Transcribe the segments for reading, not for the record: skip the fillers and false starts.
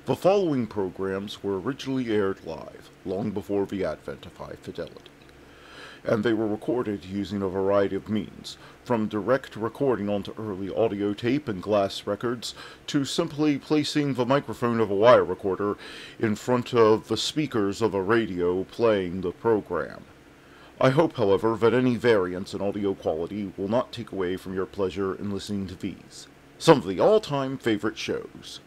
The following programs were originally aired live, long before the advent of high fidelity, and they were recorded using a variety of means, from direct recording onto early audio tape and glass records, to simply placing the microphone of a wire recorder in front of the speakers of a radio playing the program. I hope, however, that any variance in audio quality will not take away from your pleasure in listening to these, some of the all-time favorite shows.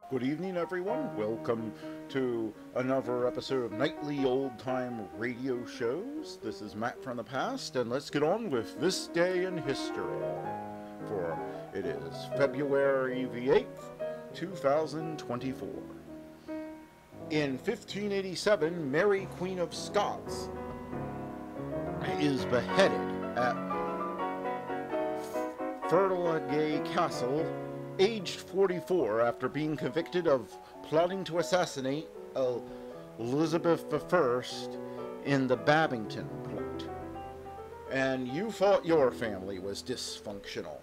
Good evening, everyone. Welcome to another episode of Nightly Old Time Radio Shows. This is Matt from the past, and let's get on with this day in history. For it is February the 8th, 2024. In 1587, Mary, Queen of Scots, is beheaded at Firlegagh Castle, aged 44, after being convicted of plotting to assassinate Elizabeth I in the Babington plot. And you thought your family was dysfunctional.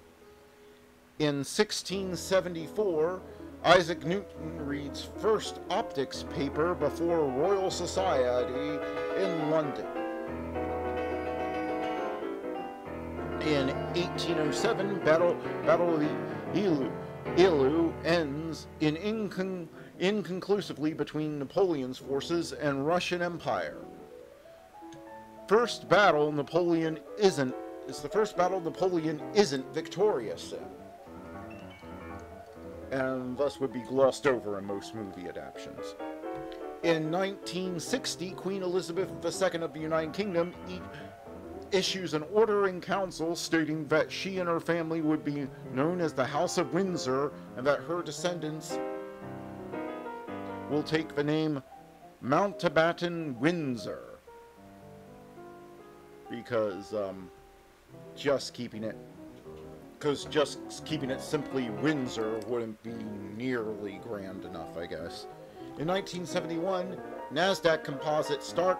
In 1674, Isaac Newton reads first optics paper before Royal Society in London. In 1807, Battle of the Eylau ends inconclusively between Napoleon's forces and Russian Empire. It's the first battle Napoleon isn't victorious in, and thus would be glossed over in most movie adaptations. In 1960, Queen Elizabeth II of the United Kingdom issues an order in council stating that she and her family would be known as the House of Windsor, and that her descendants will take the name Mountbatten Windsor, because just keeping it simply Windsor wouldn't be nearly grand enough, I guess. In 1971, NASDAQ Composite stock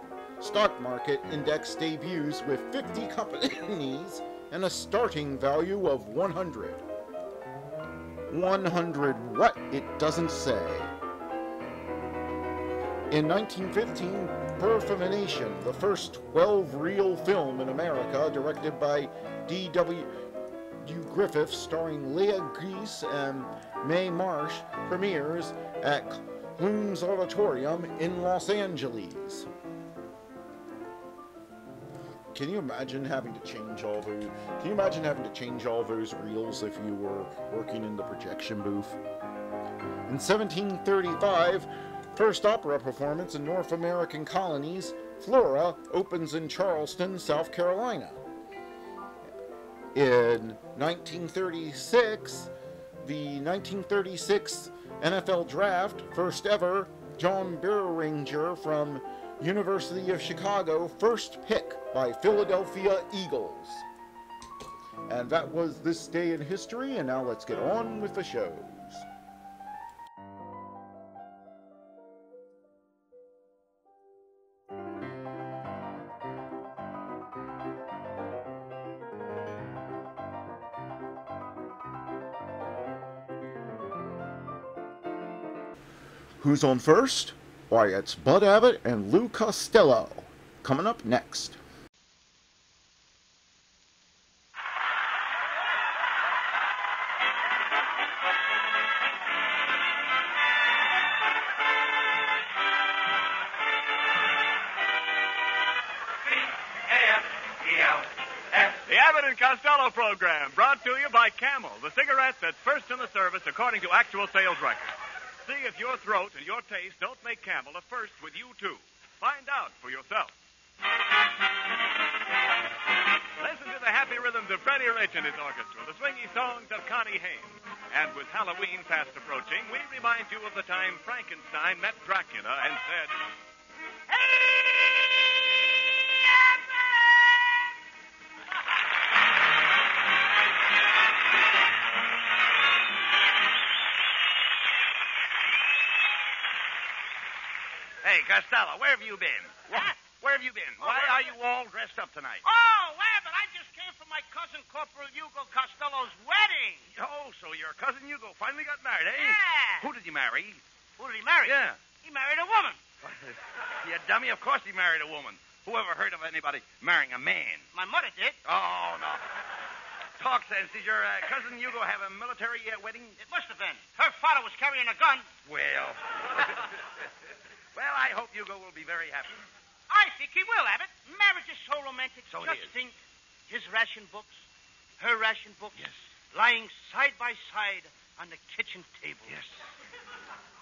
market index debuts with 50 companies and a starting value of 100. 100 what? It doesn't say. In 1915, Birth of a Nation, the first 12-reel film in America, directed by D.W. Griffith, starring Leah Grice and Mae Marsh, premieres at Clunes Auditorium in Los Angeles. Can you imagine having to change all those reels if you were working in the projection booth? In 1735, first opera performance in North American colonies, Flora, opens in Charleston, South Carolina. In 1936, the 1936 NFL Draft, first ever, John Boehringer from University of Chicago, first pick by Philadelphia Eagles. And that was this day in history, and now let's get on with the shows. Who's on first? Why, it's Bud Abbott and Lou Costello, coming up next. The Abbott and Costello program, brought to you by Camel, the cigarette that's first in the service according to actual sales records. See if your throat and your taste don't make Camel a first with you, too. Find out for yourself. Listen to the happy rhythms of Freddie Rich and his orchestra, the swingy songs of Connie Haynes. And with Halloween fast approaching, we remind you of the time Frankenstein met Dracula and said, Hey, Costello, where have you been? What? Where have you been? Why are you all dressed up tonight? Oh, Abbott, I just came from my cousin Corporal Hugo Costello's wedding. Oh, so your cousin Hugo finally got married, eh? Yeah. Who did he marry? Who did he marry? Yeah. He married a woman. You dummy, of course he married a woman. Who ever heard of anybody marrying a man? My mother did. Oh, no. Talk sense. Did your cousin Hugo have a military wedding? It must have been. Her father was carrying a gun. Well. Well, I hope Hugo will be very happy. I think he will, Abbott. Marriage is so romantic. So it Just is. think. His ration books, her ration books. Yes. Lying side by side on the kitchen table. Yes.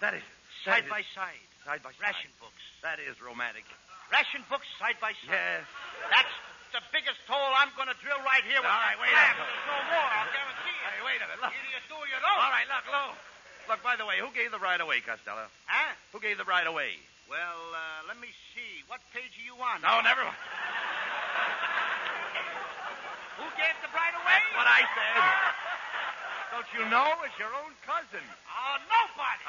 That is. Side by side. Side by side. Ration books. That is romantic. Ration books side by side. Yes. That's the biggest hole I'm going to drill right here with All that right, wait a clamp. minute. There's no more, I'll guarantee it. Hey, wait a minute. Look. Either you do or you don't. All right, look, Lou. Look, by the way, who gave the bride away, Costello? Huh? Who gave the bride away? Well, let me see. What page are you on? No, never mind. Who gave the bride away? That's what I said. Don't you know? It's your own cousin. Oh, nobody.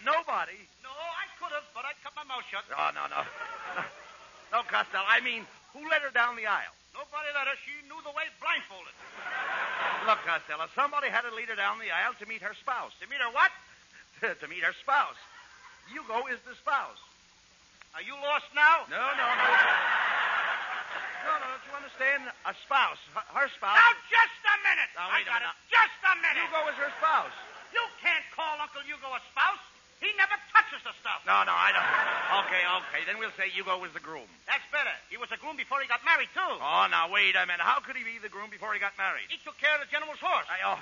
Nobody. No, I could have, but I cut my mouth shut. Oh, no. No, Costello. I mean, who led her down the aisle? Nobody let her. She knew the way blindfolded. Look, Costello, somebody had to lead her down the aisle to meet her spouse. To meet her what? To meet her spouse. Hugo is the spouse. Are you lost now? No. No, don't you understand? A spouse. Her spouse. Now, just a minute. Now, I wait a got minute. it. Just a minute. Hugo is her spouse. You can't call Uncle Hugo a spouse. He never touches the stuff. No, I don't. Okay. Then we'll say Hugo was the groom. That's better. He was a groom before he got married, too. Oh, now, wait a minute. How could he be the groom before he got married? He took care of the general's horse. Well,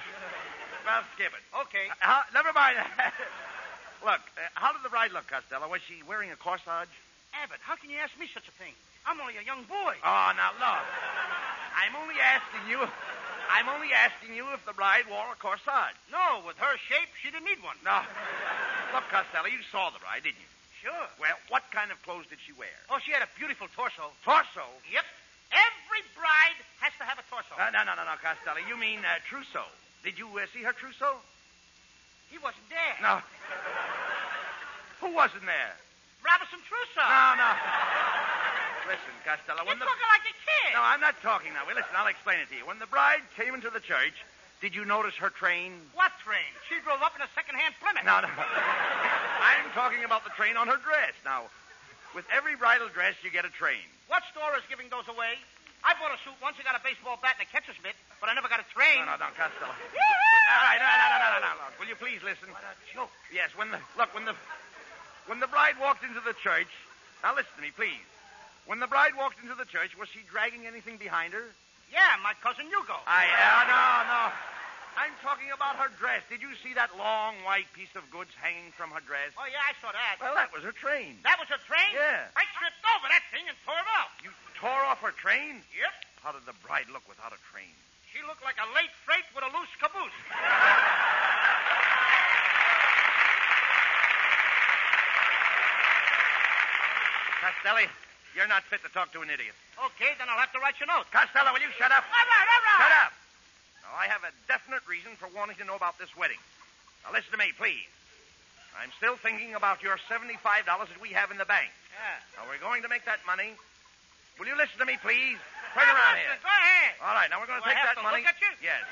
skip it. Okay. Never mind. Look, how did the bride look, Costello? Was she wearing a corsage? Abbott, how can you ask me such a thing? I'm only a young boy. Oh, now, look. I'm only asking you if the bride wore a corsage. No, with her shape, she didn't need one. No. Look, Costello, you saw the bride, didn't you? Sure. Well, what kind of clothes did she wear? Oh, she had a beautiful torso. Torso? Yep. Every bride has to have a torso. No, Costello. You mean trousseau. Did you see her trousseau? He wasn't there. No. Who wasn't there? Robinson Trousseau. No. Listen, Costello, You're talking like a kid. No, I'm not talking now. Well, listen, I'll explain it to you. When the bride came into the church, did you notice her train? What train? She drove up in a second-hand Plymouth. No. I'm talking about the train on her dress. Now, with every bridal dress, you get a train. What store is giving those away? I bought a suit once. I got a baseball bat and a catcher's mitt, but I never got a train. No, Costello. All right, no. Will you please listen? What a joke. Yes, when the bride walked into the church. Now listen to me, please. When the bride walked into the church, was she dragging anything behind her? Yeah, my cousin Hugo. No. I'm talking about her dress. Did you see that long white piece of goods hanging from her dress? Oh, yeah, I saw that. Well, that was her train. That was her train? Yeah. I tripped over that thing and tore it off. You tore off her train? Yep. How did the bride look without a train? She looked like a late freight with a loose caboose. Costello, you're not fit to talk to an idiot. Okay, then I'll have to write you a note. Costello, will you shut up? All right. Shut up. Now, I have a definite reason for wanting to know about this wedding. Now, listen to me, please. I'm still thinking about your $75 that we have in the bank. Yeah. Now, we're going to make that money. Will you listen to me, please? Turn around here. Go ahead. All right, now we're going to Do I take have that to money. look at you? Yes.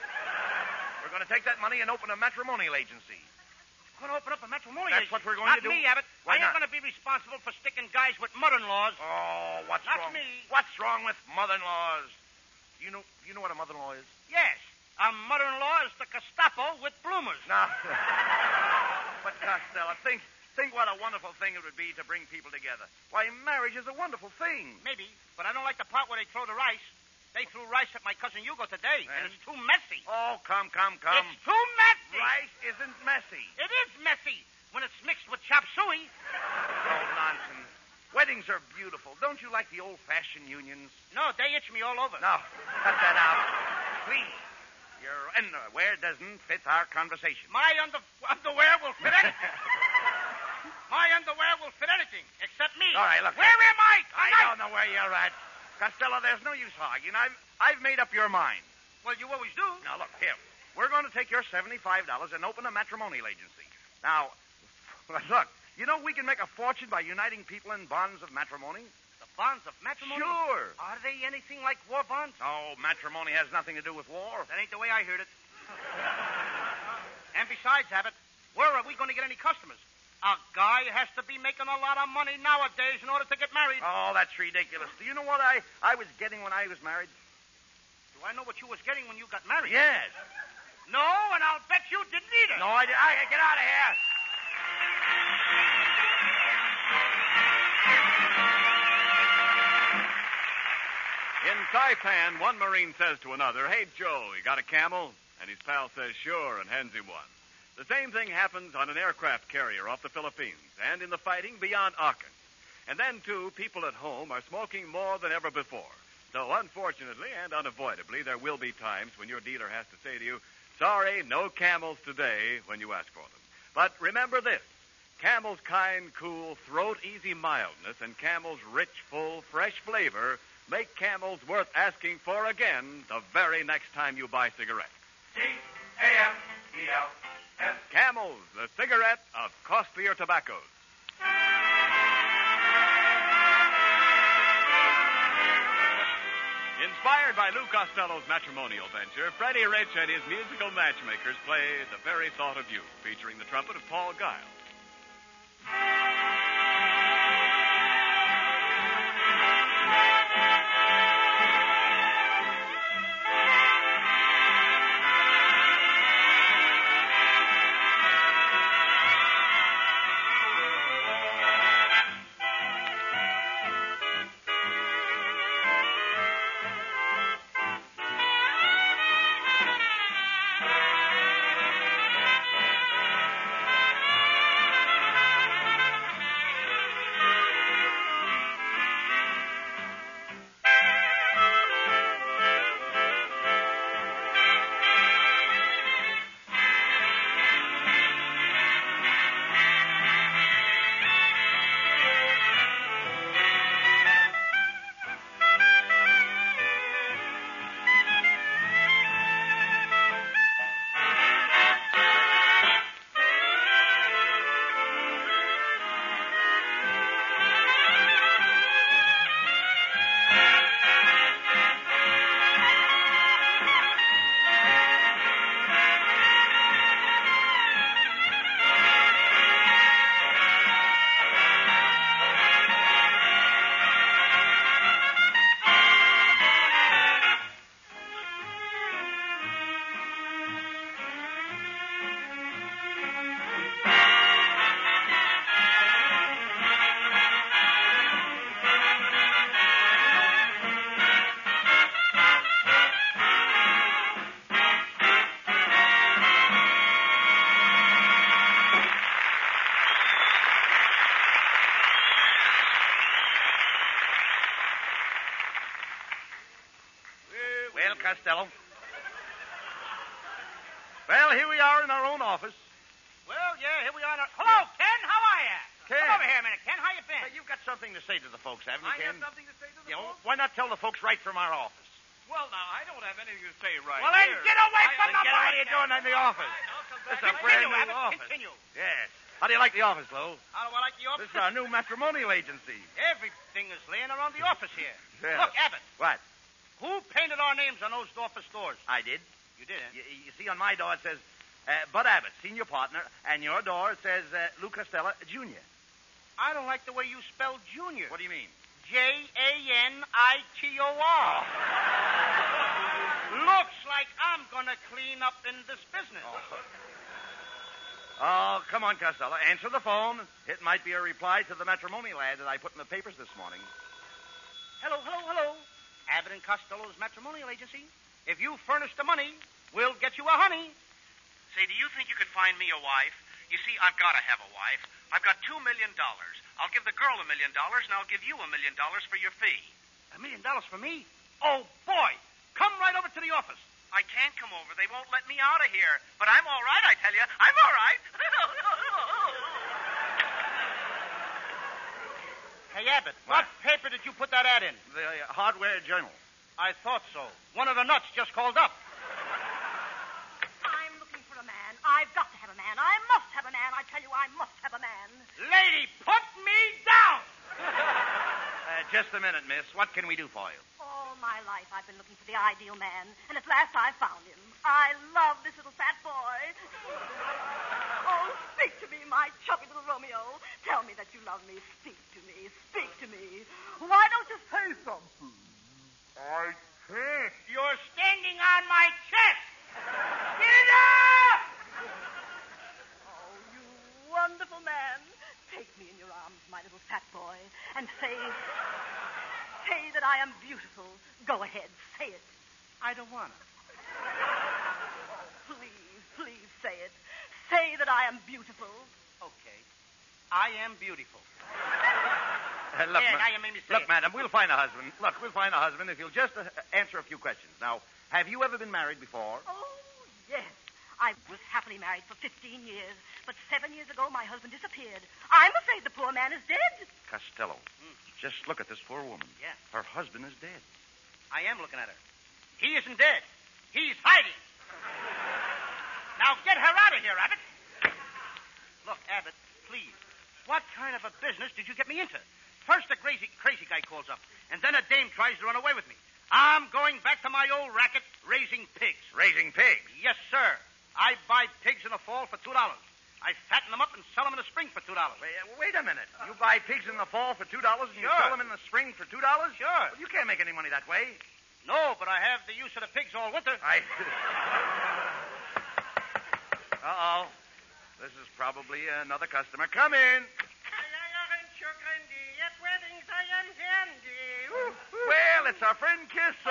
We're going to take that money and open a matrimonial agency. Going to open up a matrimonial That's agency. what we're going Not to do. me, Abbott. Why I ain't not? going to be responsible for sticking guys with mother-in-laws. Oh, what's Not wrong? me. What's wrong with mother-in-laws? You know what a mother-in-law is? Yes. A mother-in-law is the Gestapo with bloomers. No. But, Costello, think what a wonderful thing it would be to bring people together. Why, marriage is a wonderful thing. Maybe, but I don't like the part where they throw the rice. They threw rice at my cousin Hugo today, and Yes? it's too messy. Oh, come. It's too messy. Rice isn't messy. It is messy when it's mixed with chop suey. Oh, nonsense. Weddings are beautiful. Don't you like the old-fashioned unions? No, they itch me all over. No, cut that out. Please. Your underwear doesn't fit our conversation. My underwear will fit anything. My underwear will fit anything except me. All right, look. Where am I? I don't know where you're at. Costello, there's no use arguing. I've made up your mind. Well, you always do. Now, look, here. We're going to take your $75 and open a matrimonial agency. Now, look, you know we can make a fortune by uniting people in bonds of matrimony? The bonds of matrimony? Sure. Are they anything like war bonds? No, matrimony has nothing to do with war. That ain't the way I heard it. And besides, Abbott, where are we going to get any customers? A guy has to be making a lot of money nowadays in order to get married. Oh, that's ridiculous. Do you know what I was getting when I was married? Do I know what you was getting when you got married? Yes. No, and I'll bet you didn't either. No, I get out of here. In Saipan, one Marine says to another, "Hey, Joe, you got a camel?" And his pal says, "Sure," and hands him one. The same thing happens on an aircraft carrier off the Philippines and in the fighting beyond Aachen. And then, too, people at home are smoking more than ever before. So, unfortunately and unavoidably, there will be times when your dealer has to say to you, "Sorry, no Camels today," when you ask for them. But remember this. Camel's kind, cool, throat-easy mildness and Camel's rich, full, fresh flavor make Camels worth asking for again the very next time you buy cigarettes. C-A-M-E-L. Camels, the cigarette of costlier tobaccos. Inspired by Lou Costello's matrimonial venture, Freddie Rich and his musical matchmakers play The Very Thought of You, featuring the trumpet of Paul Giles. Well, Costello. Well, here we are in our own office. Well, yeah, here we are. Hello, Ken. How are you? Ken. Come over here a minute, Ken. How you been? Hey, you've got something to say to the folks, haven't you, I Ken? have something to say to the You know, folks? why not tell the folks right from our office? Well, now, I don't have anything to say right Well, then here. get away from the What are mic. you doing in the office? This is a brand new Abbott, office. Continue. Yes. How do you like the office, Lou? How do I like the office? This is our new matrimonial agency. Everything is laying around the office here. Yeah. Look, Abbott, What? who painted our names on those office doors? I did. You did, huh? You see, on my door it says Bud Abbott, senior partner, and your door it says Lou Costello, Jr. I don't like the way you spell junior. What do you mean? Janitor. Looks like I'm going to clean up in this business. Oh, come on, Costello. Answer the phone. It might be a reply to the matrimonial ad that I put in the papers this morning. Hello. Abbott and Costello's matrimonial agency. If you furnish the money, we'll get you a honey. Say, do you think you could find me a wife? You see, I've got to have a wife. I've got $2 million. I'll give the girl $1 million, and I'll give you $1 million for your fee. $1 million for me? Oh, boy. Come right over to the office. I can't come over. They won't let me out of here. But I'm all right, I tell you. I'm all right. Hey, Abbott, what paper did you put that ad in? The Hardware Journal. I thought so. One of the nuts just called up. I'm looking for a man. I've got to have a man. I must have a man. I tell you, I must have a man. Lady, put me down! Just a minute, miss. What can we do for you? All my life I've been looking for the ideal man, and at last I found him. I love this little fat boy. Oh, speak to me, my chubby little Romeo. Tell me that you love me. Speak to me. Speak to me. Why don't you say something? I can't. You're standing on my chest! Get up! Oh, you wonderful man. Take me in your arms, my little fat boy, and say that I am beautiful. Go ahead, say it. I don't want to. Oh, please say it. Say that I am beautiful. Okay. I am beautiful. Look, now you made me say look, it. madam, we'll find a husband. Look, we'll find a husband if you'll just answer a few questions. Now, have you ever been married before? Oh, yes. I was happily married for 15 years, but 7 years ago my husband disappeared. I'm afraid the poor man is dead. Costello, just look at this poor woman. Yeah. Her husband is dead. I am looking at her. He isn't dead. He's hiding. Now get her out of here, Abbott. Look, Abbott, please. What kind of a business did you get me into? First a crazy guy calls up, and then a dame tries to run away with me. I'm going back to my old racket, raising pigs. Raising pigs? Yes, sir. I buy pigs in the fall for $2. I fatten them up and sell them in the spring for $2. Wait a minute. You buy pigs in the fall for $2 and you Sure. sell them in the spring for $2? Sure. Well, you can't make any money that way. No, but I have the use of the pigs all winter. Uh-oh. This is probably another customer. Come in. At weddings I am handy. Well, it's our friend Kissel.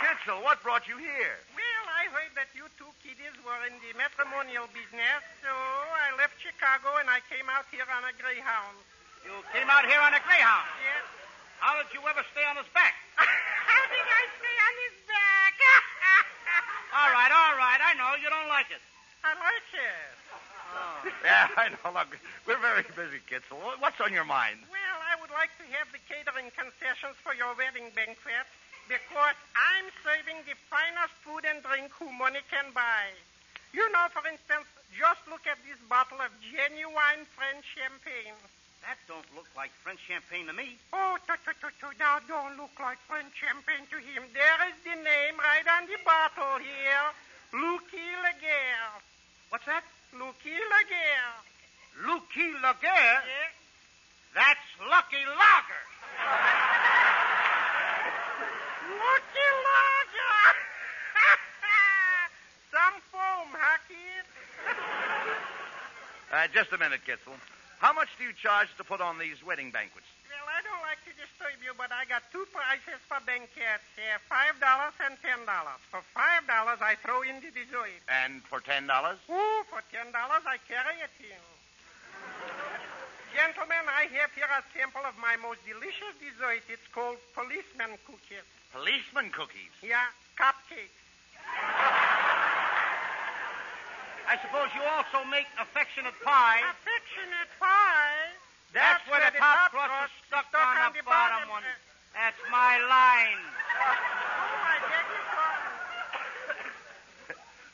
Kissel, what brought you here? Well, I heard that you two kiddies were in the matrimonial business, so I left Chicago and I came out here on a Greyhound. You came out here on a Greyhound. Yes. How did you ever stay on his back? How did I stay on his back? All right. I know you don't like it. I like it. Yeah, I know. Look, we're very busy, Kissel. What's on your mind? Well, I would like to have the catering concessions for your wedding banquet because I'm serving the finest food and drink who money can buy. You know, for instance, just look at this bottle of genuine French champagne. That don't look like French champagne to me. Oh, now don't look like French champagne to him. There is the name right on the bottle here. Lucky Laguerre. What's that? Lucky Laguerre. Lucky Laguerre? Yes. That's Lucky Lager. Lucky Lager. Some foam, huh, kid? Just a minute, Kissel. How much do you charge to put on these wedding banquets? Well, I don't like to disturb you, but I got two prices for banquets here, $5 and $10. For $5, I throw in the dessert. And for $10? Oh, for $10, I carry it in. Gentlemen, I have here a sample of my most delicious dessert. It's called policeman cookies. Policeman cookies. Yeah, cupcakes. I suppose you also make affectionate pie. Affectionate pie? That's where the top crust is stuck on the bottom one. That's my line. Oh, I beg your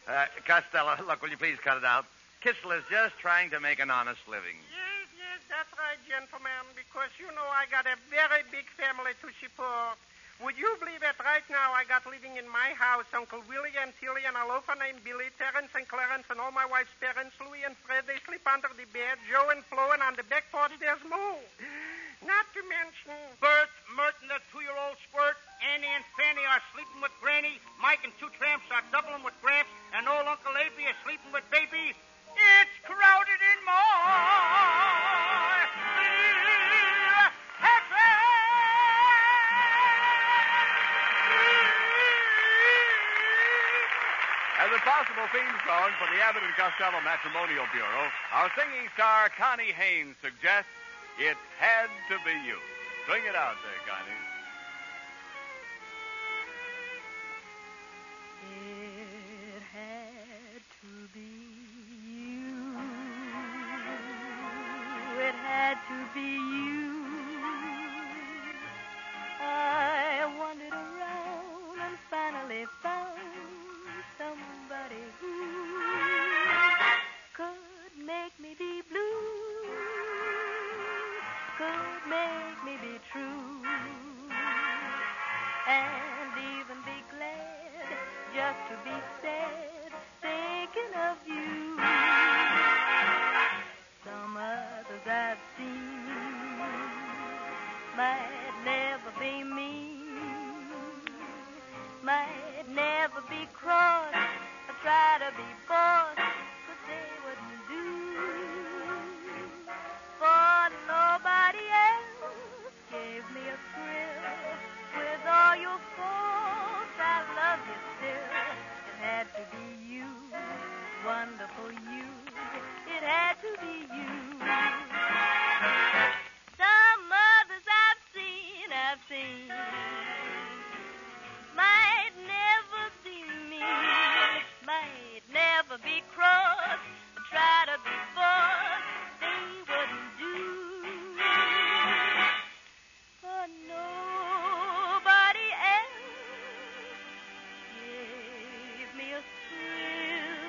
pardon. Costello, look, will you please cut it out? Kissel is just trying to make an honest living. Yes, that's right, gentlemen, because you know I got a very big family to support. Would you believe that right now I got living in my house Uncle Willie and Tilly and a loafer named Billy, Terrence and Clarence, and all my wife's parents, Louie and Fred. They sleep under the bed, Joe and Flo, and on the back porch there's Moo. Not to mention... Bert, Merton, that 2-year-old squirt, Annie and Fanny are sleeping with Granny, Mike and 2 tramps are doubling with Gramps, and old Uncle Abe is sleeping with Baby. It's crowded in my... As a possible theme song for the Abbott and Costello Matrimonial Bureau, our singing star Connie Haynes suggests It Had to Be You. Swing it out there, Connie. It had to be you. It had to be you. I wandered around and finally found somebody who could make me be blue, could make me be true, and even be glad just to be sad, thinking of you. Some others I've seen might never be mean, might never be cross, or try to be boss, but they wouldn't do. For nobody else gave me a thrill. With all your faults, I love you still. It had to be you, wonderful you. It had to be you. Some others I've seen, might never be mean, might never be cross, try to be boss, they wouldn't do. For nobody else gave me a thrill.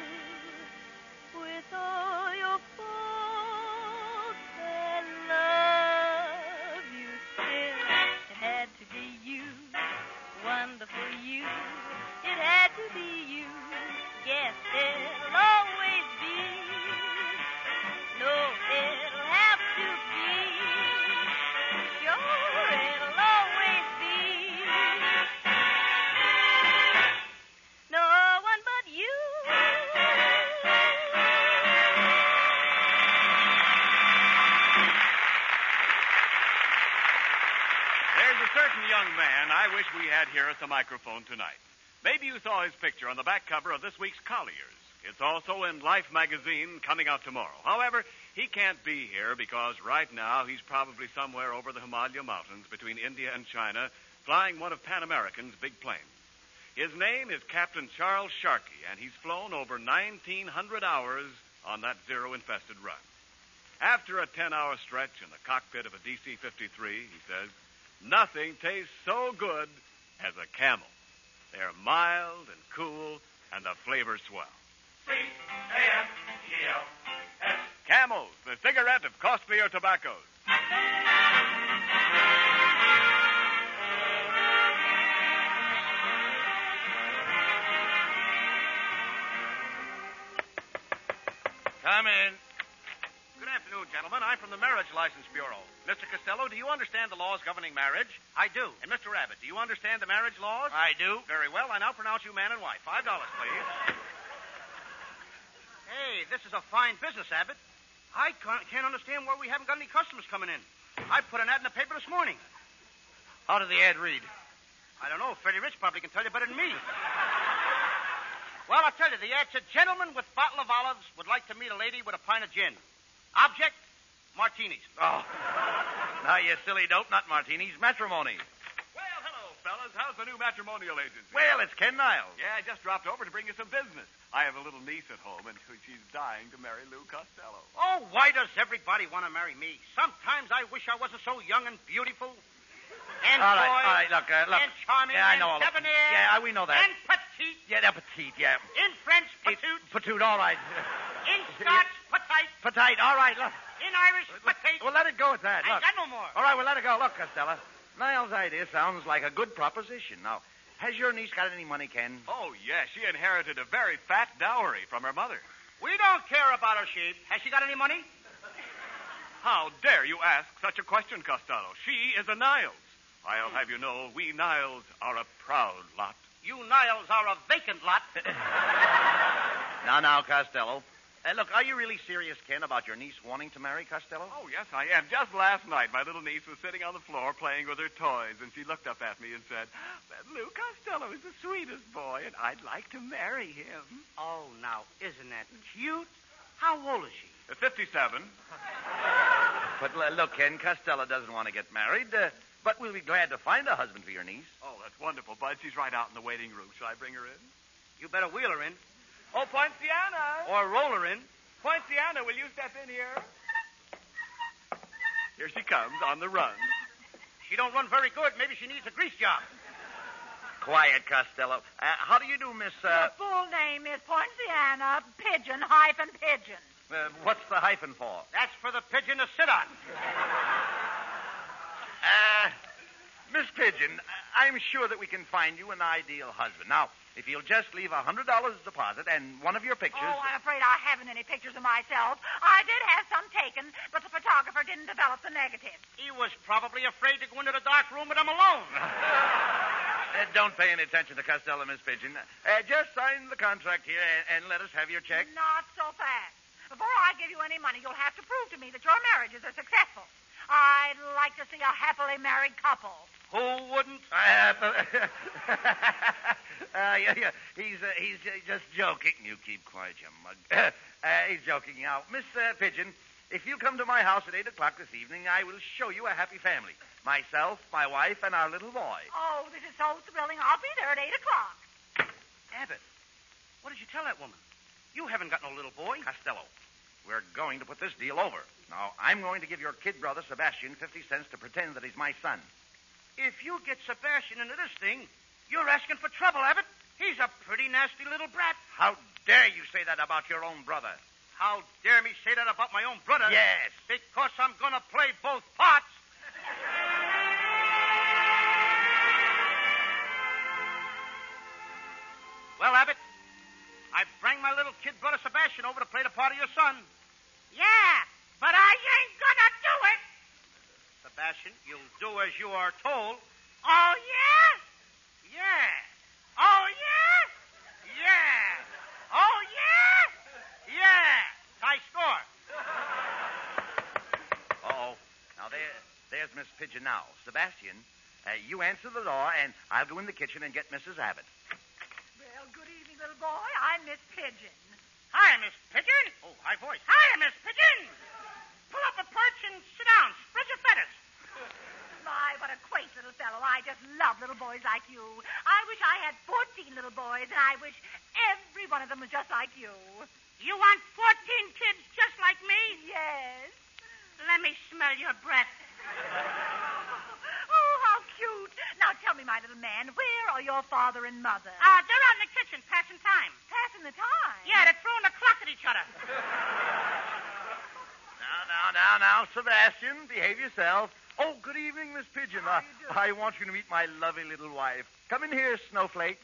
With all your faults, I love you still. It had to be you, wonderful you. It had to be you. Yes, it'll always be. No, it'll have to be. Sure, it'll always be. No one but you. There's a certain young man I wish we had here at the microphone tonight. Maybe you saw his picture on the back cover of this week's Collier's. It's also in Life magazine coming out tomorrow. However, he can't be here because right now he's probably somewhere over the Himalaya Mountains between India and China flying one of Pan American's big planes. His name is Captain Charles Sharkey, and he's flown over 1,900 hours on that zero-infested run. After a 10-hour stretch in the cockpit of a DC-53, he says, nothing tastes so good as a Camel. They're mild and cool, and the flavor's swell. C-A-M-E-L-S. Camels, the cigarette of costlier tobaccos. Come in. Good afternoon, gentlemen. I'm from the Marriage License Bureau. Mr. Costello, do you understand the laws governing marriage? I do. And Mr. Abbott, do you understand the marriage laws? I do. Very well. I now pronounce you man and wife. $5, please. Hey, this is a fine business, Abbott. I can't understand why we haven't got any customers coming in. I put an ad in the paper this morning. How did the ad read? I don't know. Freddie Rich probably can tell you better than me. Well, I'll tell you. The ad said, gentleman with bottle of olives would like to meet a lady with a pint of gin. Object, martinis. Oh. Now, you silly dope, not martinis, matrimony. Well, hello, fellas. How's the new matrimonial agency? Well, it's Ken Niles. Yeah, I just dropped over to bring you some business. I have a little niece at home, and she's dying to marry Lou Costello. Oh, why does everybody want to marry me? Sometimes I wish I wasn't so young and beautiful. And All right, look. And charming. Yeah, I know and all debonair. Yeah, we know that. And petite. Yeah, they're petite, yeah. In French, petite. Petite, all right. In Scotch, petite. Petite, all right, look. In Irish, petite. Well, let it go at that. I Look. got no more. All right, well, let it go. Look, Costello. Niles' idea sounds like a good proposition. Now, has your niece got any money, Ken? Oh, yes. She inherited a very fat dowry from her mother. We don't care about her, sheep. Has she got any money? How dare you ask such a question, Costello? She is a Niles. I'll have you know, we Niles are a proud lot. You Niles are a vacant lot. Now, Costello. Look, are you really serious, Ken, about your niece wanting to marry Costello? Oh, yes, I am. Just last night, my little niece was sitting on the floor playing with her toys, and she looked up at me and said, that Lou Costello is the sweetest boy, and I'd like to marry him. Oh, now, isn't that cute? How old is she? 57. But look, Ken, Costello doesn't want to get married. but we'll be glad to find a husband for your niece. Oh, that's wonderful, Bud. She's right out in the waiting room. Shall I bring her in? You better wheel her in. Oh, Poinciana! Or roll her in. Poinciana, will you step in here? Here she comes on the run. She don't run very good. Maybe she needs a grease job. Quiet, Costello. How do you do, Miss... Your full name is Poinciana Pigeon-Pigeon. What's the hyphen for? That's for the pigeon to sit on. Miss Pigeon, I'm sure that we can find you an ideal husband. Now, if you'll just leave $100 deposit and one of your pictures... Oh, I'm afraid I haven't any pictures of myself. I did have some taken, but the photographer didn't develop the negative. He was probably afraid to go into the dark room with them alone. Don't pay any attention to Costello, Miss Pigeon. Just sign the contract here and let us have your check. Not so fast. Before I give you any money, you'll have to prove to me that your marriages are successful. I'd like to see a happily married couple. Who wouldn't? He's just joking. You keep quiet, you mug. He's joking now. Miss Pigeon, if you come to my house at 8 o'clock this evening, I will show you a happy family. Myself, my wife, and our little boy. Oh, this is so thrilling. I'll be there at 8 o'clock. Abbott, what did you tell that woman? You haven't got no little boy. Costello, we're going to put this deal over. Now, I'm going to give your kid brother, Sebastian, 50 cents to pretend that he's my son. If you get Sebastian into this thing, you're asking for trouble, Abbott. He's a pretty nasty little brat. How dare you say that about your own brother? How dare me say that about my own brother? Yes. Because I'm going to play both parts. Well, Abbott, I bring my little kid brother Sebastian over to play the part of your son. Yeah, but I ain't gonna do it. Sebastian, you'll do as you are told. Oh, yeah? Yeah. Oh, yeah? Yeah. Oh, yeah? Yeah. High score. Uh-oh. Now, there's Miss Pigeon now. Sebastian, you answer the door, and I'll go in the kitchen and get Mrs. Abbott. Well, good evening, little boy. I'm Miss Pigeon. Hi, Miss Pigeon. Oh, high voice. Hi, Miss Pigeon. Pull up a perch and sit down. Spread your feathers. My, what a quaint little fellow. I just love little boys like you. I wish I had 14 little boys, and I wish every one of them was just like you. You want 14 kids just like me? Yes. Let me smell your breath. Oh, how cute. Now tell me, my little man, where are your father and mother? They're out in the kitchen passing time. Passing the time? Yeah, they're throwing the clock at each other. Now, Sebastian, behave yourself. Oh, good evening, Miss Pigeon. How do you do? I want you to meet my lovely little wife. Come in here, Snowflake.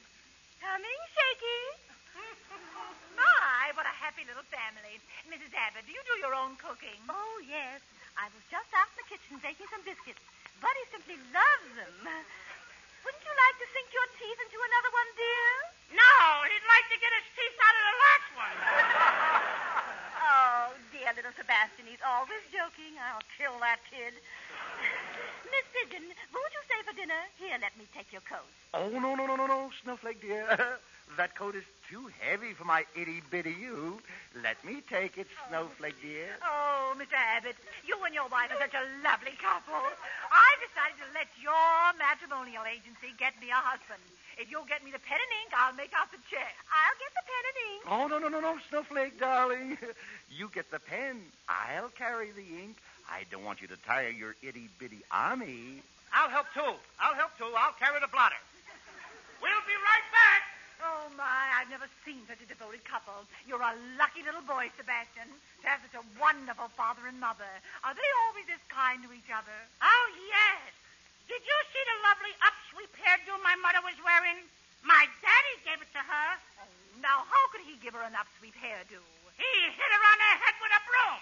Coming, Shaky. My, what a happy little family. Mrs. Abbott, do you do your own cooking? Oh, yes. I was just out in the kitchen baking some biscuits. Buddy simply loves them. Wouldn't you like to sink your teeth into another one, dear? No, he'd like to get his teeth out of the last one. Oh, dear little Sebastian, he's always joking. I'll kill that kid. Miss Pigeon, won't you stay for dinner? Here, let me take your coat. Oh, no, Snowflake, dear. That coat is too heavy for my itty-bitty you. Let me take it, Snowflake, dear. Oh, Mr. Abbott, you and your wife are such a lovely couple. I've decided to let your matrimonial agency get me a husband. If you'll get me the pen and ink, I'll make out the check. I'll get the pen and ink. Oh, no, Snowflake, darling. You get the pen. I'll carry the ink. I don't want you to tire your itty-bitty army. I'll help, too. I'll carry the blotter. We'll be right back. Oh, my, I've never seen such a devoted couple. You're a lucky little boy, Sebastian, to have such a wonderful father and mother. Are they always this kind to each other? Oh, yes. Did you see the lovely upsweep hairdo my mother was wearing? My daddy gave it to her. Oh, now, how could he give her an upsweep hairdo? He hit her on the head with a broom.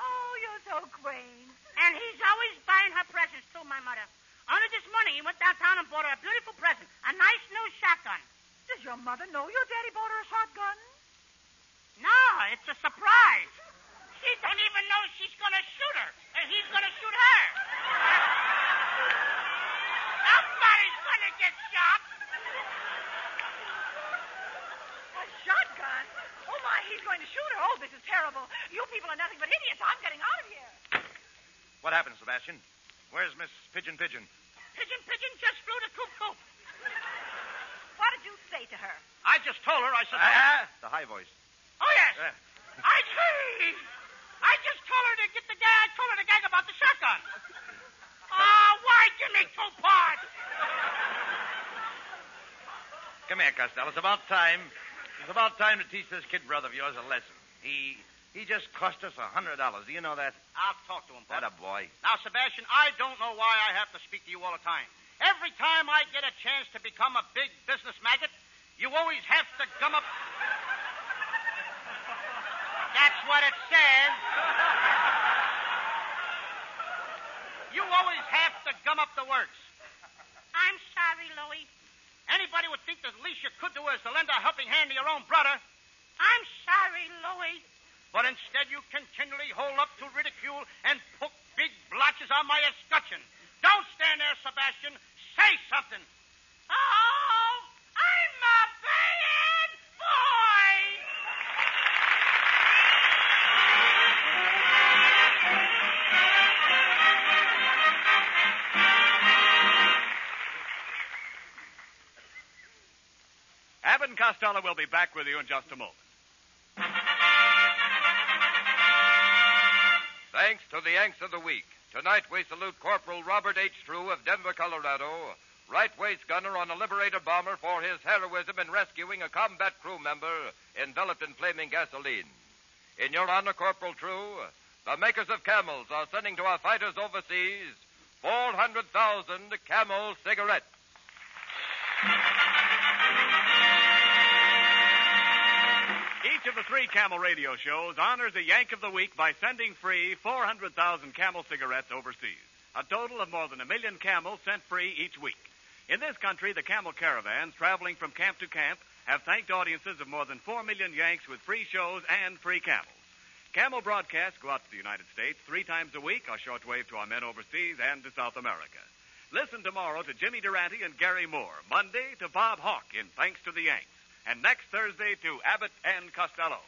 Oh, you're so quaint. And he's always buying her presents, too, my mother. Only this morning he went downtown and bought her a beautiful present, a nice new shotgun. Does your mother know your daddy bought her a shotgun? No, it's a surprise. She don't even know she's going to shoot her, and he's going to shoot her. Somebody's going to get shot. A shotgun? Oh, my, he's going to shoot her. Oh, this is terrible. You people are nothing but idiots. I'm getting out of here. What happened, Sebastian? Where's Miss Pigeon? Pigeon just flew to Coop. What did you say to her? I just told her, I said... The high voice. Oh, yes. I just told her to get the guy. I told her to gag about the shotgun. Why give me 2 parts? Come here, Costello. It's about time. It's about time to teach this kid brother of yours a lesson. He just cost us $100. Do you know that? I'll talk to him, Bud. That a boy. Now, Sebastian, I don't know why I have to speak to you all the time. Every time I get a chance to become a big business maggot, you always have to gum up... That's what it says. You always have to gum up the works. I'm sorry, Louie. Anybody would think the least you could do is to lend a helping hand to your own brother. I'm sorry, Louie. But instead you continually hold up to ridicule and poke big blotches on my escutcheon. Don't stand there, Sebastian. Say something. Oh, I'm a bad boy. Abbott and Costello will be back with you in just a moment. Thanks to the Yanks of the Week. Tonight we salute Corporal Robert H. True of Denver, Colorado, right-waist gunner on a Liberator bomber for his heroism in rescuing a combat crew member enveloped in flaming gasoline. In your honor, Corporal True, the makers of Camels are sending to our fighters overseas 400,000 Camel cigarettes. Each of the 3 Camel radio shows honors a Yank of the Week by sending free 400,000 Camel cigarettes overseas. A total of more than 1 million Camels sent free each week. In this country, the Camel caravans traveling from camp to camp have thanked audiences of more than 4 million Yanks with free shows and free Camels. Camel broadcasts go out to the United States 3 times a week, a shortwave to our men overseas and to South America. Listen tomorrow to Jimmy Durante and Gary Moore. Monday to Bob Hawke in Thanks to the Yanks. And next Thursday to Abbott and Costello.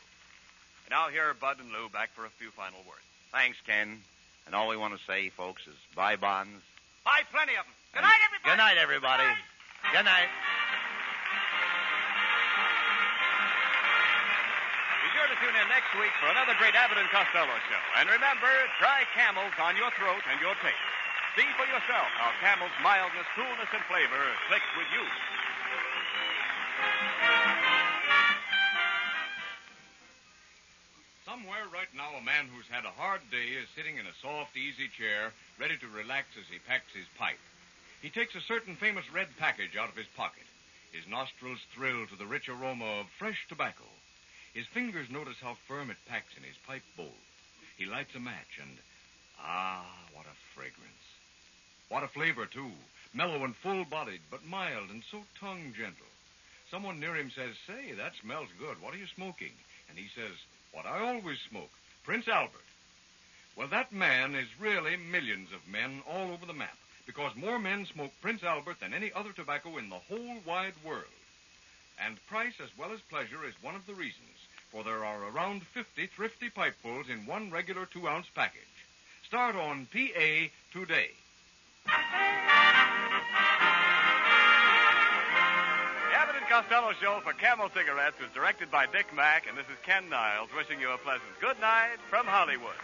And now here are Bud and Lou back for a few final words. Thanks, Ken. And all we want to say, folks, is bye, Bonds. Buy plenty of them. Good night, everybody. Good night, everybody. Good night. Be sure to tune in next week for another great Abbott and Costello show. And remember, try Camels on your throat and your taste. See for yourself how Camel's mildness, coolness, and flavor click with you. Somewhere right now, a man who's had a hard day is sitting in a soft, easy chair, ready to relax as he packs his pipe. He takes a certain famous red package out of his pocket. His nostrils thrill to the rich aroma of fresh tobacco. His fingers notice how firm it packs in his pipe bowl. He lights a match and, what a fragrance. What a flavor, too. Mellow and full-bodied, but mild and so tongue-gentle. Someone near him says, "Say, that smells good. What are you smoking?" And he says, "What I always smoke, Prince Albert." Well, that man is really millions of men all over the map, because more men smoke Prince Albert than any other tobacco in the whole wide world. And price as well as pleasure is one of the reasons, for there are around 50 thrifty pipefuls in one regular 2-ounce package. Start on PA today. The Abbott and Costello show for Camel cigarettes is directed by Dick Mack, and this is Ken Niles wishing you a pleasant good night from Hollywood.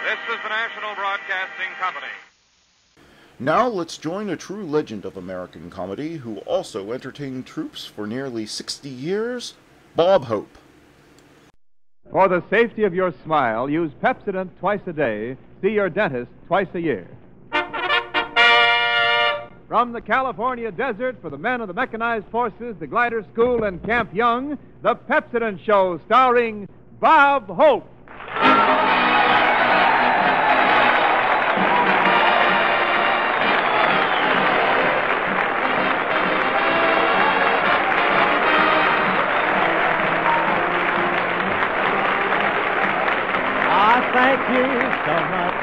This is the National Broadcasting Company. Now let's join a true legend of American comedy who also entertained troops for nearly 60 years, Bob Hope. For the safety of your smile, use Pepsodent twice a day. See your dentist twice a year. From the California desert for the men of the mechanized forces, the glider school, and Camp Young, the Pepsodent Show starring Bob Hope. Thank you so much.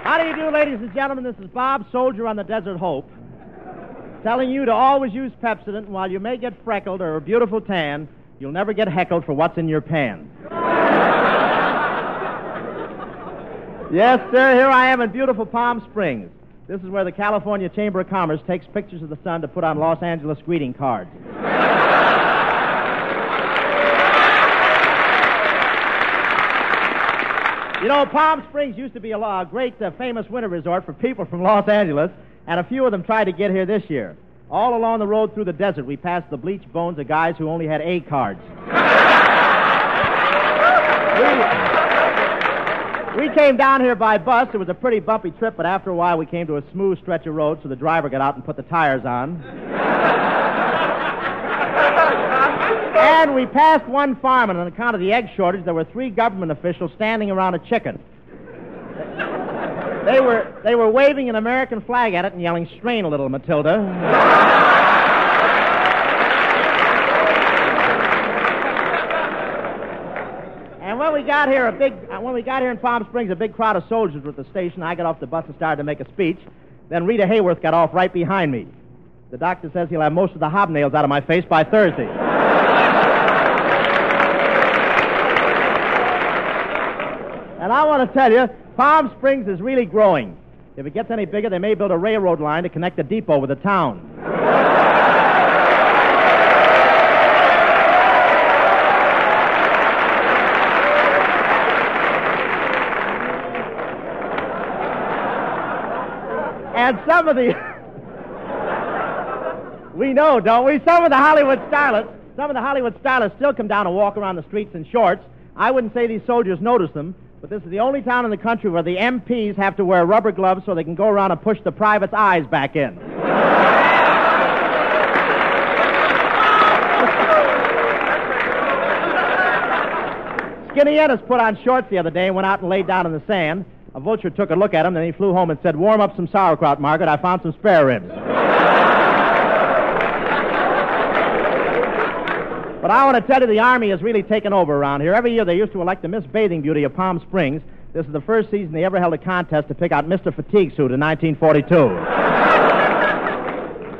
How do you do, ladies and gentlemen? This is Bob, soldier on the Desert Hope, telling you to always use Pepsodent, and while you may get freckled or a beautiful tan, you'll never get heckled for what's in your pan. Yes, sir, here I am in beautiful Palm Springs. This is where the California Chamber of Commerce takes pictures of the sun to put on Los Angeles greeting cards. You know, Palm Springs used to be a great, famous winter resort for people from Los Angeles, and a few of them tried to get here this year. All along the road through the desert, we passed the bleached bones of guys who only had A cards. We came down here by bus. It was a pretty bumpy trip, but after a while we came to a smooth stretch of road, so the driver got out and put the tires on. And we passed one farm, and on account of the egg shortage, there were 3 government officials standing around a chicken. They were waving an American flag at it and yelling, "Strain a little, Matilda." And when we got here in Palm Springs, a big crowd of soldiers were at the station. I got off the bus and started to make a speech. Then Rita Hayworth got off right behind me. The doctor says he'll have most of the hobnails out of my face by Thursday. And I want to tell you, Palm Springs is really growing. If it gets any bigger, they may build a railroad line to connect the depot with the town. And some of the... We know, don't we? Some of the Hollywood starlets still come down and walk around the streets in shorts. I wouldn't say these soldiers notice them, but this is the only town in the country where the MPs have to wear rubber gloves so they can go around and push the privates' eyes back in. Skinny Ennis put on shorts the other day and went out and laid down in the sand. A vulture took a look at him, then he flew home and said, "Warm up some sauerkraut, Margaret. I found some spare ribs." But I want to tell you, the Army has really taken over around here. Every year they used to elect the Miss Bathing Beauty of Palm Springs. This is the first season they ever held a contest to pick out Mr. Fatigue Suit in 1942.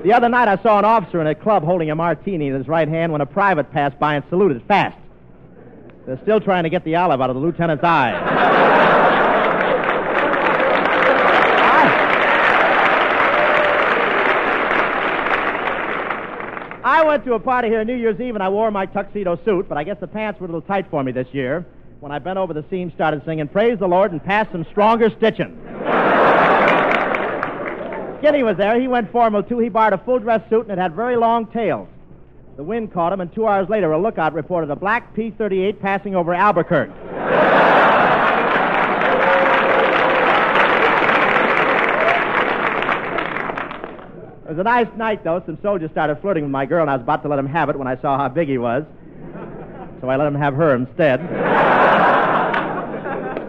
The other night I saw an officer in a club holding a martini in his right hand when a private passed by and saluted fast. They're still trying to get the olive out of the lieutenant's eye. I went to a party here New Year's Eve, and I wore my tuxedo suit, but I guess the pants were a little tight for me this year. When I bent over, the seam started singing, "Praise the Lord," and passed some stronger stitching. Skinny was there. He went formal, too. He borrowed a full-dress suit, and it had very long tails. The wind caught him, and 2 hours later, a lookout reported a black P-38 passing over Albuquerque. It was a nice night, though. Some soldiers started flirting with my girl, and I was about to let him have it when I saw how big he was. So I let him have her instead.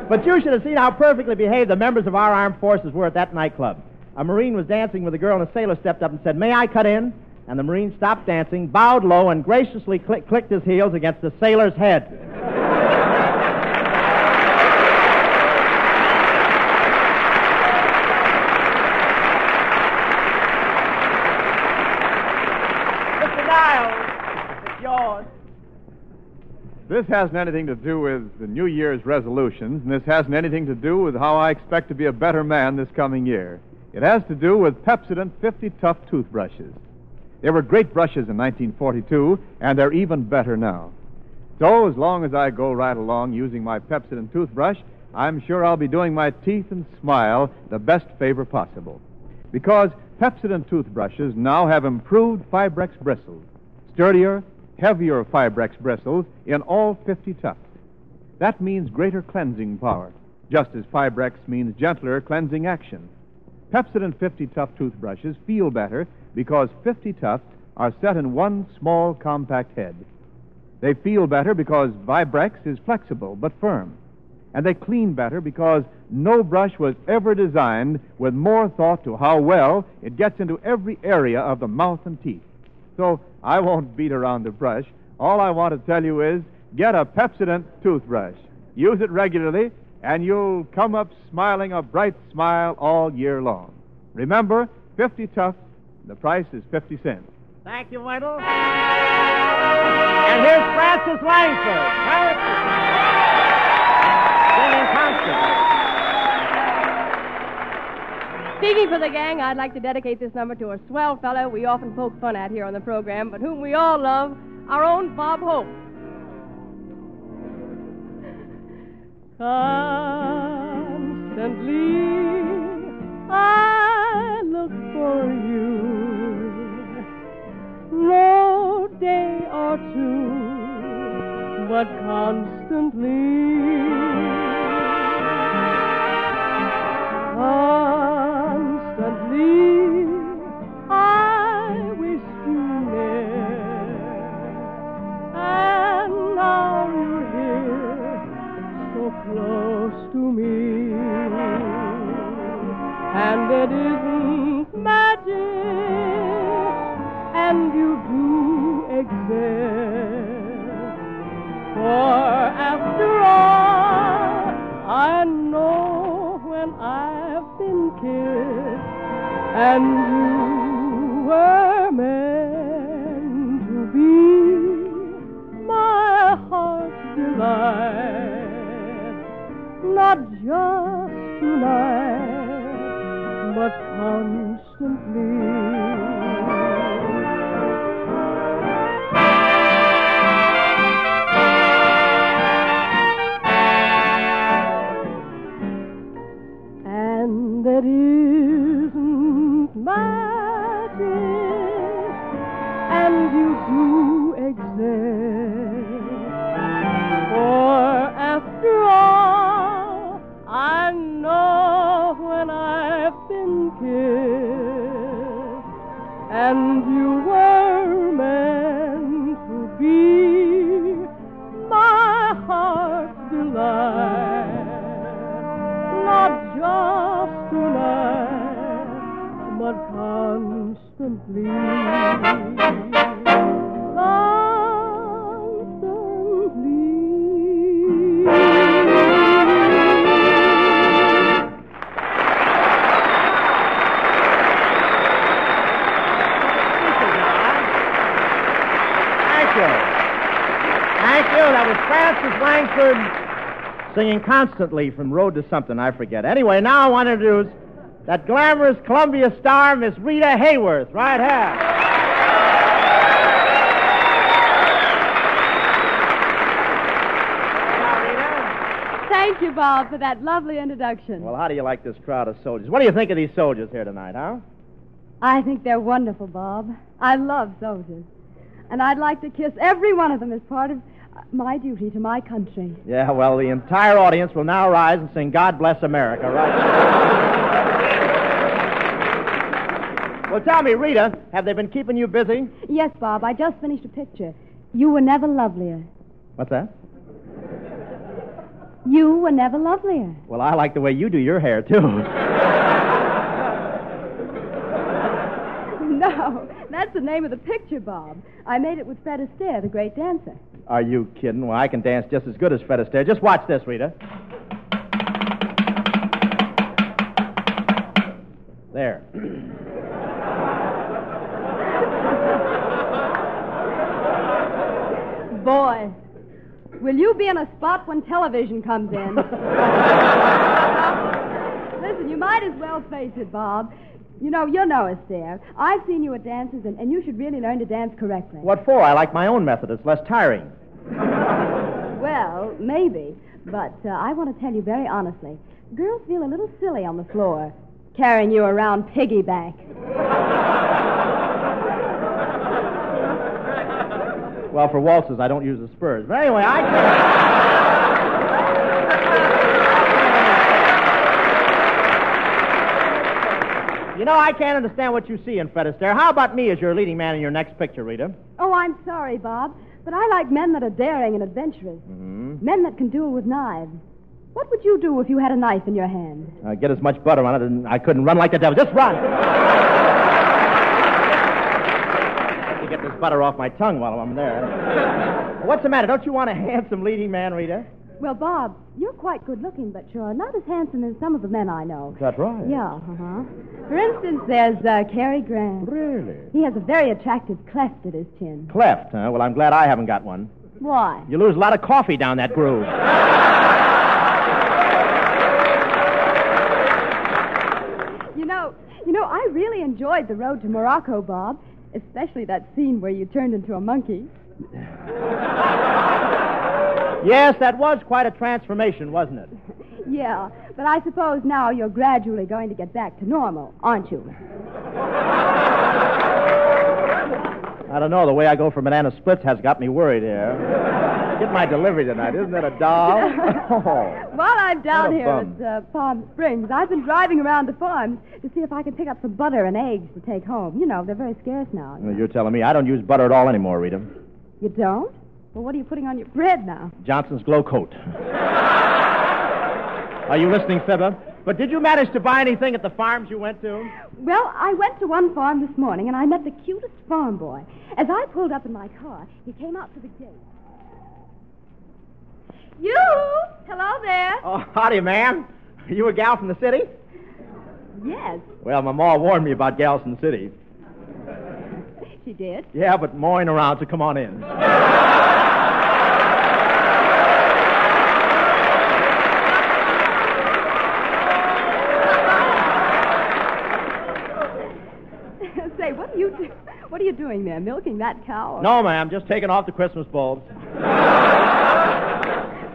But you should have seen how perfectly behaved the members of our armed forces were at that nightclub. A Marine was dancing with a girl, and a sailor stepped up and said, "May I cut in?" And the Marine stopped dancing, bowed low, and graciously clicked his heels against the sailor's head. This hasn't anything to do with the New Year's resolutions, and this hasn't anything to do with how I expect to be a better man this coming year. It has to do with Pepsodent 50 Tough toothbrushes. They were great brushes in 1942, and they're even better now. So, as long as I go right along using my Pepsodent toothbrush, I'm sure I'll be doing my teeth and smile the best favor possible. Because Pepsodent toothbrushes now have improved Fibrex bristles, sturdier, heavier Fibrex bristles in all 50 tufts. That means greater cleansing power, just as Fibrex means gentler cleansing action. Pepsodent 50 Tough toothbrushes feel better because 50 tufts are set in one small, compact head. They feel better because Fibrex is flexible but firm. And they clean better because no brush was ever designed with more thought to how well it gets into every area of the mouth and teeth. So I won't beat around the brush. All I want to tell you is get a Pepsodent toothbrush. Use it regularly, and you'll come up smiling a bright smile all year long. Remember, 50 tough, the price is 50 cents. Thank you, Wendell. And here's Francis Langford. Singing Constantly. Speaking for the gang, I'd like to dedicate this number to a swell fellow we often poke fun at here on the program, but whom we all love, our own Bob Hope. Constantly, I look for you. No day or two, but constantly. Constantly, I wish you near. And now you're here, so close to me. And it isn't magic, and you do exist. For after all, I know when I've been kissed, and you were meant to be my heart's delight. Not just tonight, but constantly. And that isn't magic, and you do exist. For after all, I know when I've been kissed, and you were meant to be my heart's delight. Not just tonight, but constantly. Thank you. That was Francis Langford singing Constantly from Road to Something, I forget. Anyway, now I want to introduce that glamorous Columbia star, Miss Rita Hayworth. Right here. Thank you, Bob, for that lovely introduction. Well, how do you like this crowd of soldiers? What do you think of these soldiers here tonight, huh? I think they're wonderful, Bob. I love soldiers. And I'd like to kiss every one of them as part of my duty to my country. Yeah, well, the entire audience will now rise and sing God Bless America, right? Well, tell me, Rita, have they been keeping you busy? Yes, Bob, I just finished a picture. You were never lovelier. What's that? You were never lovelier. Well, I like the way you do your hair, too. No, that's the name of the picture, Bob. I made it with Fred Astaire, the great dancer. Are you kidding? Well, I can dance just as good as Fred Astaire. Just watch this, Rita. There. Boy, will you be in a spot when television comes in? Listen, you might as well face it, Bob. You know Astaire. I've seen you at dances, and you should really learn to dance correctly. What for? I like my own method. It's less tiring. Well, maybe. But I want to tell you very honestly, girls feel a little silly on the floor, carrying you around piggyback. Well, for waltzes, I don't use the spurs. But anyway, I can't understand what you see in Fred Astaire. How about me as your leading man in your next picture, Rita? Oh, I'm sorry, Bob, but I like men that are daring and adventurous. Mm-hmm. Men that can duel with knives. What would you do if you had a knife in your hand? Get as much butter on it, and I couldn't run like the devil. Just run! To get this butter off my tongue while I'm there. What's the matter? Don't you want a handsome leading man, Rita? Well, Bob, you're quite good-looking, but you're not as handsome as some of the men I know. Is that right? Yeah, uh-huh. For instance, there's Cary Grant. Really? He has a very attractive cleft at his chin. Cleft, huh? Well, I'm glad I haven't got one. Why? You lose a lot of coffee down that groove. You know, I really enjoyed the road to Morocco, Bob, especially that scene where you turned into a monkey. Yes, that was quite a transformation, wasn't it? Yeah, but I suppose now you're gradually going to get back to normal, aren't you? I don't know. The way I go for banana splits has got me worried here. Get my delivery tonight. Isn't that a doll? While I'm down What a here bum. at Palm Springs, I've been driving around the farms to see if I can pick up some butter and eggs to take home. You know, they're very scarce now. Well, you're telling me I don't use butter at all anymore, Rita. You don't? Well, what are you putting on your bread now? Johnson's Glow Coat. Are you listening, Fibber? But did you manage to buy anything at the farms you went to? Well, I went to one farm this morning, and I met the cutest farm boy. As I pulled up in my car, he came out to the gate. You! Hello there. Oh, howdy, ma'am. Are you a gal from the city? Yes, Well, my ma warned me about gals from the city. she did. Yeah, but ma ain't around, so come on in. Say, what are you doing there? Milking that cow? No, ma'am, just taking off the Christmas bulbs.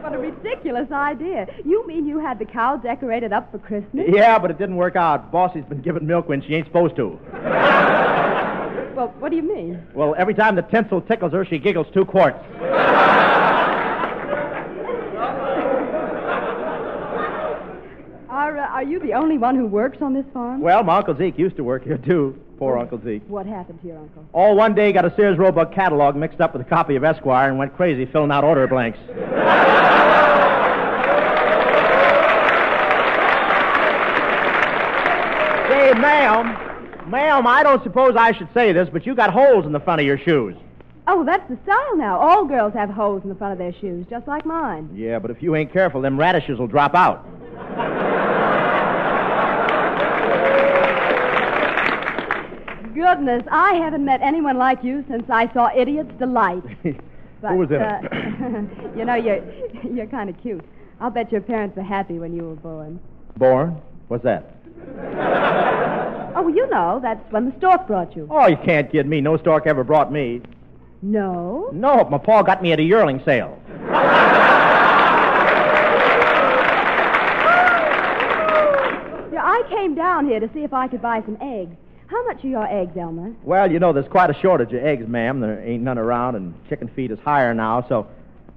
What a ridiculous idea. You mean you had the cow decorated up for Christmas? Yeah, but it didn't work out. Bossy's been giving milk when she ain't supposed to. Well, what do you mean? Well, every time the tinsel tickles her, she giggles 2 quarts. Are you the only one who works on this farm? Well, my Uncle Zeke used to work here, too. Poor Uncle Zeke. What happened to your uncle? All one day got a Sears Roebuck catalog mixed up with a copy of Esquire and went crazy filling out order blanks. Say, ma'am, I don't suppose I should say this, but you got holes in the front of your shoes. Oh, that's the style now. All girls have holes in the front of their shoes, just like mine. Yeah, but if you ain't careful, them radishes will drop out. Goodness, I haven't met anyone like you since I saw Idiot's Delight. But, Who was in it? You know, you're kind of cute. I'll bet your parents were happy when you were born. Born? What's that? Oh, well, you know, that's when the stork brought you. Oh, you can't kid me. No stork ever brought me. No? No, my pa got me at a yearling sale. Yeah, I came down here to see if I could buy some eggs. How much are your eggs, Elmer? Well, you know, there's quite a shortage of eggs, ma'am. There ain't none around, and chicken feed is higher now, so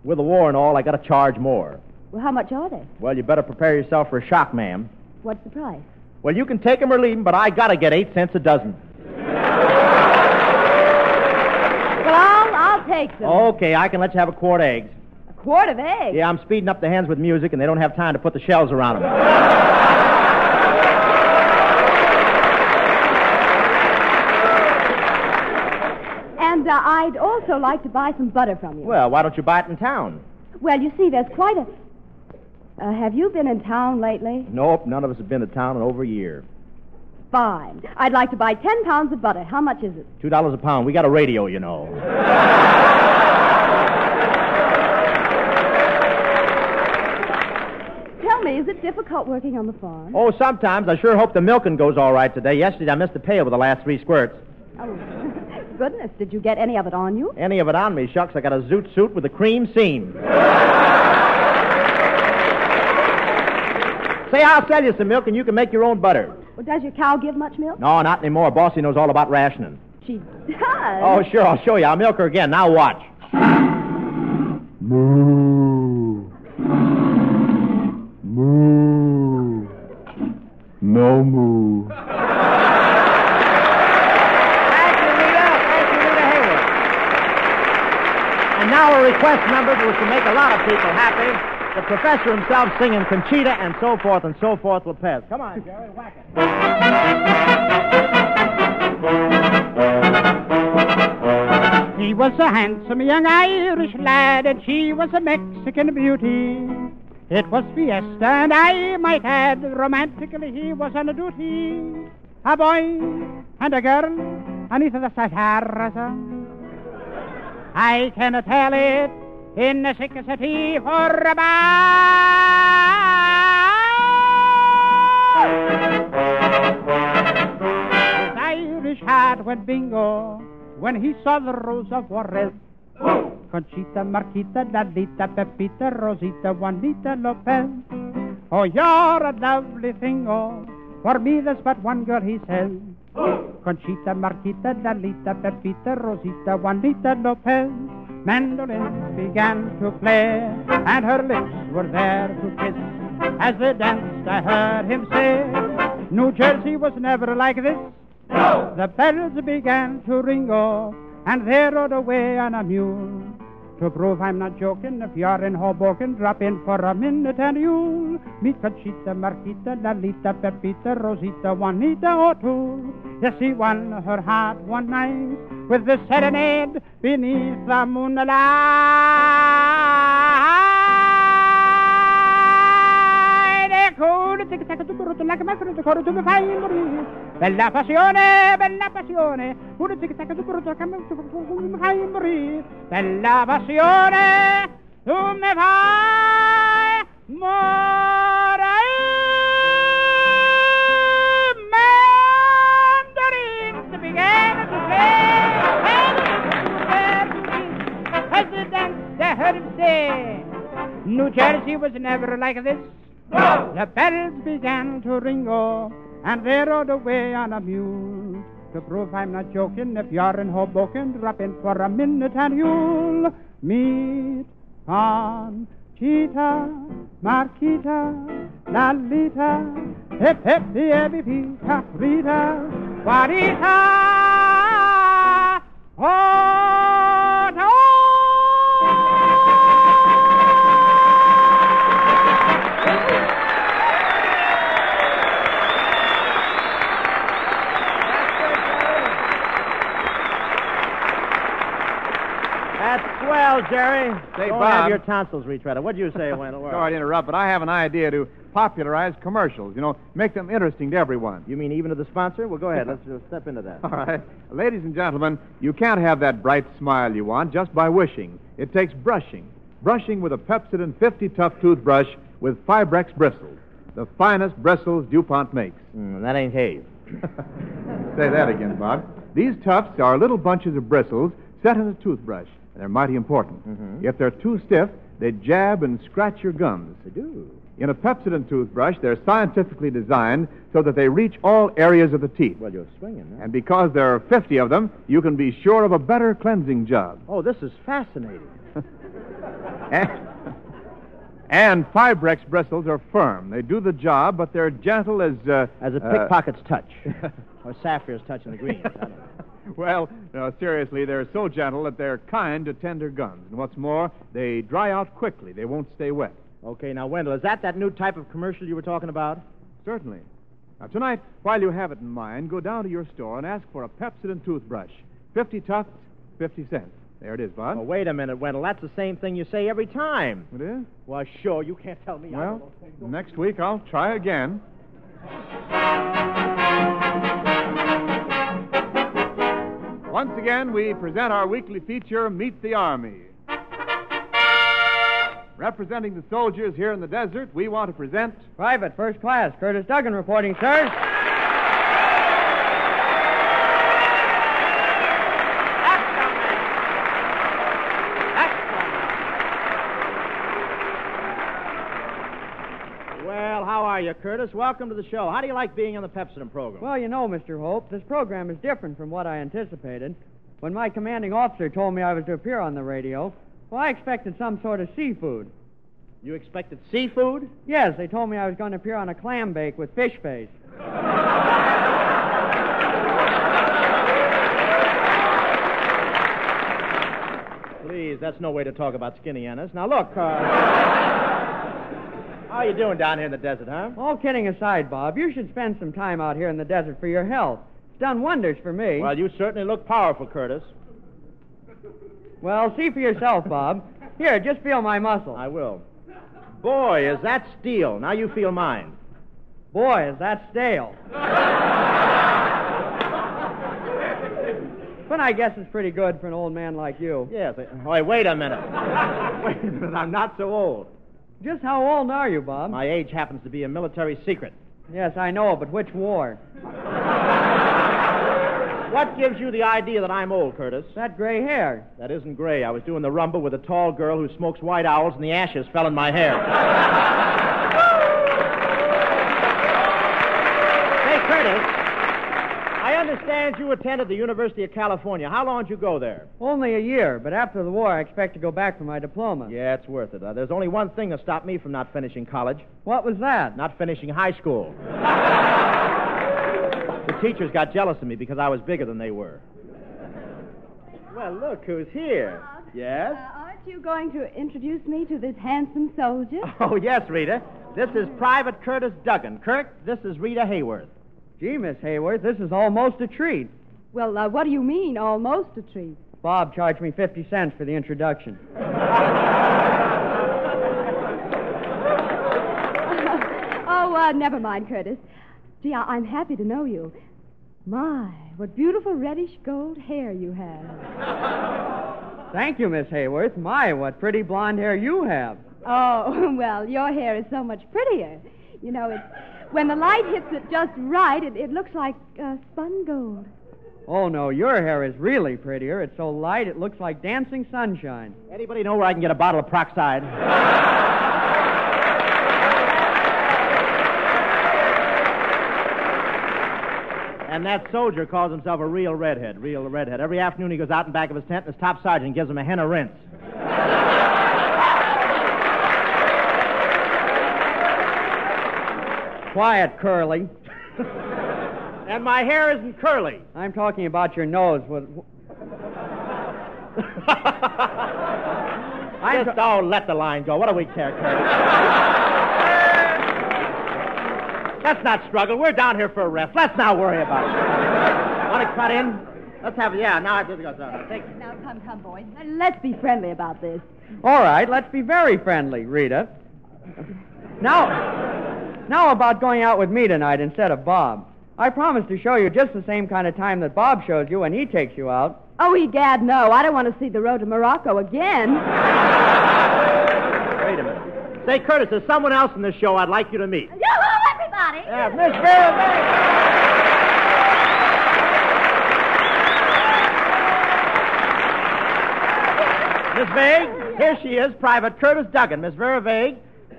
with the war and all, I got to charge more. Well, how much are they? Well, you better prepare yourself for a shock, ma'am. What's the price? Well, you can take 'em or leave 'em, but I got to get 8 cents a dozen. Well, I'll take them. Okay, I can let you have a quart of eggs. A quart of eggs? Yeah, I'm speeding up the hens with music, and they don't have time to put the shells around them. And I'd also like to buy some butter from you. Well, why don't you buy it in town? Well, you see, there's quite a... have you been in town lately? Nope, none of us have been to town in over a year. Fine. I'd like to buy 10 pounds of butter. How much is it? $2 a pound. We got a radio, you know. Tell me, is it difficult working on the farm? Oh, sometimes. I sure hope the milking goes all right today. Yesterday, I missed the pail with the last 3 squirts. Oh, goodness. Did you get any of it on you? Any of it on me, shucks. I got a zoot suit with a cream seam. Say, I'll sell you some milk, and you can make your own butter. Well, does your cow give much milk? No, not anymore. Bossy knows all about rationing. She does? Oh, sure, I'll show you. I'll milk her again. Now watch. Moo. Moo. No moo. Thank you, Rita Hayworth. And now a request number which will make a lot of people happy. The professor himself singing Conchita and so forth Lopez. Come on, Jerry, whack it. He was a handsome young Irish lad, and she was a Mexican beauty. It was fiesta, and I might add, romantically he was on duty. A boy and a girl, beneath the stars. I cannot tell it in the sick city for a His Irish heart went bingo when he saw the Rose of Juarez. Conchita, Marquita, Lalita, Pepita, Rosita, Juanita, Lopez. Oh, you're a lovely thing, oh. For me, there's but one girl, he says. Conchita, Marquita, Lalita, Pepita, Rosita, Juanita, Lopez. Mandolins began to play, and her lips were there to kiss. As they danced, I heard him say, New Jersey was never like this. No. The bells began to ring, oh, and they rode away on a mule. To prove I'm not joking, if you're in Hoboken, drop in for a minute and you'll meet Conchita, Marquita, Lalita, Pepita, Rosita, Juanita, O'Toole. You see, won her heart one night with the serenade beneath the moonlight. Bella passione, bella passione, pure tic-tac tu brutto che mi fai morire. Bella passione, tu mi fai morire. Mandarins began to play, as they danced, they heard him say, New Jersey was never like this. No. The bells began to ring, oh, and they rode away on a mule. To prove I'm not joking, if you're in Hoboken, drop in for a minute and you'll meet Conchita, Marquita, Lalita, hip hip the Evita, Rita, Juanita, oh no. Well, Jerry, say, don't Bob, have your tonsils retreaded. What'd you say, Wendell? Sorry to interrupt, but I have an idea to popularize commercials. You know, make them interesting to everyone. You mean even to the sponsor? Well, go ahead. Let's step into that. All right. Ladies and gentlemen, you can't have that bright smile you want just by wishing. It takes brushing. Brushing with a Pepsodent 50 Tough toothbrush with Fibrex bristles. The finest bristles DuPont makes. That ain't hay. Say that again, Bob. These tufts are little bunches of bristles set in a toothbrush. They're mighty important. If they're too stiff, they jab and scratch your gums. They do. In a Pepsodent toothbrush, they're scientifically designed so that they reach all areas of the teeth. Well, you're swinging, huh? And because there are 50 of them, you can be sure of a better cleansing job. Oh, this is fascinating. And Fibrex bristles are firm. They do the job, but they're gentle as a pickpocket's touch. Or Sapphire's touch in the greens. I don't know. Well, no, seriously, they're so gentle that they're kind to tender gums. And what's more, they dry out quickly. They won't stay wet. Okay, now, Wendell, is that new type of commercial you were talking about? Certainly. Now, tonight, while you have it in mind, go down to your store and ask for a Pepsodent toothbrush. 50 tufts, 50 cents. There it is, Bud. Oh, wait a minute, Wendell. That's the same thing you say every time. It is? Well, sure. You can't tell me. Well, next week I'll try again. Once again, we present our weekly feature, Meet the Army. Representing the soldiers here in the desert, we want to present... Private First Class Curtis Duggan reporting, sir. Well, how are you, Curtis? Welcome to the show. How do you like being on the Pepsodent program? Well, you know, Mr. Hope, this program is different from what I anticipated. When my commanding officer told me I was to appear on the radio, well, I expected some sort of seafood. You expected seafood? Yes, they told me I was going to appear on a clam bake with fish face. Please, that's no way to talk about Skinny Ennis. Now, look, how are you doing down here in the desert, huh? All kidding aside, Bob, you should spend some time out here in the desert for your health. It's done wonders for me. Well, you certainly look powerful, Curtis. Well, see for yourself, Bob. Here, just feel my muscle. I will. Boy, is that steel. Now you feel mine. Boy, is that stale. But I guess it's pretty good for an old man like you. Yes. Wait a minute. Wait a minute. I'm not so old. Just how old are you, Bob? My age happens to be a military secret. Yes, I know, but which war? What gives you the idea that I'm old, Curtis? That gray hair. That isn't gray. I was doing the rumba with a tall girl who smokes white owls, and the ashes fell in my hair. Say, Curtis, I understand you attended the University of California. How long did you go there? Only a year, but after the war, I expect to go back for my diploma. Yeah, it's worth it. There's only one thing that stopped me from not finishing college. What was that? Not finishing high school. The teachers got jealous of me because I was bigger than they were. Well, look who's here. Yes? Aren't you going to introduce me to this handsome soldier? Oh, yes, Rita. This is Private Curtis Duggan. Kirk, this is Rita Hayworth. Gee, Miss Hayworth, this is almost a treat. Well, what do you mean, almost a treat? Bob charged me 50 cents for the introduction. Never mind, Curtis. Gee, I'm happy to know you. My, what beautiful reddish gold hair you have. Thank you, Miss Hayworth. My, what pretty blonde hair you have. Oh, well, your hair is so much prettier. You know, when the light hits it just right, it looks like spun gold. Oh, no, your hair is really prettier. It's so light it looks like dancing sunshine. Anybody know where I can get a bottle of peroxide? And that soldier calls himself a real redhead. Every afternoon he goes out in back of his tent and his top sergeant gives him a henna rinse. Quiet, Curly. And my hair isn't curly. I'm talking about your nose. Let the line go. What do we care, Curly? Let's not struggle. We're down here for a rest. Let's not worry about it. Want to cut in? Let's have now I just go. Now, come, boys. Let's be friendly about this. All right, let's be very friendly, Rita. Now about going out with me tonight instead of Bob. I promise to show you just the same kind of time that Bob shows you when he takes you out. Oh, egad, no. I don't want to see the road to Morocco again. Wait a minute. Say, Curtis, there's someone else in this show I'd like you to meet. Hello, everybody. Yeah, Miss Vera Vague. Miss Vague, here she is, Private Curtis Duggan. Miss Vera Vague,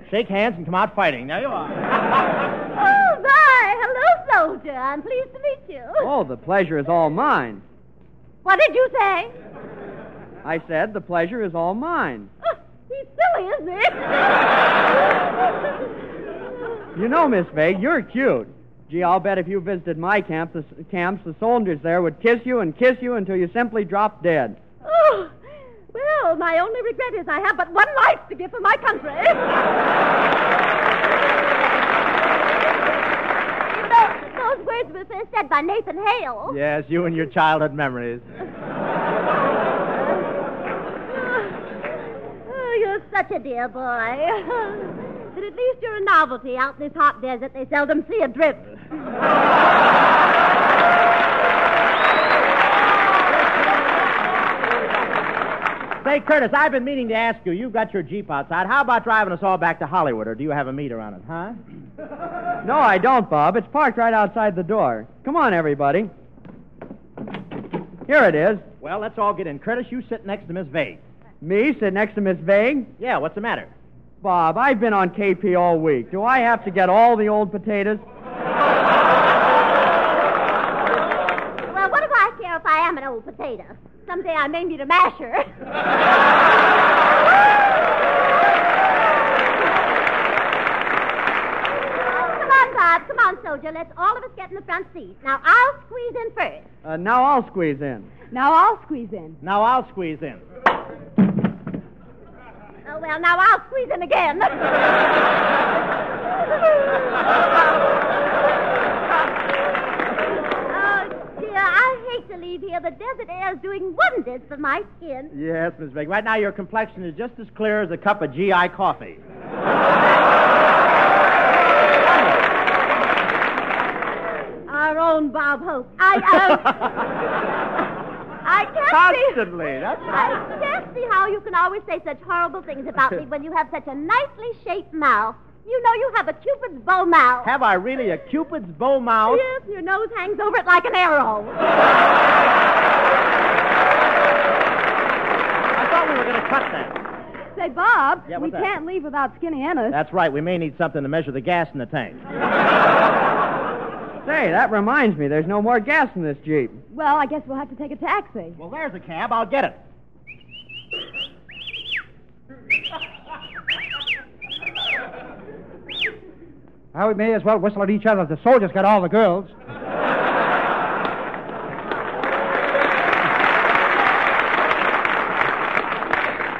shake hands and come out fighting. There you are. Oh, my. Hello, soldier. I'm pleased to meet you. Oh, the pleasure is all mine. What did you say? I said the pleasure is all mine. Oh, he's silly, isn't he? You know, Miss Vague, you're cute. Gee, I'll bet if you visited my camps, the soldiers there would kiss you until you simply dropped dead. Oh, well, my only regret is I have but one life to give for my country. You know, those words were first said by Nathan Hale. Yes, you and your childhood memories. Oh, you're such a dear boy. But at least you're a novelty. Out in this hot desert, they seldom see a drip. Say, Curtis, I've been meaning to ask you. You've got your Jeep outside. How about driving us all back to Hollywood, or do you have a meter on it, huh? No, I don't, Bob. It's parked right outside the door. Come on, everybody. Here it is. Well, let's all get in. Curtis, you sit next to Miss Vague. Me sit next to Miss Vague? Yeah, what's the matter? Bob, I've been on KP all week. Do I have to get all the old potatoes? Well, what do I care if I am an old potato? Someday I may need a masher. Come on, Bob. Come on, soldier. Let's all of us get in the front seat. Now, I'll squeeze in first. Now I'll squeeze in. Now I'll squeeze in. Now I'll squeeze in. Oh, well, now I'll squeeze in again. Oh, dear, I hate to leave here. The desert air is doing wonders for my skin. Yes, Miss Begg. Right now, your complexion is just as clear as a cup of GI coffee. Our own Bob Hope. I can't Constantly, that's I right. can't see how you can always say such horrible things about me when you have such a nicely shaped mouth. You know you have a Cupid's bow mouth. Have I really a Cupid's bow mouth? Yes, your nose hangs over it like an arrow. I thought we were going to cut that. Say, Bob, Yeah, we what's that? can't leave without Skinny Ennis. That's right. We may need something to measure the gas in the tank. Say, that reminds me, there's no more gas in this Jeep. Well, I guess we'll have to take a taxi. Well, there's a cab. I'll get it. Well, we may as well whistle at each other. The soldiers got all the girls.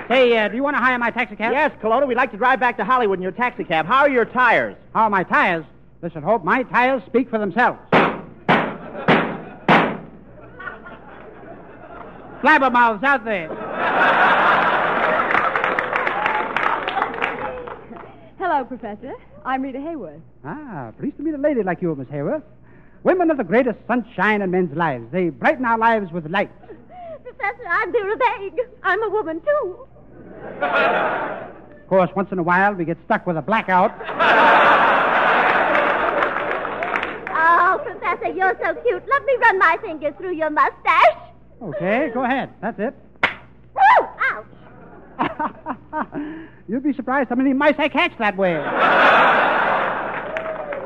Hey, do you want to hire my taxi cab? Yes, Colonna, we'd like to drive back to Hollywood in your taxi cab. How are your tires? How are my tires? Listen, Hope, my tires speak for themselves. Blabbermouths out there. Hello, Professor. I'm Rita Hayworth. Ah, pleased to meet a lady like you, Miss Hayworth. Women are the greatest sunshine in men's lives. They brighten our lives with light. Professor, I'm Vera Vague. I'm a woman, too. Of course, once in a while, we get stuck with a blackout. Oh, Professor, you're so cute. Let me run my fingers through your mustache. Okay, go ahead. That's it. Woo! Ouch! You'd be surprised how many mice I catch that way.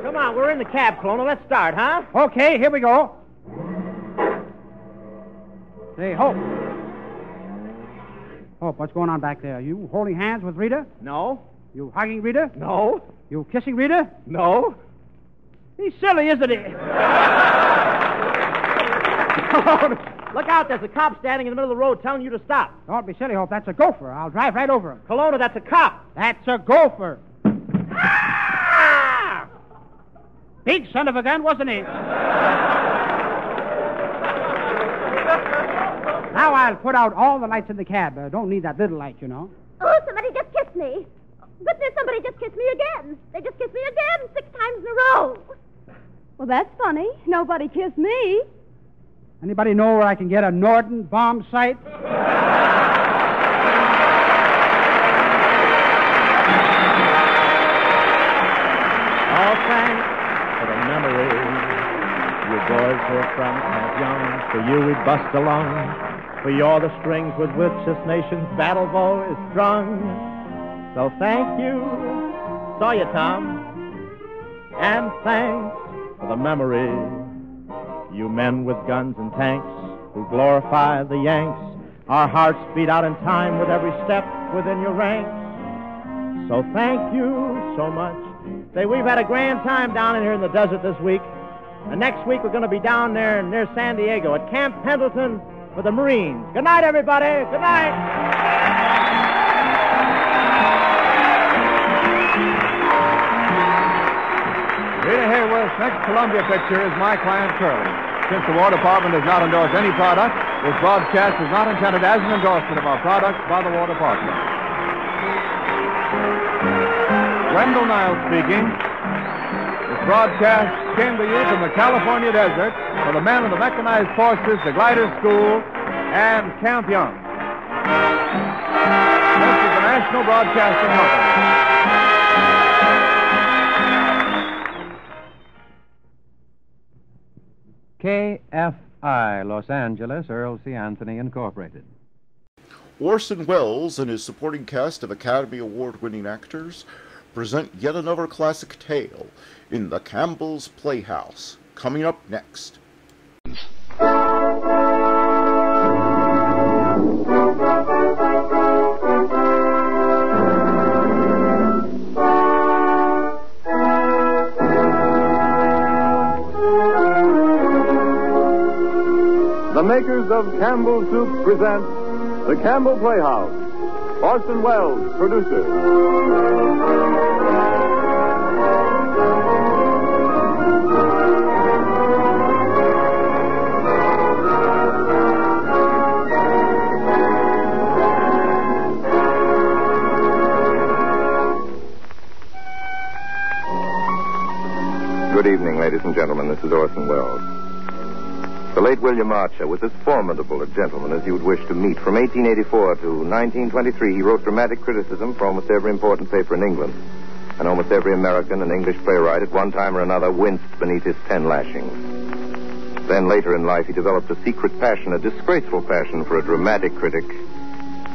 Come on, we're in the cab, Colonna. Let's start, huh? Okay, here we go. Say, Hope. Hope, what's going on back there? You holding hands with Rita? No. You hugging Rita? No. You kissing Rita? No. He's silly, isn't he? Look out, there's a cop standing in the middle of the road telling you to stop. Don't be silly, Hope. That's a gopher. I'll drive right over him. Colonna, that's a cop. That's a gopher. Ah! Big son of a gun, wasn't he? Now I'll put out all the lights in the cab. Don't need that little light, you know. Oh, somebody just kissed me. But there's somebody just kissed me again. They just kissed me again 6 times in a row. Well, that's funny. Nobody kissed me. Anybody know where I can get a Norden bomb sight? All thanks for the memories you boys were from Camp Young. For you we bust along. For you're the strings with which this nation's battle bow is strung. So thank you. Saw you, Tom. And thanks for the memory. You men with guns and tanks who glorify the Yanks. Our hearts beat out in time with every step within your ranks. So thank you so much. Say, we've had a grand time down in here in the desert this week. And next week we're going to be down there near San Diego at Camp Pendleton with the Marines. Good night, everybody. Good night. Rita Hayworth's next Columbia picture is My Client Curly. Since the War Department does not endorse any product, this broadcast is not intended as an endorsement of our products by the War Department. Wendell Niles speaking. This broadcast came to you from the California desert for the men of the Mechanized Forces, the Glider School, and Camp Young. This is the National Broadcasting Company. KFI, Los Angeles, Earl C. Anthony, Incorporated. Orson Welles and his supporting cast of Academy Award-winning actors present yet another classic tale in The Campbell's Playhouse, coming up next. The makers of Campbell Soup present The Campbell Playhouse. Orson Welles, producer. Good evening, ladies and gentlemen. This is Orson Welles. The late William Archer was as formidable a gentleman as you would wish to meet. From 1884 to 1923, he wrote dramatic criticism for almost every important paper in England. And almost every American and English playwright at one time or another winced beneath his pen lashings. Then later in life, he developed a secret passion, a disgraceful passion for a dramatic critic.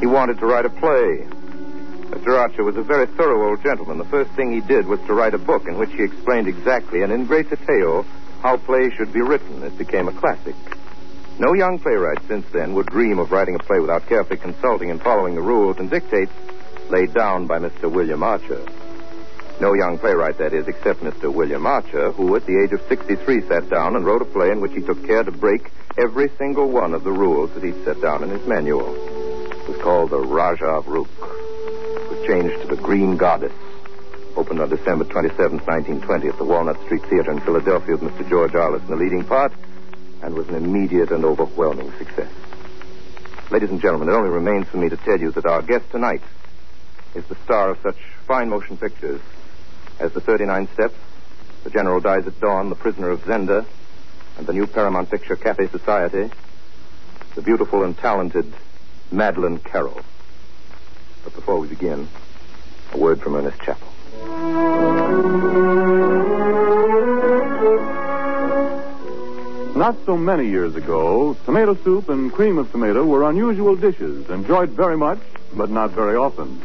He wanted to write a play. Mr. Archer was a very thorough old gentleman. The first thing he did was to write a book in which he explained exactly and in great detail how plays should be written. It became a classic. No young playwright since then would dream of writing a play without carefully consulting and following the rules and dictates laid down by Mr. William Archer. No young playwright, that is, except Mr. William Archer, who at the age of 63 sat down and wrote a play in which he took care to break every single one of the rules that he'd set down in his manual. It was called The Rajah of Rook. It was changed to The Green Goddess. Opened on December 27, 1920 at the Walnut Street Theater in Philadelphia with Mr. George Arliss in the leading part, and was an immediate and overwhelming success. Ladies and gentlemen, it only remains for me to tell you that our guest tonight is the star of such fine motion pictures as The 39 Steps, The General Dies at Dawn, The Prisoner of Zenda, and the new Paramount picture Cafe Society, the beautiful and talented Madeleine Carroll. But before we begin, a word from Ernest Chappell. Not so many years ago, tomato soup and cream of tomato were unusual dishes, enjoyed very much, but not very often.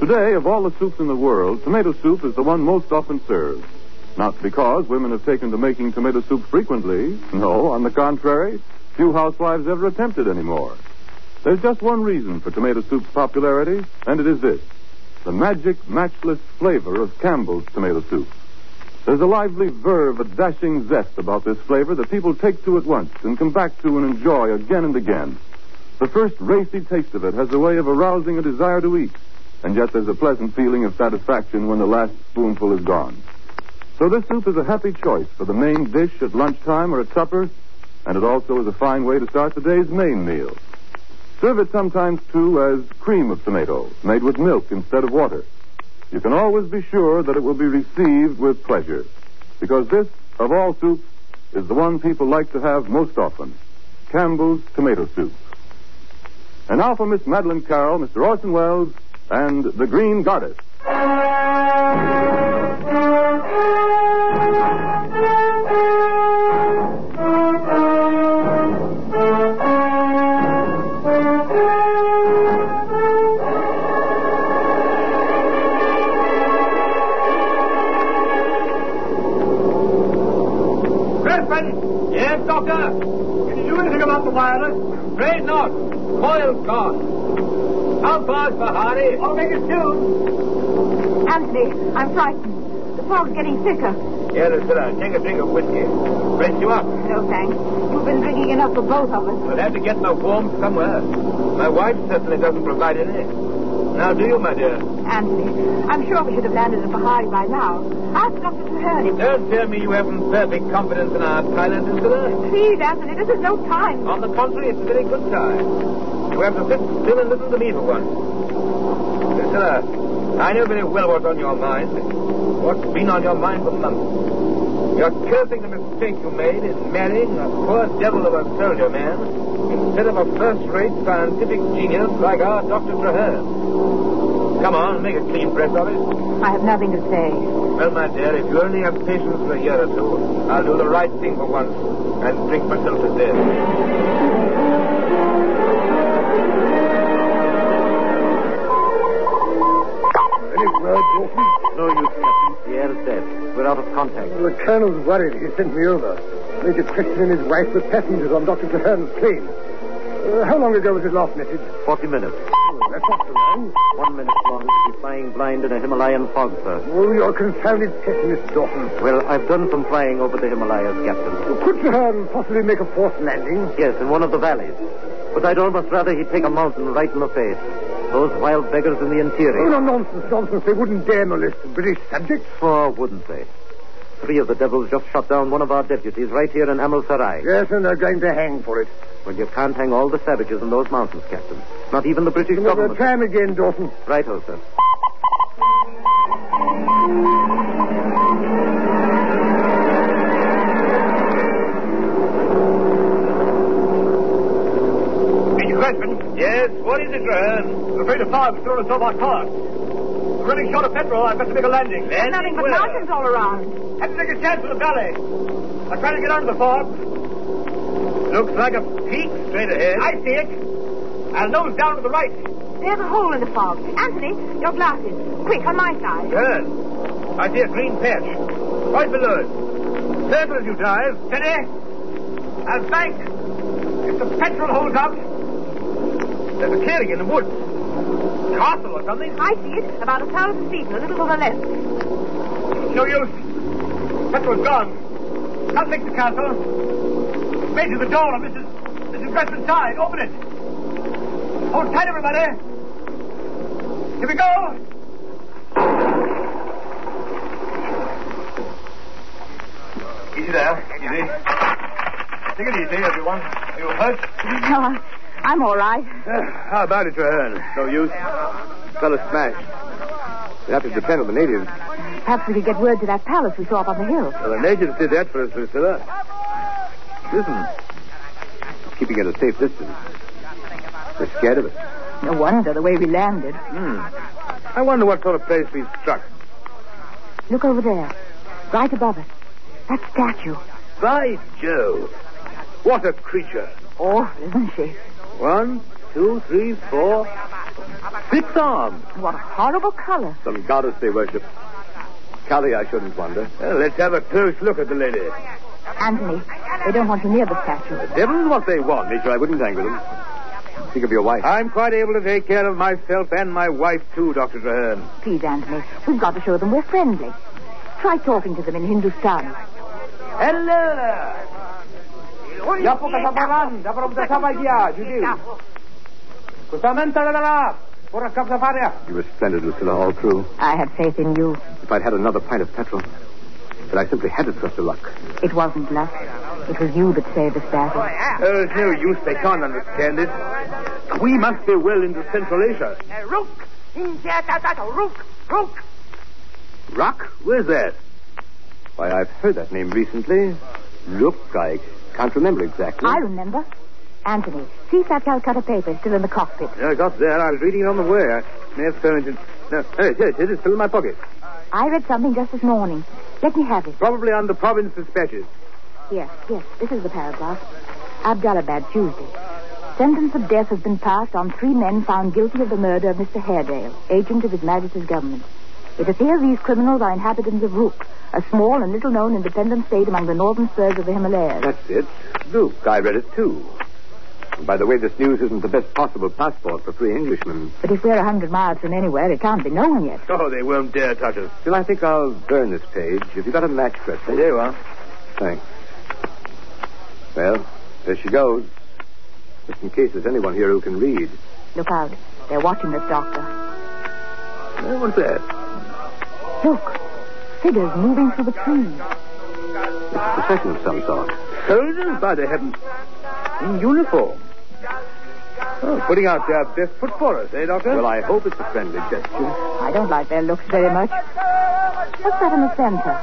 Today, of all the soups in the world, tomato soup is the one most often served. Not because women have taken to making tomato soup frequently. No, on the contrary, few housewives ever attempt it anymore. There's just one reason for tomato soup's popularity, and it is this: the magic, matchless flavor of Campbell's tomato soup. There's a lively verve, a dashing zest about this flavor that people take to at once and come back to and enjoy again and again. The first racy taste of it has a way of arousing a desire to eat, and yet there's a pleasant feeling of satisfaction when the last spoonful is gone. So this soup is a happy choice for the main dish at lunchtime or at supper, and it also is a fine way to start the day's main meal. Serve it sometimes, too, as cream of tomato, made with milk instead of water. You can always be sure that it will be received with pleasure, because this, of all soups, is the one people like to have most often: Campbell's tomato soup. And now for Miss Madeleine Carroll, Mr. Orson Welles, and The Green Goddess. Yes, Doctor? Can you do anything about the wireless? Afraid not. Coil's gone. How far's Bahari? I'll make it soon. Anthony, I'm frightened. The fog's getting thicker. Here, Lucilla, take a drink of whiskey. Brace you up. No, thanks. You've been drinking enough for both of us. We'll have to get my warmth somewhere. My wife certainly doesn't provide any. Now, do you, my dear? Anthony, I'm sure we should have landed at Bahari by now. Ask Dr. Traherne. Don't tell me you haven't perfect confidence in our pilot, Lucilla. Please, Anthony, this is no time. On the contrary, it's a very good time. You have to sit still and listen to me for once. Lucilla, I know very well what's on your mind. What's been on your mind for months. You're cursing the mistake you made in marrying a poor devil of a soldier man instead of a first-rate scientific genius like our Dr. Traherne. Come on, make a clean breast of it. I have nothing to say. Well, my dear, if you only have patience for a year or two, I'll do the right thing for once and drink myself to death. Any word, Dawson? No use, Captain. The air is dead. We're out of contact. Well, the colonel's worried. He sent me over. Major Crichton and his wife were passengers on Dr. Traherne's plane. How long ago was his last message? 40 minutes. Oh, that's not so long. 1 minute longer to be flying blind in a Himalayan fog, sir. Oh, you're a confounded pessimist, Dawson. Well, I've done some flying over the Himalayas, Captain. Well, could Traherne possibly make a forced landing? Yes, in one of the valleys. But I'd almost rather he'd take a mountain right in the face. Those wild beggars in the interior. Oh, no, nonsense. They wouldn't dare molest British subjects. Oh, wouldn't they? 3 of the devils just shot down one of our deputies right here in Amulsarai. Yes, and they're going to hang for it. Well, you can't hang all the savages in those mountains, Captain. Not even the British government. Try him again, Dawson. Right-o, sir. What is it, Traherne? I'm afraid the fog's thrown us off our course. We're running short of petrol. I've got to make a landing. There's nothing but mountains all around. Have to take a chance with the valley. I'm trying to get under the fog. Looks like a peak straight ahead. I see it. I'll nose down to the right. There's a hole in the fog. Anthony, your glasses. Quick, on my side. Good. I see a green patch. Right below it. Careful as you drive. Steady. I'll bank. If the petrol holds up, there's a clearing in the woods. Castle or something. I see it. About 1,000 feet, a little to the left. No use. Petrol's gone. I'll take the castle. Major, the door of Mrs. Redmond's side. Open it. Hold tight, everybody. Here we go. Easy there. Easy. Take it easy, everyone. Are you hurt? No, I'm all right. How about it, Traherne? No use. Fella's smashed. You have to depend on the natives. Perhaps we could get word to that palace we saw up on the hill. Well, the natives did that for us, Priscilla. Listen. Keeping at a safe distance. We're scared of it. No wonder the way we landed. I wonder what sort of place we've struck. Look over there. Right above us. That statue. By Jove. What a creature. Oh, isn't she? 1, 2, 3, 4. 6 arms. What a horrible color. Some goddess they worship. Kali, I shouldn't wonder. Well, let's have a close look at the lady. Anthony, they don't want you near the statue. The devil's what they want. Major, I wouldn't anger them. Think of your wife. I'm quite able to take care of myself and my wife, too, Dr. Traherne. Please, Anthony, we've got to show them we're friendly. Try talking to them in Hindustani. Hello! Yapo kasabaran, dapat bersama dia, Judy. You were splendid, Lucilla, all through. I had faith in you. If I'd had another pint of petrol, but I simply had to trust to luck. It wasn't luck. It was you that saved us, Basil. There's no use. They can't understand it. We must be well into Central Asia. Rook! Rock? Where's that? Why, I've heard that name recently. Look, I can't remember exactly. I remember. Anthony, see if that Calcutta paper is still in the cockpit. Yeah, I got there. I was reading it on the way. I may have thrown it in... No, it's still in my pocket. I read something just this morning. Let me have it. Probably on the province dispatches. Yes, this is the paragraph. Abdalabad, Tuesday. Sentence of death has been passed on 3 men found guilty of the murder of Mr. Haredale, agent of His Majesty's government. It appears these criminals are inhabitants of Rook, a small and little-known independent state among the northern spurs of the Himalayas. That's it. Rook. I read it, too. And by the way, this news isn't the best possible passport for free Englishmen. But if we're 100 miles from anywhere, it can't be known yet. Oh, they won't dare touch us. Still, I think I'll burn this page. Have you got a match, Presley? There you are. Thanks. Well, there she goes. Just in case there's anyone here who can read. Look out. They're watching us, Doctor. What's that? Look. Figures moving through the trees. It's a procession of some sort. Soldiers, by the heavens. In uniform. Oh, putting out their best foot for us, eh, Doctor? Well, I hope it's a friendly gesture. I don't like their looks very much. What's that in the center?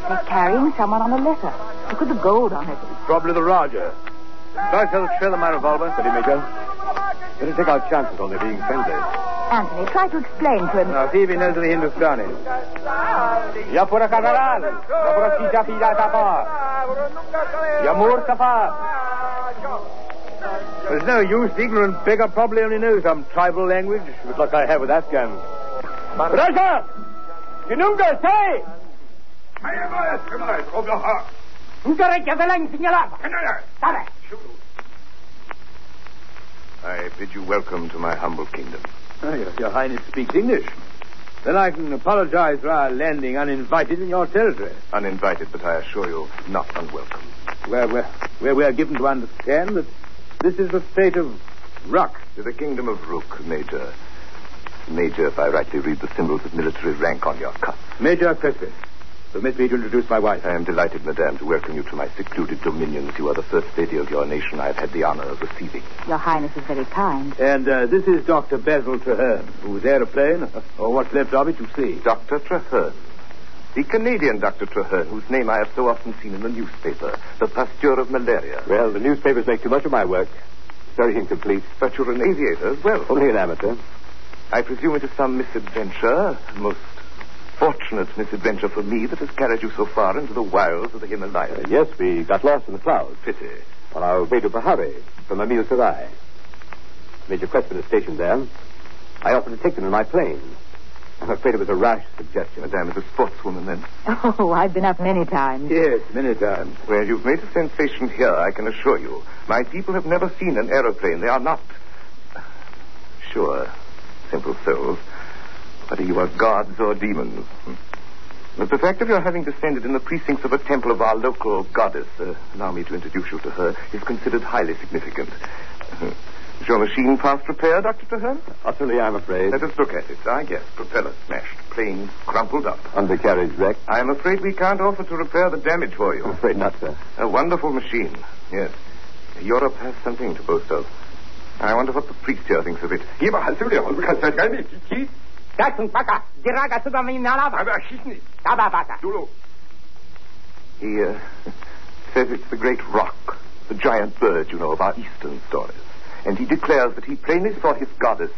They're carrying someone on a litter. Look at the gold on it. It's probably the Raja. Try to trail my revolver. Steady, Major. Better take our chances on their being friendly. Anthony, try to explain to him. Now, see if he knows the Hindustani. Yapura Kadaral. Yapura Sija Pija Tapa. Yamur Tapa. There's no use. The ignorant beggar probably only knows some tribal language. Looks like I have with Afghans. Raja! Kinunga, say! I bid you welcome to my humble kingdom. Oh, Your Highness speaks English. Then I can apologize for our landing uninvited in your territory. Uninvited, but I assure you, not unwelcome. Where we are given to understand that this is the state of Rook. To the kingdom of Rook, Major. Major, if I rightly read the symbols of military rank on your cuff. Major Crespi. Permit me to introduce my wife. I am delighted, madame, to welcome you to my secluded dominions. You are the first lady of your nation I have had the honor of receiving. Your Highness is very kind. And this is Dr. Basil Traherne, whose aeroplane, or what's left of it, you see. Dr. Traherne. The Canadian Dr. Traherne, whose name I have so often seen in the newspaper. The Pasteur of malaria. Well, the newspapers make too much of my work. Very incomplete. But you're an aviator as well. Only an amateur. I presume it is some misadventure, most fortunate misadventure for me that has carried you so far into the wilds of the Himalayas. Yes, we got lost in the clouds. Pity. On our way to Bahari from Amil Sarai. Major Crespin is stationed there. I offered to take them in my plane. I'm afraid it was a rash suggestion. Madame is a sportswoman, then. Oh, I've been up many times. Yes, many times. Well, you've made a sensation here, I can assure you. My people have never seen an aeroplane. They are not... Sure, simple souls. Whether you are gods or demons. But the fact of your having descended in the precincts of a temple of our local goddess, allow me to introduce you to her, is considered highly significant. Is your machine past repair, Dr. Traherne? Utterly, I'm afraid. Let us look at it. I guess. Propeller smashed. Plane crumpled up. Undercarriage wrecked. I'm afraid we can't offer to repair the damage for you. I'm afraid not, sir. A wonderful machine. Yes. Europe has something to boast of. I wonder what the priest here thinks of it. He says it's the great rock, the giant bird, you know, of our Eastern stories. And he declares that he plainly saw his goddess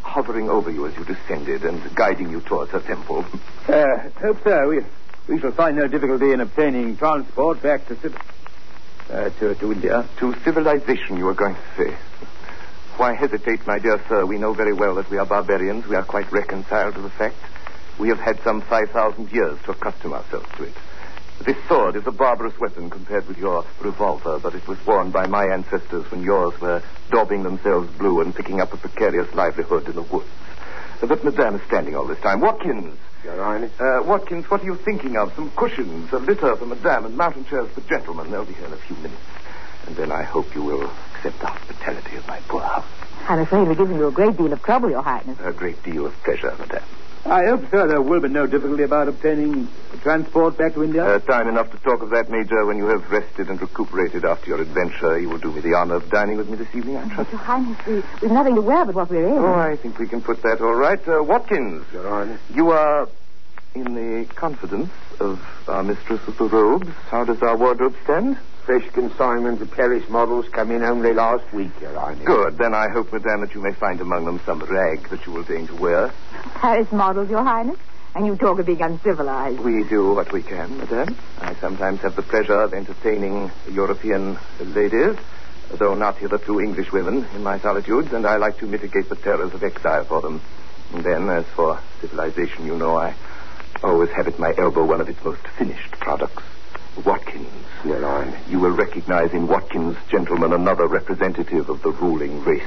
hovering over you as you descended and guiding you towards her temple. Hope so. We shall find no difficulty in obtaining transport back to India. To civilization, you were going to say. Why hesitate, my dear sir? We know very well that we are barbarians. We are quite reconciled to the fact. We have had some 5,000 years to accustom ourselves to it. This sword is a barbarous weapon compared with your revolver, but it was worn by my ancestors when yours were daubing themselves blue and picking up a precarious livelihood in the woods. But Madame is standing all this time. Watkins! Your Highness? Watkins, what are you thinking of? Some cushions, a litter for Madame, and mountain chairs for gentlemen. They'll be here in a few minutes. And then I hope you will accept the hospitality of my poor house. I'm afraid we're giving you a great deal of trouble, Your Highness. A great deal of pleasure, Madame. I hope, sir, there will be no difficulty about obtaining transport back to India. Time enough to talk of that, Major. When you have rested and recuperated after your adventure, you will do me the honor of dining with me this evening, I trust. Your Highness, we've nothing to wear but what we're in. Oh, I think we can put that all right. Watkins. Your Highness. You are in the confidence of our mistress of the robes. How does our wardrobe stand? Fresh consignments of Paris models come in only last week, Your Highness. Good. Then I hope, Madame, that you may find among them some rag that you will deign to wear. Paris models, Your Highness? And you talk of being uncivilized. We do what we can, Madame. I sometimes have the pleasure of entertaining European ladies, though not hitherto English women, in my solitudes, and I like to mitigate the terrors of exile for them. And then, as for civilization, you know, I always have at my elbow one of its most finished products. Watkins. Your Highness. You will recognize in Watkins, gentlemen, another representative of the ruling race.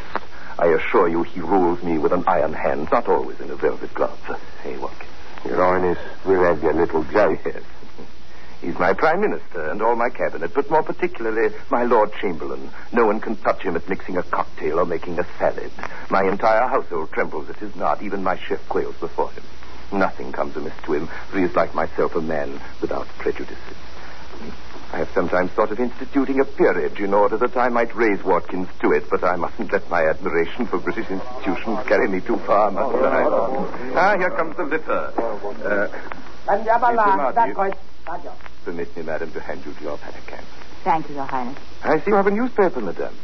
I assure you he rules me with an iron hand, not always in a velvet glove. Hey, Watkins. Your Highness, we'll have your little joke. Yes. He's my Prime Minister and all my cabinet, but more particularly my Lord Chamberlain. No one can touch him at mixing a cocktail or making a salad. My entire household trembles at his nod. Even my chef quails before him. Nothing comes amiss to him, for he is like myself, a man without prejudices. I have sometimes thought of instituting a peerage in order that I might raise Watkins to it, but I mustn't let my admiration for British institutions carry me too far, must I? Here comes the litter. Permit me, madam, to hand you to your pannikin. Thank you, Your Highness. I see you have a newspaper, madame.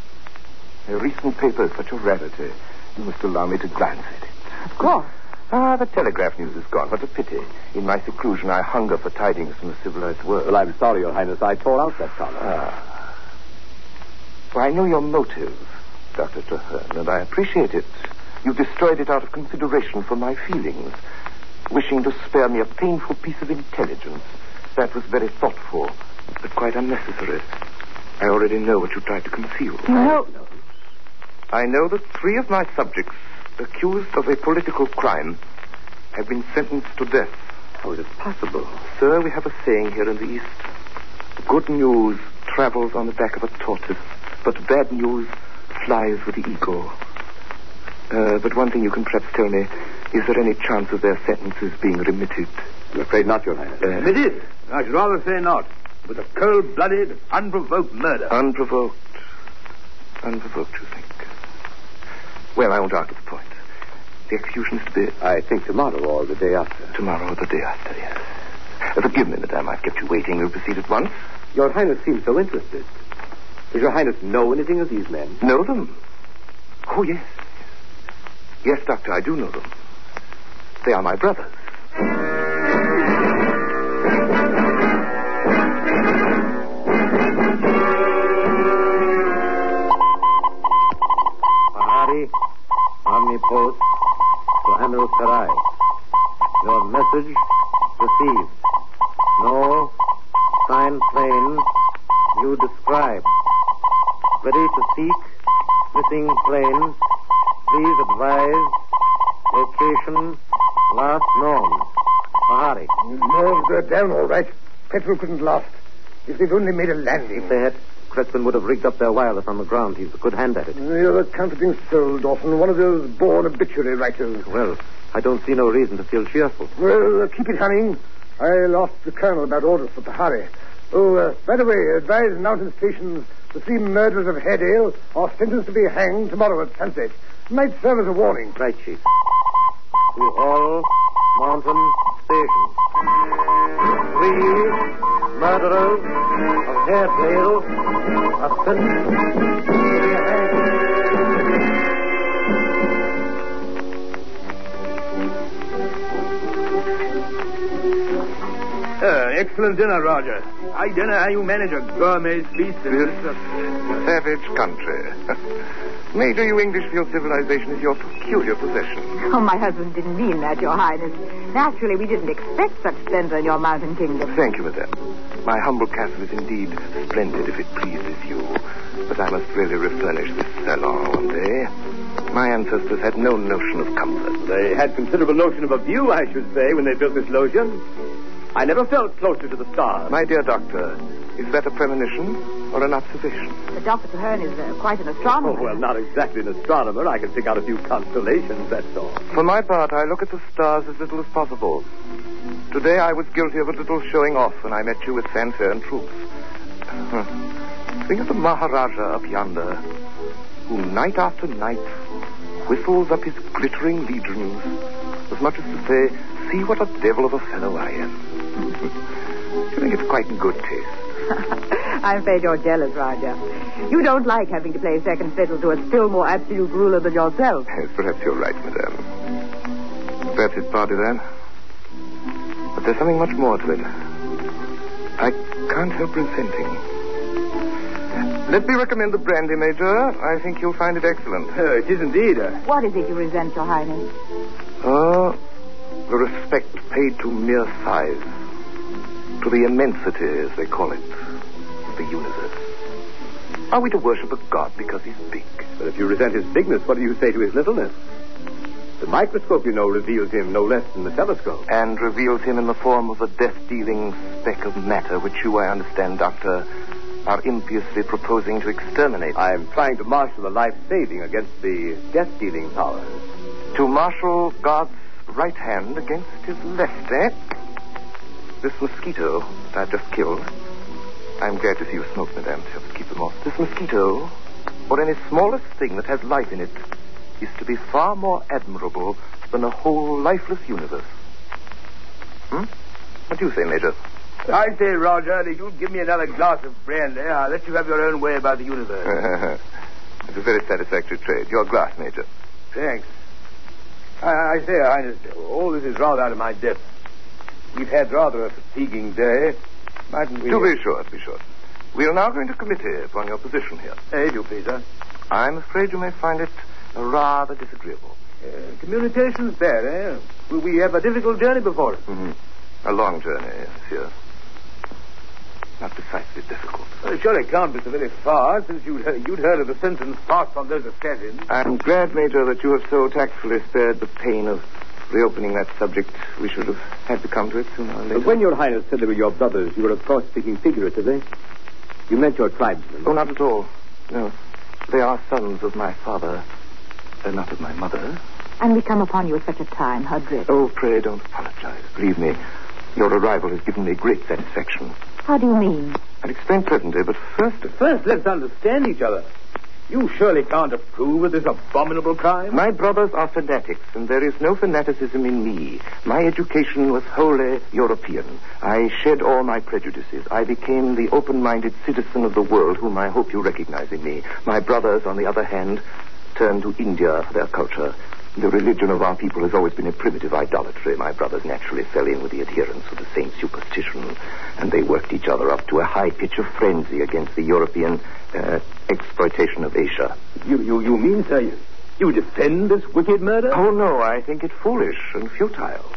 A recent paper is such a rarity. You must allow me to glance at it. Of course. The telegraph news is gone. What a pity. In my seclusion, I hunger for tidings from the civilized world. Well, I'm sorry, Your Highness. I tore out that collar. Well, I know your motive, Dr. Traherne, and I appreciate it. You destroyed it out of consideration for my feelings, wishing to spare me a painful piece of intelligence. That was very thoughtful, but quite unnecessary. I already know what you tried to conceal. No. I know that 3 of my subjects, accused of a political crime, have been sentenced to death. How is it possible? Sir, we have a saying here in the East. Good news travels on the back of a tortoise, but bad news flies with the eagle. But one thing you can perhaps tell me, is there any chance of their sentences being remitted? I'm afraid not, Your Highness. Remitted? I should rather say not. It was a cold-blooded, unprovoked murder. Unprovoked, you think? Well, I won't argue the point. The execution is to be... I think tomorrow or the day after. Tomorrow or the day after, yes. Forgive me, madame, I've kept you waiting. We'll proceed at once. Your Highness seems so interested. Does Your Highness know anything of these men? Know them? Oh, yes. Yes, Doctor, I do know them. They are my brothers. Pahari, Army Post, to Amir Sarai. Your message received. No, sign plain, you describe. Ready to seek, missing plane. Please advise. Location, last known. Pahari. No, they're down all right. Petrol couldn't last. If they'd only made a landing. If they had, Creston would have rigged up their wireless on the ground. He's a good hand at it. You're a comforting soul, Dawson. One of those born obituary writers. Well, I don't see no reason to feel cheerful. Well, keep it hunting. I'll ask the colonel about orders for Pahari. Oh, by the way, advise mountain stations the 3 murderers of Haredale are sentenced to be hanged tomorrow at sunset. Might serve as a warning. Right, Chief. To all mountain stations. 3 murderers of Haredale are sentenced to be hanged. Excellent dinner, Roger. I don't know how you manage a gourmet feast in this savage country. Major, you English feel civilization is your peculiar possession. Oh, my husband didn't mean that, Your Highness. Naturally, we didn't expect such splendor in your mountain kingdom. Thank you, madame. My humble castle is indeed splendid if it pleases you. But I must really refurnish this salon one day. My ancestors had no notion of comfort. They had considerable notion of a view, I should say, when they built this loggia. I never felt closer to the stars. My dear doctor, is that a premonition or an observation? But Dr. Traherne is quite an astronomer. Oh, well, not exactly an astronomer. I can pick out a few constellations, that's all. For my part, I look at the stars as little as possible. Today I was guilty of a little showing off when I met you with fanfare and troops. Think of the Maharaja up yonder, who night after night whistles up his glittering legions, as much as to say, see what a devil of a fellow I am. Do you think it's quite in good taste? I'm afraid you're jealous, Roger. You don't like having to play second fiddle to a still more absolute ruler than yourself. Yes, perhaps you're right, madame. Perhaps it's partly that. But there's something much more to it. I can't help resenting. Let me recommend the brandy, Major. I think you'll find it excellent. It is indeed. What is it you resent, Your Highness? The respect paid to mere size. To the immensity, as they call it, of the universe. Are we to worship a god because he's big? But if you resent his bigness, what do you say to his littleness? The microscope, you know, reveals him no less than the telescope. And reveals him in the form of a death-dealing speck of matter, which you, I understand, Doctor, are impiously proposing to exterminate. I'm trying to marshal the life-saving against the death-dealing powers. To marshal God's right hand against his left, eh? This mosquito that I've just killed. I'm glad to see you smoke, madame, to help us keep them off. This mosquito, or any smallest thing that has life in it, is to be far more admirable than a whole lifeless universe. What do you say, Major? I say, Roger, if you'll give me another glass of brandy, I'll let you have your own way about the universe. It's a very satisfactory trade. Your glass, Major. Thanks. I say, Your Highness, all this is rather out of my depth. We've had rather a fatiguing day. Mightn't we... To be sure. We are now going to committee upon your position here. If you please, sir. I'm afraid you may find it rather disagreeable. Communications bad, eh? We have a difficult journey before us. A long journey, monsieur. Not precisely difficult. Well, it surely can't be so very far, since you'd heard of the sentence passed on those assassins. I'm glad, Major, that you have so tactfully spared the pain of reopening that subject. We should have had to come to it sooner or later. But when Your Highness said they were your brothers, you were, of course, speaking figuratively. You meant your tribesmen. Oh, not at all. No. They are sons of my father. They're not of my mother. And we come upon you at such a time. How dreadful. Oh, pray don't apologize. Believe me, your arrival has given me great satisfaction. How do you mean? I'll explain presently, but first... First, let's understand each other. You surely can't approve of this abominable crime. My brothers are fanatics, and there is no fanaticism in me. My education was wholly European. I shed all my prejudices. I became the open-minded citizen of the world whom I hope you recognize in me. My brothers, on the other hand, turned to India for their culture. The religion of our people has always been a primitive idolatry. My brothers naturally fell in with the adherents of the same superstition, and they worked each other up to a high pitch of frenzy against the European exploitation of Asia. You mean, sir, you defend this wicked murder? Oh, no, I think it foolish and futile.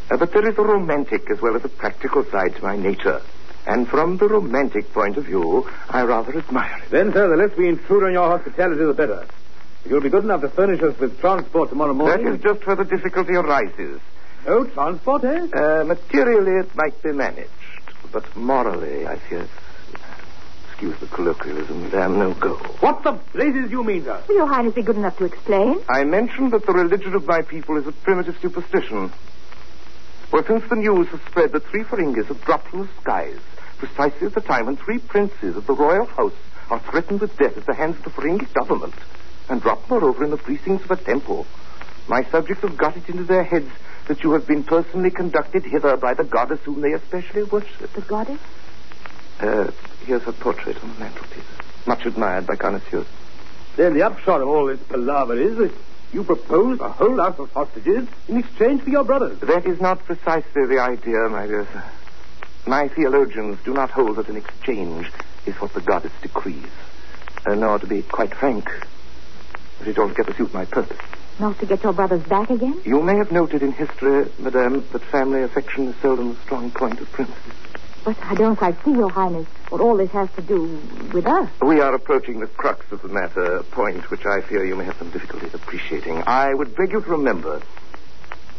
But there is a romantic as well as a practical side to my nature. And from the romantic point of view, I rather admire it. Then, sir, the less we intrude on your hospitality, the better. You'll be good enough to furnish us with transport tomorrow morning. That is just where the difficulty arises. Oh, transport, eh? Materially, it might be managed. But morally, I fear, excuse the colloquialism, damn no go. What the blazes you mean, sir? Will Your Highness be good enough to explain? I mentioned that the religion of my people is a primitive superstition. Well, since the news has spread that 3 Feringis have dropped from the skies, precisely at the time when 3 princes of the royal house are threatened with death at the hands of the Ferengi government, and dropped, moreover, in the precincts of a temple, my subjects have got it into their heads that you have been personally conducted hither by the goddess whom they especially worship. The goddess? Here's her portrait on the mantelpiece. Much admired by connoisseurs. Then the upshot of all this palaver is that you propose a whole house of hostages in exchange for your brothers. That is not precisely the idea, my dear sir. My theologians do not hold that an exchange is what the goddess decrees. Nor, to be quite frank, that it altogether suit my purpose. Not to get your brothers back again? You may have noted in history, madame, that family affection is seldom a strong point of princes. But I don't quite see, Your Highness, what all this has to do with us. We are approaching the crux of the matter, a point which I fear you may have some difficulty in appreciating. I would beg you to remember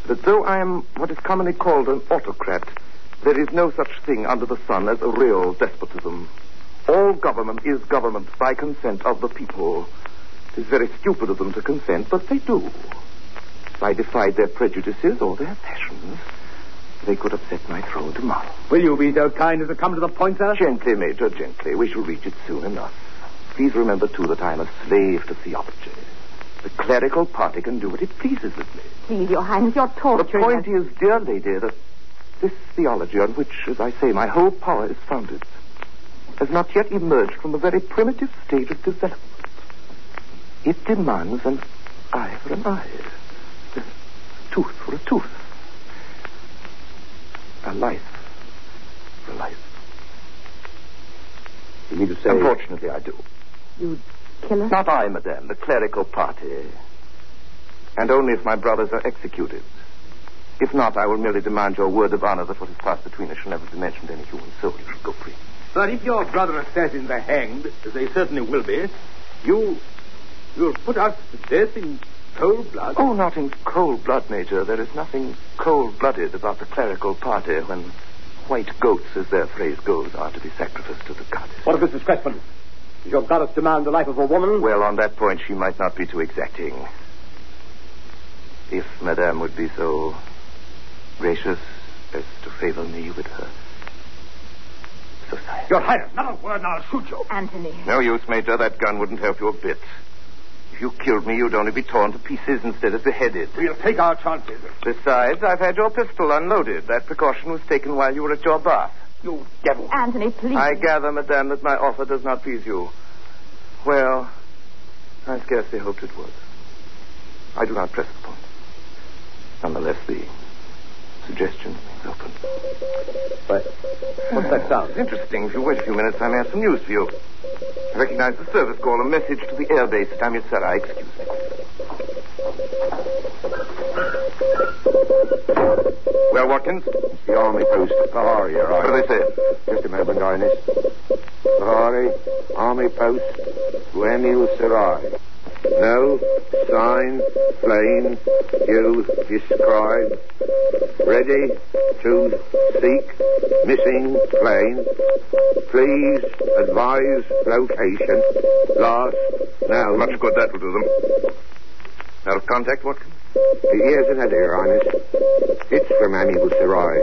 that though I am what is commonly called an autocrat, there is no such thing under the sun as a real despotism. All government is government by consent of the people. It is very stupid of them to consent, but they do. If I defied their prejudices or their passions, they could upset my throne tomorrow. Will you be so kind as to come to the point, sir? Gently, Major, gently. We shall reach it soon enough. Please remember, too, that I am a slave to theology. The clerical party can do what it pleases with me. Please, Your Highness, you're torturing The point is, dear lady, that this theology on which, as I say, my whole power is founded, has not yet emerged from a very primitive stage of development. It demands an eye for an eye, a tooth for a tooth, a life for a life. You mean to say... Unfortunately, I do. You'd kill us? Not I, madame, the clerical party. And only if my brothers are executed. If not, I will merely demand your word of honor that what has passed between us shall never be mentioned to any human soul. You shall go free. But if your brother assassins are hanged, as they certainly will be, you'll put us to death in cold blood? Oh, not in cold blood, Major. There is nothing cold-blooded about the clerical party when white goats, as their phrase goes, are to be sacrificed to the goddess. What if, Mrs. Crespin? Does your goddess demand the life of a woman? Well, on that point, she might not be too exacting. If Madame would be so gracious as to favor me with her society. Your Highness, not a word and I'll shoot you. Anthony. No use, Major. That gun wouldn't help you a bit. If you killed me, you'd only be torn to pieces instead of beheaded. We'll take our chances. Besides, I've had your pistol unloaded. That precaution was taken while you were at your bath. You devil. Anthony, please. I gather, madame, that my offer does not please you. Well, I scarcely hoped it would. I do not press the point. Nonetheless, the suggestion remains open. But what's that sound? Interesting. If you wait a few minutes, I may have some news for you. I recognize the service call, a message to the air base at Amritsar. Excuse me. Well, Watkins? The Army Post, Pahari, here. What do they say? Just a moment, Highness. Pahari, Army Post, Guemil Sarai. No sign, plane, you describe. Ready to seek missing plane. Please advise location. Last now. Much good that will do them. Out of contact, Watkins? Yes, it had, Your Highness. It's from Amiable Sarai.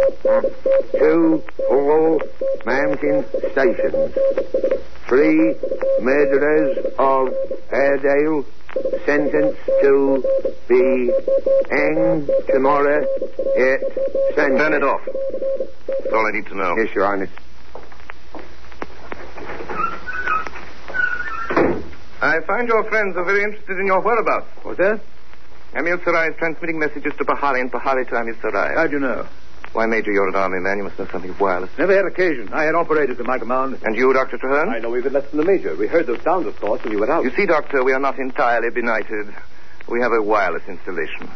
2 Oral Mountain Stations. 3 murderers of Airedale sentenced to be hanged tomorrow at sunset. Turn it off. That's all I need to know. Yes, Your Highness. I find your friends are very interested in your whereabouts. What's that? Amil Sarai is transmitting messages to Bahari and Bahari to Amil Sarai. How'd you know? Why, Major, you're an army man. You must know something of wireless. Never had occasion. I had operators in my command. And you, Dr. Traherne? I know even less than the Major. We heard those sounds, of course, when you went out. You see, Doctor, we are not entirely benighted. We have a wireless installation.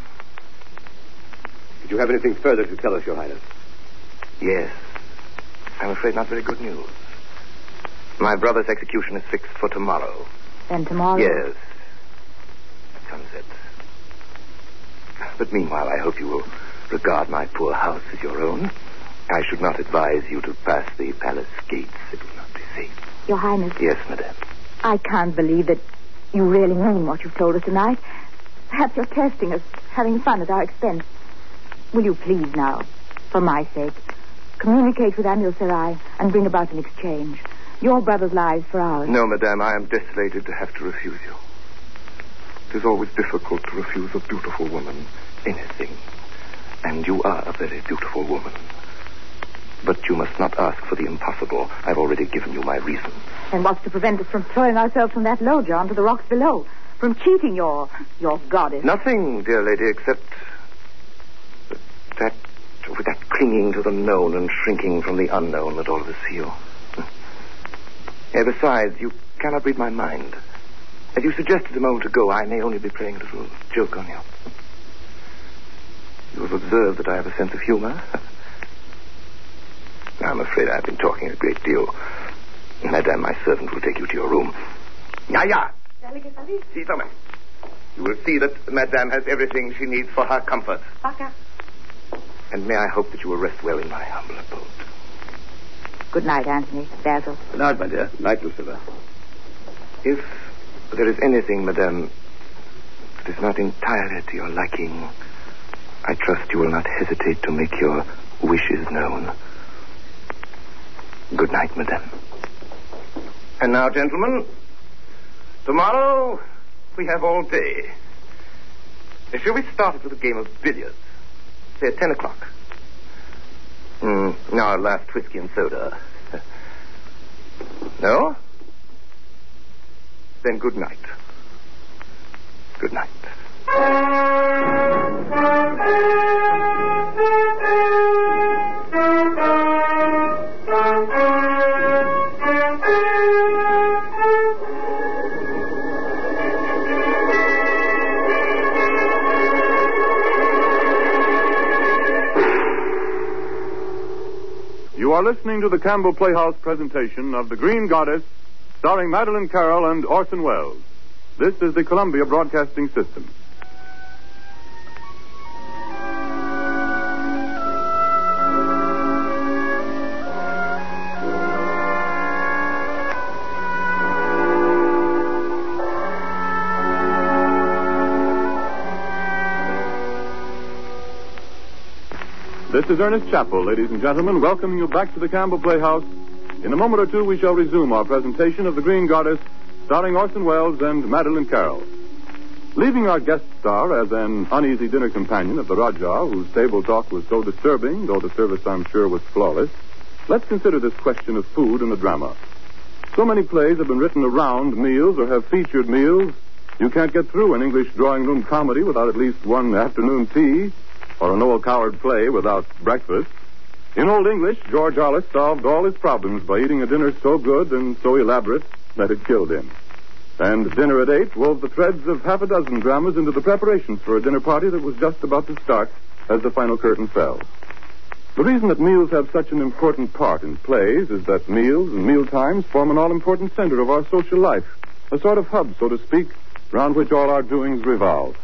Did you have anything further to tell us, Your Highness? Yes. I'm afraid not very good news. My brother's execution is fixed for tomorrow. Then tomorrow? Yes. At sunset. But meanwhile, I hope you will regard my poor house as your own. I should not advise you to pass the palace gates. It will not be safe. Your Highness. Yes, madame. I can't believe that you really mean what you've told us tonight. Perhaps you're testing us, having fun at our expense. Will you please now, for my sake, communicate with Amil Sarai and bring about an exchange? Your brother's lives for ours. No, madame, I am desolated to have to refuse you. It is always difficult to refuse a beautiful woman anything. And you are a very beautiful woman. But you must not ask for the impossible. I've already given you my reasons. And what's to prevent us from throwing ourselves from that low, John, to the rocks below? From cheating your goddess? Nothing, dear lady, except that clinging to the known and shrinking from the unknown that all of us feel. Besides, you cannot read my mind. As you suggested a moment ago, I may only be playing a little joke on you. You have observed that I have a sense of humor. I'm afraid I've been talking a great deal. Madame, my servant will take you to your room. Ya. See, Thomas. You will see that Madame has everything she needs for her comfort. Baka. And may I hope that you will rest well in my humble abode. Good night, Anthony. Basil. Good night, my dear. Good night, Lucilla. If there is anything, Madame, that is not entirely to your liking, I trust you will not hesitate to make your wishes known. Good night, Madame. And now, gentlemen, tomorrow we have all day. Shall we start it with a game of billiards? Say at 10 o'clock. Our last whiskey and soda. No? Then good night. Good night. You are listening to the Campbell Playhouse presentation of The Green Goddess, starring Madeline Carroll and Orson Welles. This is the Columbia Broadcasting System. This is Ernest Chappell, ladies and gentlemen, welcoming you back to the Campbell Playhouse. In a moment or two, we shall resume our presentation of The Green Goddess, starring Orson Welles and Madeline Carroll. Leaving our guest star as an uneasy dinner companion of the Rajah, whose table talk was so disturbing, though the service, I'm sure, was flawless, let's consider this question of food in the drama. So many plays have been written around meals or have featured meals, you can't get through an English drawing room comedy without at least one afternoon tea, or a Noel Coward play without breakfast. In Old English, George Arliss solved all his problems by eating a dinner so good and so elaborate that it killed him. And Dinner at 8 wove the threads of half a dozen dramas into the preparations for a dinner party that was just about to start as the final curtain fell. The reason that meals have such an important part in plays is that meals and meal times form an all-important center of our social life, a sort of hub, so to speak, round which all our doings revolve.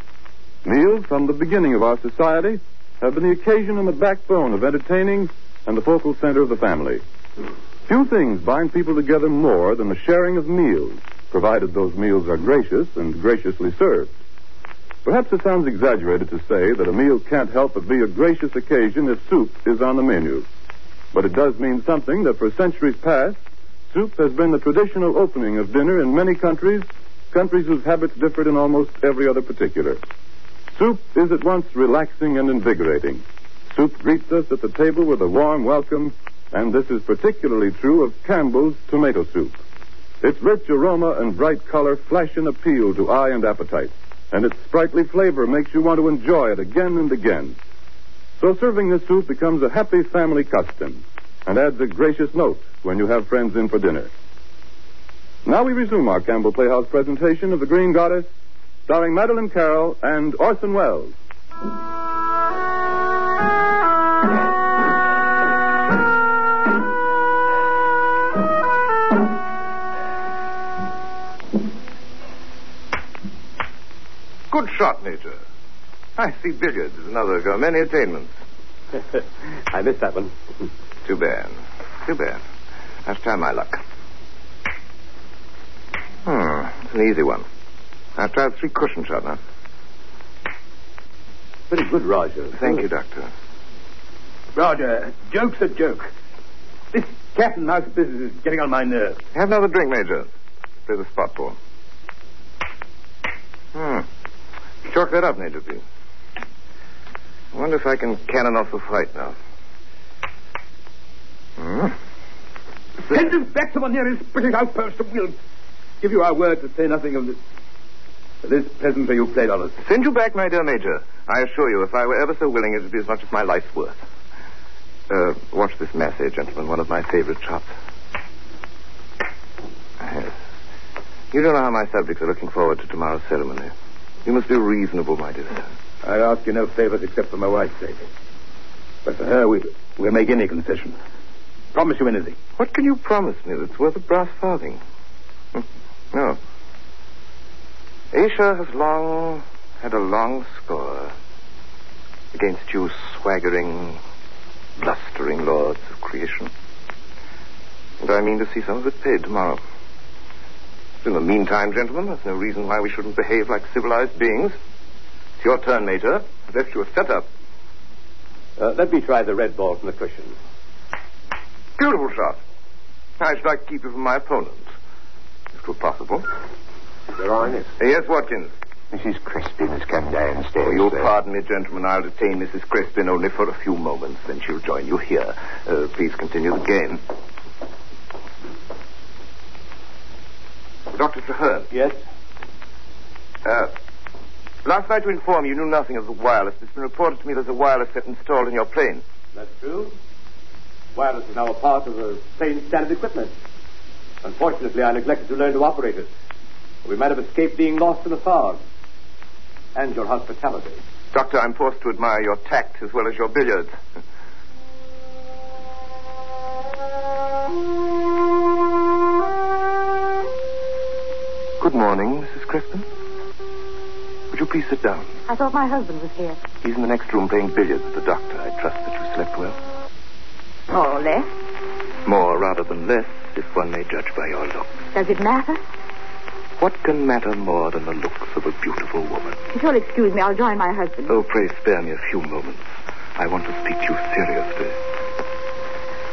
Meals, from the beginning of our society, have been the occasion and the backbone of entertaining and the focal center of the family. Few things bind people together more than the sharing of meals, provided those meals are gracious and graciously served. Perhaps it sounds exaggerated to say that a meal can't help but be a gracious occasion if soup is on the menu. But it does mean something that for centuries past, soup has been the traditional opening of dinner in many countries whose habits differed in almost every other particular. Soup is at once relaxing and invigorating. Soup greets us at the table with a warm welcome, and this is particularly true of Campbell's tomato soup. Its rich aroma and bright color flash an appeal to eye and appetite, and its sprightly flavor makes you want to enjoy it again and again. So serving this soup becomes a happy family custom and adds a gracious note when you have friends in for dinner. Now we resume our Campbell Playhouse presentation of The Green Goddess, starring Madeline Carroll and Orson Welles. Good shot, Major. I see billiards is another of your many attainments. I missed that one. Too bad. Too bad. Let's try my luck. It's an easy one. I'll try the 3-cushion shot now. Very good, Roger. Thank you, Doctor. Roger, joke's a joke. This cat and mouse business is getting on my nerves. Have another drink, Major. Play the spot ball. Chalk that up, Major, please. I wonder if I can cannon off the fight now. Send us back to the nearest British outpost and we'll give you our word to say nothing of this pleasantry you played on us. Send you back, my dear Major. I assure you, if I were ever so willing, it would be as much as my life's worth. Watch this massage, gentlemen. One of my favorite shots. Yes. You don't know how my subjects are looking forward to tomorrow's ceremony. You must be reasonable, my dear sir. I ask you no favors except for my wife's sake. But for her, we'll make any concession. Promise you anything. What can you promise me that's worth a brass farthing? No. Asia has long had a long score against you swaggering, blustering lords of creation. And I mean to see some of it paid tomorrow. In the meantime, gentlemen, there's no reason why we shouldn't behave like civilized beings. It's your turn, Major. I've left you a setup. Let me try the red ball from the cushion. Beautiful shot. I should like to keep you from my opponent, if it were possible. Your Highness. Yes, Watkins. Mrs. Crispin has come downstairs. Oh, you'll pardon me, gentlemen. I'll detain Mrs. Crispin only for a few moments, then she'll join you here. Please continue the game. Dr. Traherne. Yes? Last night to inform you knew nothing of the wireless. It's been reported to me there's a wireless set installed in your plane. That's true. Wireless is now a part of the plane's standard equipment. Unfortunately, I neglected to learn to operate it. We might have escaped being lost in the fog. And your hospitality. Doctor, I'm forced to admire your tact as well as your billiards. Good morning, Mrs. Crispin. Would you please sit down? I thought my husband was here. He's in the next room playing billiards with the doctor. I trust that you slept well. More or less. More rather than less, if one may judge by your looks. Does it matter? What can matter more than the looks of a beautiful woman? If you'll excuse me, I'll join my husband. Oh, pray spare me a few moments. I want to speak to you seriously.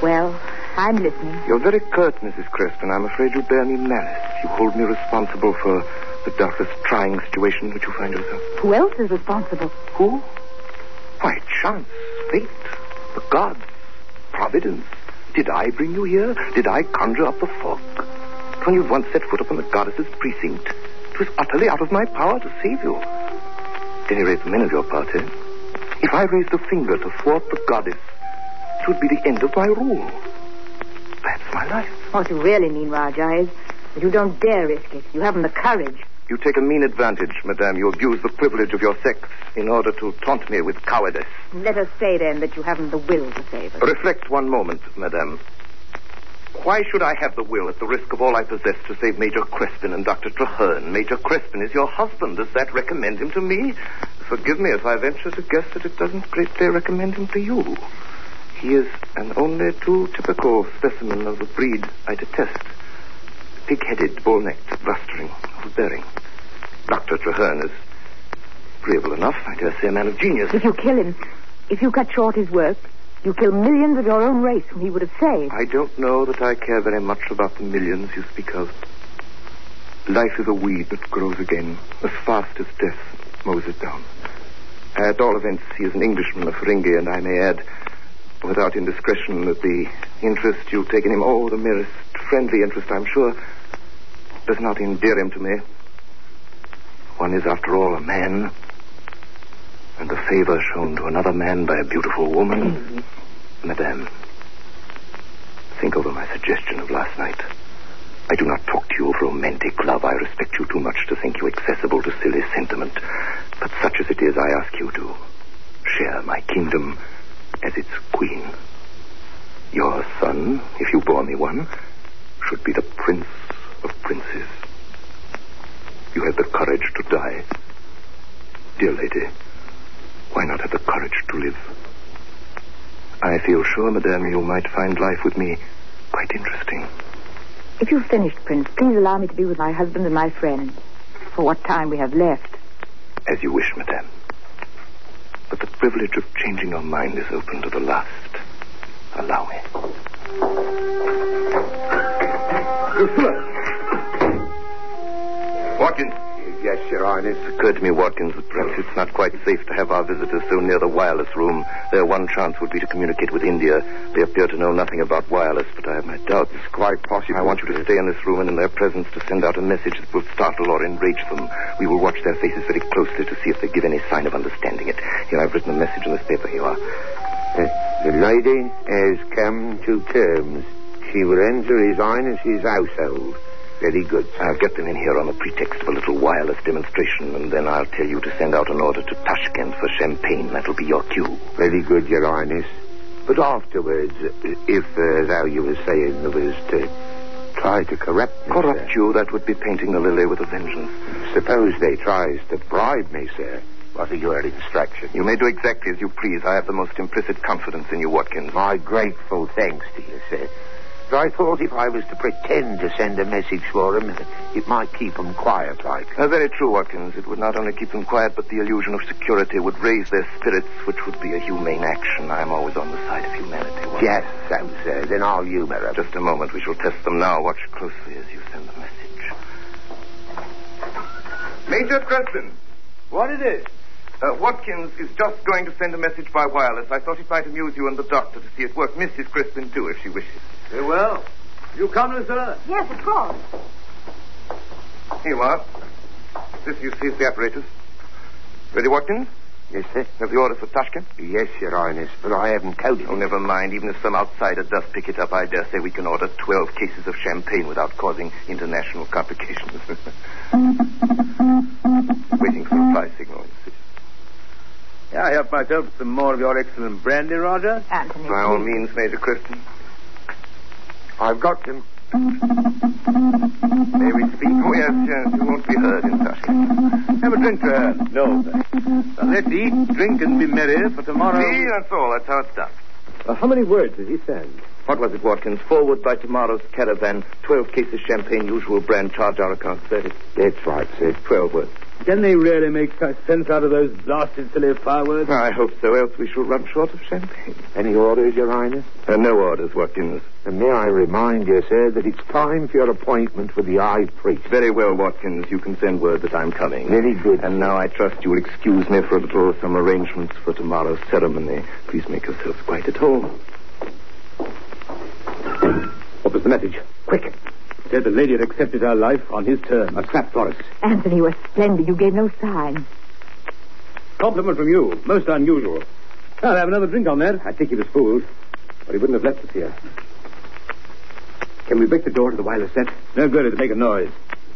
Well, I'm listening. You're very curt, Mrs. Crispin. I'm afraid you bear me malice. You hold me responsible for the doubtless trying situation in which you find yourself. Who else is responsible? Who? Why, chance, fate, the gods, providence. Did I bring you here? Did I conjure up the fog? When you'd once set foot upon the goddess's precinct, it was utterly out of my power to save you. At any rate, the men of your party. If I raised a finger to thwart the goddess, it would be the end of my rule. That's my life. What you really mean, Roger, is that you don't dare risk it. You haven't the courage. You take a mean advantage, madame. You abuse the privilege of your sex in order to taunt me with cowardice. Let us say, then, that you haven't the will to save us. Reflect one moment, madame. Why should I have the will at the risk of all I possess to save Major Crispin and Dr. Traherne? Major Crispin is your husband. Does that recommend him to me? Forgive me if I venture to guess that it doesn't greatly recommend him to you. He is an only too typical specimen of the breed I detest. Pig-headed, bull-necked, blustering, overbearing. Dr. Traherne is agreeable enough. I dare say a man of genius. If you kill him, if you cut short his work, you kill millions of your own race whom he would have saved. I don't know that I care very much about the millions you speak of. Life is a weed that grows again as fast as death mows it down. At all events, he is an Englishman, a Feringhi, and I may add, without indiscretion, that the interest you take in him, the merest friendly interest, I'm sure, does not endear him to me. One is, after all, a man, and the favor shown to another man by a beautiful woman. Madame, think over my suggestion of last night. I do not talk to you of romantic love. I respect you too much to think you accessible to silly sentiment. But such as it is, I ask you to share my kingdom as its queen. Your son, if you bore me one, should be the prince of princes. You had the courage to die. Dear lady, why not have the courage to live? I feel sure, madame, you might find life with me quite interesting. If you've finished, Prince, please allow me to be with my husband and my friends for what time we have left. As you wish, madame. But the privilege of changing your mind is open to the last. Allow me. Watkins. Yes, Your Highness. It occurred to me, Watkins, that perhaps it's not quite safe to have our visitors so near the wireless room. Their one chance would be to communicate with India. They appear to know nothing about wireless, but I have my doubts. It's quite possible. I want you to stay in this room and in their presence to send out a message that will startle or enrage them. We will watch their faces very closely to see if they give any sign of understanding it. Here, I've written a message in this paper. Here you are. The lady has come to terms. She will enter His Highness's household. Very good. I'll get them in here on the pretext of a little wireless demonstration, and then I'll tell you to send out an order to Tashkent for champagne. That'll be your cue. Very good, Your Highness. But afterwards, if, thou you were saying, there was to try to corrupt me, Corrupt you? That would be painting the lily with a vengeance. Suppose they tries to bribe me, sir. What are your instructions? You may do exactly as you please. I have the most implicit confidence in you, Watkins. My grateful thanks to you, sir. But I thought if I was to pretend to send a message for him, it might keep them quiet, like. Very true, Watkins. It would not only keep them quiet, but the illusion of security would raise their spirits, which would be a humane action. I'm always on the side of humanity, Watkins. Yes, so, sir. Then I'll humor them. Just a moment. We shall test them now. Watch closely as you send the message. Major Creston. What is it? Watkins is just going to send a message by wireless. I thought it might amuse you and the doctor to see it work. Mrs. Crispin, too, if she wishes. Very well. You come, sir? Yes, of course. Here you are. This, you see, is the apparatus. Ready, Watkins? Yes, sir. Have the order for Tashkent? Yes, Your Highness, but I haven't coded it. Oh, never mind. Even if some outsider does pick it up, I dare say we can order 12 cases of champagne without causing international complications. Waiting for a reply signal. Yeah, I help myself to some more of your excellent brandy, Roger. Anthony. By all means, Major Crispin. I've got them. May we speak? Oh, yes. You won't be heard in Tashkent. Have a drink to her. No, sir. Now, let's eat, drink, and be merry for tomorrow. See, that's all. That's how it's done. How many words did he send? What was it, Watkins? Forward by tomorrow's caravan. 12 cases champagne, usual brand, charge our account 30. That's right, sir. 12 words. Can they really make sense out of those blasted silly fireworks? I hope so, else we shall run short of champagne. Any orders, Your Highness? No orders, Watkins. And may I remind you, sir, that it's time for your appointment with the High Priest. Very well, Watkins. You can send word that I'm coming. Very good. And now I trust you will excuse me for a little some arrangements for tomorrow's ceremony. Please make yourselves quite at home. What was the message? Quick. Said the lady had accepted her life on his terms. A snap for us. Anthony, you were splendid. You gave no sign. Compliment from you. Most unusual. I'll have another drink on that. I think he was fooled. But he wouldn't have left us here. Can we break the door to the wireless set? No good. It'd make a noise.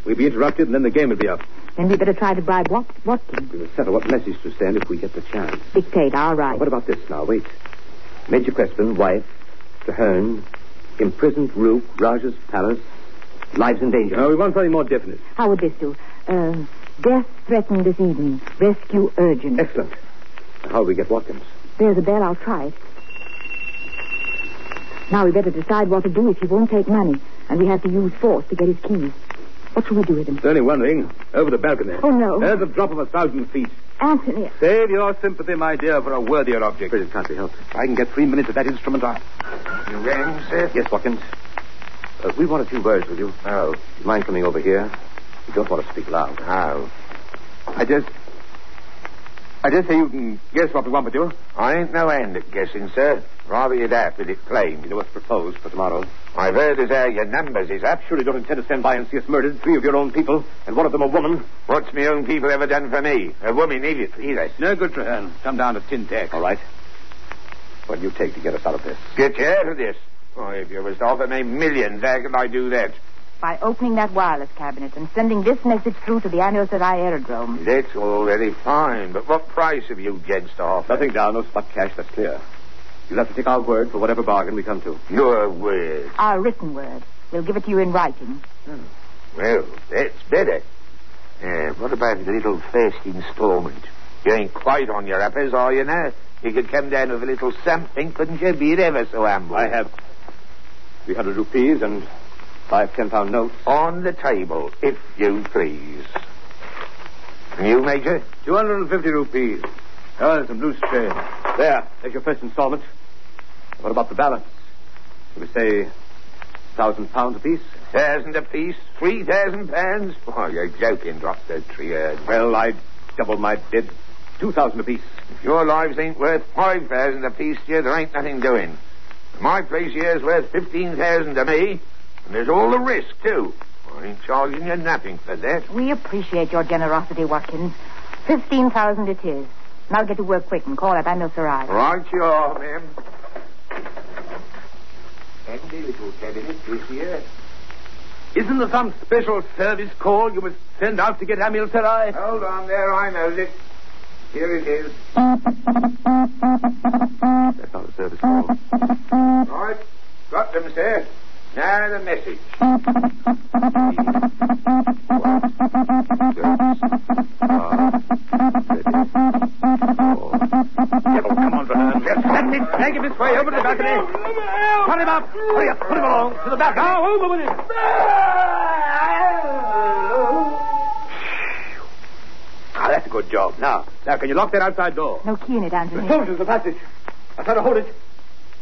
We'd be interrupted, and then the game would be up. Then we better try to bribe Watkins. We will settle what message to send if we get the chance. Dictate, all right. Now, what about this now? Wait. Major Crispin, wife, Traherne, imprisoned Rook, Raja's palace, lives in danger. No, we want something more definite. How would this do? Death threatened this evening. Rescue urgent. Excellent. How will we get Watkins? There's a bell. I'll try it. Now we better decide what to do if he won't take money, and we have to use force to get his keys. What shall we do with him? There's only one thing. Over the balcony. Oh, no. There's a drop of 1,000 feet. Anthony. Save your sympathy, my dear, for a worthier object. But it can't be helped. If I can get 3 minutes of that instrument, You rang, sir? Yes, Watkins. We want a few words with you. Oh. Do you mind coming over here? We don't want to speak loud. How? I just say you can guess what we want with you. I ain't no hand at guessing, sir. Rather you'd have with it plain. You know what's proposed for tomorrow? I've heard as how your numbers is up. Surely don't intend to stand by and see us murdered, 3 of your own people, and one of them a woman. What's my own people ever done for me? A woman, either. No good, Trahan. Come down to tin tack. All right. What do you take to get us out of this? Get you out of this? Why, if you was to offer me millions, how could I do that? By opening that wireless cabinet and sending this message through to the Annual Sarai Aerodrome. That's all very fine, but what price have you gents to offer? Nothing down, no spot cash, that's clear. You'll have to take our word for whatever bargain we come to. Your word? Our written word. We'll give it to you in writing. Well, that's better. What about the little first installment? You ain't quite on your uppers, are you now? You could come down with a little something, couldn't you? Be it ever so humble. I have 300 rupees and 5 10-pound notes. On the table, if you please. And you, Major? 250 rupees. Oh, there's some loose change. There's your first installment. What about the balance? Shall we say 1,000 pounds apiece? 1,000 apiece? 3,000 pounds? Oh, you're joking. Drop the tree. Well, I'd double my bid. 2,000 apiece. If your lives ain't worth 5,000 apiece to you, there ain't nothing doing. My place here's worth 15,000 to me, and there's all the risk, too. I ain't charging you nothing for that. We appreciate your generosity, Watkins. 15,000 it is. Now get to work quick and call up Annual Sarai. Right you are, ma'am. Handy little cabinet this year. Isn't there some special service call you must send out to get Annual Sarai? Hold on there, I knows it. Here it is. That's not a service call. Right. Got them, sir. Now the message. Come on, Vernon. Let me take him this way over to the balcony. Put him up. Hurry up. Put him along to the balcony. Now, over with him. That's a good job. Now, can you lock that outside door? No key in it, Anthony. The soldiers, the passage. I'll try to hold it.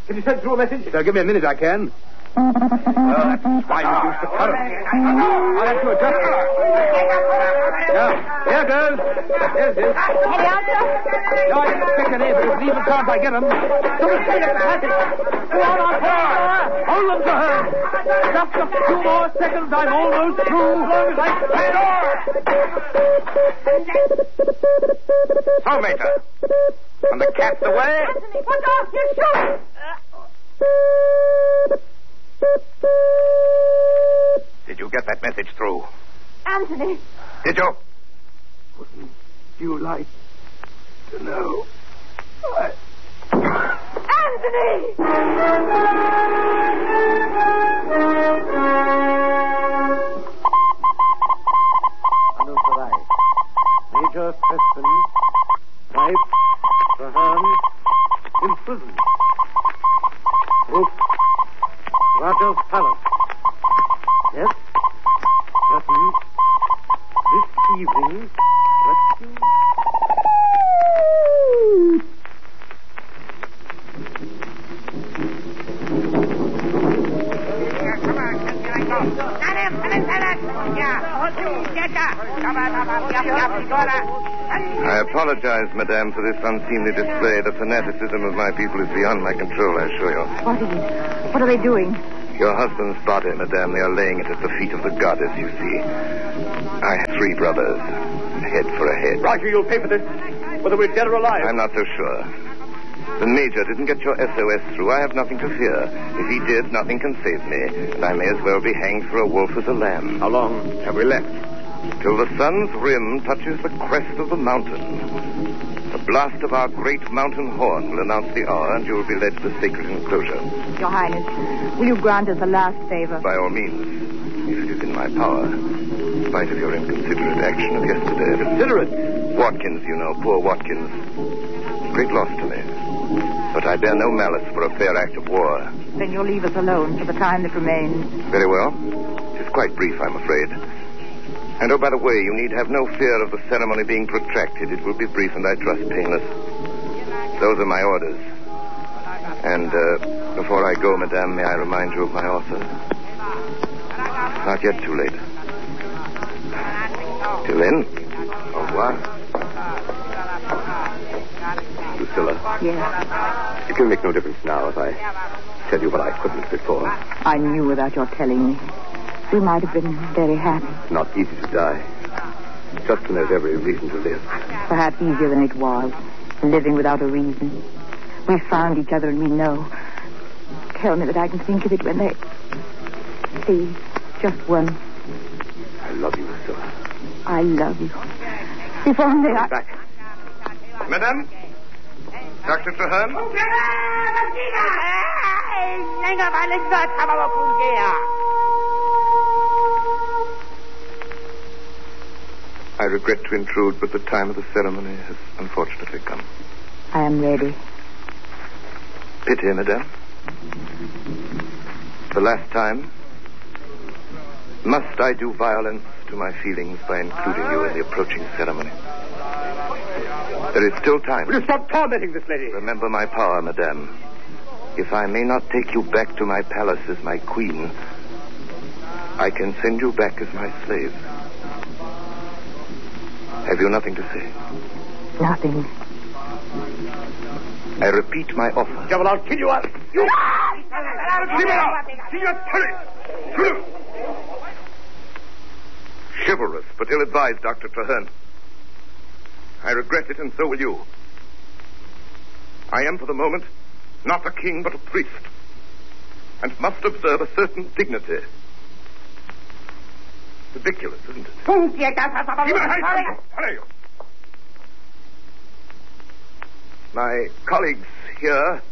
Can you send through a message? If they'll give me a minute, I can. Oh, that's why you used to cut him. I'll have to adjust it. Here goes. Here's it. Any answer? No, I didn't expect an answer. It's even time I get him. Don't stay at the passage. Go on, hold them to her. Just a few more seconds. I'm almost through. As long as I can the door. So, Major. And the cat's away? Anthony, watch out! You're shooting! Did you get that message through? Anthony! Did you? Wouldn't you like to know? Anthony! Annual Sarai. Major Preston, wife, Trahan, in prison. Roof, Rogers Palace. Yes, Preston, this evening, rescue. I apologize, madame, for this unseemly display. The fanaticism of my people is beyond my control, I assure you. What is it? What are they doing? Your husband's body, madame, they are laying it at the feet of the goddess, you see. I have 3 brothers, head for a head. Roger, you'll pay for this, whether we're dead or alive. I'm not so sure. The Major didn't get your SOS through. I have nothing to fear. If he did, nothing can save me, and I may as well be hanged for a wolf as a lamb. How long have we left? Till the sun's rim touches the crest of the mountain. The blast of our great mountain horn will announce the hour, and you will be led to the sacred enclosure. Your Highness, will you grant us a last favor? By all means, if it is in my power, in spite of your inconsiderate action of yesterday. Considerate? Watkins, you know, poor Watkins. Great loss to me. But I bear no malice for a fair act of war. Then you'll leave us alone for the time that remains. Very well. It is quite brief, I'm afraid. And, oh, by the way, you need have no fear of the ceremony being protracted. It will be brief and, I trust, painless. Those are my orders. And, before I go, madame, may I remind you of my offer? It's not yet too late. Till then, au revoir. Lucilla. Yes. It can make no difference now if I tell you what I couldn't before. I knew without your telling me. We might have been very happy. Not easy to die. Just when there's every reason to live. Perhaps easier than it was. Living without a reason. We found each other and we know. Tell me that I can think of it when they... Please, just once. I love you, Lucilla. I love you. If only I... Back. Madame? Dr. Traherne? I regret to intrude, but the time of the ceremony has unfortunately come. I am ready. Pity, madame. The last time, must I do violence to my feelings by including you in the approaching ceremony? There is still time. Will you stop tormenting this lady? Remember my power, madame. If I may not take you back to my palace as my queen, I can send you back as my slave. Have you nothing to say? Nothing. I repeat my offer. Devil, I'll kill you. You! Leave it out! See your turret! Chivalrous, but ill-advised, Dr. Traherne. I regret it, and so will you. I am, for the moment, not a king, but a priest, and must observe a certain dignity. Ridiculous, isn't it? My colleagues here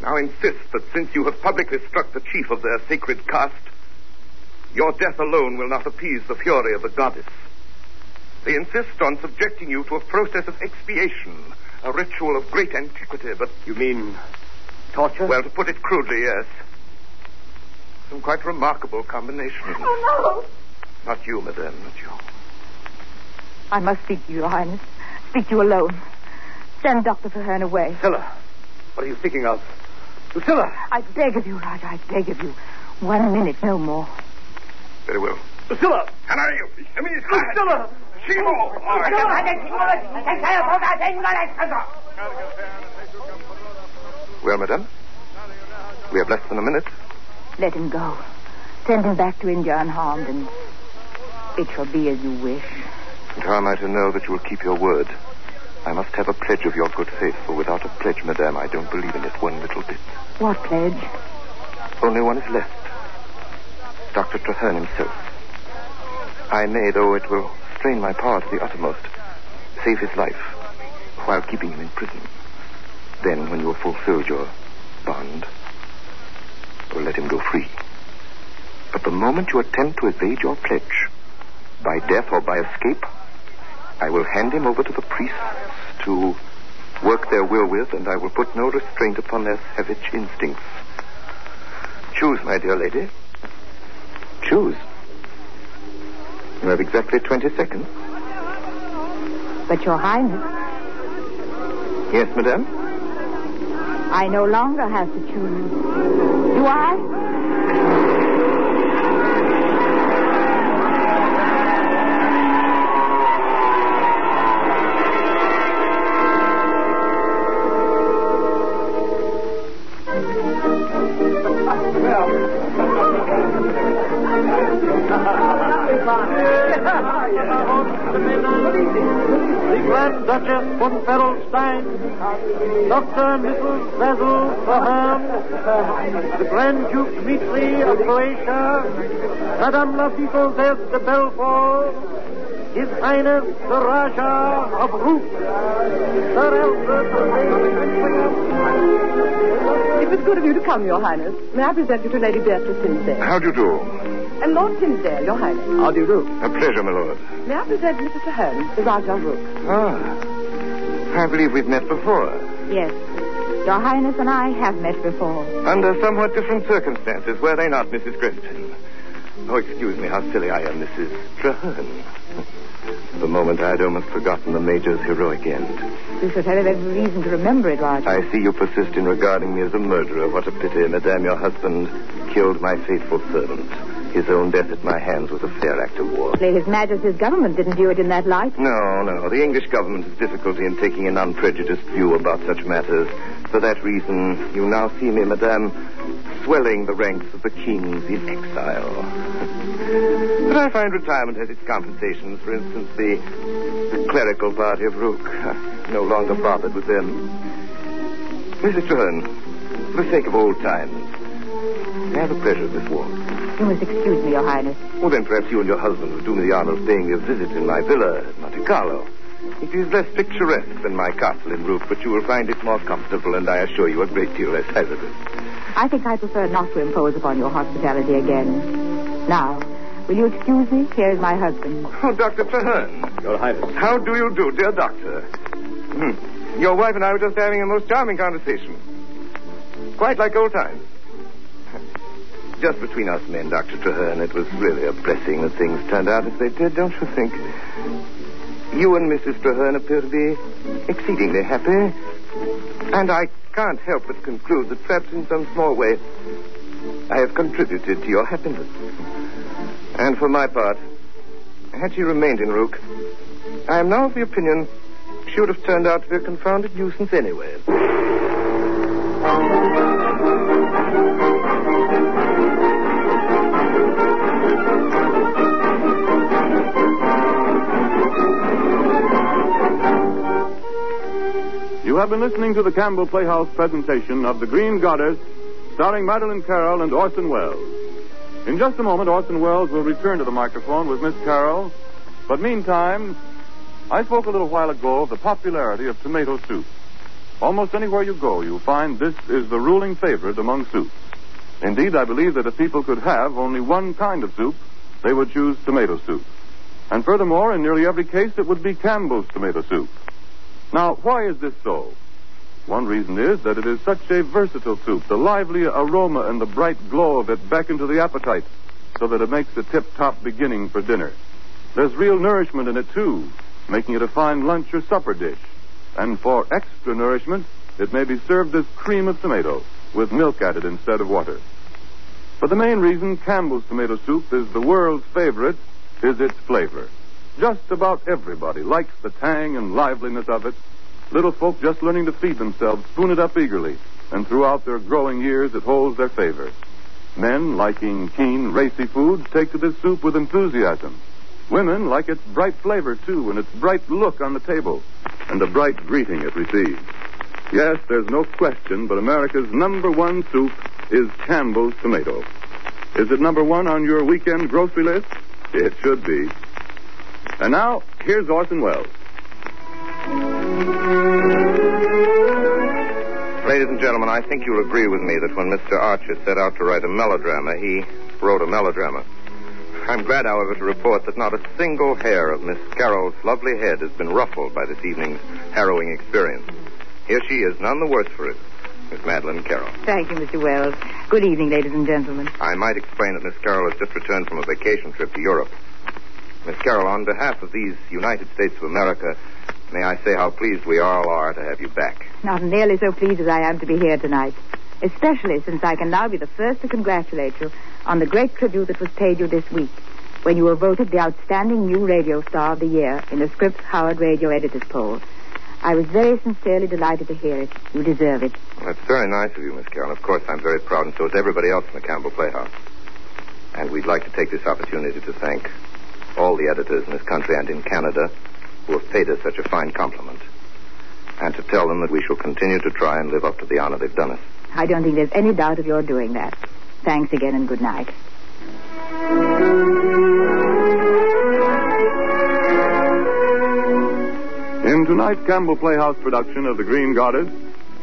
now insist that since you have publicly struck the chief of their sacred caste, your death alone will not appease the fury of the goddess. They insist on subjecting you to a process of expiation, a ritual of great antiquity, but... You mean torture? Well, to put it crudely, yes. Some quite remarkable combination. Oh, no! Not you, madame, not you. I must speak to you, Your Highness. Speak to you alone. Send Dr. Traherne away. Lucilla, what are you thinking of? Lucilla! I beg of you, Raja, I beg of you. 1 minute, no more. Very well. Lucilla! Lucilla! Well, madame, we have less than a minute. Let him go. Send him back to India unharmed, and it shall be as you wish. And how am I to know that you will keep your word? I must have a pledge of your good faith, for without a pledge, madame, I don't believe in it one little bit. What pledge? Only one is left. Dr. Traherne himself. I may, though it will strain my power to the uttermost, save his life while keeping him in prison. Then, when you have fulfilled your bond, will let him go free. But the moment you attempt to evade your pledge, by death or by escape, I will hand him over to the priests to work their will with, and I will put no restraint upon their savage instincts. Choose, my dear lady. Choose. You have exactly 20 seconds. But, Your Highness... Yes, madame? I no longer have to choose. Do I? The Grand Duchess von Ferelstein, Dr. and Mrs. Basil Traherne, the Grand Duke Dmitri of Croatia, Madame la Vicomtesse de Belfort, His Highness the Raja of Roof, Sir Alfred. It was good of you to come, Your Highness. May I present you to Lady Beatrice Tinsdale? How do you do? And Lord Tinsdale, Your Highness. How do you do? A pleasure, my lord. May I present Mr. Traherne, the Raja of Rook? Ah. I believe we've met before. Yes. Your Highness and I have met before. Under somewhat different circumstances, were they not, Mrs. Creston? Oh, excuse me, how silly I am, Mrs. Traherne. For the moment, I had almost forgotten the Major's heroic end. You should have every reason to remember it, Roger. I see you persist in regarding me as a murderer. What a pity, Madame. Your husband killed my faithful servant. His own death at my hands was a fair act of war. His Majesty's government didn't view it in that light. No. The English government has difficulty in taking an unprejudiced view about such matters. For that reason, you now see me, Madame, swelling the ranks of the kings in exile. But I find retirement has its compensations. For instance, the clerical party of Rook. No longer bothered with them. Mrs. Traherne, for the sake of old times, may I have the pleasure of this walk? You must excuse me, Your Highness. Well, then perhaps you and your husband would do me the honor of paying me a visit in my villa at Monte Carlo. It is less picturesque than my castle in Rook, but you will find it more comfortable, and I assure you a great deal less hazardous. I think I prefer not to impose upon your hospitality again. Now, will you excuse me? Here is my husband. Oh, Dr. Traherne. Your Highness. How do you do, dear doctor? Your wife and I were just having a most charming conversation. Quite like old times. Just between us men, Dr. Traherne, it was really a blessing that things turned out as they did, don't you think? You and Mrs. Traherne appear to be exceedingly happy. And I can't help but conclude that perhaps in some small way I have contributed to your happiness. And for my part, had she remained in Rook, I am now of the opinion she would have turned out to be a confounded nuisance anyway. You have been listening to the Campbell Playhouse presentation of The Green Goddess, starring Madeleine Carroll and Orson Welles. In just a moment, Orson Welles will return to the microphone with Miss Carroll. But meantime, I spoke a little while ago of the popularity of tomato soup. Almost anywhere you go, you'll find this is the ruling favorite among soups. Indeed, I believe that if people could have only one kind of soup, they would choose tomato soup. And furthermore, in nearly every case, it would be Campbell's tomato soup. Now, why is this so? One reason is that it is such a versatile soup. The lively aroma and the bright glow of it beckon to the appetite, so that it makes a tip-top beginning for dinner. There's real nourishment in it, too, making it a fine lunch or supper dish. And for extra nourishment, it may be served as cream of tomato, with milk added instead of water. But the main reason Campbell's tomato soup is the world's favorite is its flavor. Just about everybody likes the tang and liveliness of it. Little folk just learning to feed themselves spoon it up eagerly, and throughout their growing years it holds their favor. Men, liking keen, racy foods, take to this soup with enthusiasm. Women like its bright flavor, too, and its bright look on the table, and the bright greeting it receives. Yes, there's no question, but America's number one soup is Campbell's tomato. Is it number one on your weekend grocery list? It should be. And now, here's Orson Welles. Ladies and gentlemen, I think you'll agree with me that when Mr. Archer set out to write a melodrama, he wrote a melodrama. I'm glad, however, to report that not a single hair of Miss Carroll's lovely head has been ruffled by this evening's harrowing experience. Here she is, none the worse for it, Miss Madeleine Carroll. Thank you, Mr. Wells. Good evening, ladies and gentlemen. I might explain that Miss Carroll has just returned from a vacation trip to Europe. Miss Carroll, on behalf of these United States of America, may I say how pleased we all are to have you back. Not nearly so pleased as I am to be here tonight, especially since I can now be the first to congratulate you on the great tribute that was paid you this week, when you were voted the outstanding new radio star of the year in the Scripps Howard Radio Editors Poll. I was very sincerely delighted to hear it. You deserve it. Well, that's very nice of you, Miss Carroll. Of course, I'm very proud, and so is everybody else in the Campbell Playhouse. And we'd like to take this opportunity to thank all the editors in this country and in Canada who have paid us such a fine compliment, and to tell them that we shall continue to try and live up to the honor they've done us. I don't think there's any doubt of your doing that. Thanks again and good night. In tonight's Campbell Playhouse production of The Green Goddess,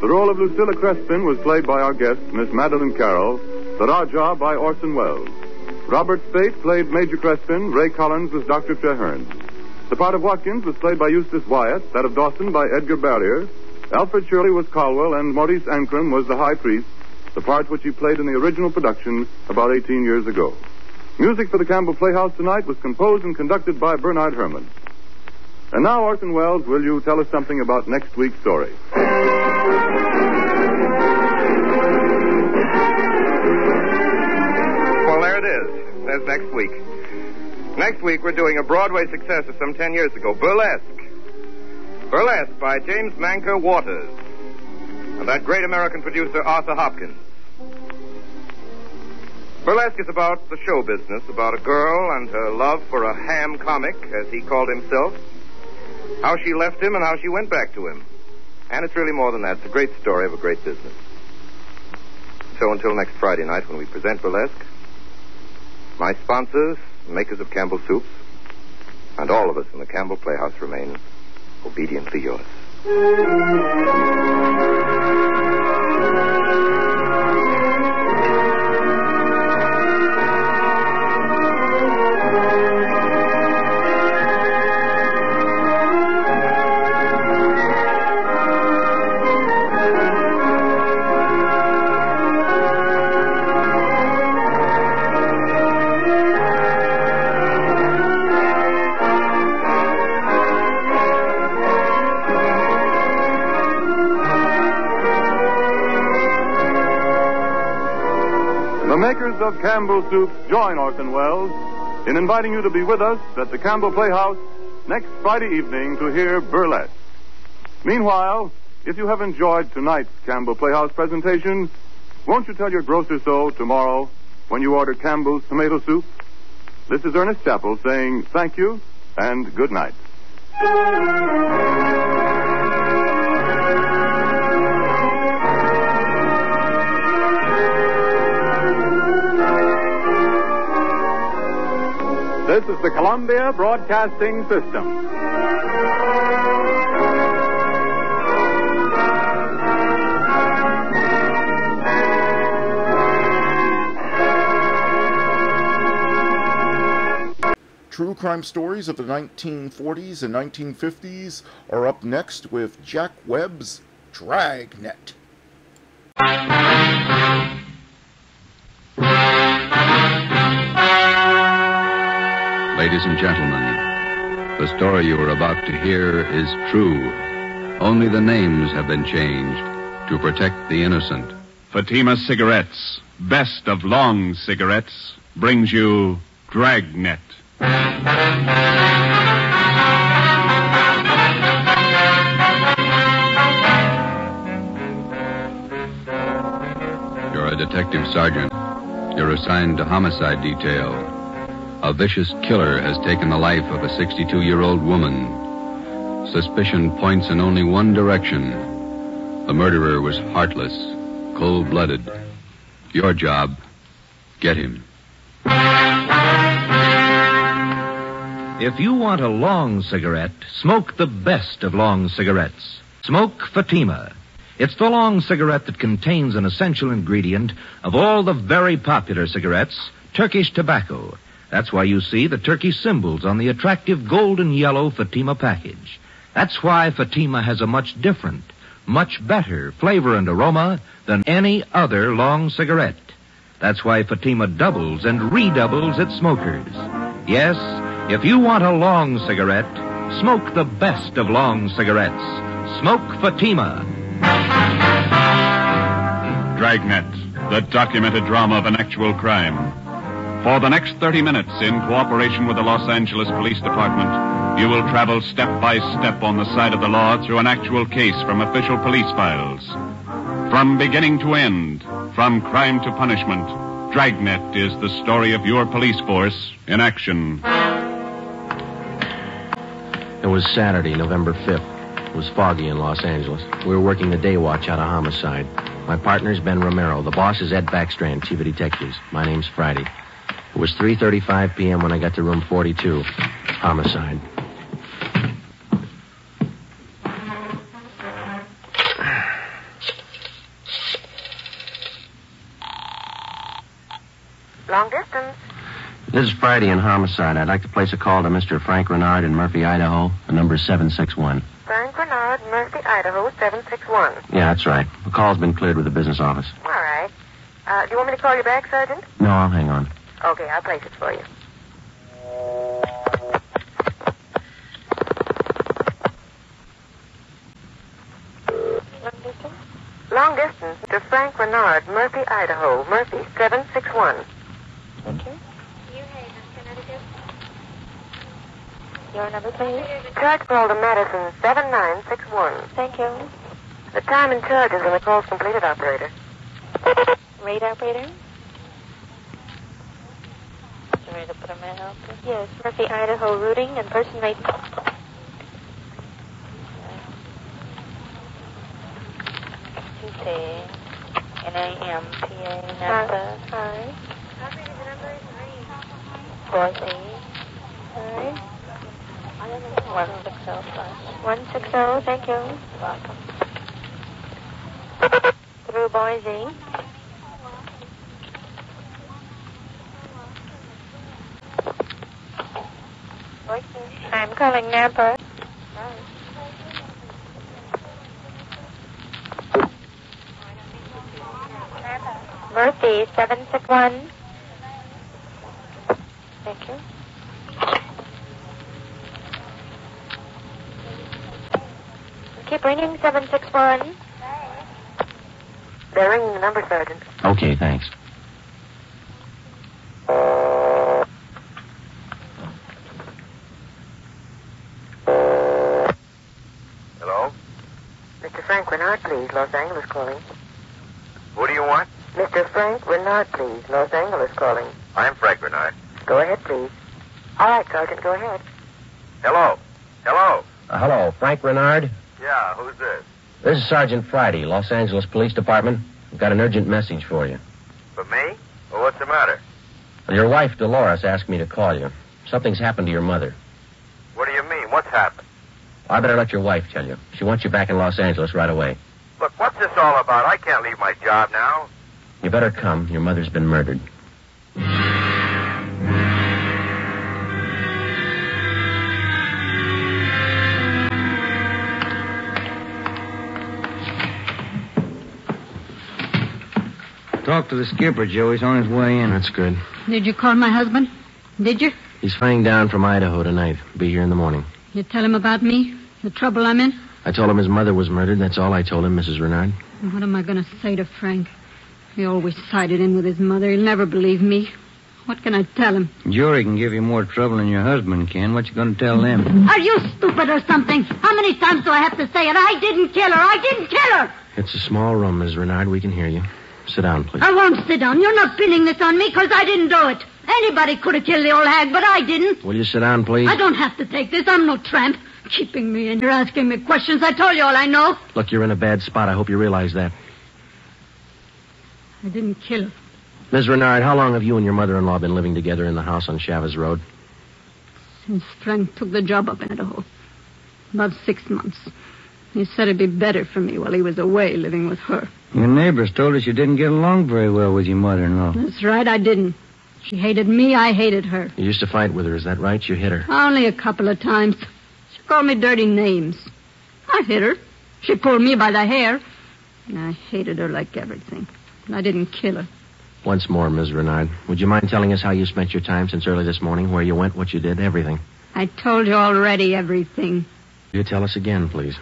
the role of Lucilla Crespin was played by our guest, Miss Madeleine Carroll, the Rajah by Orson Welles. Robert Spate played Major Crespin, Ray Collins was Dr. Traherne. The part of Watkins was played by Eustace Wyatt, that of Dawson by Edgar Barrier. Alfred Shirley was Caldwell, and Maurice Ancram was the High Priest, the part which he played in the original production about 18 years ago. Music for the Campbell Playhouse tonight was composed and conducted by Bernard Herrmann. And now, Orson Welles, will you tell us something about next week's story? Well, there it is. There's next week. Next week, we're doing a Broadway success of some 10 years ago, Burlesque. Burlesque by James Manker Waters and that great American producer, Arthur Hopkins. Burlesque is about the show business, about a girl and her love for a ham comic, as he called himself, how she left him and how she went back to him. And it's really more than that. It's a great story of a great business. So until next Friday night when we present Burlesque, my sponsors, makers of Campbell Soups, and all of us in the Campbell Playhouse remain obediently yours. Of Campbell Soup join Orson Welles in inviting you to be with us at the Campbell Playhouse next Friday evening to hear Burlesque. Meanwhile, if you have enjoyed tonight's Campbell Playhouse presentation, won't you tell your grocer so tomorrow when you order Campbell's tomato soup? This is Ernest Chappell saying thank you and good night. This is the Columbia Broadcasting System. True crime stories of the 1940s and 1950s are up next with Jack Webb's Dragnet. Ladies and gentlemen, the story you are about to hear is true. Only the names have been changed to protect the innocent. Fatima Cigarettes, best of long cigarettes, brings you Dragnet. You're a detective sergeant. You're assigned to homicide detail. A vicious killer has taken the life of a 62-year-old woman. Suspicion points in only one direction. The murderer was heartless, cold-blooded. Your job, get him. If you want a long cigarette, smoke the best of long cigarettes. Smoke Fatima. It's the long cigarette that contains an essential ingredient of all the very popular cigarettes, Turkish tobacco. That's why you see the Turkish symbols on the attractive golden yellow Fatima package. That's why Fatima has a much different, much better flavor and aroma than any other long cigarette. That's why Fatima doubles and redoubles its smokers. Yes, if you want a long cigarette, smoke the best of long cigarettes. Smoke Fatima. Dragnet, the documented drama of an actual crime. For the next 30 minutes, in cooperation with the Los Angeles Police Department, you will travel step by step on the side of the law through an actual case from official police files. From beginning to end, from crime to punishment, Dragnet is the story of your police force in action. It was Saturday, November 5th. It was foggy in Los Angeles. We were working the day watch out of homicide. My partner's Ben Romero. The boss is Ed Backstrand, chief of detectives. My name's Friday. It was 3:35 p.m. when I got to room 42. Homicide. Long distance. This is Friday in Homicide. I'd like to place a call to Mr. Frank Renard in Murphy, Idaho. The number is 761. Frank Renard, Murphy, Idaho, 761. Yeah, that's right. The call's been cleared with the business office. All right. Do you want me to call you back, Sergeant? No, I'll hang on. Okay, I'll place it for you. Long distance to Frank Renard, Murphy, Idaho. Murphy, 761. Thank you. New Haven, Connecticut. Your number, please. Charge call to Madison, 7961. Thank you. The time and charges when the call's completed, operator. Rate operator. Ready to put a man out? Yes, Murphy, Idaho, routing and person rate. N-A-M-P-A, Napa. Hi. Operator, the number is 4C. Hi. 160, thank you. Welcome. Through Boise. I'm calling Napa. Murphy, 761. Thank you. Keep ringing, 761. They're ringing the number, Sergeant. Okay, thanks. Hello? Mr. Frank Renard, please. Los Angeles calling. Who do you want? Mr. Frank Renard, please. Los Angeles calling. I'm Frank Renard. Go ahead, please. All right, Sergeant, go ahead. Hello? Hello? Hello, Frank Renard. Yeah, who's this? This is Sergeant Friday, Los Angeles Police Department. I've got an urgent message for you. For me? Well, what's the matter? Your wife, Dolores, asked me to call you. Something's happened to your mother. What do you mean? What's happened? I better let your wife tell you. She wants you back in Los Angeles right away. Look, what's this all about? I can't leave my job now. You better come. Your mother's been murdered. Talk to the skipper, Joe. He's on his way in. That's good. Did you call my husband? Did you? He's flying down from Idaho tonight. Be here in the morning. You tell him about me? The trouble I'm in? I told him his mother was murdered. That's all I told him, Mrs. Renard. What am I going to say to Frank? He always sided in with his mother. He'll never believe me. What can I tell him? Jory can give you more trouble than your husband can. What you going to tell them? Are you stupid or something? How many times do I have to say it? I didn't kill her. I didn't kill her. It's a small room, Ms. Renard. We can hear you. Sit down, please. I won't sit down. You're not pinning this on me because I didn't do it. Anybody could have killed the old hag, but I didn't. Will you sit down, please? I don't have to take this. I'm no tramp. Keeping me in here, asking me questions. I told you all I know. Look, you're in a bad spot. I hope you realize that. I didn't kill her. Ms. Renard, how long have you and your mother-in-law been living together in the house on Chavez Road? Since Frank took the job up in Idaho. About 6 months. He said it'd be better for me while he was away living with her. Your neighbors told us you didn't get along very well with your mother-in-law. That's right, I didn't. She hated me, I hated her. You used to fight with her, is that right? You hit her. Only a couple of times. She called me dirty names. I hit her. She pulled me by the hair. And I hated her like everything. And I didn't kill her. Once more, Ms. Renard, would you mind telling us how you spent your time since early this morning, where you went, what you did, everything? I told you already everything. You tell us again, please.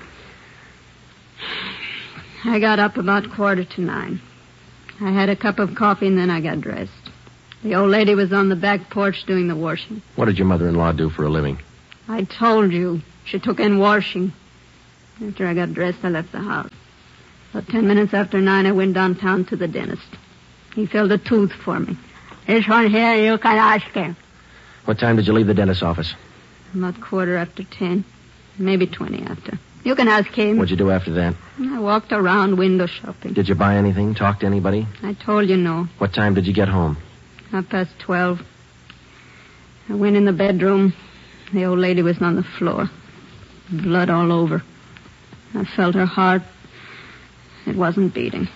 I got up about 9:15. I had a cup of coffee and then I got dressed. The old lady was on the back porch doing the washing. What did your mother-in-law do for a living? I told you. She took in washing. After I got dressed, I left the house. About 10 minutes after 9, I went downtown to the dentist. He filled a tooth for me. This one here, you can ask him. What time did you leave the dentist's office? About 10:15. Maybe 20 after. You can ask him. What'd you do after that? I walked around window shopping. Did you buy anything? Talk to anybody? I told you no. What time did you get home? 12:30. I went in the bedroom. The old lady was on the floor. Blood all over. I felt her heart. It wasn't beating.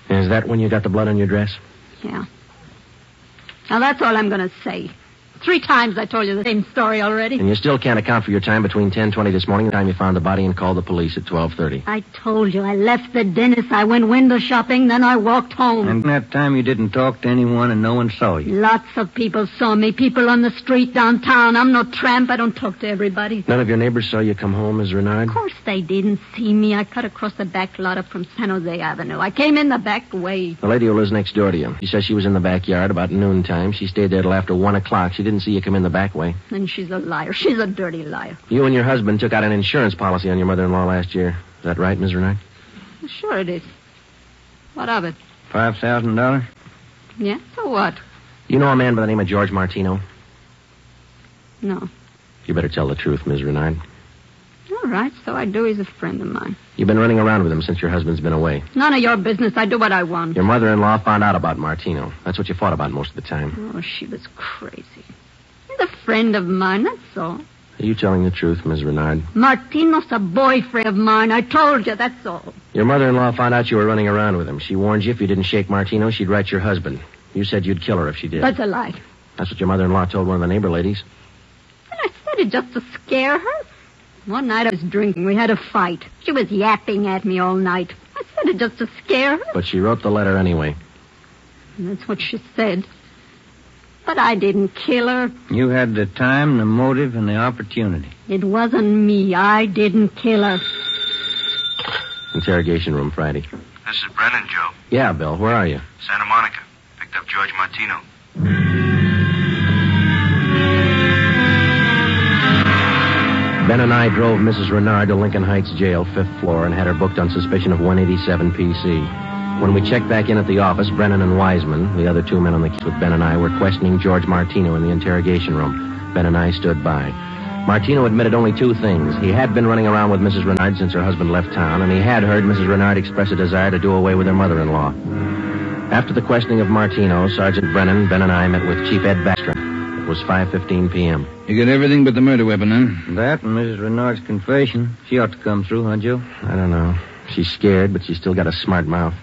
Is that when you got the blood on your dress? Yeah. Now, that's all I'm going to say. 3 times I told you the same story already. And you still can't account for your time between 10:20 this morning and the time you found the body and called the police at 12:30. I told you I left the dentist. I went window shopping, then I walked home. And that time you didn't talk to anyone and no one saw you. Lots of people saw me. People on the street downtown. I'm no tramp. I don't talk to everybody. None of your neighbors saw you come home, Ms. Renard? Of course they didn't see me. I cut across the back lot up from San Jose Avenue. I came in the back way. The lady who lives next door to you. She says she was in the backyard about noontime. She stayed there till after 1 o'clock. She didn't see you come in the back way. And she's a liar. She's a dirty liar. You and your husband took out an insurance policy on your mother-in-law last year. Is that right, Ms. Renard? Sure it is. What of it? $5,000? Yeah, so what? You know a man by the name of George Martino? No. You better tell the truth, Ms. Renard. All right, so I do. He's a friend of mine. You've been running around with him since your husband's been away. None of your business. I do what I want. Your mother-in-law found out about Martino. That's what you fought about most of the time. Oh, she was crazy. He's a friend of mine, that's all. Are you telling the truth, Ms. Renard? Martino's a boyfriend of mine. I told you, that's all. Your mother-in-law found out you were running around with him. She warned you if you didn't shake Martino, she'd write your husband. You said you'd kill her if she did. That's a lie. That's what your mother-in-law told one of the neighbor ladies. And I said it just to scare her. One night I was drinking. We had a fight. She was yapping at me all night. I said it just to scare her. But she wrote the letter anyway. And that's what she said. But I didn't kill her. You had the time, the motive, and the opportunity. It wasn't me. I didn't kill her. Interrogation room, Friday. This is Brennan, Joe. Yeah, Bill. Where are you? Santa Monica. Picked up George Martino. Ben and I drove Mrs. Renard to Lincoln Heights Jail, 5th floor, and had her booked on suspicion of 187 PC. When we checked back in at the office, Brennan and Wiseman, the other 2 men on the case with Ben and I, were questioning George Martino in the interrogation room. Ben and I stood by. Martino admitted only 2 things. He had been running around with Mrs. Renard since her husband left town, and he had heard Mrs. Renard express a desire to do away with her mother-in-law. After the questioning of Martino, Sergeant Brennan, Ben and I met with Chief Ed Baxter. It was 5:15 p.m. You got everything but the murder weapon, huh? That and Mrs. Renard's confession. She ought to come through, huh, Joe? I don't know. She's scared, but she's still got a smart mouth.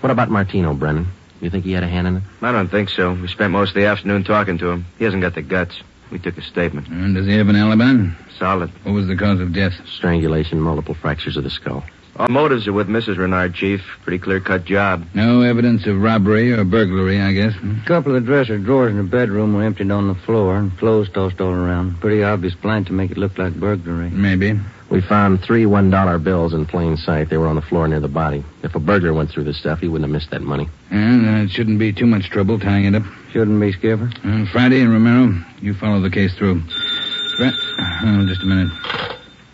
What about Martino, Brennan? You think he had a hand in it? I don't think so. We spent most of the afternoon talking to him. He hasn't got the guts. We took a statement. And does he have an alibi? Solid. What was the cause of death? Strangulation, multiple fractures of the skull. All motives are with Mrs. Renard, Chief. Pretty clear-cut job. No evidence of robbery or burglary, I guess. A couple of dresser drawers in the bedroom were emptied on the floor and clothes tossed all around. Pretty obvious plan to make it look like burglary. Maybe. We found 3 $1 bills in plain sight. They were on the floor near the body. If a burglar went through the stuff, he wouldn't have missed that money. And it shouldn't be too much trouble tying it up. Shouldn't be, Skipper. Friday and Romero, you follow the case through. Just a minute.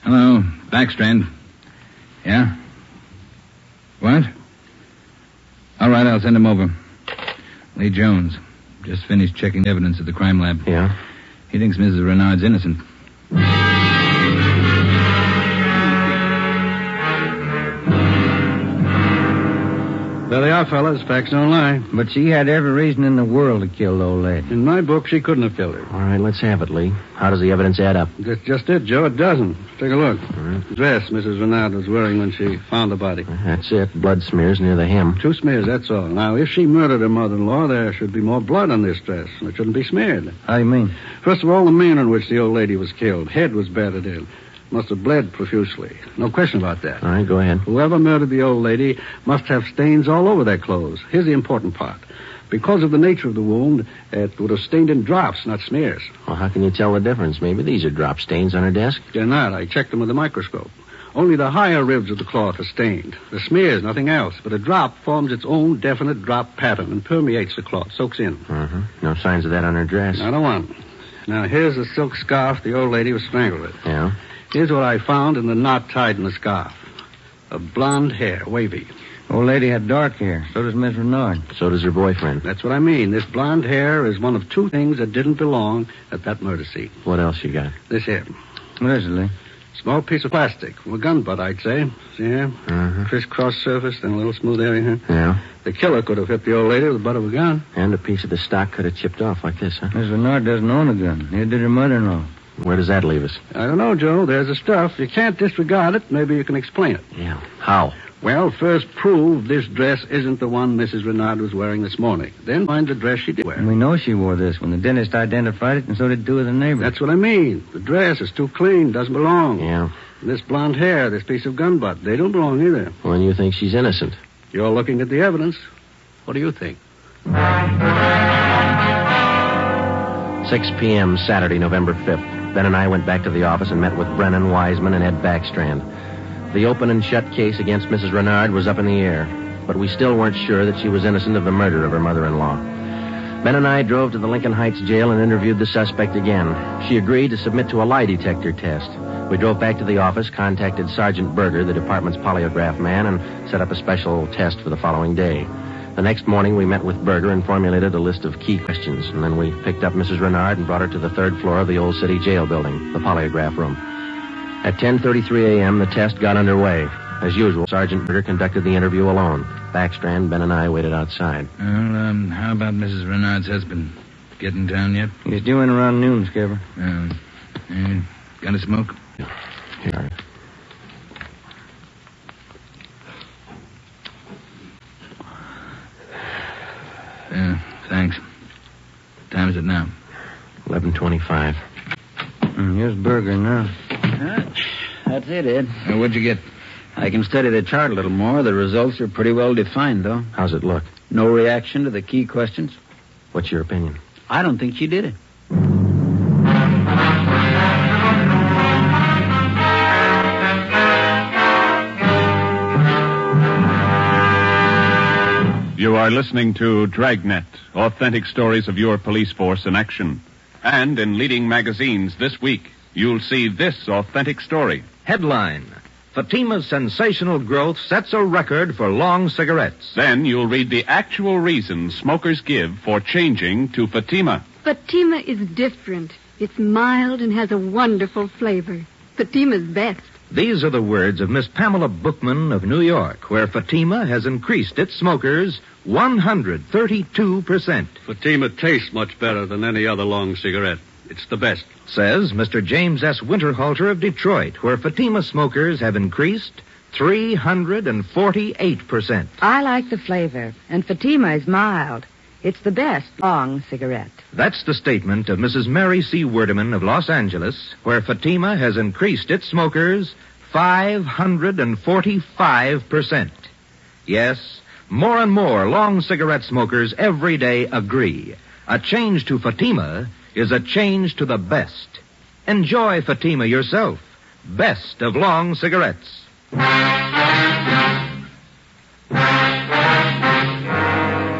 Hello, Backstrand. Yeah? What? All right, I'll send him over. Lee Jones. Just finished checking evidence at the crime lab. Yeah? He thinks Mrs. Renard's innocent. There they are, fellas. Facts don't lie. But she had every reason in the world to kill the old lady. In my book, she couldn't have killed her. All right, let's have it, Lee. How does the evidence add up? That's just it, Joe. It doesn't. Take a look. The dress Mrs. Renard was wearing when she found the body. That's it. Blood smears near the hem. 2 smears, that's all. Now, if she murdered her mother-in-law, there should be more blood on this dress, and it shouldn't be smeared. How do you mean? First of all, the manner in which the old lady was killed. Head was battered in. Must have bled profusely. No question about that. All right, go ahead. Whoever murdered the old lady must have stains all over their clothes. Here's the important part. Because of the nature of the wound, it would have stained in drops, not smears. Well, how can you tell the difference? Maybe these are drop stains on her desk? They're not. I checked them with a microscope. Only the higher ribs of the cloth are stained. The smears, nothing else. But a drop forms its own definite drop pattern and permeates the cloth, soaks in. No signs of that on her dress. Not a one. Now, here's the silk scarf the old lady was strangled with. Yeah? Here's what I found in the knot tied in the scarf. A blonde hair, wavy. Old lady had dark hair. So does Miss Renard. So does her boyfriend. That's what I mean. This blonde hair is one of 2 things that didn't belong at that murder scene. What else you got? This here. What is it, Lee? Small piece of plastic. From a gun butt, I'd say. See here? Crisscross surface, then a little smooth area here. Yeah? The killer could have hit the old lady with the butt of a gun. And a piece of the stock could have chipped off like this, huh? Miss Renard doesn't own a gun. Neither did her mother-in-law. Where does that leave us? I don't know, Joe. There's the stuff. You can't disregard it. Maybe you can explain it. Yeah. How? Well, first prove this dress isn't the one Mrs. Renard was wearing this morning. Then find the dress she did wear. And we know she wore this when the dentist identified it, and so did two of the neighbors. That's what I mean. The dress is too clean, doesn't belong. Yeah. And this blonde hair, this piece of gun butt, they don't belong either. Well, and you think she's innocent? You're looking at the evidence. What do you think? 6 p.m. Saturday, November 5th. Ben and I went back to the office and met with Brennan, Wiseman, and Ed Backstrand. The open and shut case against Mrs. Renard was up in the air, but we still weren't sure that she was innocent of the murder of her mother-in-law. Ben and I drove to the Lincoln Heights jail and interviewed the suspect again. She agreed to submit to a lie detector test. We drove back to the office, contacted Sergeant Berger, the department's polygraph man, and set up a special test for the following day. The next morning, we met with Berger and formulated a list of key questions, and then we picked up Mrs. Renard and brought her to the third floor of the Old City Jail building, the polygraph room. At 10:33 a.m., the test got underway. As usual, Sergeant Berger conducted the interview alone. Backstrand, Ben, and I waited outside. Well, how about Mrs. Renard's husband? Getting down yet? He's due in around noon, Skipper. Got a smoke? Here. Thanks. Time is it now? 11:25. Here's Berger now. That's it, Ed. What'd you get? I can study the chart a little more. The results are pretty well defined, though. How's it look? No reaction to the key questions. What's your opinion? I don't think she did it. You are listening to Dragnet, authentic stories of your police force in action. And in leading magazines this week, you'll see this authentic story. Headline: Fatima's sensational growth sets a record for long cigarettes. Then you'll read the actual reasons smokers give for changing to Fatima. Fatima is different. It's mild and has a wonderful flavor. Fatima's best. These are the words of Miss Pamela Bookman of New York, where Fatima has increased its smokers 132%. Fatima tastes much better than any other long cigarette. It's the best. Says Mr. James S. Winterhalter of Detroit, where Fatima smokers have increased 348%. I like the flavor, and Fatima is mild. It's the best long cigarette. That's the statement of Mrs. Mary C. Werdeman of Los Angeles, where Fatima has increased its smokers 545%. Yes, more and more long cigarette smokers every day agree. A change to Fatima is a change to the best. Enjoy Fatima yourself. Best of long cigarettes.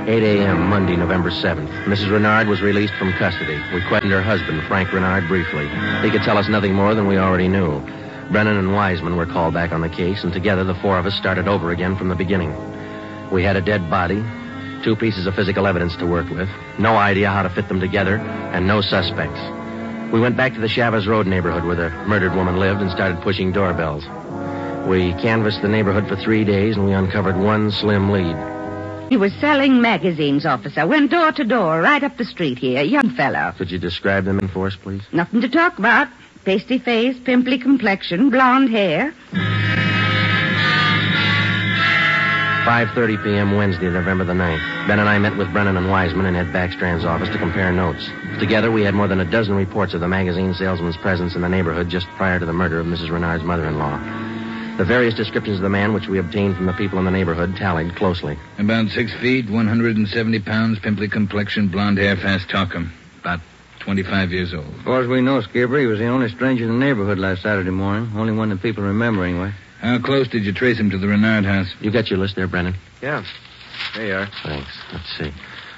8 a.m., Monday, November 7th. Mrs. Renard was released from custody. We questioned her husband, Frank Renard, briefly. He could tell us nothing more than we already knew. Brennan and Wiseman were called back on the case, and together the four of us started over again from the beginning. We had a dead body, 2 pieces of physical evidence to work with, no idea how to fit them together, and no suspects. We went back to the Chavez Road neighborhood where the murdered woman lived and started pushing doorbells. We canvassed the neighborhood for 3 days, and we uncovered one slim lead. He was selling magazines, officer. Went door to door, right up the street here. Young fellow. Could you describe them in for us, please? Nothing to talk about. Pasty face, pimply complexion, blonde hair. 5:30 p.m. Wednesday, November the 9th. Ben and I met with Brennan and Wiseman in Ed Backstrand's office to compare notes. Together, we had more than a dozen reports of the magazine salesman's presence in the neighborhood just prior to the murder of Mrs. Renard's mother-in-law. The various descriptions of the man which we obtained from the people in the neighborhood tallied closely. About 6 feet, 170 pounds, pimply complexion, blonde hair, fast talker. About 25 years old. As far as we know, Skipper, he was the only stranger in the neighborhood last Saturday morning. Only one that people remember, anyway. How close did you trace him to the Renard house? You got your list there, Brennan? Yeah. There you are. Thanks. Let's see.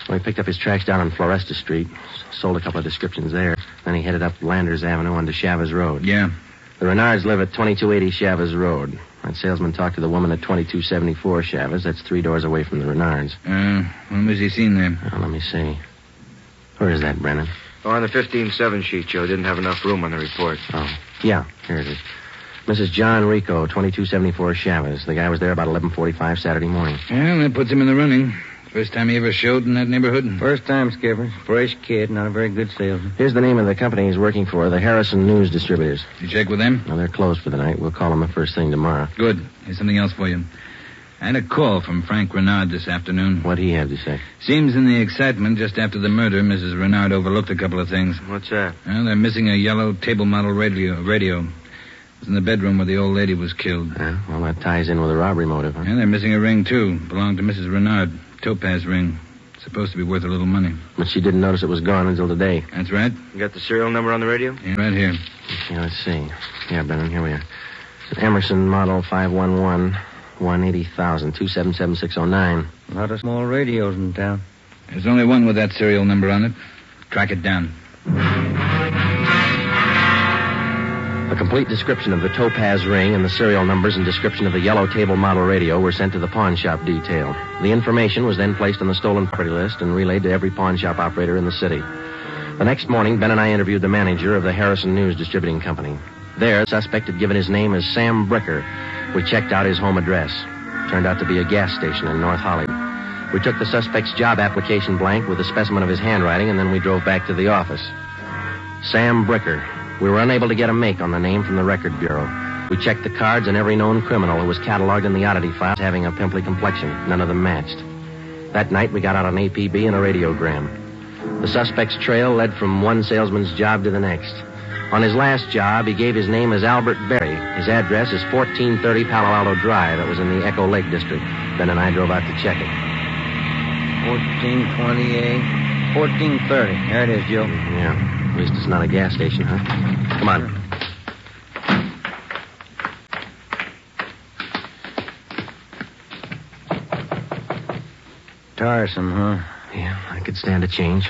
Well, he picked up his tracks down on Floresta Street, sold a couple of descriptions there. Then he headed up Landers Avenue onto Chavez Road. Yeah. The Renards live at 2280 Chavez Road. That salesman talked to the woman at 2274 Chavez. That's 3 doors away from the Renards. When was he seen there? Let me see. Where is that, Brennan? Oh, on the 15-7 sheet, Joe. Didn't have enough room on the report. Oh, yeah. Here it is. Mrs. John Rico, 2274 Chavez. The guy was there about 11:45 Saturday morning. Well, that puts him in the running. First time he ever showed in that neighborhood? First time, Skipper. Fresh kid, not a very good salesman. Here's the name of the company he's working for, the Harrison News Distributors. You check with them? No, they're closed for the night. We'll call them the first thing tomorrow. Good. Here's something else for you. I had a call from Frank Renard this afternoon. What'd he have to say? Seems in the excitement just after the murder, Mrs. Renard overlooked a couple of things. What's that? Well, they're missing a yellow table model radio. It was in the bedroom where the old lady was killed. Well, that ties in with a robbery motive, huh? And they're missing a ring, too. Belonged to Mrs. Renard. Topaz ring. Supposed to be worth a little money. But she didn't notice it was gone until today. That's right. You got the serial number on the radio? Yeah, right here. Okay, let's see. Yeah, Brennan, here we are. It's an Emerson model 511 180,000 277-609. A lot of small radios in town. There's only one with that serial number on it. Track it down. A complete description of the Topaz ring and the serial numbers and description of the yellow table model radio were sent to the pawn shop detail. The information was then placed on the stolen property list and relayed to every pawn shop operator in the city. The next morning, Ben and I interviewed the manager of the Harrison News Distributing Company. There, the suspect had given his name as Sam Bricker. We checked out his home address. Turned out to be a gas station in North Hollywood. We took the suspect's job application blank with a specimen of his handwriting, and then we drove back to the office. Sam Bricker. We were unable to get a make on the name from the Record Bureau. We checked the cards on every known criminal who was cataloged in the oddity files having a pimply complexion. None of them matched. That night, we got out an APB and a radiogram. The suspect's trail led from one salesman's job to the next. On his last job, he gave his name as Albert Berry. His address is 1430 Palo Alto Drive. It was in the Echo Lake District. Ben and I drove out to check it. 1428, 1430. There it is, Joe. Yeah. At least it's not a gas station, huh? Come on. Tiresome, huh? Yeah, I could stand a change.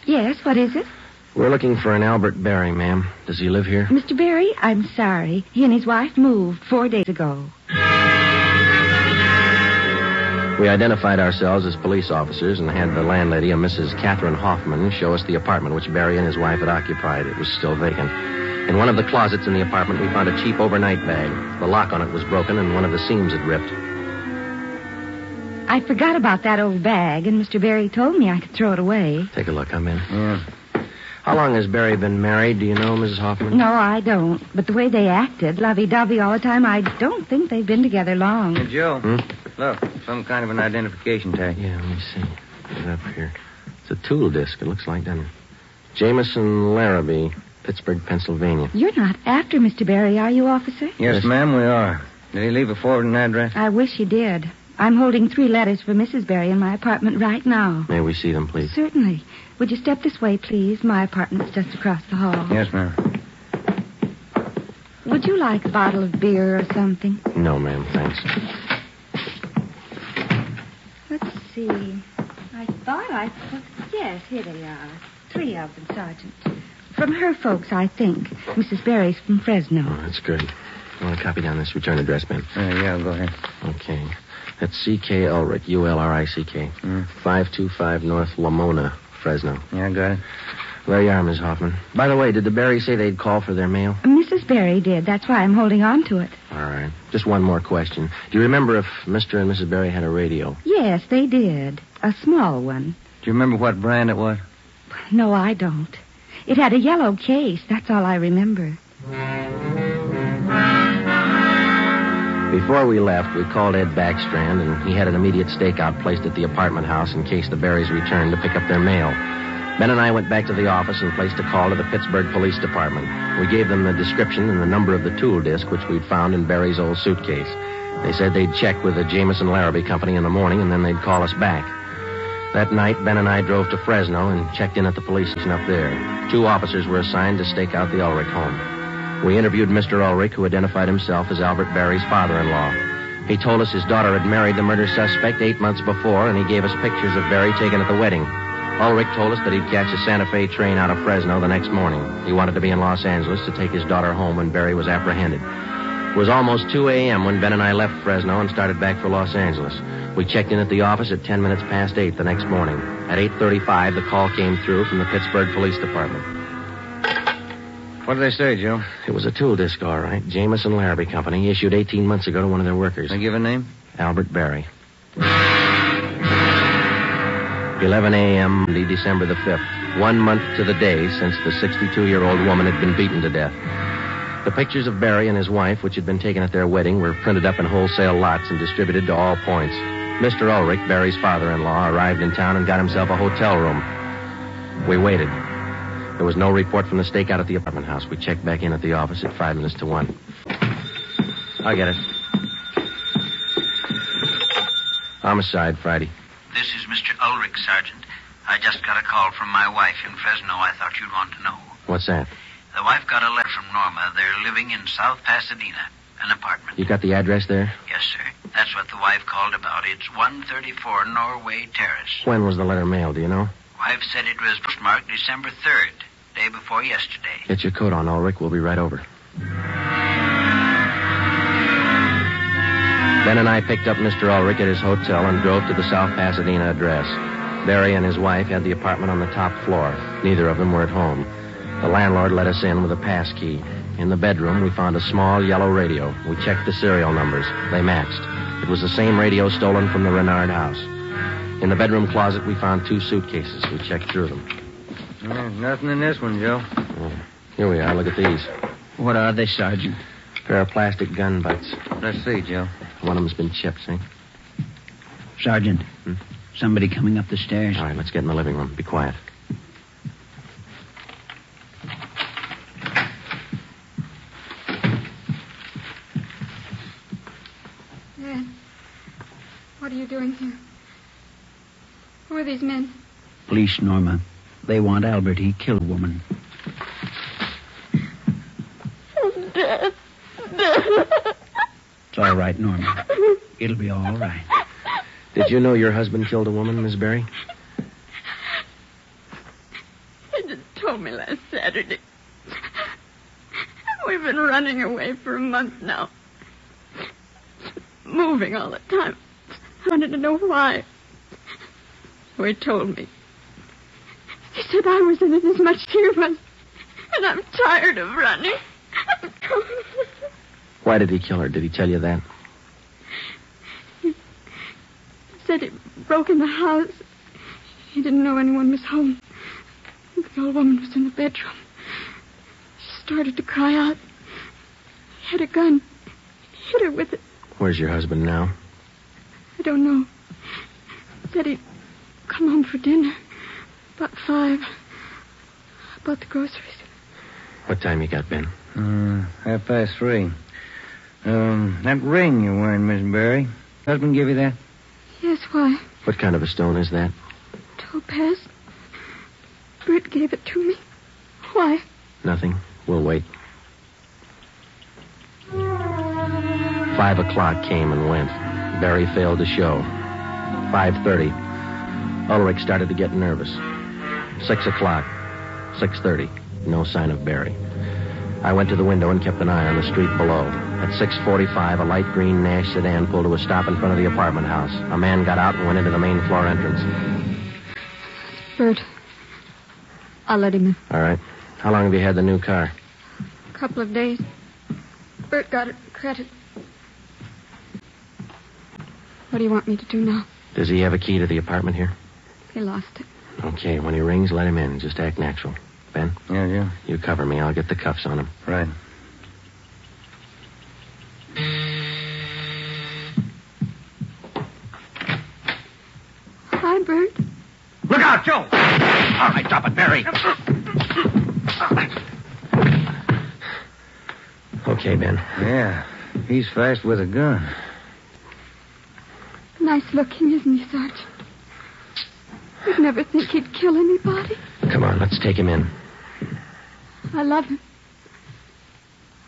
Yes, what is it? We're looking for an Albert Berry, ma'am. Does he live here? Mr. Berry, I'm sorry. He and his wife moved 4 days ago. We identified ourselves as police officers and had the landlady, a Mrs. Catherine Hoffman, show us the apartment which Berry and his wife had occupied. It was still vacant. In one of the closets in the apartment, we found a cheap overnight bag. The lock on it was broken and one of the seams had ripped. I forgot about that old bag, and Mr. Berry told me I could throw it away. Take a look, I'm in. Yeah. How long has Berry been married? Do you know, Mrs. Hoffman? No, I don't. But the way they acted, lovey-dovey all the time, I don't think they've been together long. Hey, Joe. Look, some kind of an identification tag. Yeah, let me see. Get it up here. It's a tool disc, it looks like, doesn't it? Jameson Larrabee, Pittsburgh, Pennsylvania. You're not after Mr. Berry, are you, officer? Yes, ma'am, we are. Did he leave a forwarding address? I wish he did. I'm holding 3 letters for Mrs. Berry in my apartment right now. May we see them, please? Certainly. Would you step this way, please? My apartment's just across the hall. Yes, ma'am. Would you like a bottle of beer or something? No, ma'am, thanks. Let's see. I thought I put... Yes, here they are. 3 of them, Sergeant. From her folks, I think. Mrs. Berry's from Fresno. Oh, that's good. You want to copy down this return address, Ben? Yeah, go ahead. Okay. That's C.K. Ulrich, U-L-R-I-C-K. 525 North Lamona, Fresno. Yeah, I got it. There you are, Miss Hoffman. By the way, did the Berry say they'd call for their mail? Mrs. Berry did. That's why I'm holding on to it. All right. Just one more question. Do you remember if Mr. and Mrs. Berry had a radio? Yes, they did. A small one. Do you remember what brand it was? No, I don't. It had a yellow case. That's all I remember. Before we left, we called Ed Backstrand, and he had an immediate stakeout placed at the apartment house in case the Berrys returned to pick up their mail. Ben and I went back to the office and placed a call to the Pittsburgh Police Department. We gave them the description and the number of the tool disc which we'd found in Berry's old suitcase. They said they'd check with the Jameson Larrabee Company in the morning, and then they'd call us back. That night, Ben and I drove to Fresno and checked in at the police station up there. 2 officers were assigned to stake out the Ulrich home. We interviewed Mr. Ulrich, who identified himself as Albert Berry's father-in-law. He told us his daughter had married the murder suspect 8 months before, and he gave us pictures of Berry taken at the wedding. Ulrich told us that he'd catch a Santa Fe train out of Fresno the next morning. He wanted to be in Los Angeles to take his daughter home when Berry was apprehended. It was almost 2 a.m. when Ben and I left Fresno and started back for Los Angeles. We checked in at the office at 10 minutes past 8 the next morning. At 8:35, the call came through from the Pittsburgh Police Department. What did they say, Joe? It was a tool disc, all right. Jameson Larrabee Company, issued 18 months ago to one of their workers. They give a name? Albert Berry. 11 a.m., December the 5th. 1 month to the day since the 62-year-old woman had been beaten to death. The pictures of Barry and his wife, which had been taken at their wedding, were printed up in wholesale lots and distributed to all points. Mr. Ulrich, Barry's father-in-law, arrived in town and got himself a hotel room. We waited. There was no report from the stakeout at the apartment house. We checked back in at the office at 5 minutes to 1. I'll get it. Homicide, Friday. This is Mr. Ulrich, Sergeant. I just got a call from my wife in Fresno. I thought you'd want to know. What's that? The wife got a letter from Norma. They're living in South Pasadena, an apartment. You got the address there? Yes, sir. That's what the wife called about. It's 134 Norway Terrace. When was the letter mailed, do you know? Wife said it was postmarked December 3rd, day before yesterday. Get your coat on, Ulrich. We'll be right over. Ben and I picked up Mr. Ulrich at his hotel and drove to the South Pasadena address. Barry and his wife had the apartment on the top floor. Neither of them were at home. The landlord let us in with a pass key. In the bedroom, we found a small yellow radio. We checked the serial numbers. They matched. It was the same radio stolen from the Renard house. In the bedroom closet, we found 2 suitcases. We checked through them. Nothing in this one, Joe. Here we are. Look at these. What are they, Sergeant? A pair of plastic gun butts. Let's see, Joe. One of them's been chipped, see? Sergeant, somebody coming up the stairs. All right, let's get in the living room. Be quiet. Dad, what are you doing here? Who are these men? Police, Norma. They want Albert. He killed a woman. Dad. It's all right, Norma. It'll be all right. Did you know your husband killed a woman, Miss Berry? He just told me last Saturday. We've been running away for a month now. Moving all the time. I wanted to know why. So he told me. He said I was in it as much as he was. And I'm tired of running. Why did he kill her? Did he tell you that? He said he broke in the house. He didn't know anyone was home. The old woman was in the bedroom. She started to cry out. He had a gun. He hit her with it. Where's your husband now? I don't know. He said he'd come home for dinner. About 5. I bought the groceries. What time you got, Ben? 3:30. That ring you're wearing, Miss Berry. Husband give you that? Yes, why? What kind of a stone is that? Topaz. Britt gave it to me. Why? Nothing. We'll wait. 5 o'clock came and went. Barry failed to show. 5:30. Ulrich started to get nervous. 6 o'clock. 6:30. No sign of Barry. I went to the window and kept an eye on the street below. At 6:45, a light green Nash sedan pulled to a stop in front of the apartment house. A man got out and went into the main floor entrance. Bert. I'll let him in. All right. How long have you had the new car? A couple of days. Bert got it credit. What do you want me to do now? Does he have a key to the apartment here? He lost it. Okay, when he rings, let him in. Just act natural. Ben? Yeah. You cover me. I'll get the cuffs on him. Right. Hi, Bert. Look out, Joe! All right, drop it, Barry. Okay, Ben. Yeah. He's fast with a gun. Nice looking, isn't he, Sergeant? You'd never think he'd kill anybody. Come on, let's take him in. I love him.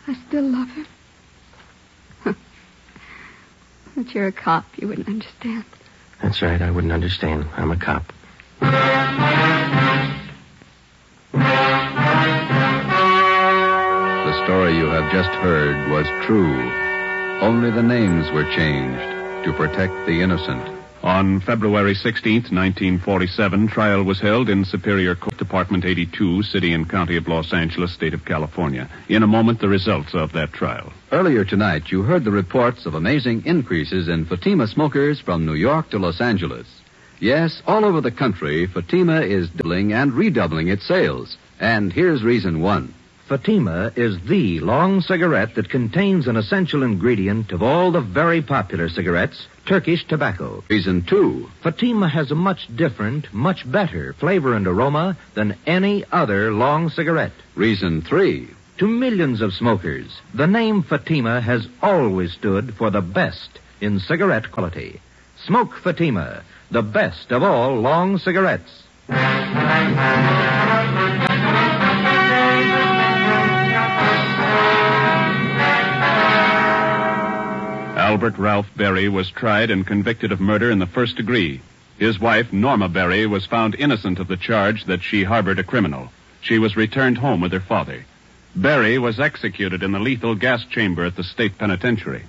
I still love him. But you're a cop. You wouldn't understand. That's right. I wouldn't understand. I'm a cop. The story you have just heard was true. Only the names were changed to protect the innocent. On February 16th, 1947, trial was held in Superior Court Department 82, City and County of Los Angeles, State of California. In a moment, the results of that trial. Earlier tonight, you heard the reports of amazing increases in Fatima smokers from New York to Los Angeles. Yes, all over the country, Fatima is doubling and redoubling its sales. And here's reason 1. Fatima is the long cigarette that contains an essential ingredient of all the very popular cigarettes, Turkish tobacco. Reason 2. Fatima has a much different, much better flavor and aroma than any other long cigarette. Reason 3. To millions of smokers, the name Fatima has always stood for the best in cigarette quality. Smoke Fatima, the best of all long cigarettes. Albert Ralph Berry was tried and convicted of murder in the first degree. His wife, Norma Berry, was found innocent of the charge that she harbored a criminal. She was returned home with her father. Berry was executed in the lethal gas chamber at the state penitentiary.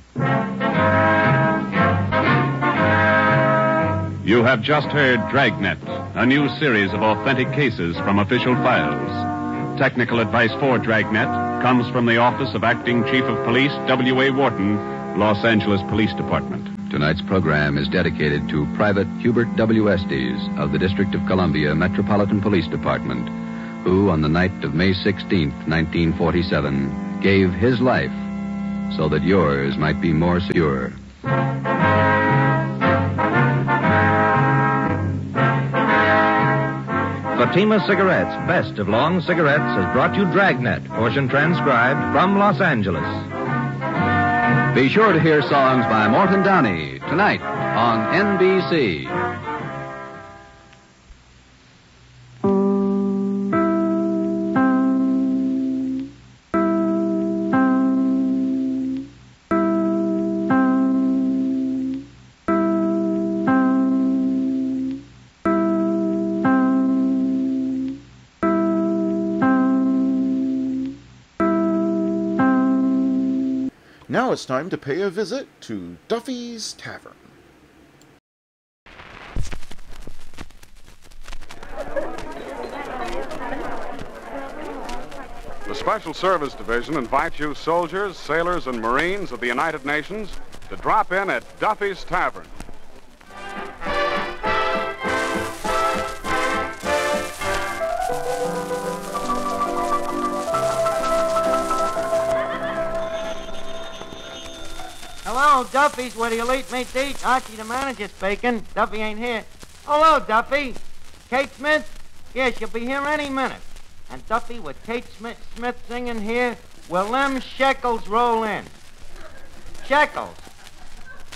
You have just heard Dragnet, a new series of authentic cases from official files. Technical advice for Dragnet comes from the Office of Acting Chief of Police W.A. Wharton, Los Angeles Police Department. Tonight's program is dedicated to Private Hubert W. Estes of the District of Columbia Metropolitan Police Department, who on the night of May 16th, 1947, gave his life so that yours might be more secure. Fatima Cigarettes, best of long cigarettes, has brought you Dragnet, portion transcribed from Los Angeles. Be sure to hear songs by Morton Downey tonight on NBC. Now it's time to pay a visit to Duffy's Tavern. The Special Service Division invites you soldiers, sailors, and Marines of the United Nations to drop in at Duffy's Tavern. Hello, Duffy's, where the elite meet to eat. Archie, the manager, speaking. Duffy ain't here. Hello, Duffy. Kate Smith? Yeah, she'll be here any minute. And Duffy, with Kate Smith singing here, will them shekels roll in? Shekels?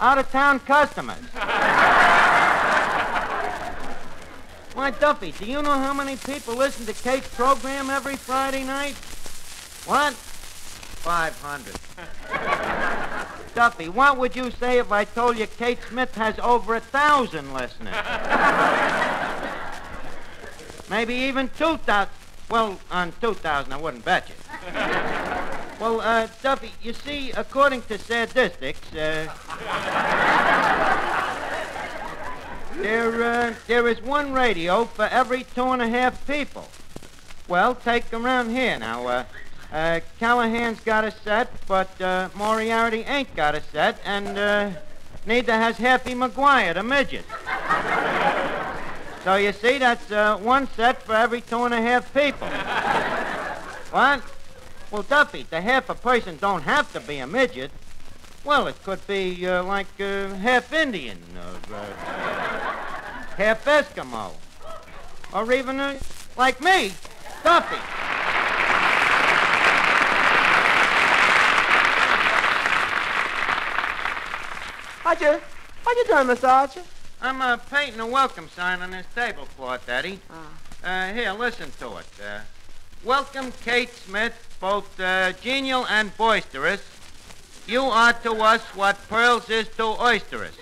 Out-of-town customers. Why, Duffy, do you know how many people listen to Kate's program every Friday night? What? 500. Duffy, what would you say if I told you Kate Smith has over 1,000 listeners? Maybe even 2,000. Well, on 2,000, I wouldn't bet you. Well, Duffy, you see, according to statistics, there is one radio for every 2.5 people. Well, take around here now. Callahan's got a set, but Moriarty ain't got a set, and neither has Happy McGuire, the midget. So you see, that's one set for every 2.5 people. What? Well, Duffy, the half a person don't have to be a midget. Well, it could be like half Indian, half Eskimo, or even like me, Duffy. What you doing, Miss Archer? I'm painting a welcome sign on this tablecloth, Eddie. Here, listen to it. Welcome, Kate Smith, both genial and boisterous. You are to us what pearls is to oysters.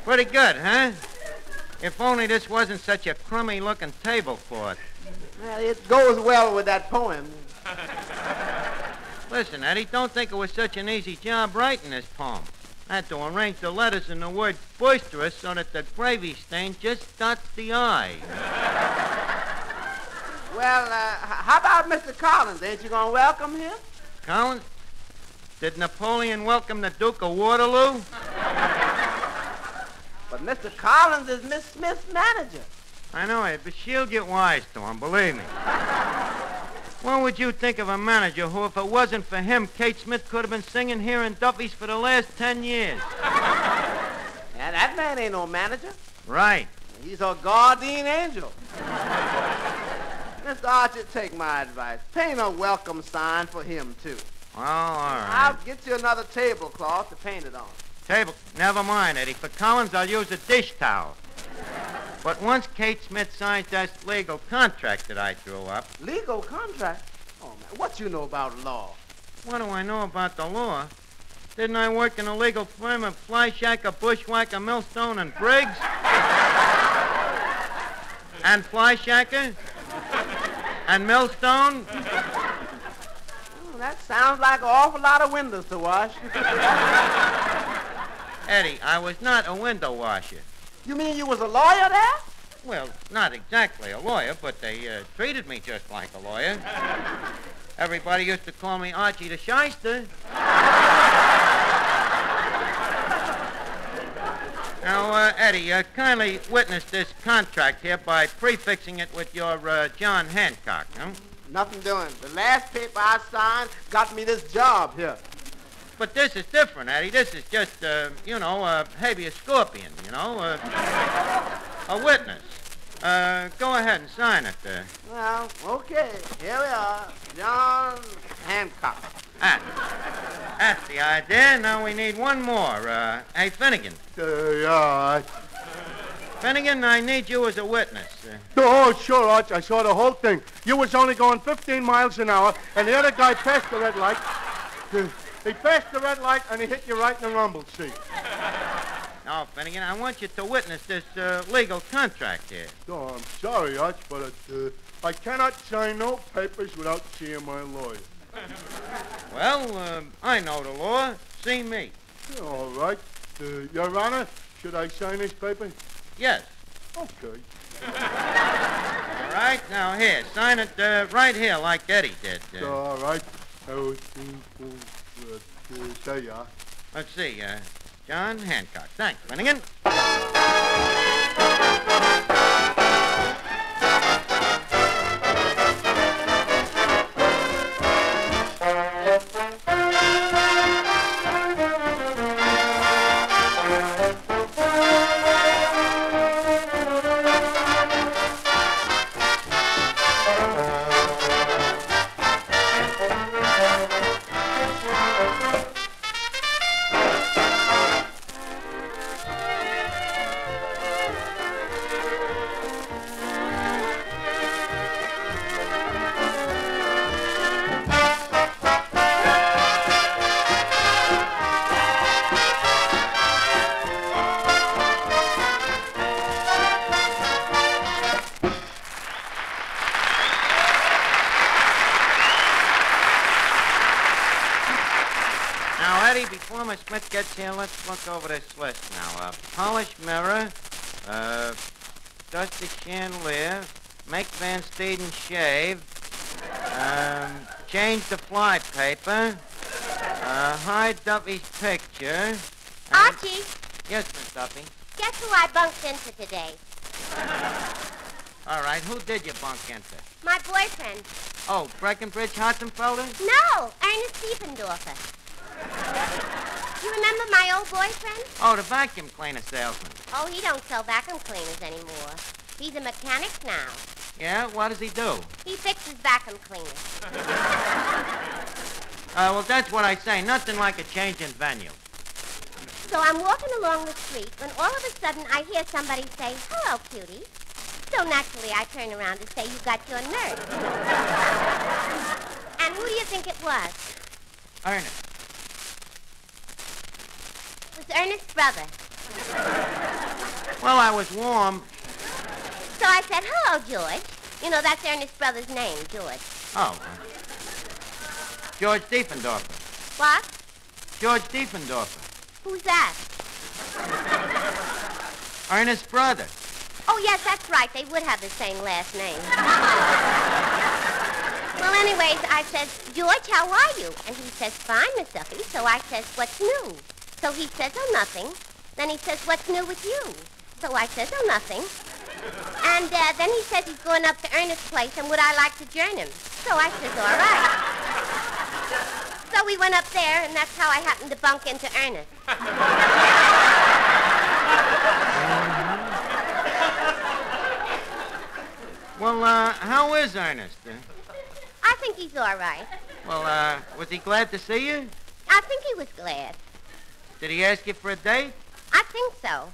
Pretty good, huh? If only this wasn't such a crummy-looking tablecloth. Well, it goes well with that poem. Listen, Eddie, don't think it was such an easy job writing this poem. I had to arrange the letters in the word boisterous so that the gravy stain just dots the I. Well, how about Mr. Collins? Ain't you going to welcome him? Collins? Did Napoleon welcome the Duke of Waterloo? But Mr. Collins is Miss Smith's manager. I know it, but she'll get wise to him, believe me. What would you think of a manager who, if it wasn't for him, Kate Smith could have been singing here in Duffy's for the last 10 years? Yeah, that man ain't no manager. Right. He's a guardian angel. Mr. Archie, take my advice. Paint a welcome sign for him, too. Well, all right. I'll get you another tablecloth to paint it on. Table. Never mind, Eddie. For Collins, I'll use a dish towel. But once Kate Smith signs that legal contract that I drew up... Legal contract? Oh, man, what you know about law? What do I know about the law? Didn't I work in a legal firm of Flyshacker, Bushwhacker, Millstone, and Briggs? And Flyshacker? And Millstone? Oh, that sounds like an awful lot of windows to wash. Eddie, I was not a window washer. You mean you was a lawyer there? Well, not exactly a lawyer, but they treated me just like a lawyer. Everybody used to call me Archie the Shyster. Now, Eddie, kindly witness this contract here by prefixing it with your John Hancock, huh? Nothing doing. The last paper I signed got me this job here. But this is different, Eddie. This is just, a habeas scorpion, a witness. Go ahead and sign it. Well, okay. Here we are. John Hancock. That's the idea. Now we need one more. Hey, Finnegan. Yeah. Finnegan, I need you as a witness. Oh, sure, Arch. I saw the whole thing. You was only going 15 miles an hour, and the other guy passed the red light. He passed the red light, and he hit you right in the rumble seat. No, Finnegan, I want you to witness this legal contract here. Oh, I'm sorry, Arch, but I cannot sign no papers without seeing my lawyer. Well, I know the law. See me. All right. Your Honor, should I sign this paper? Yes. Okay. All right, now here, sign it right here like Eddie did. All right. There you are. Let's see, John Hancock. Thanks, Finnegan. Before Miss Smith gets here, let's look over this list now. Polished mirror, dusty chandelier, make Van Steeden shave, change the fly paper, hide Duffy's picture. Archie? Yes, Miss Duffy? Guess who I bunked into today? All right, who did you bunk into? My boyfriend. Oh, Breckenbridge Hotzenfelder? No, Ernest Stiefendorfer. You remember my old boyfriend? Oh, the vacuum cleaner salesman. Oh, he don't sell vacuum cleaners anymore. He's a mechanic now. Yeah? What does he do? He fixes vacuum cleaners. Well, that's what I say. Nothing like a change in venue. So I'm walking along the street when all of a sudden I hear somebody say, "Hello, cutie." So naturally I turn around to say, "You got your nerve." And who do you think it was? Ernest. It was Ernest's brother. Well, I was warm. So I said, "Hello, George." You know, that's Ernest's brother's name, George. Oh. George Diefendorfer. What? George Diefendorfer. Who's that? Ernest's brother. Oh, yes, that's right. They would have the same last name. Well, anyways, I says, "George, how are you?" And he says, "Fine, Miss Duffy." So I says, "What's new?" So he says, "Oh, nothing." Then he says, "What's new with you?" So I says, "Oh, nothing." And then he says he's going up to Ernest's place and would I like to join him. So I says, all right. So we went up there, and that's how I happened to bump into Ernest. Well, how is Ernest? I think he's all right. Well, was he glad to see you? I think he was glad. Did he ask you for a date? I think so.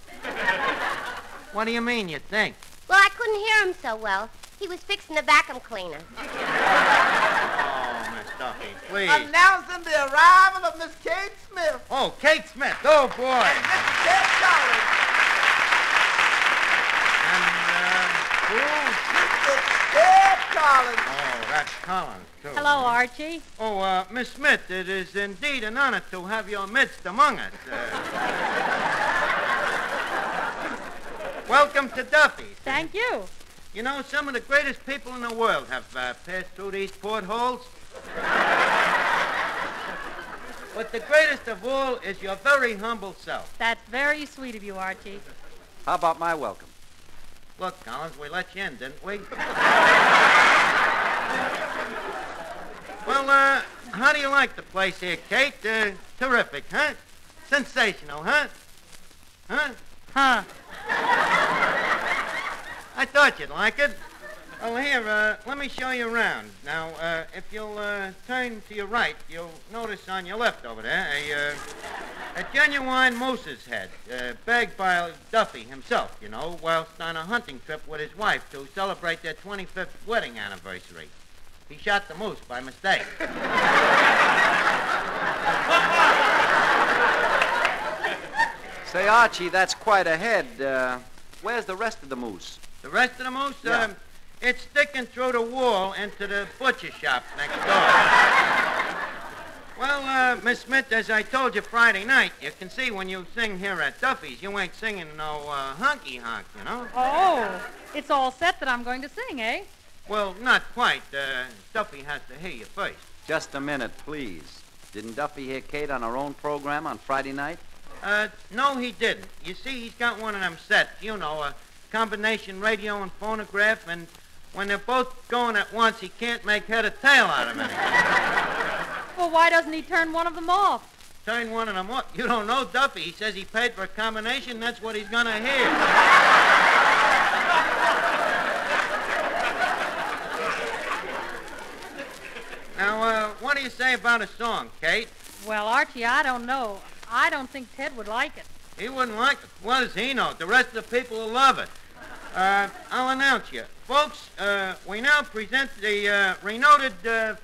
What do you mean, you think? Well, I couldn't hear him so well. He was fixing the vacuum cleaner. Oh, Miss Duffy, please. Announcing the arrival of Miss Kate Smith. Oh, Kate Smith. Oh, boy. And Miss Kate Collins. Who? Mr. Ted Collins. Oh, that's Collins, too. Hello, Archie. Oh, Miss Smith, it is indeed an honor to have your midst among us. Welcome to Duffy's. Thank you. You know, some of the greatest people in the world have passed through these portholes. But the greatest of all is your very humble self. That's very sweet of you, Archie. How about my welcome? Look, Collins, we let you in, didn't we? Well, how do you like the place here, Kate? Terrific, huh? Sensational, huh? Huh? Huh. I thought you'd like it. Well, here, let me show you around. Now, if you'll turn to your right, you'll notice on your left over there a genuine moose's head, bagged by Duffy himself, you know, whilst on a hunting trip with his wife to celebrate their 25th wedding anniversary. He shot the moose by mistake. Say, Archie, that's quite a head. Where's the rest of the moose? The rest of the moose? Yeah. It's sticking through the wall into the butcher shop next door. Well, Miss Smith, as I told you Friday night, you can see when you sing here at Duffy's, you ain't singing no honky-honk, you know? Oh, it's all set that I'm going to sing, eh? Well, not quite. Duffy has to hear you first. Just a minute, please. Didn't Duffy hear Kate on her own program on Friday night? No, he didn't. You see, he's got one of them sets, you know, a combination radio and phonograph, and when they're both going at once, he can't make head or tail out of anything. Well, why doesn't he turn one of them off? Turn one of them off? You don't know Duffy. He says he paid for a combination, that's what he's going to hear. Now, what do you say about a song, Kate? Well, Archie, I don't know. I don't think Ted would like it. He wouldn't like it. What does he know? The rest of the people will love it. I'll announce you. Folks, we now present the renowned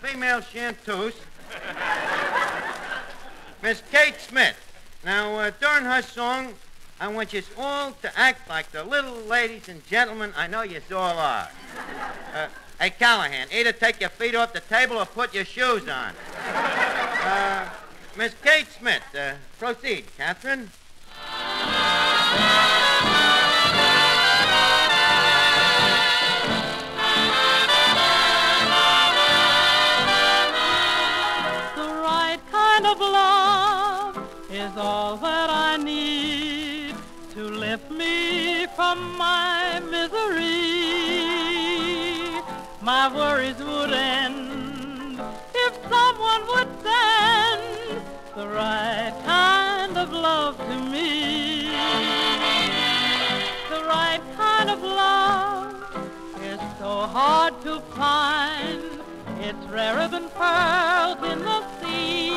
female chanteuse, Miss Kate Smith. Now, during her song, I want you all to act like the little ladies and gentlemen I know you all are. Hey, Callahan, either take your feet off the table or put your shoes on. Miss Kate Smith, proceed, Catherine. The right kind of love is all that I need to lift me from my misery. My worries would end if someone would send the right kind of love to me. The right kind of love is so hard to find. It's rarer than pearls in the sea.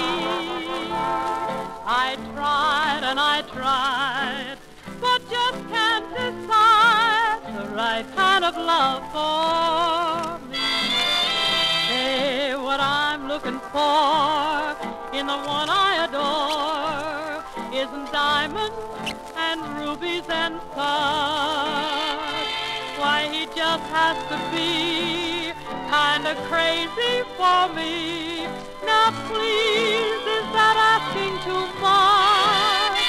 I tried and I tried, but just can't decide the right kind of love for me. Hey, what I'm looking for in the one I adore isn't diamonds and rubies and stars. Why, he just has to be kind of crazy for me. Now please, is that asking too much?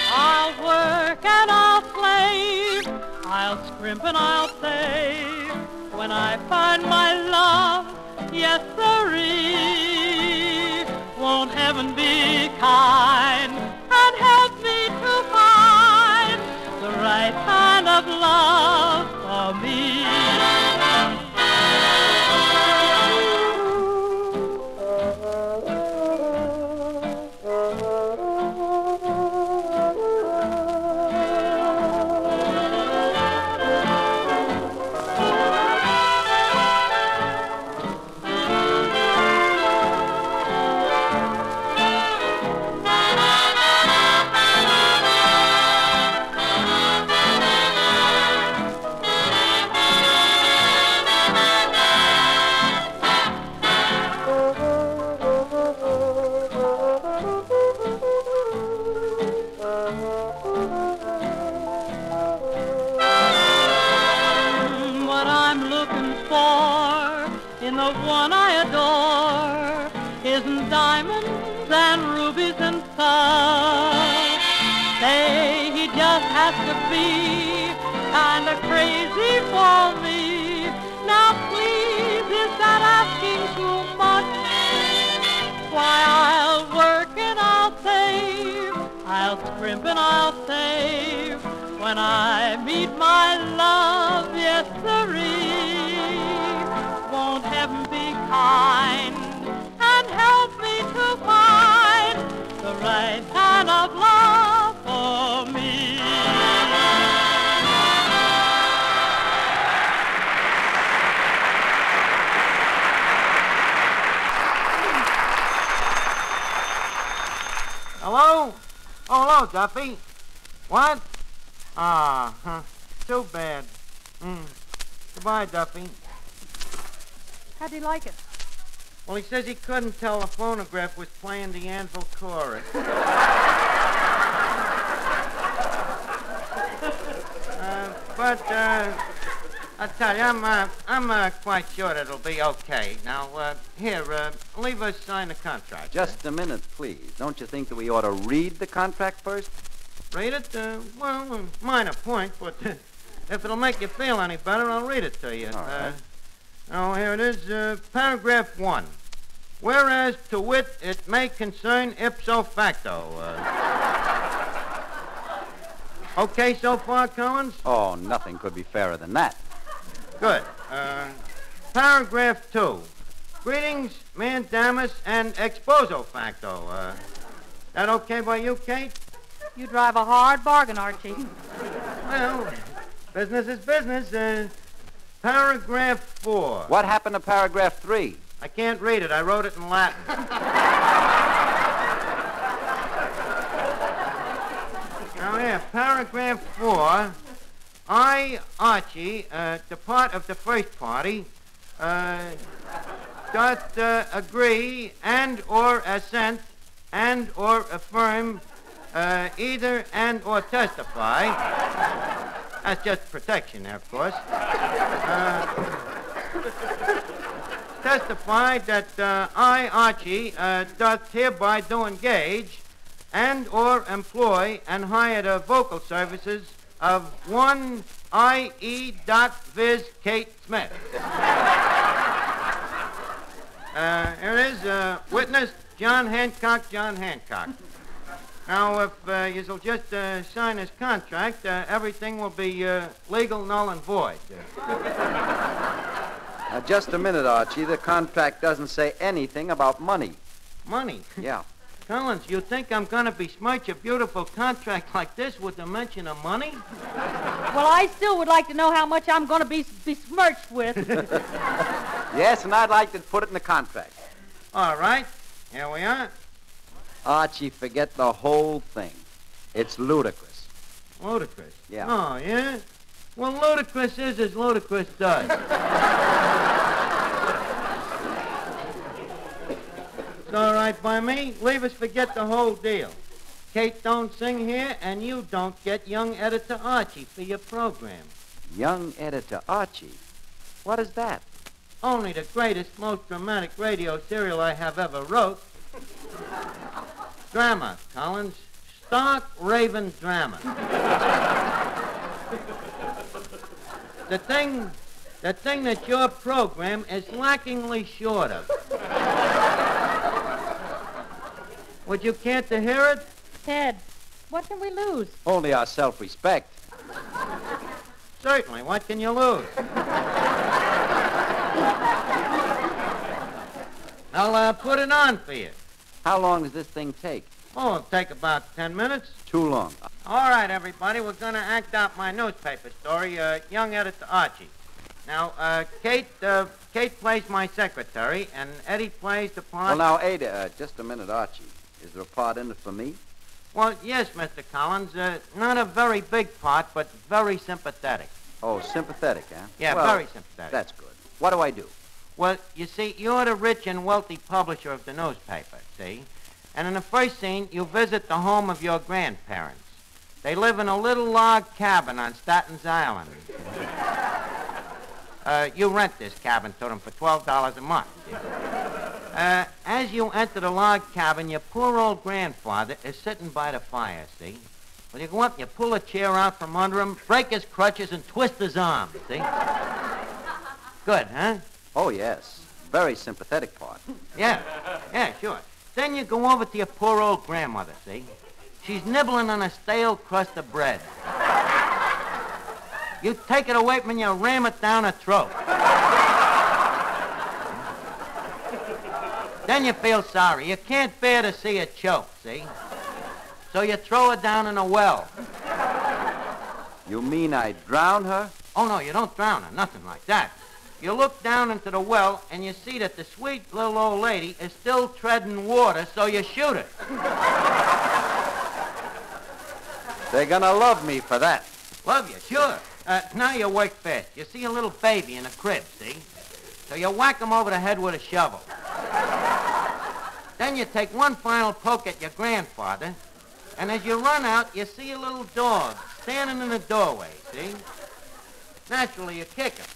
I'll work and I'll slave, I'll scrimp and I'll save when I find my love, yes sirree. Won't heaven be kind and help me to find the right kind of love for me? the one I adore isn't diamonds and rubies and stars. Say he just has to be kind of crazy for me. Now please, is that asking too much? Why, I'll work and I'll save, I'll scrimp and I'll save when I meet my love, yes sirree. Won't heaven be kind and help me to find the right kind of love for me? Hello? Oh, hello, Duffy. What? Too bad. Goodbye, Duffy. How'd he like it? Well, he says he couldn't tell the phonograph was playing the Anvil chorus. But I'll tell you, I'm quite sure it'll be okay. Now, here, leave us sign the contract. Just a minute, please. Don't you think that we ought to read the contract first? Read it? Well, minor point, but if it'll make you feel any better, I'll read it to you. All right. Oh, here it is, paragraph 1. Whereas, to wit, it may concern ipso facto. Okay so far, Collins? Oh, nothing could be fairer than that. Good. Paragraph 2. Greetings, mandamus, and exposo facto. That okay by you, Kate? You drive a hard bargain, Archie. Well, business is business. Paragraph 4. What happened to paragraph 3? I can't read it. I wrote it in Latin. Now, here, paragraph 4. I, Archie, the part of the first party, doth agree and or assent and or affirm either and or testify. That's just protection there, of course. Testify that I, Archie, doth hereby do engage and or employ and hire the vocal services of one I.E. Viz. Kate Smith. Here is witness John Hancock, John Hancock. Now, if you'll just sign this contract, everything will be legal, null, and void. Now, just a minute, Archie. The contract doesn't say anything about money. Money? Yeah. Collins, you think I'm going to besmirch a beautiful contract like this with the mention of money? Well, I still would like to know how much I'm going to be besmirched with. Yes, and I'd like to put it in the contract. All right. Here we are. Archie, forget the whole thing. It's ludicrous. Ludicrous? Yeah. Oh, yeah? Well, ludicrous is as ludicrous does. It's all right by me. Leave us forget the whole deal. Kate don't sing here, and you don't get young editor Archie for your program. Young editor Archie? What is that? Only the greatest, most dramatic radio serial I have ever wrote. Drama, Collins. Stark raving drama. The thing that your program is lackingly short of. Would you care to hear it? Ted, what can we lose? Only our self-respect. Certainly. What can you lose? I'll put it on for you. How long does this thing take? Oh, it'll take about 10 minutes. Too long. All right, everybody, we're going to act out my newspaper story, Young Editor Archie. Now, Kate plays my secretary, and Eddie plays the part... Well, now, Ada, just a minute, Archie. Is there a part in it for me? Well, yes, Mr. Collins. Not a very big part, but very sympathetic. Oh, sympathetic, huh? Yeah, well, very sympathetic. That's good. What do I do? Well, you see, you're the rich and wealthy publisher of the newspaper, see? And in the first scene, you visit the home of your grandparents. They live in a little log cabin on Statten's Island. You rent this cabin to them for $12 a month. As you enter the log cabin, your poor old grandfather is sitting by the fire, see? Well, you go up and you pull a chair out from under him, break his crutches, and twist his arm, see? Good, huh? Oh, yes. Very sympathetic part. Yeah, sure. Then you go over to your poor old grandmother, see? She's nibbling on a stale crust of bread. You take it away from her and you ram it down her throat. Then you feel sorry. You can't bear to see her choke, see? So you throw her down in a well. You mean I drown her? Oh, no, you don't drown her. Nothing like that. You look down into the well, and you see that the sweet little old lady is still treading water, so you shoot her. They're gonna love me for that. Love you, sure. Now you work fast. You see a little baby in a crib, see? So you whack him over the head with a shovel. Then you take one final poke at your grandfather, and as you run out, you see a little dog standing in the doorway, see? Naturally, you kick him.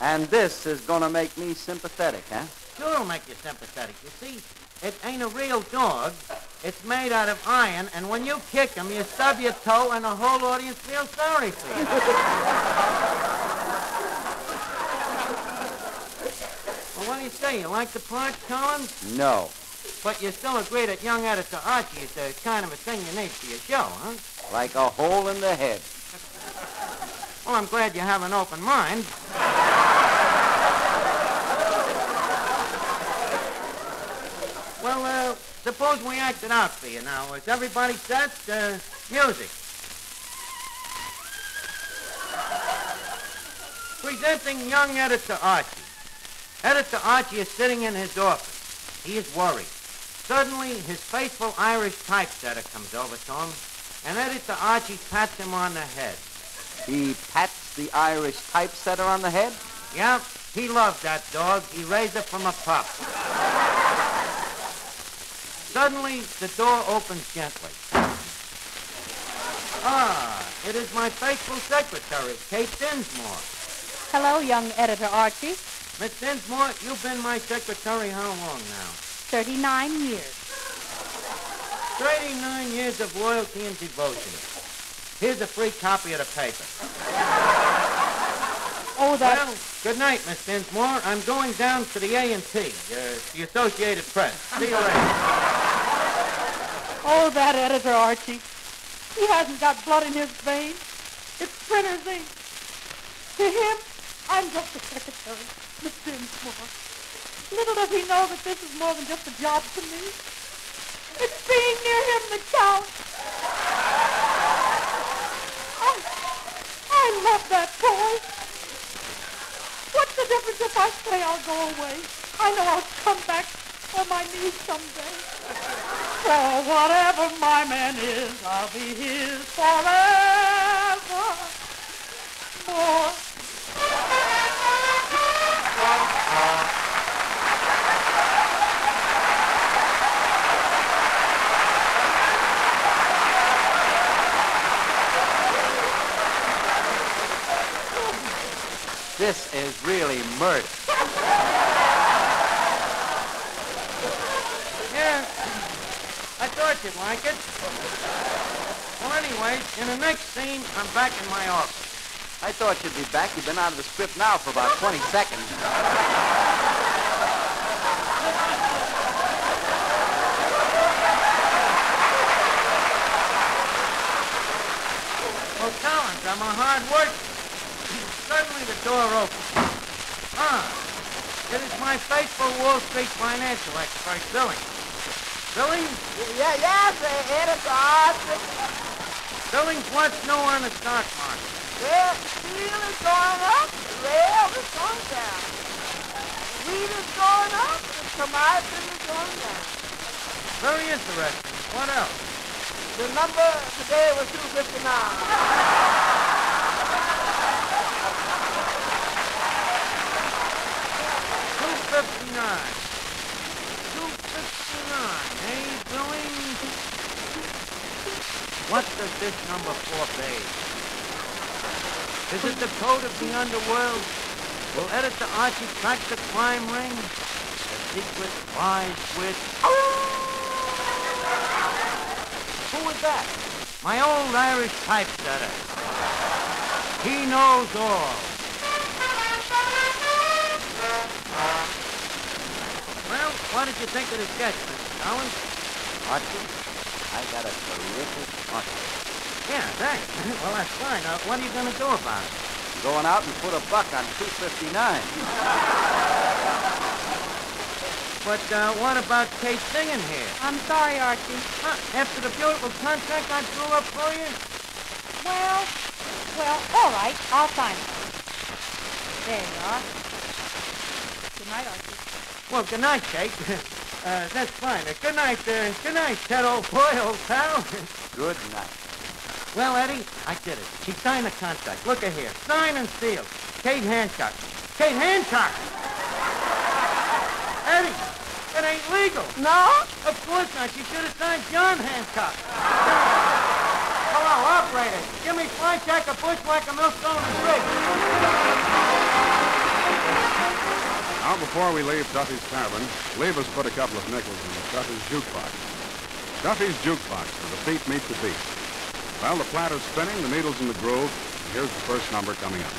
And this is gonna make me sympathetic, huh? Sure it'll make you sympathetic. You see, it ain't a real dog. It's made out of iron, and when you kick him, you stub your toe, and the whole audience feels sorry for you. Well, what do you say? You like the part, Collins? No. But you still agree that young editor Archie is the kind of a thing you need for your show, huh? Like a hole in the head. Well, I'm glad you have an open mind. Well, suppose we act it out for you now. Is everybody set? Music. Presenting young editor Archie. Editor Archie is sitting in his office. He is worried. Suddenly, his faithful Irish typesetter comes over to him, and Editor Archie pats him on the head. He pats the Irish typesetter on the head? Yeah, he loved that dog. He raised it from a pup. Suddenly, the door opens gently. It is my faithful secretary, Kate Dinsmore. Hello, young editor Archie. Miss Dinsmore, you've been my secretary how long now? 39 years. 39 years of loyalty and devotion. Here's a free copy of the paper. Oh, that... Well, good night, Miss Dinsmore. I'm going down to the A&T, the Associated Press. See you later. Oh, that editor Archie. He hasn't got blood in his veins. It's printer's ink. To him, I'm just a secretary, Miss Dinsmore. Little does he know that this is more than just a job to me. It's being near him that counts. I love that boy. What's the difference if I say I'll go away? I know I'll come back on my knees someday. For whatever my man is, I'll be his forever. More. This is really murder. Yeah, I thought you'd like it. Well, anyway, in the next scene, I'm back in my office. I thought you'd be back. You've been out of the script now for about 20 seconds. Well, Collins, I'm a hard worker. Suddenly the door opens. It is my faithful Wall Street financial expert, Billings. Billings? Yes, editor Archie. Billings, what's new on the stock market? Well, steel is going up, rail is going down. Wheat is going up, and commodity is going down. Very interesting. What else? The number today was 259. 259. 259, eh, Billings? What does this number 4 be? Is it the code of the underworld? Will Editor Archie crack the crime ring? The secret lies with... Who was that? My old Irish typesetter. He knows all. Well, what did you think of the sketch, Mr. Collins? Archie, I got a terrific hunch. Yeah, thanks. Well, that's fine. What are you going to do about it? I'm going out and put a buck on 259. But what about Kate singing here? I'm sorry, Archie. Huh? After the beautiful contract I drew up for you? Well, all right. I'll sign it. There you are. Good night, Archie. Well, good night, Kate. That's fine. Good night, Ted, old boy, old pal. Good night. Well, Eddie, I did it. She signed the contract. Look at here. Signed and sealed. Kate Hancock. Kate Hancock! Eddie, it ain't legal. No? Of course not. She should have signed John Hancock. Hello, operator. Give me fly jack, a bushwhacker, millstone, and rig. Now, before we leave Duffy's Tavern, Leave us put a couple of nickels in Duffy's jukebox. Duffy's jukebox, where the beat meet the beat. Well, the platter's spinning, the needle's in the groove, and here's the first number coming up.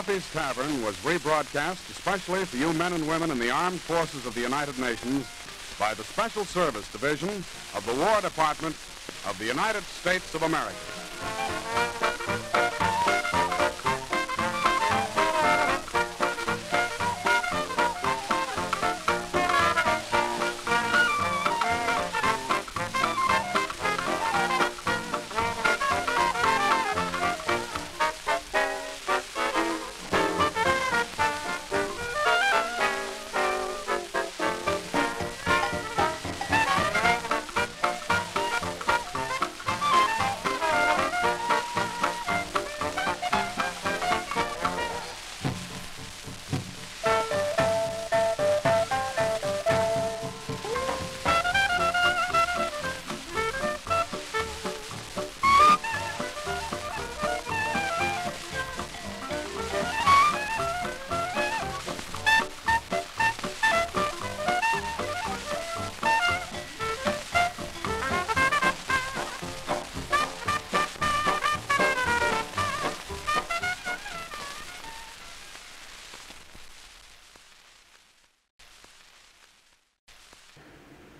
Duffy's Tavern was rebroadcast especially for you men and women in the armed forces of the United Nations by the Special Service Division of the War Department of the United States of America.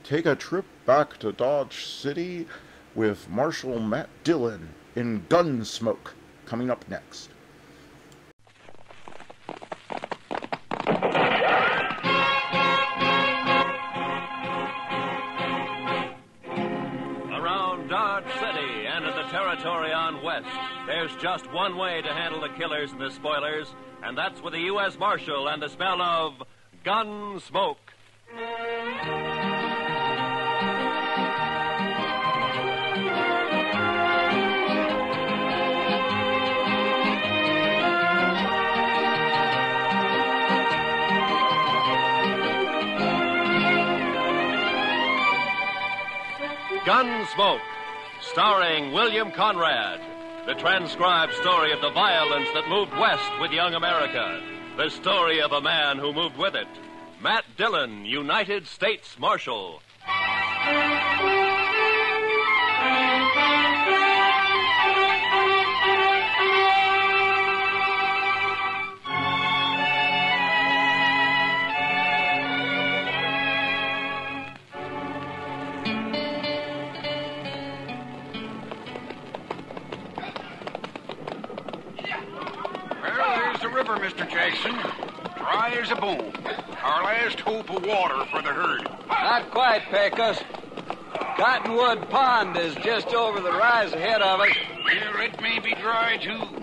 Take a trip back to Dodge City with Marshal Matt Dillon in Gunsmoke, coming up next. Around Dodge City and in the territory on West, there's just one way to handle the killers and the spoilers, and that's with the U.S. Marshal and the smell of Gunsmoke. Gunsmoke, starring William Conrad. The transcribed story of the violence that moved west with young America. The story of a man who moved with it. Matt Dillon, United States Marshal. River, Mr. Jackson. Dry as a bone. Our last hope of water for the herd. Not quite, Pecos. Cottonwood Pond is just over the rise ahead of us. Yeah, it may be dry, too.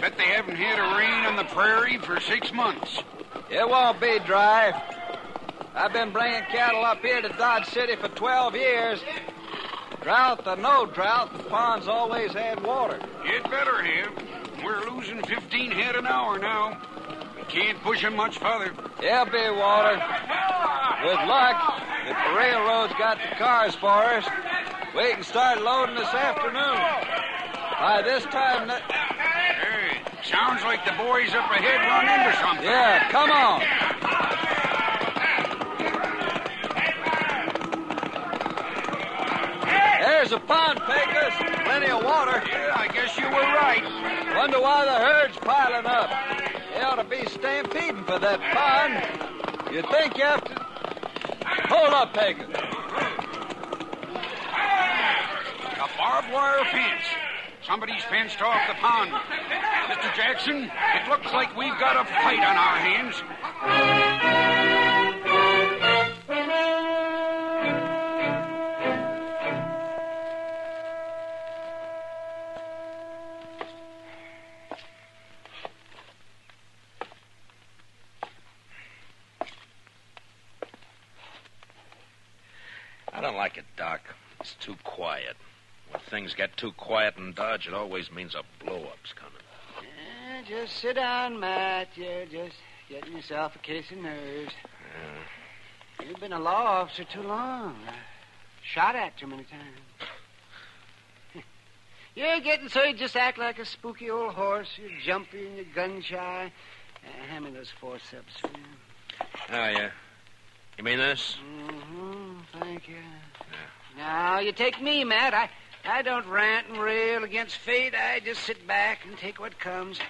Bet they haven't had a rain on the prairie for 6 months. It won't be dry. I've been bringing cattle up here to Dodge City for 12 years. Drought or no drought, the pond's always had water. It better have. We're losing 15 head an hour now. We can't push them much further. There'll be water. With luck, if the railroad's got the cars for us, we can start loading this afternoon. By this time... Hey, sounds like the boys up ahead run into something. Yeah, come on. There's a pond, Pecos. Plenty of water. Yeah, I guess you were right. Wonder why the herd's piling up. They ought to be stampeding for that pond. You'd think you have to... Hold up, Pecos. A barbed wire fence. Somebody's fenced off the pond. Mr. Jackson, it looks like we've got a fight on our hands. I don't like it, Doc. It's too quiet. When things get too quiet in Dodge, it always means a blow-up's coming. Just sit down, Matt. You're just getting yourself a case of nerves. You've been a law officer too long. Shot at too many times. You're getting so you just act like a spooky old horse. You're jumpy and you're gun-shy. Hand me those forceps, will you? Oh, yeah. You mean this? Mm-hmm. Thank you. Yeah. Now, you take me, Matt. I don't rant and rail against fate. I just sit back and take what comes.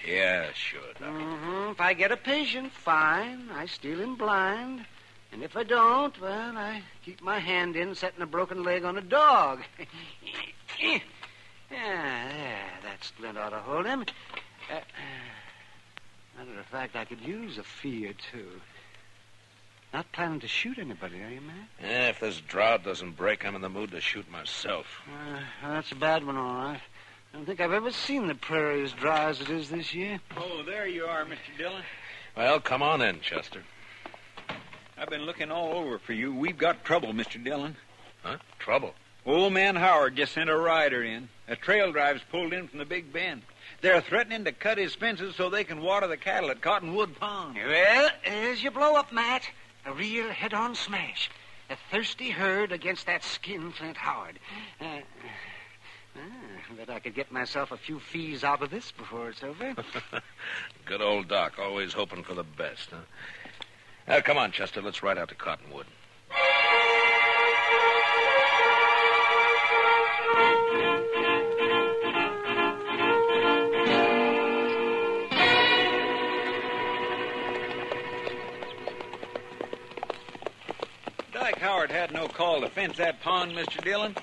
Yeah, sure, Doc. If I get a patient, fine. I steal him blind. And if I don't, well, I keep my hand in setting a broken leg on a dog. Yeah, there. That splint ought to hold him. Matter of fact, I could use a fee or two. Not planning to shoot anybody, are you, Matt? Yeah, if this drought doesn't break, I'm in the mood to shoot myself. That's a bad one, all right. I don't think I've ever seen the prairie as dry as it is this year. Oh, there you are, Mr. Dillon. Well, come on in, Chester. I've been looking all over for you. We've got trouble, Mr. Dillon. Huh? Trouble? Old man Howard just sent a rider in. A trail drive's pulled in from the Big Bend. They're threatening to cut his fences so they can water the cattle at Cottonwood Pond. Well, there's your blow-up, Matt. A real head-on smash. A thirsty herd against that skinflint Howard. Bet I could get myself a few fees out of this before it's over. Good old Doc, always hoping for the best, huh? Now, come on, Chester, let's ride out to Cottonwood. Dyke Howard had no call to fence that pond, Mr. Dillon.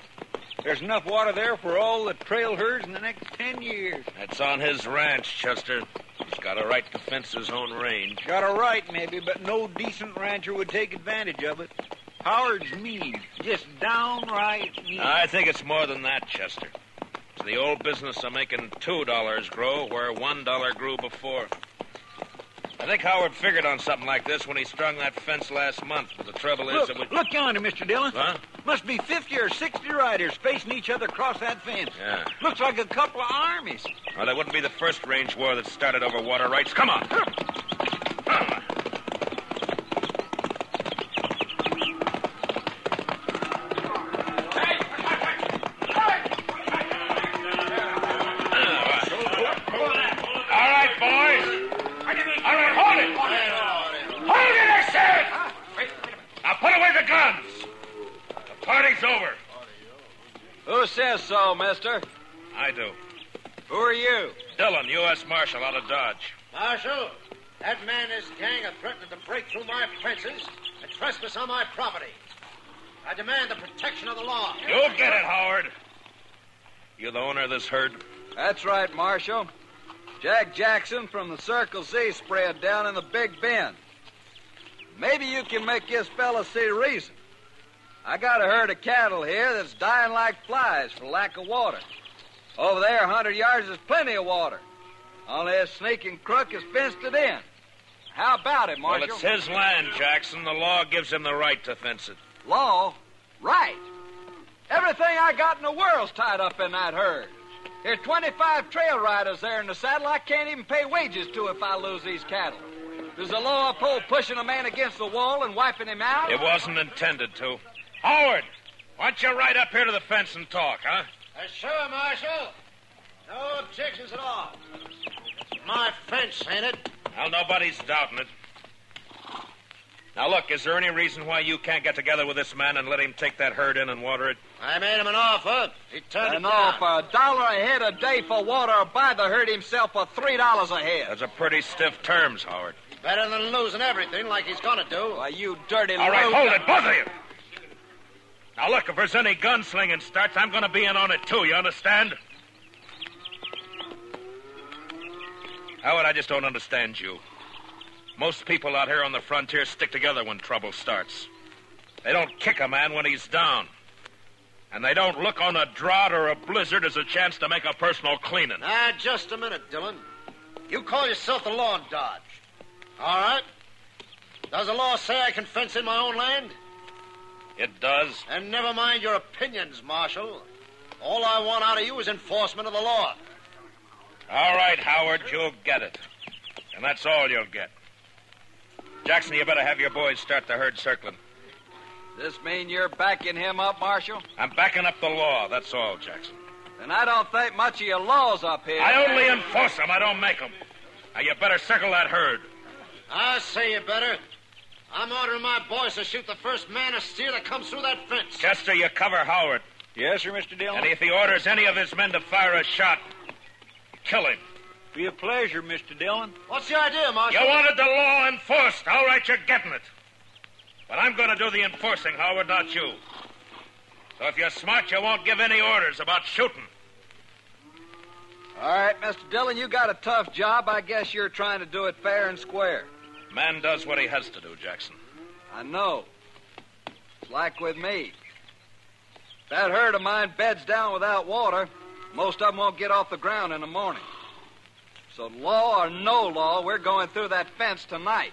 There's enough water there for all the trail herds in the next 10 years. That's on his ranch, Chester. He's got a right to fence his own range. Got a right, maybe, but no decent rancher would take advantage of it. Howard's mean. Just downright mean. I think it's more than that, Chester. It's the old business of making $2 grow where $1 grew before. I think Howard figured on something like this when he strung that fence last month, but the trouble is that we... Look yonder, Mr. Dillon. Huh? Must be 50 or 60 riders facing each other across that fence. Yeah. Looks like a couple of armies. Well, that wouldn't be the first range war that started over water rights. Come on. Over. Who says so, mister? I do. Who are you? Dillon, U.S. Marshal out of Dodge. Marshal, that man and his gang are threatening to break through my fences and trespass on my property. I demand the protection of the law. You'll get it, Howard. You the owner of this herd? That's right, Marshal. Jack Jackson from the Circle Z spread down in the Big Bend. Maybe you can make this fella see reason. I got a herd of cattle here that's dying like flies for lack of water. Over there, 100 yards, is plenty of water. Only this sneaking crook has fenced it in. How about it, Marshal? Well, it's his land, Jackson. The law gives him the right to fence it. Law? Right. Everything I got in the world's tied up in that herd. There's 25 trail riders there in the saddle I can't even pay wages to if I lose these cattle. Does the law uphold pushing a man against the wall and wiping him out? It wasn't intended to. Howard, why don't you ride up here to the fence and talk, huh? Sure, Marshal. No objections at all. It's my fence, ain't it? Well, nobody's doubting it. Now, look, is there any reason why you can't get together with this man and let him take that herd in and water it? I made him an offer. He turned it down. An offer, $1 a head a day for water, or buy the herd himself for $3 a head. That's a pretty stiff terms, Howard. Better than losing everything like he's gonna do. Why, you dirty All right, hold it, both of you. Now, look, if there's any gunslinging starts, I'm going to be in on it, too. You understand? Howard, I just don't understand you. Most people out here on the frontier stick together when trouble starts. They don't kick a man when he's down. And they don't look on a drought or a blizzard as a chance to make a personal cleaning. Just a minute, Dillon. You call yourself the law in Dodge. All right. Does the law say I can fence in my own land? It does. And never mind your opinions, Marshal. All I want out of you is enforcement of the law. All right, Howard, you'll get it. And that's all you'll get. Jackson, you better have your boys start the herd circling. This mean you're backing him up, Marshal? I'm backing up the law, that's all, Jackson. Then I don't think much of your laws up here. I only enforce them, I don't make them. Now, you better circle that herd. I say you better. I'm ordering my boys to shoot the first man or steer that comes through that fence. Chester, you cover Howard. Yes, sir, Mr. Dillon. And if he orders any of his men to fire a shot, kill him. Be a pleasure, Mr. Dillon. What's the idea, Marshal? You wanted the law enforced. All right, you're getting it. But I'm going to do the enforcing, Howard, not you. So if you're smart, you won't give any orders about shooting. All right, Mr. Dillon, you got a tough job. I guess you're trying to do it fair and square. Man does what he has to do, Jackson. I know. It's like with me. If that herd of mine beds down without water, most of them won't get off the ground in the morning. So law or no law, we're going through that fence tonight.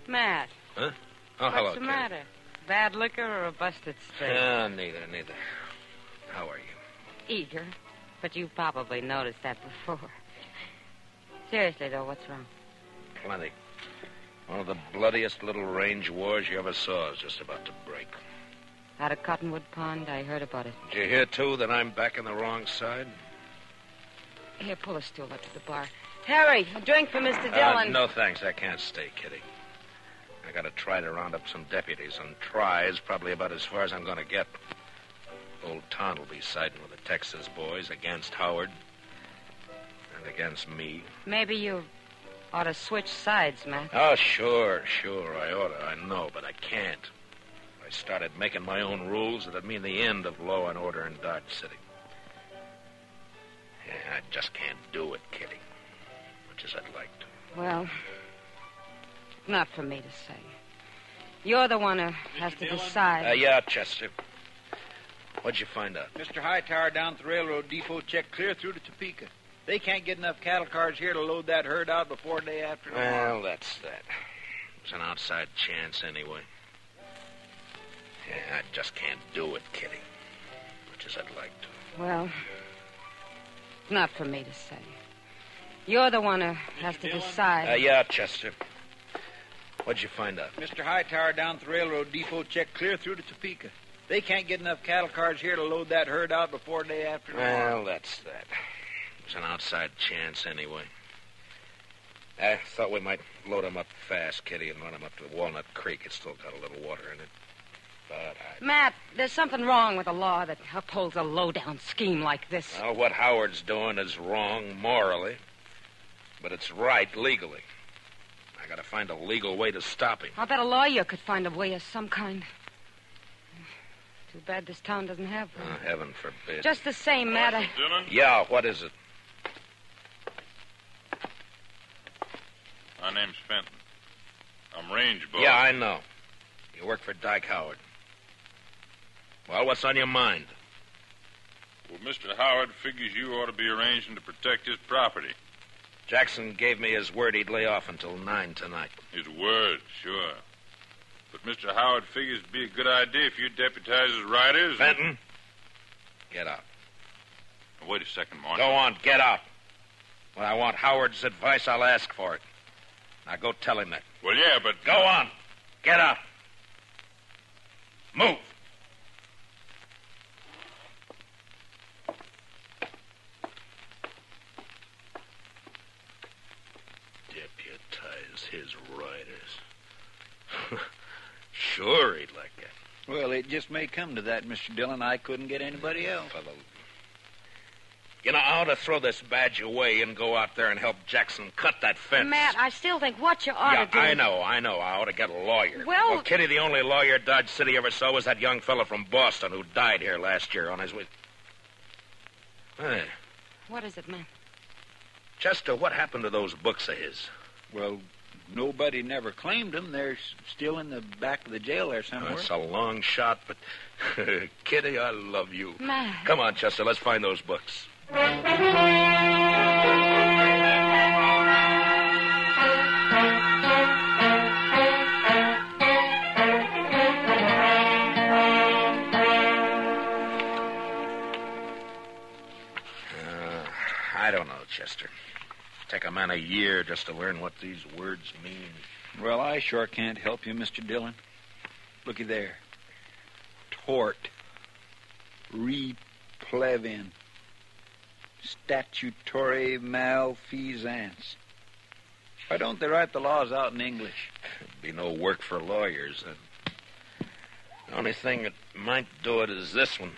Matt. Huh? Oh, hello, What's the matter? Bad liquor or a busted steak? Neither. How are you? Eager. But you probably noticed that before. Seriously, though, what's wrong? Plenty. One of the bloodiest little range wars you ever saw is just about to break. Out of Cottonwood Pond, I heard about it. Did you hear, too, that I'm back on the wrong side? Here, pull a stool up to the bar. Harry, a drink for Mr. Dillon. No, thanks. I can't stay, Kitty. I gotta try to round up some deputies, and try is probably about as far as I'm gonna get. Old Ton will be siding with the Texas boys against Howard and against me. Maybe you ought to switch sides, Matt. Oh, sure, I oughta. I know, but I can't. If I started making my own rules, it'd mean the end of law and order in Dodge City. Yeah, I just can't do it, Kitty. Much as I'd like to. Well, not for me to say. You're the one who has to decide. Yeah, Chester. What'd you find out? Mr. Hightower down at the railroad depot checked clear through to Topeka. They can't get enough cattle cars here to load that herd out before day after tomorrow. Well, that's that. It's an outside chance anyway. Yeah, I just can't do it, Kitty. Much as I'd like to. Well, not for me to say. You're the one who has to decide. Yeah, Chester. What'd you find out? Mr. Hightower down at the railroad depot checked clear through to Topeka. They can't get enough cattle cars here to load that herd out before day after tomorrow. Well, that's that. It's an outside chance anyway. I thought we might load them up fast, Kitty, and run them up to Walnut Creek. It's still got a little water in it. But Matt, there's something wrong with a law that upholds a low-down scheme like this. Well, what Howard's doing is wrong morally, but it's right legally. I gotta find a legal way to stop him. I bet a lawyer could find a way of some kind. Too bad this town doesn't have one. Oh, heaven forbid. Just the same, Matt, I... Yeah, what is it? My name's Fenton. I'm range boss. Yeah, I know. You work for Dyke Howard. Well, what's on your mind? Well, Mr. Howard figures you ought to be arranging to protect his property. Jackson gave me his word he'd lay off until 9 tonight. His word, sure. But Mr. Howard figures it'd be a good idea if you deputize his riders. Fenton, get out. Now, wait a second, Marshal. Go on, get out. When I want Howard's advice, I'll ask for it. Now go tell him that. Well, yeah, but... Go on. Get out. Move. Deputize his riders. Sure, he'd like that. Well, it just may come to that, Mr. Dillon. I couldn't get anybody else. You know, I ought to throw this badge away and go out there and help Jackson cut that fence. Matt, I still think what you ought to do... I know. I ought to get a lawyer. Well, Kitty, the only lawyer Dodge City ever saw was that young fellow from Boston who died here last year on his way... Hey, what is it, Matt? Chester, what happened to those books of his? Well, nobody never claimed them. They're still in the back of the jail there somewhere. That's a long shot, but... Kitty, I love you. Matt. Come on, Chester, let's find those books. I don't know, Chester. Take a man a year just to learn what these words mean. Well, I sure can't help you, Mr. Dillon. Looky there. Tort. Replevin. Statutory malfeasance. Why don't they write the laws out in English? It'd be no work for lawyers. The only thing that might do it is this one.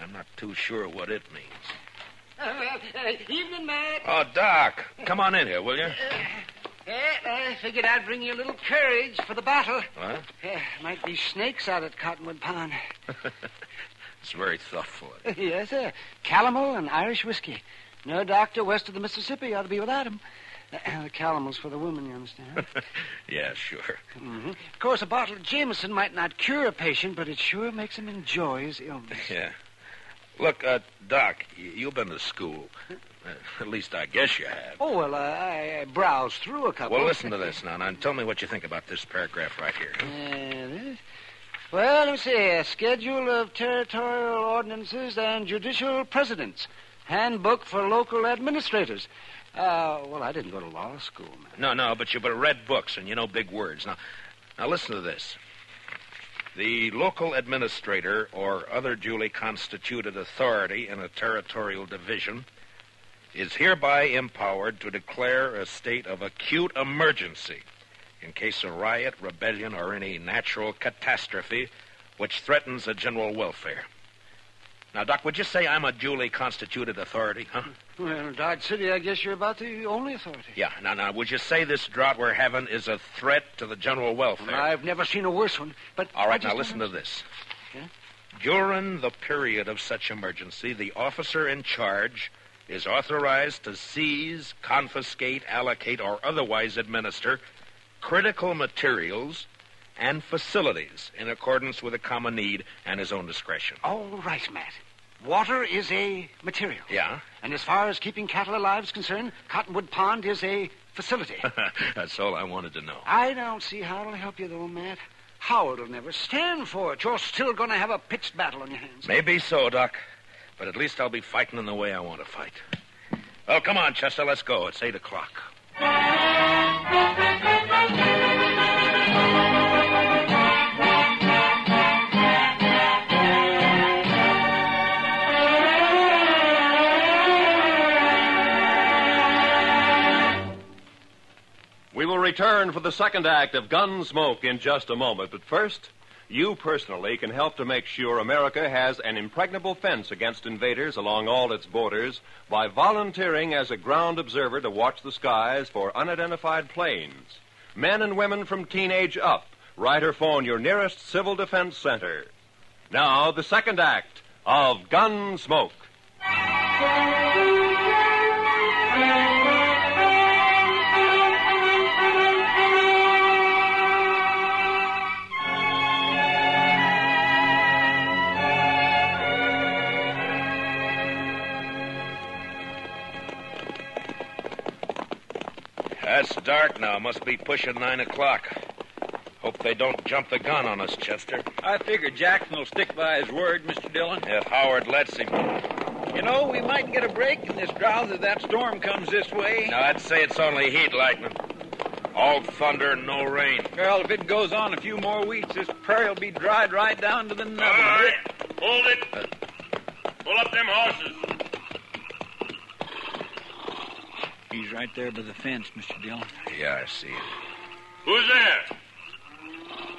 I'm not too sure what it means. Evening, Matt. Oh, Doc, come on in here, will you? I figured I'd bring you a little courage for the battle. What? Might be snakes out at Cottonwood Pond. It's very thoughtful. Yes, sir. Calomel and Irish whiskey. No doctor west of the Mississippi ought to be without him. The calomel's for the woman, you understand? Yeah, sure. Mm-hmm. Of course, a bottle of Jameson might not cure a patient, but it sure makes him enjoy his illness. Yeah. Look, Doc, you've been to school. At least I guess you have. Oh, well, I browsed through a couple. Well, listen to this now, and tell me what you think about this paragraph right here. This? Well, let me see. A schedule of territorial ordinances and judicial precedents. Handbook for local administrators. Well, I didn't go to law school, man. No, but you've read books, and you know big words. Now listen to this. The local administrator or other duly constituted authority in a territorial division is hereby empowered to declare a state of acute emergency in case of riot, rebellion, or any natural catastrophe which threatens the general welfare. Now, Doc, would you say I'm a duly constituted authority, huh? Well, Dodge City, I guess you're about the only authority. Yeah. Now, would you say this drought we're having is a threat to the general welfare? Well, I've never seen a worse one, but... All right, now listen to this. Yeah? During the period of such emergency, the officer in charge is authorized to seize, confiscate, allocate, or otherwise administer critical materials and facilities in accordance with the common need and his own discretion. All right, Matt. Water is a material. Yeah? And as far as keeping cattle alive is concerned, Cottonwood Pond is a facility. That's all I wanted to know. I don't see how it'll help you, though, Matt. Howard will never stand for it. You're still going to have a pitched battle on your hands. Maybe so, Doc. But at least I'll be fighting in the way I want to fight. Well, come on, Chester, let's go. It's 8 o'clock. We will return for the second act of Gunsmoke in just a moment. But first, you personally can help to make sure America has an impregnable fence against invaders along all its borders by volunteering as a ground observer to watch the skies for unidentified planes. Men and women from teenage up, write or phone your nearest Civil Defense Center. Now, the second act of Gunsmoke. It's dark now. Must be pushing 9 o'clock. Hope they don't jump the gun on us, Chester. I figure Jackson will stick by his word, Mr. Dillon. If Howard lets him. You know, we might get a break in this drought if that storm comes this way. No, I'd say it's only heat lightning. All thunder, no rain. Well, if it goes on a few more weeks, this prairie will be dried right down to the nubbin. All right, hold it. Pull up them horses. He's right there by the fence, Mr. Dillon. Yeah, I see him. Who's there?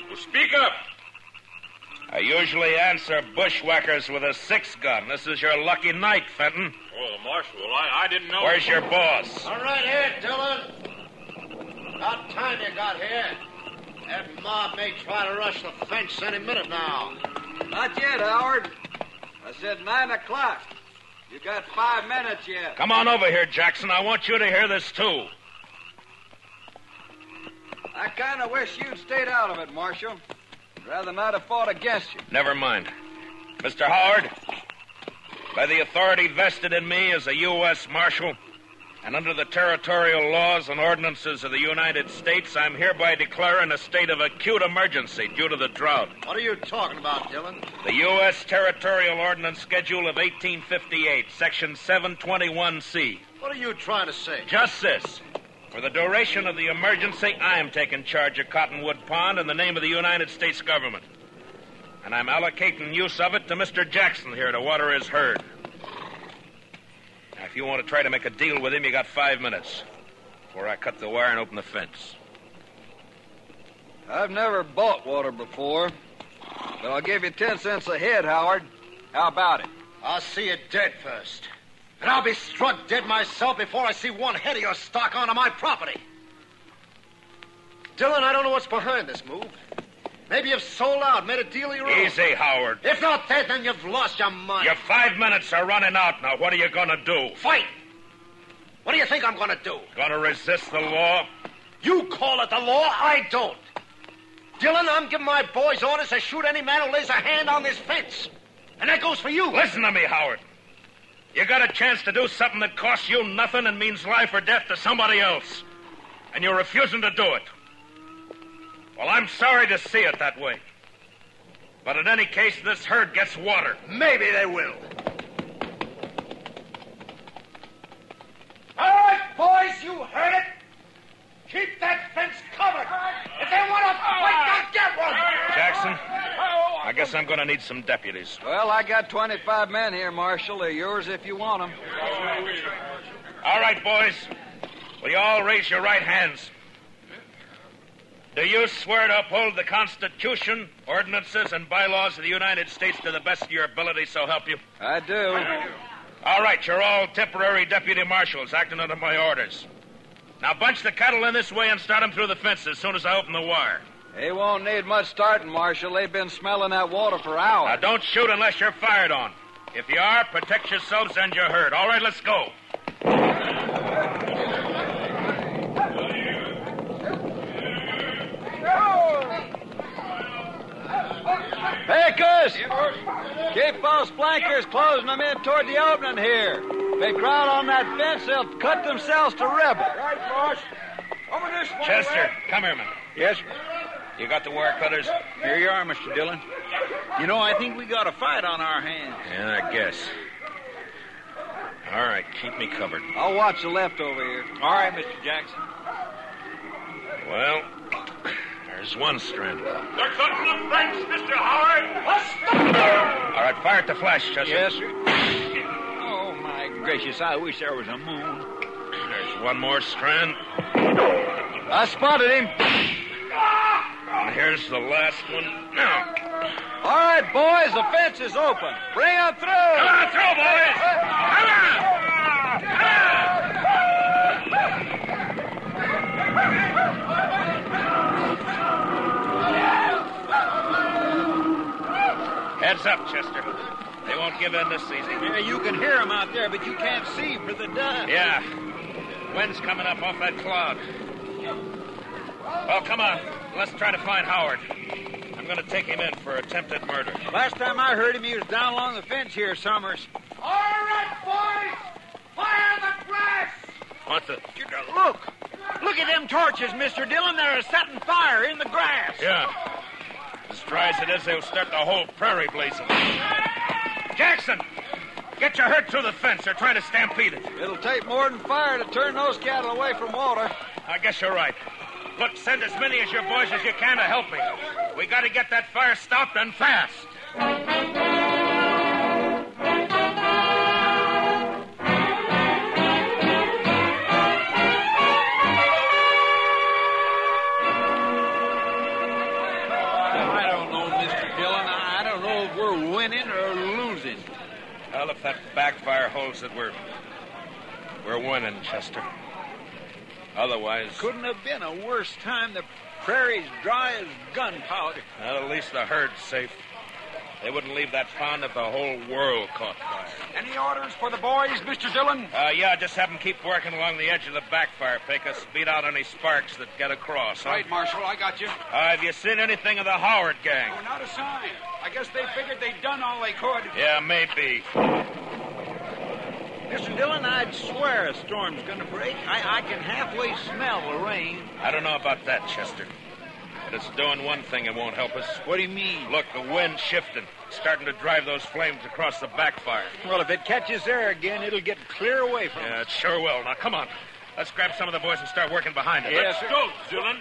Well, speak up. I usually answer bushwhackers with a 6-gun. This is your lucky night, Fenton. Oh, Marshal, I didn't know. Where's your boss? All right, here, Dillon. About time you got here. That mob may try to rush the fence any minute now. Not yet, Howard. I said 9 o'clock. You got 5 minutes yet. Come on over here, Jackson. I want you to hear this, too. I kind of wish you'd stayed out of it, Marshal. I'd rather not have fought against you. Never mind. Mr. Howard, by the authority vested in me as a U.S. Marshal, and under the territorial laws and ordinances of the United States, I'm hereby declaring a state of acute emergency due to the drought. What are you talking about, Dillon? The U.S. Territorial Ordinance Schedule of 1858, Section 721C. What are you trying to say? Just this. For the duration of the emergency, I am taking charge of Cottonwood Pond in the name of the United States government. And I'm allocating use of it to Mr. Jackson here to water his herd. Now, if you want to try to make a deal with him, you got 5 minutes. before I cut the wire and open the fence. I've never bought water before, but I'll give you 10 cents a head, Howard. How about it? I'll see you dead first. And I'll be struck dead myself before I see one head of your stock onto my property. Dillon, I don't know what's behind this move. Maybe you've sold out, made a deal of your own. Easy, Howard. If not that, then you've lost your mind. Your 5 minutes are running out now. What are you going to do? Fight! What do you think I'm going to do? Going to resist the law? You call it the law, I don't. Dillon, I'm giving my boys orders to shoot any man who lays a hand on this fence. And that goes for you. Listen to me, Howard. You got a chance to do something that costs you nothing and means life or death to somebody else. And you're refusing to do it. Well, I'm sorry to see it that way. But in any case, this herd gets water. Maybe they will. All right, boys, you heard it. Keep that fence covered. If they want to fight, they'll get one. Jackson, I guess I'm going to need some deputies. Well, I got 25 men here, Marshal. They're yours if you want them. All right, boys. Will you all raise your right hands? Do you swear to uphold the Constitution, ordinances, and bylaws of the United States to the best of your ability, so help you? I do. All right, you're all temporary deputy marshals acting under my orders. Now bunch the cattle in this way and start them through the fence as soon as I open the wire. They won't need much starting, Marshal. They've been smelling that water for hours. Now don't shoot unless you're fired on. If you are, protect yourselves and your herd. All right, let's go. Pecos! Keep those flankers closing them in toward the opening here. If they crowd on that fence, they'll cut themselves to ribbons. Right, boss. Over this way. Chester, come here, man. Yes? You got the wire cutters? Here you are, Mr. Dillon. You know, I think we got a fight on our hands. Yeah, I guess. All right, keep me covered. I'll watch the left over here. All right, Mr. Jackson. Well, there's one strand. They're cutting the fence, Mr. Howard. All right, fire at the flash, Chester. Yes, sir. Oh, my gracious, I wish there was a moon. There's one more strand. I spotted him. And here's the last one. Now. All right, boys, the fence is open. Bring them through. Come on through, boys. Come on. Heads up, Chester. They won't give in this easy. Yeah, you can hear them out there, but you can't see for the dust. Yeah. Wind's coming up off that cloud. Well, come on. Let's try to find Howard. I'm going to take him in for attempted murder. Last time I heard him, he was down along the fence here, Summers. All right, boys. Fire the grass. What the? Look. Look at them torches, Mr. Dillon. They're setting fire in the grass. Yeah. As dry as it is, they'll start the whole prairie blazing. Jackson! Get your herd through the fence. They're trying to stampede it. It'll take more than fire to turn those cattle away from water. I guess you're right. Look, send as many of your boys as you can to help me. We got to get that fire stopped and fast. I don't know, Mr. Dillon. I don't know if we're winning or losing. Well, if that backfire holds it, we're winning, Chester. Otherwise... Couldn't have been a worse time. The prairie's dry as gunpowder. Well, at least the herd's safe. They wouldn't leave that pond if the whole world caught fire. Any orders for the boys, Mr. Dillon? Yeah, just have them keep working along the edge of the backfire, Pecos. Beat out any sparks that get across. Huh? Right, Marshal, I got you. Have you seen anything of the Howard gang? Oh, not a sign. I guess they figured they'd done all they could. Yeah, maybe. Mr. Dillon, I'd swear a storm's going to break. I can halfway smell the rain. I don't know about that, Chester. But it's doing one thing it won't help us. What do you mean? Look, the wind's shifting. Starting to drive those flames across the backfire. Well, if it catches there again, it'll get clear away from Yeah, us. it sure will. Now, come on. Let's grab some of the boys and start working behind it. Yes, Let's go, Dillon.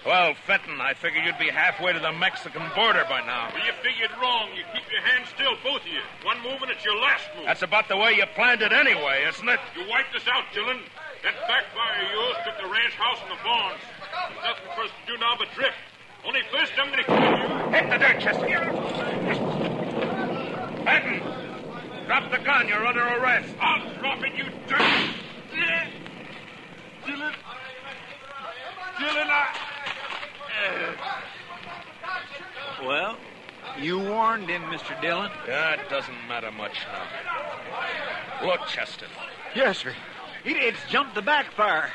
Well, Fenton, I figured you'd be halfway to the Mexican border by now. Well, you figured wrong. You keep your hands still, both of you. One move and it's your last move. That's about the way you planned it anyway, isn't it? You wiped us out, Dillon. That backfire of yours took the ranch house and the barns. There's nothing for us to do now but drift. Only first I'm going to kill you. Hit the dirt, Chester. Benton, drop the gun. You're under arrest. I'll drop it, you dirt. Dillon, Well, you warned him, Mr. Dillon. Yeah, it doesn't matter much now. Look, Chester. Yes, sir. It's jumped the backfire.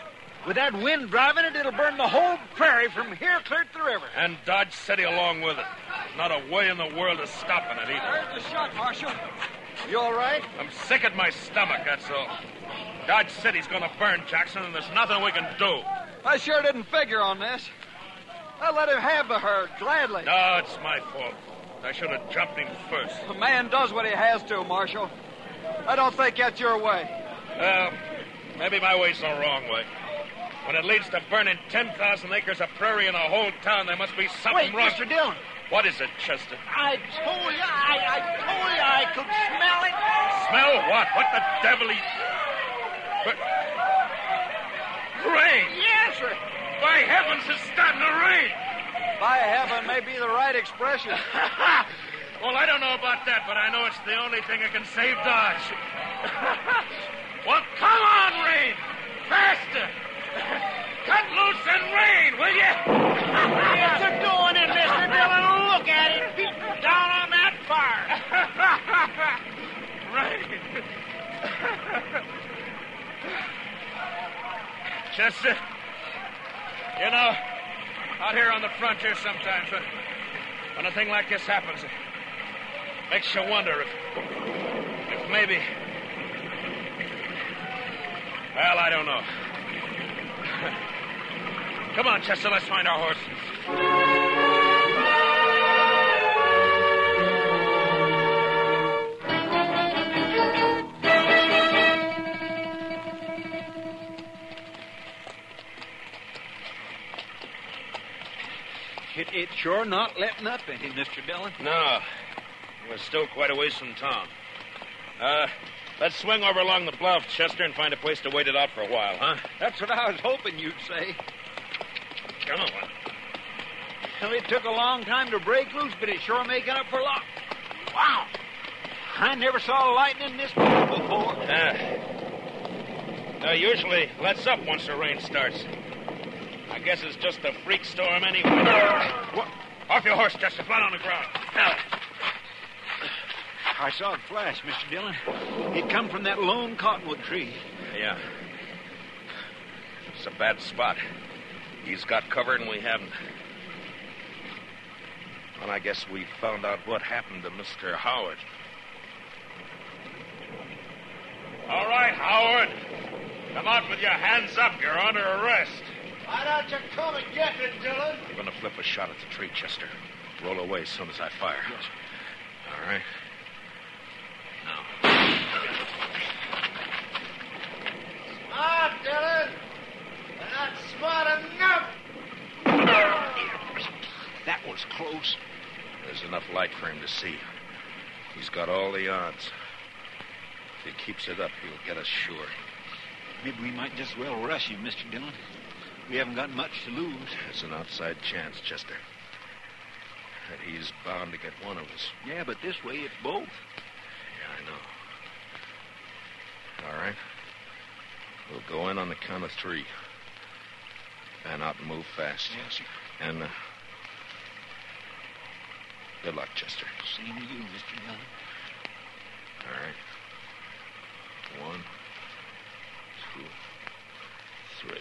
With that wind driving it, it'll burn the whole prairie from here clear to the river. And Dodge City along with it. Not a way in the world of stopping it either. Where's the shot, Marshal? You all right? I'm sick at my stomach, that's all. Dodge City's gonna burn, Jackson, and there's nothing we can do. I sure didn't figure on this. I let him have the herd, gladly. No, it's my fault. I should have jumped him first. A man does what he has to, Marshal. I don't think that's your way. Maybe my way's the wrong way. When it leads to burning 10,000 acres of prairie in a whole town, there must be something wrong. Wait, Mr. Dillon. What is it, Chester? I told you I could smell it. Smell what? What the devil? Rain! Yes, sir. By heavens, it's starting to rain. By heaven may be the right expression. Well, I don't know about that, but I know it's the only thing that can save Dodge. Well, come on, rain! Faster! Cut loose and rain, will you? What you doing in, Mr. Dillon? Look at it. Beating down on that fire. Rain. Chester, you know, out here on the frontier sometimes, when a thing like this happens, it makes you wonder if maybe... Well, I don't know. Come on, Chester, let's find our horses. It's sure not letting up any, Mr. Dillon. No. We're still quite a ways from town. Let's swing over along the bluff, Chester, and find a place to wait it out for a while, huh? That's what I was hoping you'd say. Come on. Well, it took a long time to break loose, but it's sure making up for luck. Wow! I never saw lightning this big before. Usually lets up once the rain starts. I guess it's just a freak storm anyway. What? Off your horse, Chester. Flat on the ground. Now. I saw it flash, Mr. Dillon. It come from that lone cottonwood tree. Yeah. It's a bad spot. He's got cover and we haven't. Well, I guess we found out what happened to Mr. Howard. All right, Howard. Come out with your hands up. You're under arrest. Why don't you come and get it, Dillon? We're going to flip a shot at the tree, Chester. Roll away as soon as I fire. Yes. All right. Now. Smart, Dillon. You're not smart enough. That was close. There's enough light for him to see. He's got all the odds. If he keeps it up, he'll get us sure. Maybe we might just well rush him, Mr. Dillon. We haven't got much to lose. It's an outside chance, Chester. That he's bound to get one of us. Yeah, but this way it's both. Yeah, I know. All right. We'll go in on the count of 3. Fan out and move fast. Yes, sir. And, good luck, Chester. Same to you, Mr. Dillon. All right. 1, 2, 3.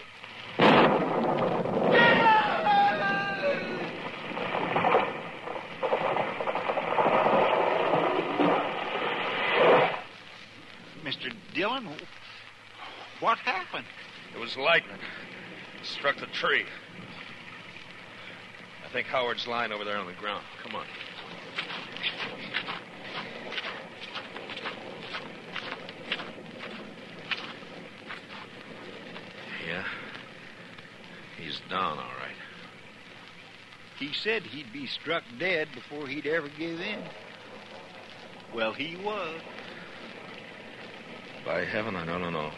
Mr. Dillon, what happened? It was lightning. It struck the tree. I think Howard's lying over there on the ground. Come on. Yeah. He's down, all right. He said he'd be struck dead before he'd ever give in. Well, he was. By heaven, I don't know.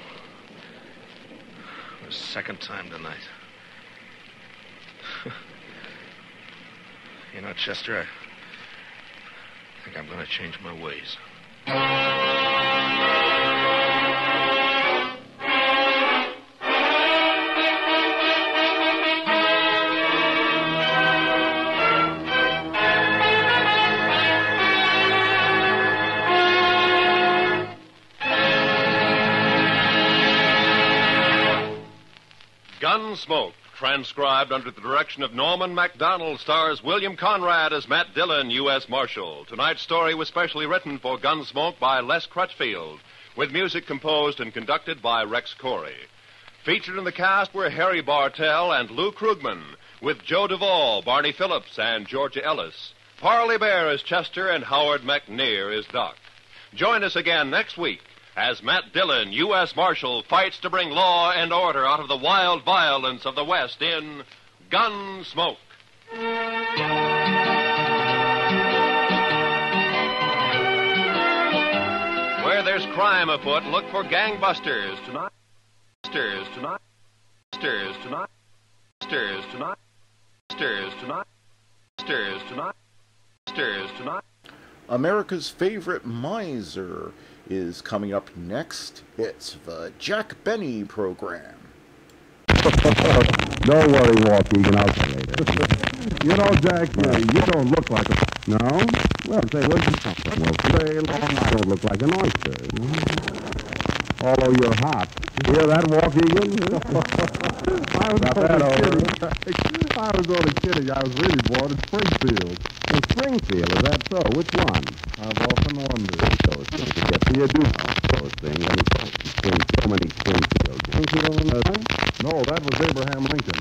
The second time tonight. You know, Chester, I think I'm going to change my ways. Gunsmoke, transcribed under the direction of Norman MacDonald, stars William Conrad as Matt Dillon, U.S. Marshal. Tonight's story was specially written for Gunsmoke by Les Crutchfield, with music composed and conducted by Rex Corey. Featured in the cast were Harry Bartell and Lou Krugman, with Joe Duvall, Barney Phillips, and Georgia Ellis. Parley Bear as Chester and Howard McNear as Doc. Join us again next week as Matt Dillon, U.S. Marshal, fights to bring law and order out of the wild violence of the West in Gunsmoke. Where there's crime afoot, look for gangbusters tonight. Sters tonight. Sters tonight. Sters tonight. Sters tonight. Sters tonight. Sters tonight. America's Favorite Miser is coming up next. It's the Jack Benny Program. Don't worry, Walt Egan, I'll see you later. You know, Jack, you don't look like a... No? Well, say, where'd you come from? Well, say, long, I don't look like an oyster. Although you're hot. Hear that, Walt Egan? I was only kidding. I was really born in Springfield. In Springfield, is that so? Which one? I've often wondered. Those things. You do those things. Let me talk. So many Springfields. No, that was Abraham Lincoln.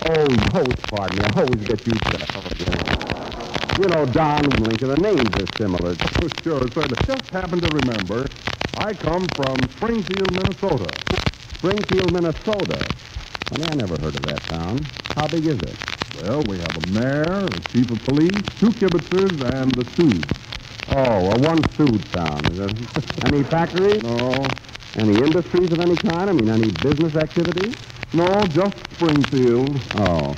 Oh, no, pardon me. I always get used to that. You know, Don Lincoln, the names are similar. Oh, sure. So I just happened to remember I come from Springfield, Minnesota. Springfield, Minnesota. Funny, I never heard of that town. How big is it? Well, we have a mayor, a chief of police, 2 kibitzers, and the stooge. Oh, a one-stooge town. Is there any factories? No. Any industries of any kind? I mean, any business activities? No, just Springfield. Oh.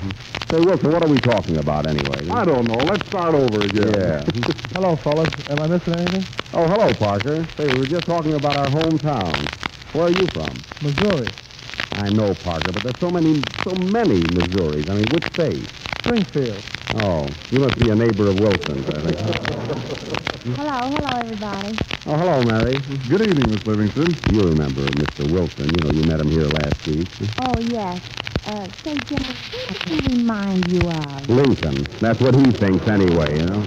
Say, Wilson, what are we talking about anyway? I don't know. Let's start over again. Yeah. Hello, fellas. Am I missing anything? Oh, hello, Parker. Say, we were just talking about our hometown. Where are you from? Missouri. I know, Parker, but there's so many Missouris. I mean, which state? Springfield. Oh, you must be a neighbor of Wilson's, I think. Hello, everybody. Oh, hello, Mary. Good evening, Miss Livingston. You remember Mr. Wilson. You know, you met him here last week. Oh, yes. Say, Jimmy, who does he remind you of? Lincoln. That's what he thinks anyway, you know.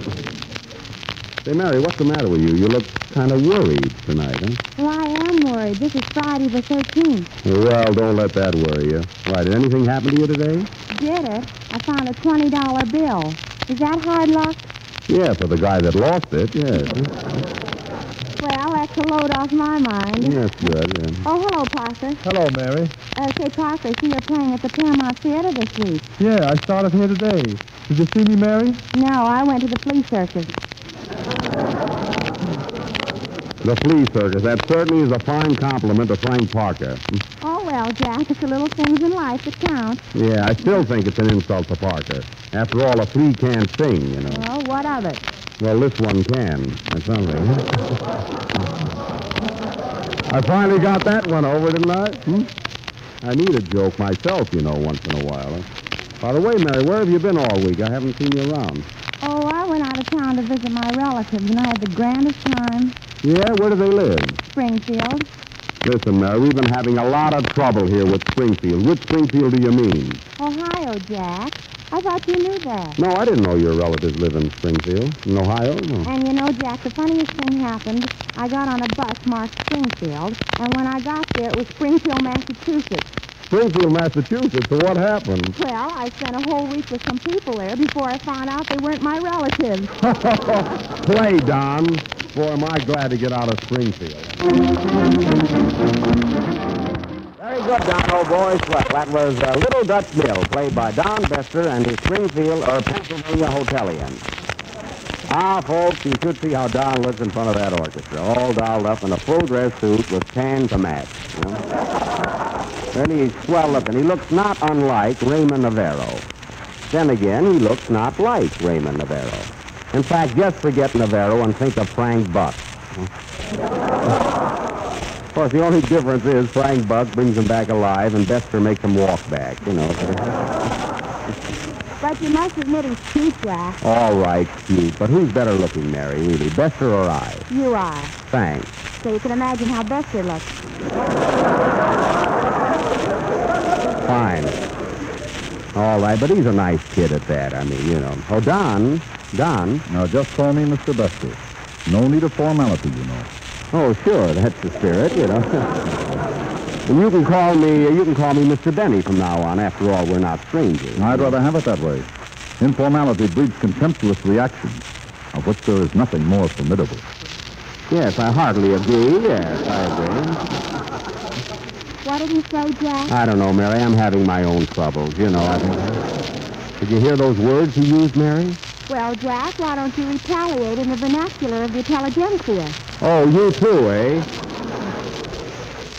Say, Mary, what's the matter with you? You look kind of worried tonight, huh? Well, I am worried. This is Friday the 13th. Well, don't let that worry you. Why, did anything happen to you today? Did it? I found a $20 bill. Is that hard luck? Yeah, for the guy that lost it, yes. Well, that's a load off my mind. Yes, good, yeah. Oh, hello, Parker. Hello, Mary. Say, Parker, see you're playing at the Paramount Theater this week. Yeah, I started here today. Did you see me, Mary? No, I went to the flea circus. The flea circus. That certainly is a fine compliment to Frank Parker. Oh, well, Jack, it's the little things in life that count. Yeah, I still think it's an insult to Parker. After all, a flea can't sing, you know. Oh, what of it? Well, this one can. That's something. I finally got that one over, didn't I? I need a joke myself, you know, once in a while. By the way, Mary, where have you been all week? I haven't seen you around. Oh, I went out of town to visit my relatives, and I had the grandest time. Yeah? Where do they live? Springfield. Listen, Mary, we've been having a lot of trouble here with Springfield. Which Springfield do you mean? Ohio, Jack. I thought you knew that. No, I didn't know your relatives live in Springfield. In Ohio? No. And you know, Jack, the funniest thing happened. I got on a bus marked Springfield, and when I got there, it was Springfield, Massachusetts. Springfield, Massachusetts? So what happened? Well, I spent a whole week with some people there before I found out they weren't my relatives. Play, Don. Boy, am I glad to get out of Springfield. Very good, Don, old boy. Swell. That was Little Dutch Bill, played by Don Bester and his Springfield or Pennsylvania Hotelians. Ah, folks, you should see how Don looks in front of that orchestra, all dolled up in a full dress suit with tan to match. You know? Really, he's swell looking. He looks not unlike Raymond Navarro. Then again, he looks not like Raymond Navarro. In fact, just forget Navarro and think of Frank Buck. Of course, the only difference is Frank Buck brings him back alive and Bester makes him walk back, you know. But you must admit he's cute, Jack. All right, cute. But who's better looking, Mary, really, Bester or I? You are. Thanks. So you can imagine how Bester looks. Fine. All right, but he's a nice kid at that. I mean, you know. Oh, Don. Now, just call me Mr. Bester. No need of formality, you know. Oh, sure, that's the spirit, you know. And you can call me Mr. Benny from now on. After all, we're not strangers. I'd rather have it that way. Informality breeds contemptuous reactions, of which there is nothing more formidable. Yes, I heartily agree. Yes, I agree. What did he say, Jack? I don't know, Mary. I'm having my own troubles, you know. Did you hear those words he used, Mary? Well, Jack, why don't you retaliate in the vernacular of the intelligentsia? Oh, you too, eh?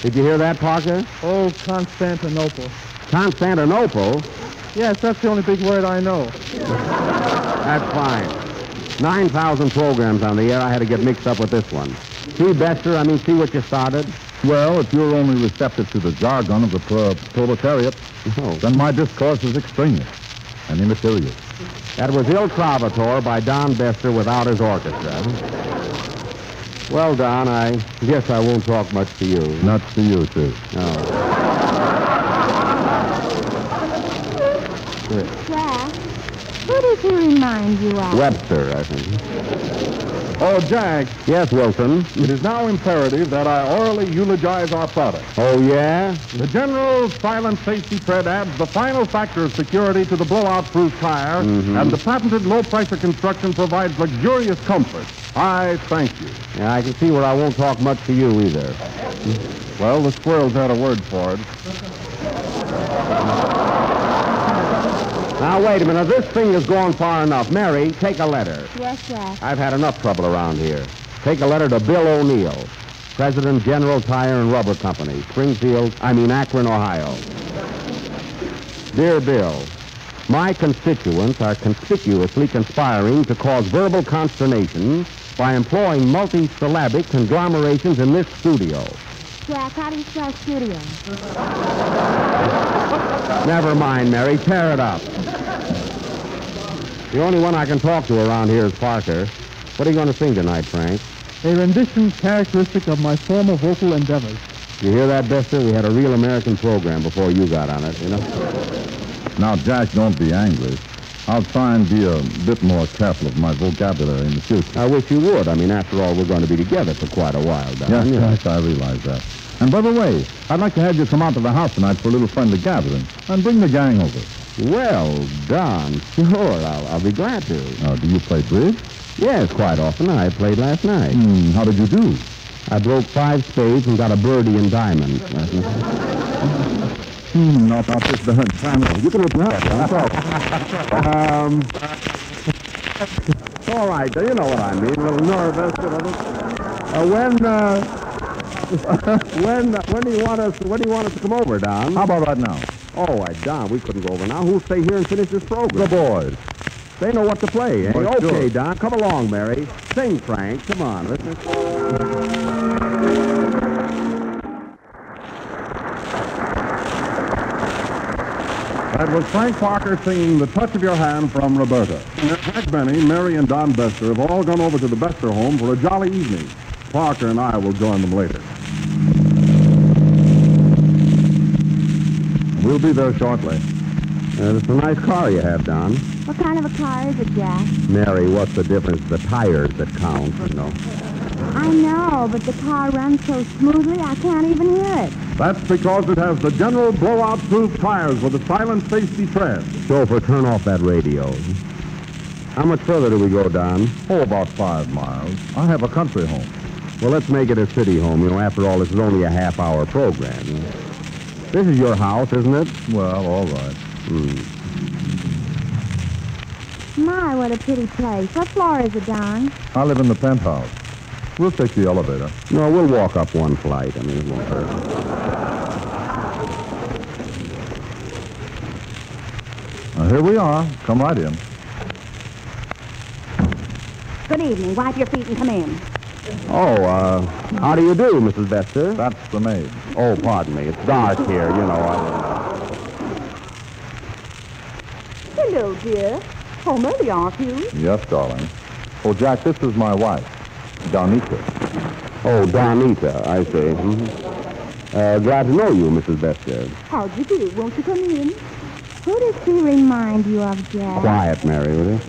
Did you hear that, Parker? Oh, Constantinople. Constantinople? Yes, that's the only big word I know. That's fine. 9,000 programs on the air. I had to get mixed up with this one. See, Bester, see what you started? Well, if you're only receptive to the jargon of the proletariat, then my discourse is extraneous and immaterial. That was Il Trovatore by Don Bester without his orchestra. Well, Don, I guess I won't talk much to you. Not to you, too. No. Jack, who does he remind you of? Webster, I think. Oh, Jack. Yes, Wilson? It is now imperative that I orally eulogize our product. Oh, yeah? The General Silent Safety Tread adds the final factor of security to the blowout-proof tire, and the patented low-pressure construction provides luxurious comfort. I thank you. Yeah, I can see where I won't talk much to you either. Well, the squirrels had a word for it. Now, wait a minute. This thing has gone far enough. Mary, take a letter. Yes, Jack. I've had enough trouble around here. Take a letter to Bill O'Neill, President, General Tire and Rubber Company, Akron, Ohio. Dear Bill, my constituents are conspicuously conspiring to cause verbal consternation by employing multi-syllabic conglomerations in this studio. Jack, how do you spell studio? Never mind, Mary. Tear it up. The only one I can talk to around here is Parker. What are you going to sing tonight, Frank? A rendition characteristic of my former vocal endeavors. You hear that, Bester? We had a real American program before you got on it, you know? Now, Jack, don't be angry. I'll try and be a bit more careful of my vocabulary in the future. I wish you would. After all, we're going to be together for quite a while, Don. Yes, I realize that. And by the way, I'd like to have you come out to the house tonight for a little friendly gathering and bring the gang over. Well, Don, sure, I'll be glad to. Do you play bridge? Yes, quite often. I played last night. How did you do? I broke 5 spades and got a birdie and diamond. Now about this darn family. You can look me up. All right, you know what I mean. A little nervous. When do you want us to come over, Don? How about right now? Oh, Don, we couldn't go over now. Who'll stay here and finish this program? The boys. They know what to play, eh? Well, okay, sure. Don, come along, Mary. Sing, Frank. Come on, listen. That was Frank Parker singing The Touch of Your Hand from Roberta. Jack Benny, Mary, and Don Bester have all gone over to the Bester home for a jolly evening. Parker and I will join them later. We'll be there shortly. It's a nice car you have, Don. What kind of a car is it, Jack? Mary, what's the difference? The tires that count, you know. I know, but the car runs so smoothly I can't even hear it. That's because it has the General blowout-proof tires with a silent safety tread. Chauffeur, turn off that radio. How much further do we go, Don? Oh, about 5 miles. I have a country home. Well, let's make it a city home. You know, after all, this is only a half-hour program. This is your house, isn't it? Well, all right. My, what a pretty place. What floor is it, Don? I live in the penthouse. We'll take the elevator. No, we'll walk up one flight. It won't hurt. Here we are. Come right in. Good evening. Wipe your feet and come in. Oh, how do you do, Mrs. Bester? That's the maid. Oh, pardon me. It's dark here, you know. Hello, dear. Home early, aren't you? Yes, darling. Oh, Jack, this is my wife, Donita. Oh, Donita, I see. Mm-hmm. Glad to know you, Mrs. Bester. How'd you do? Won't you come in? Who does she remind you of, Jack? Quiet, Mary, will you?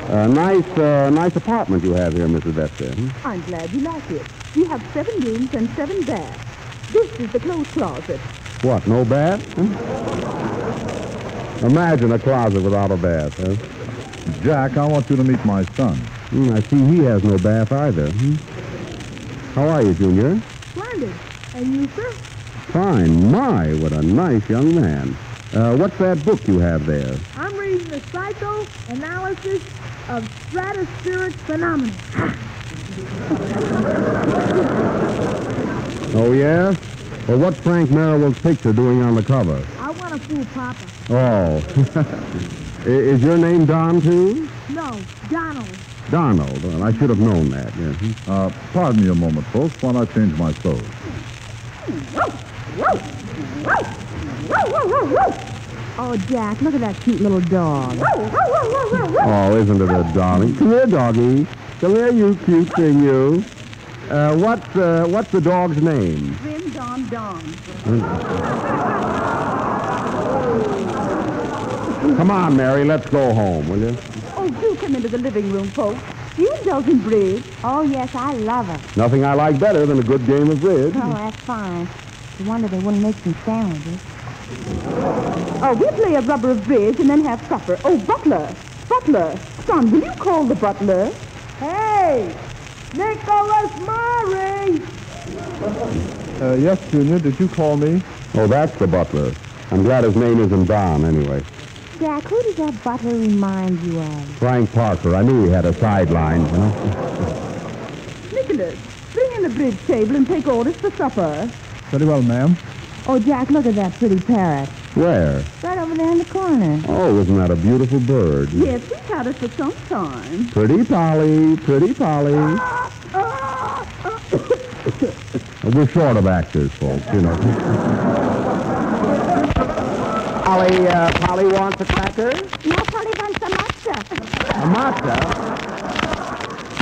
Nice apartment you have here, Mrs. Bester. I'm glad you like it. You have 7 rooms and 7 baths. This is the clothes closet. What, no bath? Imagine a closet without a bath, huh? Jack, I want you to meet my son. I see he has no bath either. How are you, Junior? Splendid. And you, sir? Fine. My, what a nice young man. What's that book you have there? I'm reading the psychoanalysis of stratospheric phenomena. Oh, yeah? Well, what's Frank Merrill's picture doing on the cover? I want to fool Papa. Oh. Is your name Don, too? No, Donald. Donald. Well, I should have known that, yes. Pardon me a moment, folks, while I change my clothes. Oh, Jack, look at that cute little dog. Oh, isn't it a darling? Come here, doggy. Come here, you cute thing, you. What's the dog's name? Rim Don Don. Come on, Mary, let's go home, will you? Oh, do come into the living room, folks. You indulge in bridge. Oh, yes, I love it. Nothing I like better than a good game of bridge. Oh, that's fine. I wonder they wouldn't make some sandwiches. Oh, we'll play a rubber of bridge and then have supper. Oh, Butler. Butler. Son, will you call the butler? Hey! Nicholas Murray! Yes, Junior, did you call me? Oh, that's the butler. I'm glad his name isn't Don, anyway. Jack, who does that butler remind you of? Frank Parker. I knew he had a sideline, you know. Nicholas, bring in the bridge table and take orders for supper. Very well, ma'am. Oh, Jack, look at that pretty parrot. Where? Right over there in the corner. Oh, isn't that a beautiful bird? Yes, we've had it for some time. Pretty Polly, pretty Polly. We're short of actors, folks, you know. Polly wants a cracker? No, Polly wants a matcha. A matcha?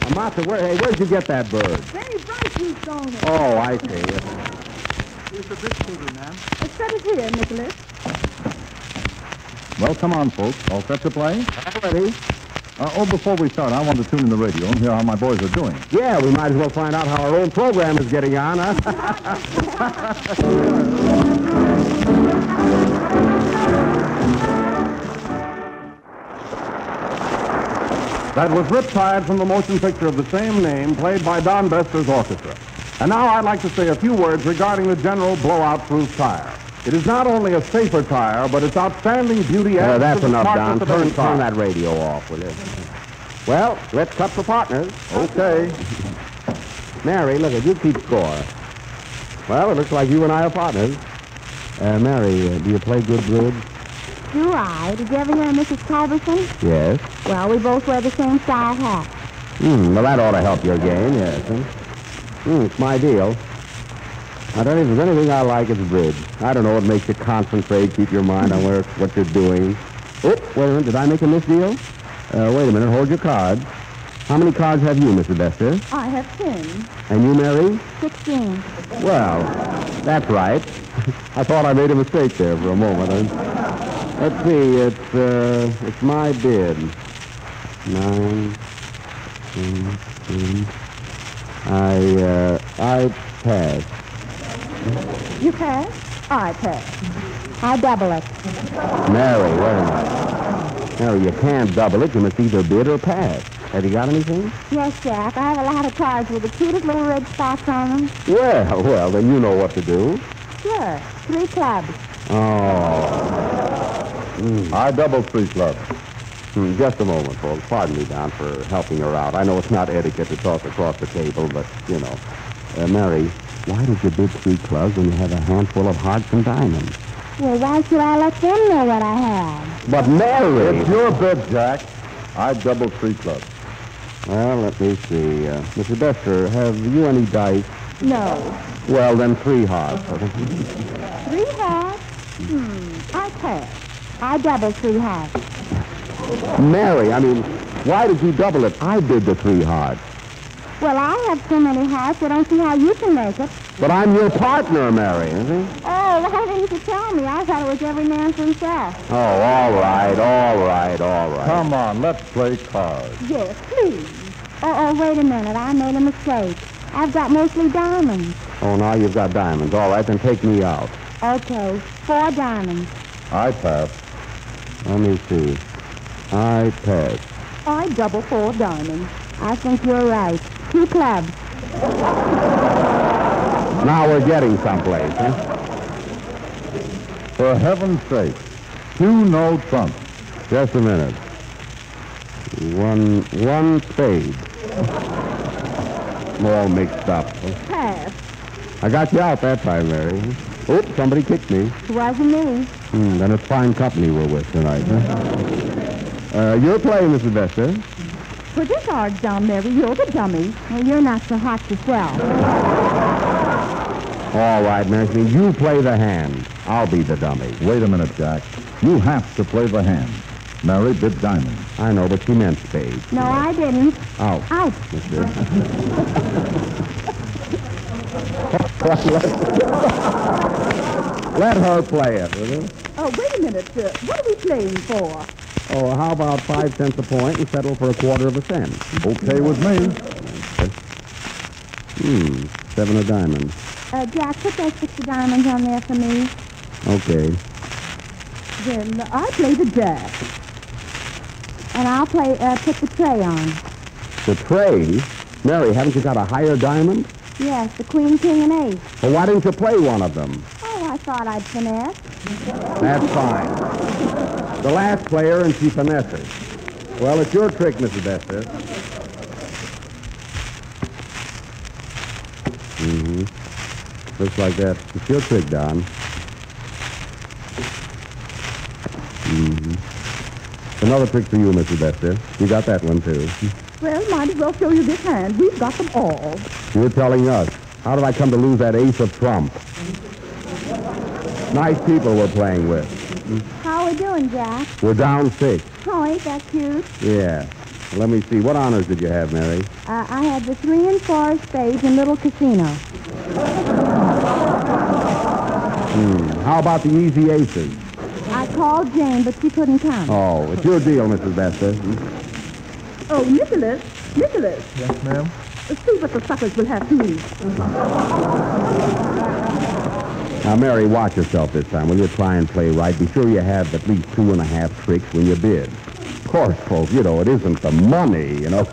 A matcha? Where'd you get that bird? Benny Bryce used on it. Oh, I see. Here's the bridge table, ma'am. Set it here, Nicholas. Well, come on, folks. All set to play? Ready? Before we start, I want to tune in the radio and hear how my boys are doing. Yeah, we might as well find out how our own program is getting on, huh? That was Riptide from the motion picture of the same name, played by Don Bester's orchestra. And now I'd like to say a few words regarding the General Blowout-Proof tire. It is not only a safer tire, but its outstanding beauty adds that's to the enough, Don. smartness of any Turn tire. that radio off, will you? Well, let's cut for partners. Okay. Mary, look, you keep score. Well, it looks like you and I are partners. Mary, do you play good bridge? Do I? Did you ever hear of Mrs. Culberson? Yes. Well, we both wear the same style hat. Well, that ought to help your game, yes. It's my deal. I don't think there's anything I like as bridge. I don't know, it makes you concentrate, keep your mind on what you're doing. Oh, wait a minute, did I make a misdeal? Wait a minute, hold your cards. How many cards have you, Mr. Bester? I have 10. And you, Mary? 16. Well, that's right. I thought I made a mistake there for a moment. Let's see, it's my bid. 9, 10, 10. I pass. You pass? I pass. I double it. Mary, wait a minute. Mary, you can't double it. You must either bid or pass. Have you got anything? Yes, Jack. I have a lot of cards with the cutest little red spots on them. Well, then you know what to do. Sure. 3 clubs. Oh. I double 3 clubs. Just a moment, folks. Pardon me, Don, for helping her out. I know it's not etiquette to talk across the table, but, you know. Mary, why did you bid 3 clubs when you have a handful of hearts and diamonds? Well, why should I let them know what I have? But Mary... It's your bid, Jack. I double 3 clubs. Well, let me see. Mr. Bester, have you any dice? No. Well, then 3 hearts. 3 hearts? I pass. I double 3 hearts. Mary, I mean, why did you double it? I did the 3 hearts. Well, I have so many hearts, I don't see how you can make it. But I'm your partner, Mary, isn't he? Oh, why didn't you tell me? I thought it was every man for himself. Oh, all right. Come on, let's play cards. Yes, please. Oh, wait a minute. I made a mistake. I've got mostly diamonds. Oh, now you've got diamonds. All right, then take me out. Okay, 4 diamonds. I pass. Let me see. I pass. I double 4 diamonds. I think you're right. 2 clubs. Now we're getting someplace, huh? For heaven's sake, 2 no trumps. Just a minute. One spade. All mixed up. Pass. I got you out that time, Mary. Oops, somebody kicked me. Wasn't me. Then it's fine company we're with tonight, huh? You're playing, Mrs. Bester. Put your cards down, Mary. You're the dummy. Well, you're not so hot yourself. All right, Mary. You play the hand. I'll be the dummy. Wait a minute, Jack. You have to play the hand. Mary bid diamonds. I know, but she meant spades. No, I didn't. Out. Out. Let her play it, will you? Oh, wait a minute. What are we playing for? Oh, how about 5 cents a point and settle for a quarter of a cent? Okay with me. 7 of diamonds. Jack, put those 6 of diamonds on there for me. Okay. Then I play the jack. And I'll put the tray on. The tray? Mary, haven't you got a higher diamond? Yes, the queen, king, and ace. Well, why didn't you play one of them? Oh, I thought I'd finesse. That's fine. The last player, and she finesses. Well, it's your trick, Mrs. Bester. Looks like that. It's your trick, Don. Another trick for you, Mrs. Bester. You got that one, too. Well, might as well show you this hand. We've got them all. You're telling us. How did I come to lose that ace of trump? Nice people we're playing with. How are we doing, Jack? We're down 6. Oh, ain't that cute? Yeah. Let me see. What honors did you have, Mary? I had the 3 and 4 spades in Little Casino. How about the easy aces? I called Jane, but she couldn't come. Oh, it's your deal, Mrs. Bester. Oh, Nicholas. Yes, ma'am? See what the suckers will have to eat. Now, Mary, watch yourself this time. When you try and play right, be sure you have at least 2.5 tricks when you bid. Of course, folks, you know, it isn't the money, you know.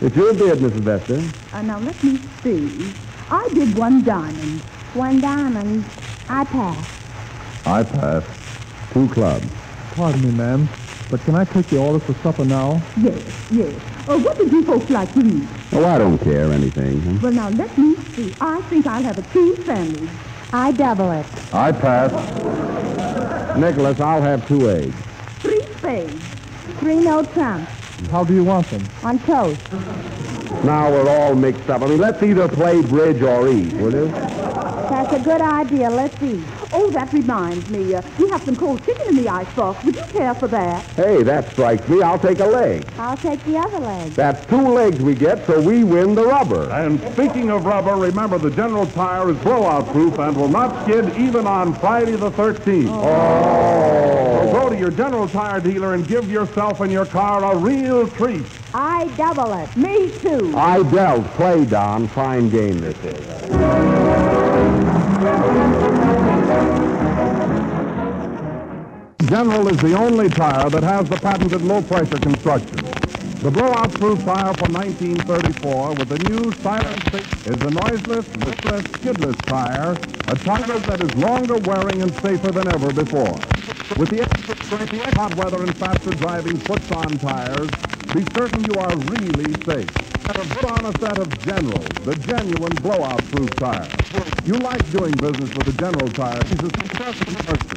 It's your bid, Mrs. Bester. Now, let me see. I did 1 diamond. 1 diamond. I pass. I pass. 2 clubs. Pardon me, ma'am, but can I take the order for supper now? Yes. What did you folks like to eat? Oh, I don't care anything. Well, now, let me see. I think I'll have a cheese sandwich. I double it. I pass. Nicholas, I'll have 2 eggs. 3 spades. 3 no trumps. How do you want them? On toast. Now we're all mixed up. I mean, let's either play bridge or eat, will you? That's a good idea. Let's eat. Oh, that reminds me. You have some cold chicken in the icebox. Would you care for that? Hey, that strikes me. I'll take a leg. I'll take the other leg. That's 2 legs we get, so we win the rubber. And speaking of rubber, remember the General Tire is blowout-proof and will not skid even on Friday the 13th. So go to your General Tire dealer and give yourself and your car a real treat. I double it. Me too. I dealt. Play, Don. Fine game this is. General is the only tire that has the patented low-pressure construction. The blowout-proof tire from 1934 with the new silent stick is a noiseless, liftless, skidless tire, a tire that is longer wearing and safer than ever before. With the extra strength, hot weather, and faster driving puts-on tires, be certain you are really safe. Put on a set of General, the genuine blowout-proof tire. You like doing business with the General Tire. He's a successful person.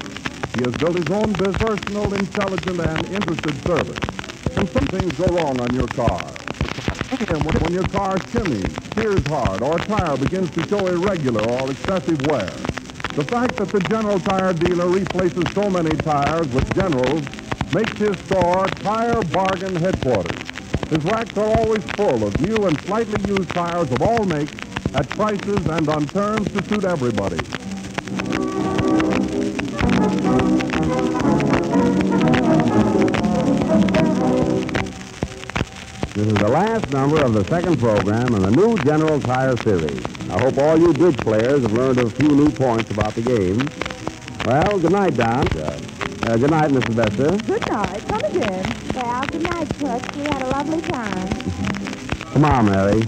He has built his own business, personal, intelligent, and interested service. And some things go wrong on your car. When your car shimmies, steers hard, or a tire begins to show irregular or excessive wear. The fact that the General Tire dealer replaces so many tires with Generals makes his store Tire Bargain Headquarters. His racks are always full of new and slightly used tires of all makes at prices and on terms to suit everybody. This is the last number of the second program in the new General Tire series. I hope all you bridge players have learned a few new points about the game. Well, good night, Don. Good night, Mrs. Bester. Good night. Come again. Well, good night, Toots. We had a lovely time. Come on, Mary.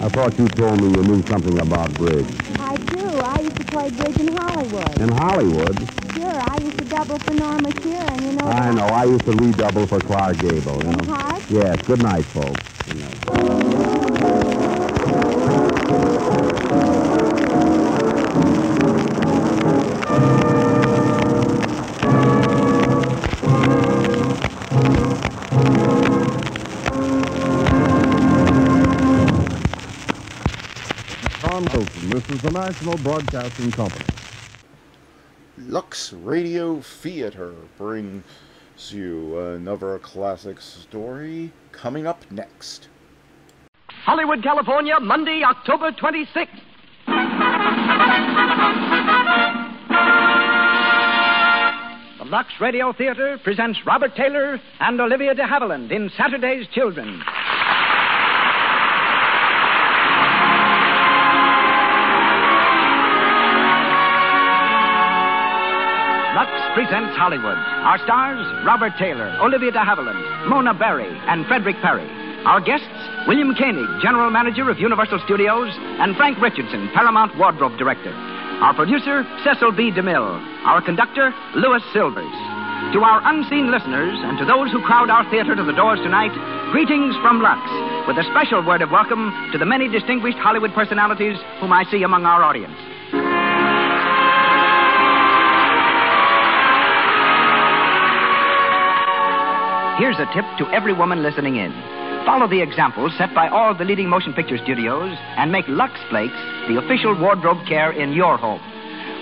I thought you told me you knew something about bridge. I do. I used to play bridge in Hollywood. In Hollywood? Sure. I used to double for Norma Sheeran, you know. I know. I used to redouble for Clark Gable, you know. Hart? Yes. Good night, folks. Good night. This is the National Broadcasting Company. Lux Radio Theater brings you another classic story coming up next. Hollywood, California, Monday, October 26th. The Lux Radio Theater presents Robert Taylor and Olivia de Havilland in Saturday's Children. Lux presents Hollywood. Our stars, Robert Taylor, Olivia de Havilland, Mona Berry, and Frederick Perry. Our guests, William Koenig, General Manager of Universal Studios, and Frank Richardson, Paramount Wardrobe Director. Our producer, Cecil B. DeMille. Our conductor, Louis Silvers. To our unseen listeners and to those who crowd our theater to the doors tonight, greetings from Lux, with a special word of welcome to the many distinguished Hollywood personalities whom I see among our audience. Here's a tip to every woman listening in. Follow the examples set by all the leading motion picture studios and make Lux Flakes the official wardrobe care in your home.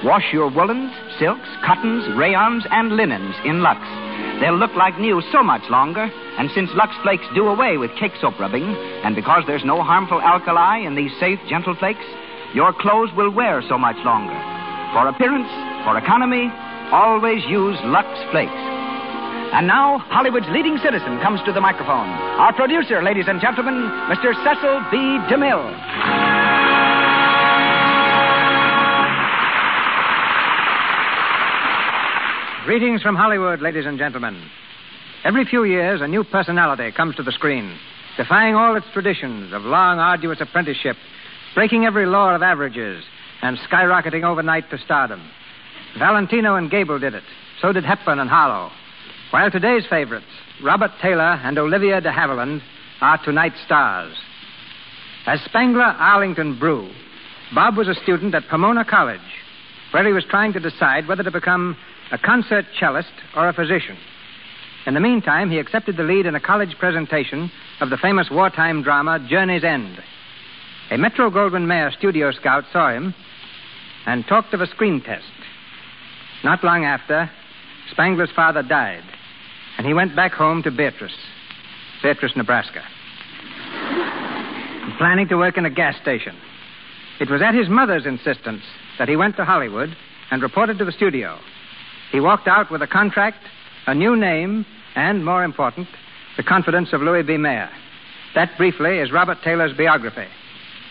Wash your woolens, silks, cottons, rayons, and linens in Lux. They'll look like new so much longer, and since Lux Flakes do away with cake soap rubbing, and because there's no harmful alkali in these safe, gentle flakes, your clothes will wear so much longer. For appearance, for economy, always use Lux Flakes. And now, Hollywood's leading citizen comes to the microphone. Our producer, ladies and gentlemen, Mr. Cecil B. DeMille. Greetings from Hollywood, ladies and gentlemen. Every few years, a new personality comes to the screen, defying all its traditions of long, arduous apprenticeship, breaking every law of averages, and skyrocketing overnight to stardom. Valentino and Gable did it. So did Hepburn and Harlow. While today's favorites, Robert Taylor and Olivia de Havilland, are tonight's stars. As Spangler Arlington Brew, Bob was a student at Pomona College, where he was trying to decide whether to become a concert cellist or a physician. In the meantime, he accepted the lead in a college presentation of the famous wartime drama Journey's End. A Metro-Goldwyn-Mayer studio scout saw him and talked of a screen test. Not long after, Spangler's father died, and he went back home to Beatrice, Nebraska, planning to work in a gas station. It was at his mother's insistence that he went to Hollywood and reported to the studio. He walked out with a contract, a new name, and, more important, the confidence of Louis B. Mayer. That, briefly, is Robert Taylor's biography,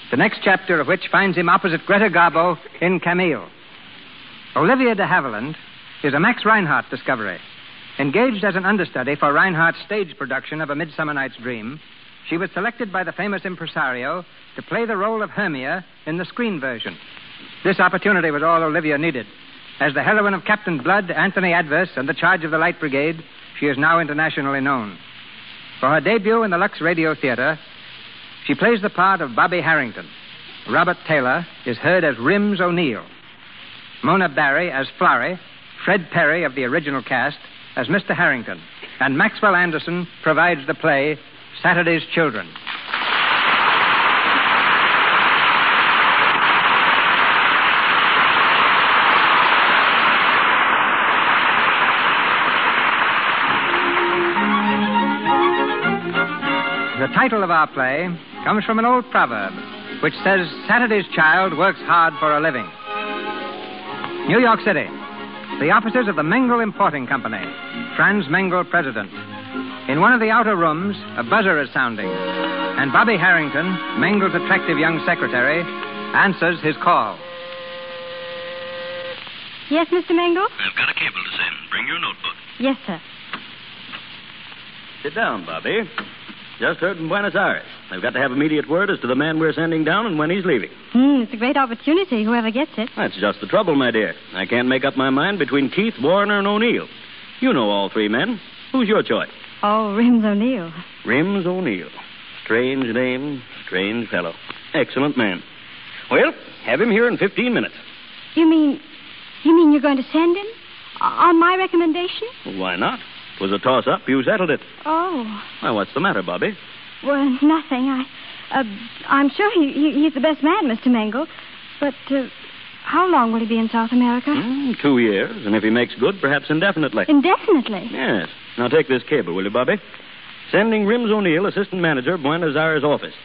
the next chapter of which finds him opposite Greta Garbo in Camille. Olivia de Havilland is a Max Reinhardt discovery. Engaged as an understudy for Reinhardt's stage production of A Midsummer Night's Dream, she was selected by the famous impresario to play the role of Hermia in the screen version. This opportunity was all Olivia needed. As the heroine of Captain Blood, Anthony Adverse, and The Charge of the Light Brigade, she is now internationally known. For her debut in the Lux Radio Theater, she plays the part of Bobby Harrington, Robert Taylor is heard as Rims O'Neill. Mona Barry as Florrie. Fred Perry of the original cast as Mr. Harrington. And Maxwell Anderson provides the play Saturday's Children. The title of our play comes from an old proverb which says Saturday's child works hard for a living. New York City. The offices of the Mengel Importing Company. Franz Mengel, president. In one of the outer rooms, a buzzer is sounding. And Bobby Harrington, Mengel's attractive young secretary, answers his call. Yes, Mr. Mengel? I've got a cable to send. Bring your notebook. Yes, sir. Sit down, Bobby. Just heard from Buenos Aires. They've got to have immediate word as to the man we're sending down and when he's leaving. It's a great opportunity, whoever gets it. That's just the trouble, my dear. I can't make up my mind between Keith, Warner, and O'Neill. You know all three men. Who's your choice? Oh, Rims O'Neill. Rims O'Neill. Strange name, strange fellow. Excellent man. Well, have him here in 15 minutes. You mean you're going to send him? On my recommendation? Why not? It was a toss-up. You settled it. Oh. Well, what's the matter, Bobby? Well, nothing. I'm sure he's the best man, Mr. Mengel. But how long will he be in South America? 2 years, and if he makes good, perhaps indefinitely. Indefinitely? Yes. Now take this cable, will you, Bobby? Sending Rims O'Neill, assistant manager, Buenos Aires office.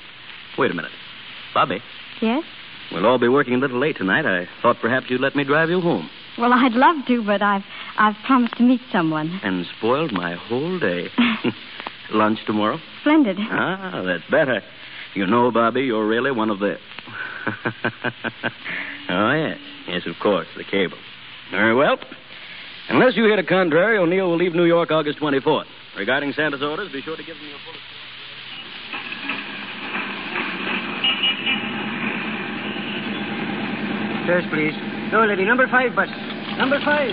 Wait a minute. Bobby? Yes? We'll all be working a little late tonight. I thought perhaps you'd let me drive you home. Well, I'd love to, but I've promised to meet someone. And spoiled my whole day. Lunch tomorrow? Splendid. Ah, that's better. You know, Bobby, you're really one of the... Oh, yes. Yes, of course, the cable. Very well. Unless you hear the contrary, O'Neill will leave New York August 24th. Regarding Santa's orders, be sure to give them your full... Yes, please. No, lady, number 5 bus. Number 5.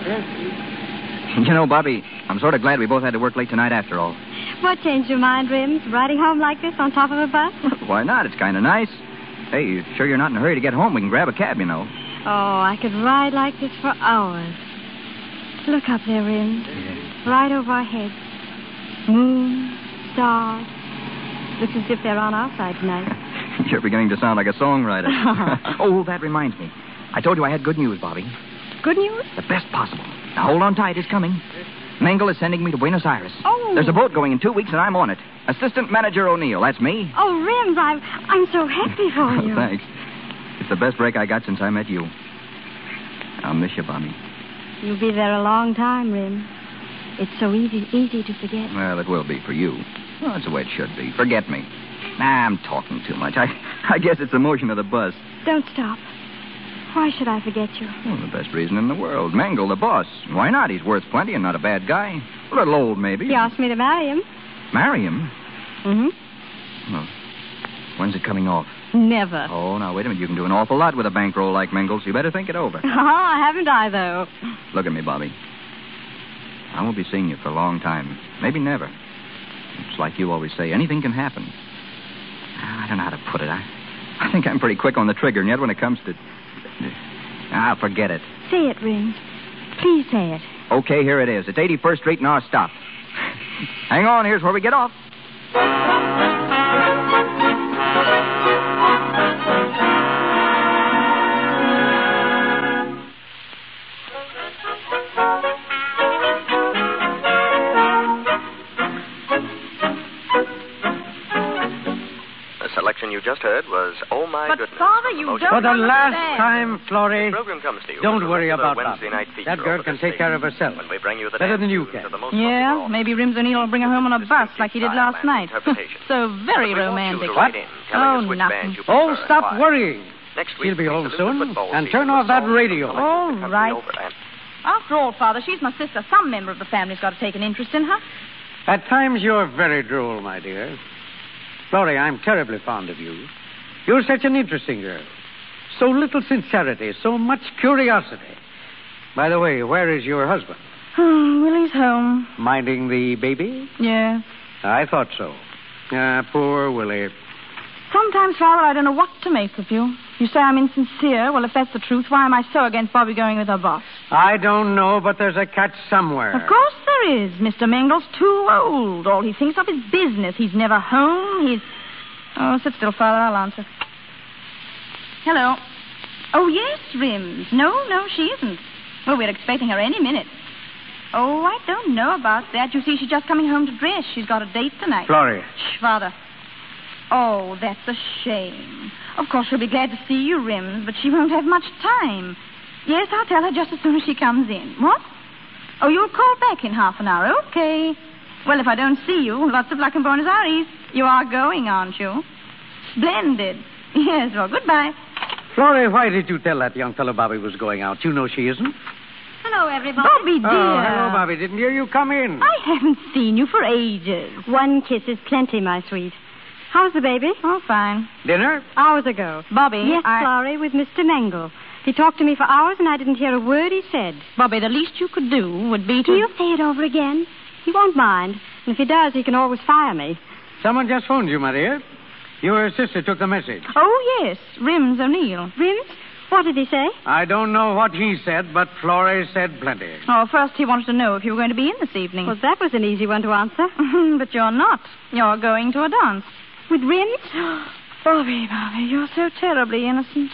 Yes, please. You know, Bobby, I'm sort of glad we both had to work late tonight after all. What changed your mind, Rims? Riding home like this on top of a bus? Why not? It's kind of nice. Hey, you sure you're not in a hurry to get home? We can grab a cab, you know. Oh, I could ride like this for hours. Look up there, Rims. Yeah. Right over our heads. Moon, stars. Looks as if they're on our side tonight. You're beginning to sound like a songwriter. Oh, that reminds me. I told you I had good news, Bobby. Good news? The best possible. Now, hold on tight. It's coming. Mengel is sending me to Buenos Aires. Oh. There's a boat going in 2 weeks, and I'm on it. Assistant Manager O'Neill. That's me. Oh, Rims, I'm so happy for you. Thanks. It's the best break I got since I met you. I'll miss you, Bobby. You'll be there a long time, Rims. It's so easy to forget. Well, it will be for you. Well, that's the way it should be. Forget me. Nah, I'm talking too much. I guess it's the motion of the bus. Don't stop. Why should I forget you? Well, the best reason in the world. Mengel, the boss. Why not? He's worth plenty and not a bad guy. A little old, maybe. He asked me to marry him. Marry him? Mm-hmm. Well, when's it coming off? Never. Oh, now, wait a minute. You can do an awful lot with a bankroll like Mengel's. You better think it over. Haven't I, though? Look at me, Bobby. I won't be seeing you for a long time. Maybe never. It's like you always say. Anything can happen. I don't know how to put it. I think I'm pretty quick on the trigger, and yet when it comes to... forget it. Say it, Rims. Please say it. Okay, here it is. It's 81st Street and our stop. Hang on, here's where we get off. You just heard was Oh My But Goodness. Father, you don't For the last understand. time, Florrie, The program comes to you don't as a worry regular about Wednesday Bobby. night feature That girl over can this take care of station herself. when we bring you the Better dance than you tunes can. of the most Yeah, popular maybe Rims O'Neill will bring her home on a bus like he did style last and night. interpretation. So very But we want you romantic. to write in telling us which nothing. band you prefer Oh, and stop why. worrying. Next week, She'll be home we salute soon. the football And season turn with off that songs from radio. the country All right. over. And After all, Father, she's my sister. Some member of the family's got to take an interest in her. At times you're very droll, my dear. Florrie, I'm terribly fond of you. You're such an interesting girl. So little sincerity, so much curiosity. By the way, where is your husband? Willie's home. Minding the baby? Yeah. I thought so. Poor Willie. Sometimes, Father, I don't know what to make of you. You say I'm insincere. Well, if that's the truth, why am I so against Bobby going with her boss? I don't know, but there's a catch somewhere. Of course there is. Mr. Mangle's too old. All he thinks of is business. He's never home. Oh, sit still, Father. I'll answer. Hello. Oh, yes, Rims. No, she isn't. Well, we're expecting her any minute. Oh, I don't know about that. You see, she's just coming home to dress. She's got a date tonight. Florrie. Shh, Father. Oh, that's a shame. Of course, she'll be glad to see you, Rims, but she won't have much time. Yes, I'll tell her just as soon as she comes in. What? Oh, you'll call back in half an hour. Okay. Well, if I don't see you, lots of luck in Buenos Aires. You are going, aren't you? Splendid. Yes, well, goodbye. Florrie, why did you tell that young fellow Bobby was going out? You know she isn't. Hello, everybody. Bobby, dear. Oh, hello, Bobby. Didn't hear you come in. I haven't seen you for ages. One kiss is plenty, my sweet. How's the baby? Oh, fine. Dinner? Hours ago. Bobby, Yes, Florrie, with Mr. Mangle. He talked to me for hours, and I didn't hear a word he said. Bobby, the least you could do would be to... Will you say it over again? He won't mind. And if he does, he can always fire me. Someone just phoned you, my dear. Your sister took the message. Oh, yes. Rims O'Neill. Rims? What did he say? I don't know what he said, but Florrie said plenty. Oh, first he wanted to know if you were going to be in this evening. Well, that was an easy one to answer. But you're not. You're going to a dance. With Rims? Bobby, you're so terribly innocent.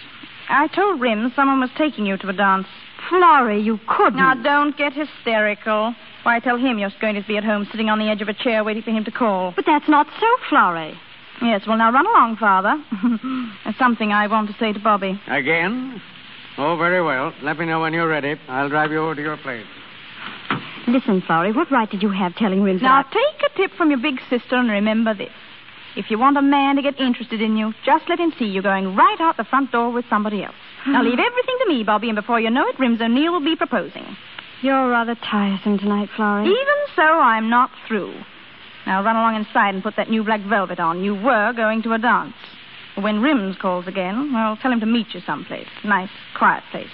I told Rims someone was taking you to a dance. Florrie, you couldn't. Now, don't get hysterical. Why, tell him you're going to be at home sitting on the edge of a chair waiting for him to call. But that's not so, Florrie. Yes, well, now run along, Father. There's something I want to say to Bobby. Again? Oh, very well. Let me know when you're ready. I'll drive you over to your place. Listen, Florrie, what right did you have telling Rims Now, take a tip from your big sister and remember this. If you want a man to get interested in you, just let him see you going right out the front door with somebody else. Now, leave everything to me, Bobby, and before you know it, Rims O'Neill will be proposing. You're rather tiresome tonight, Florrie. Even so, I'm not through. Now, run along inside and put that new black velvet on. You were going to a dance. When Rims calls again, well, tell him to meet you someplace. Nice, quiet place.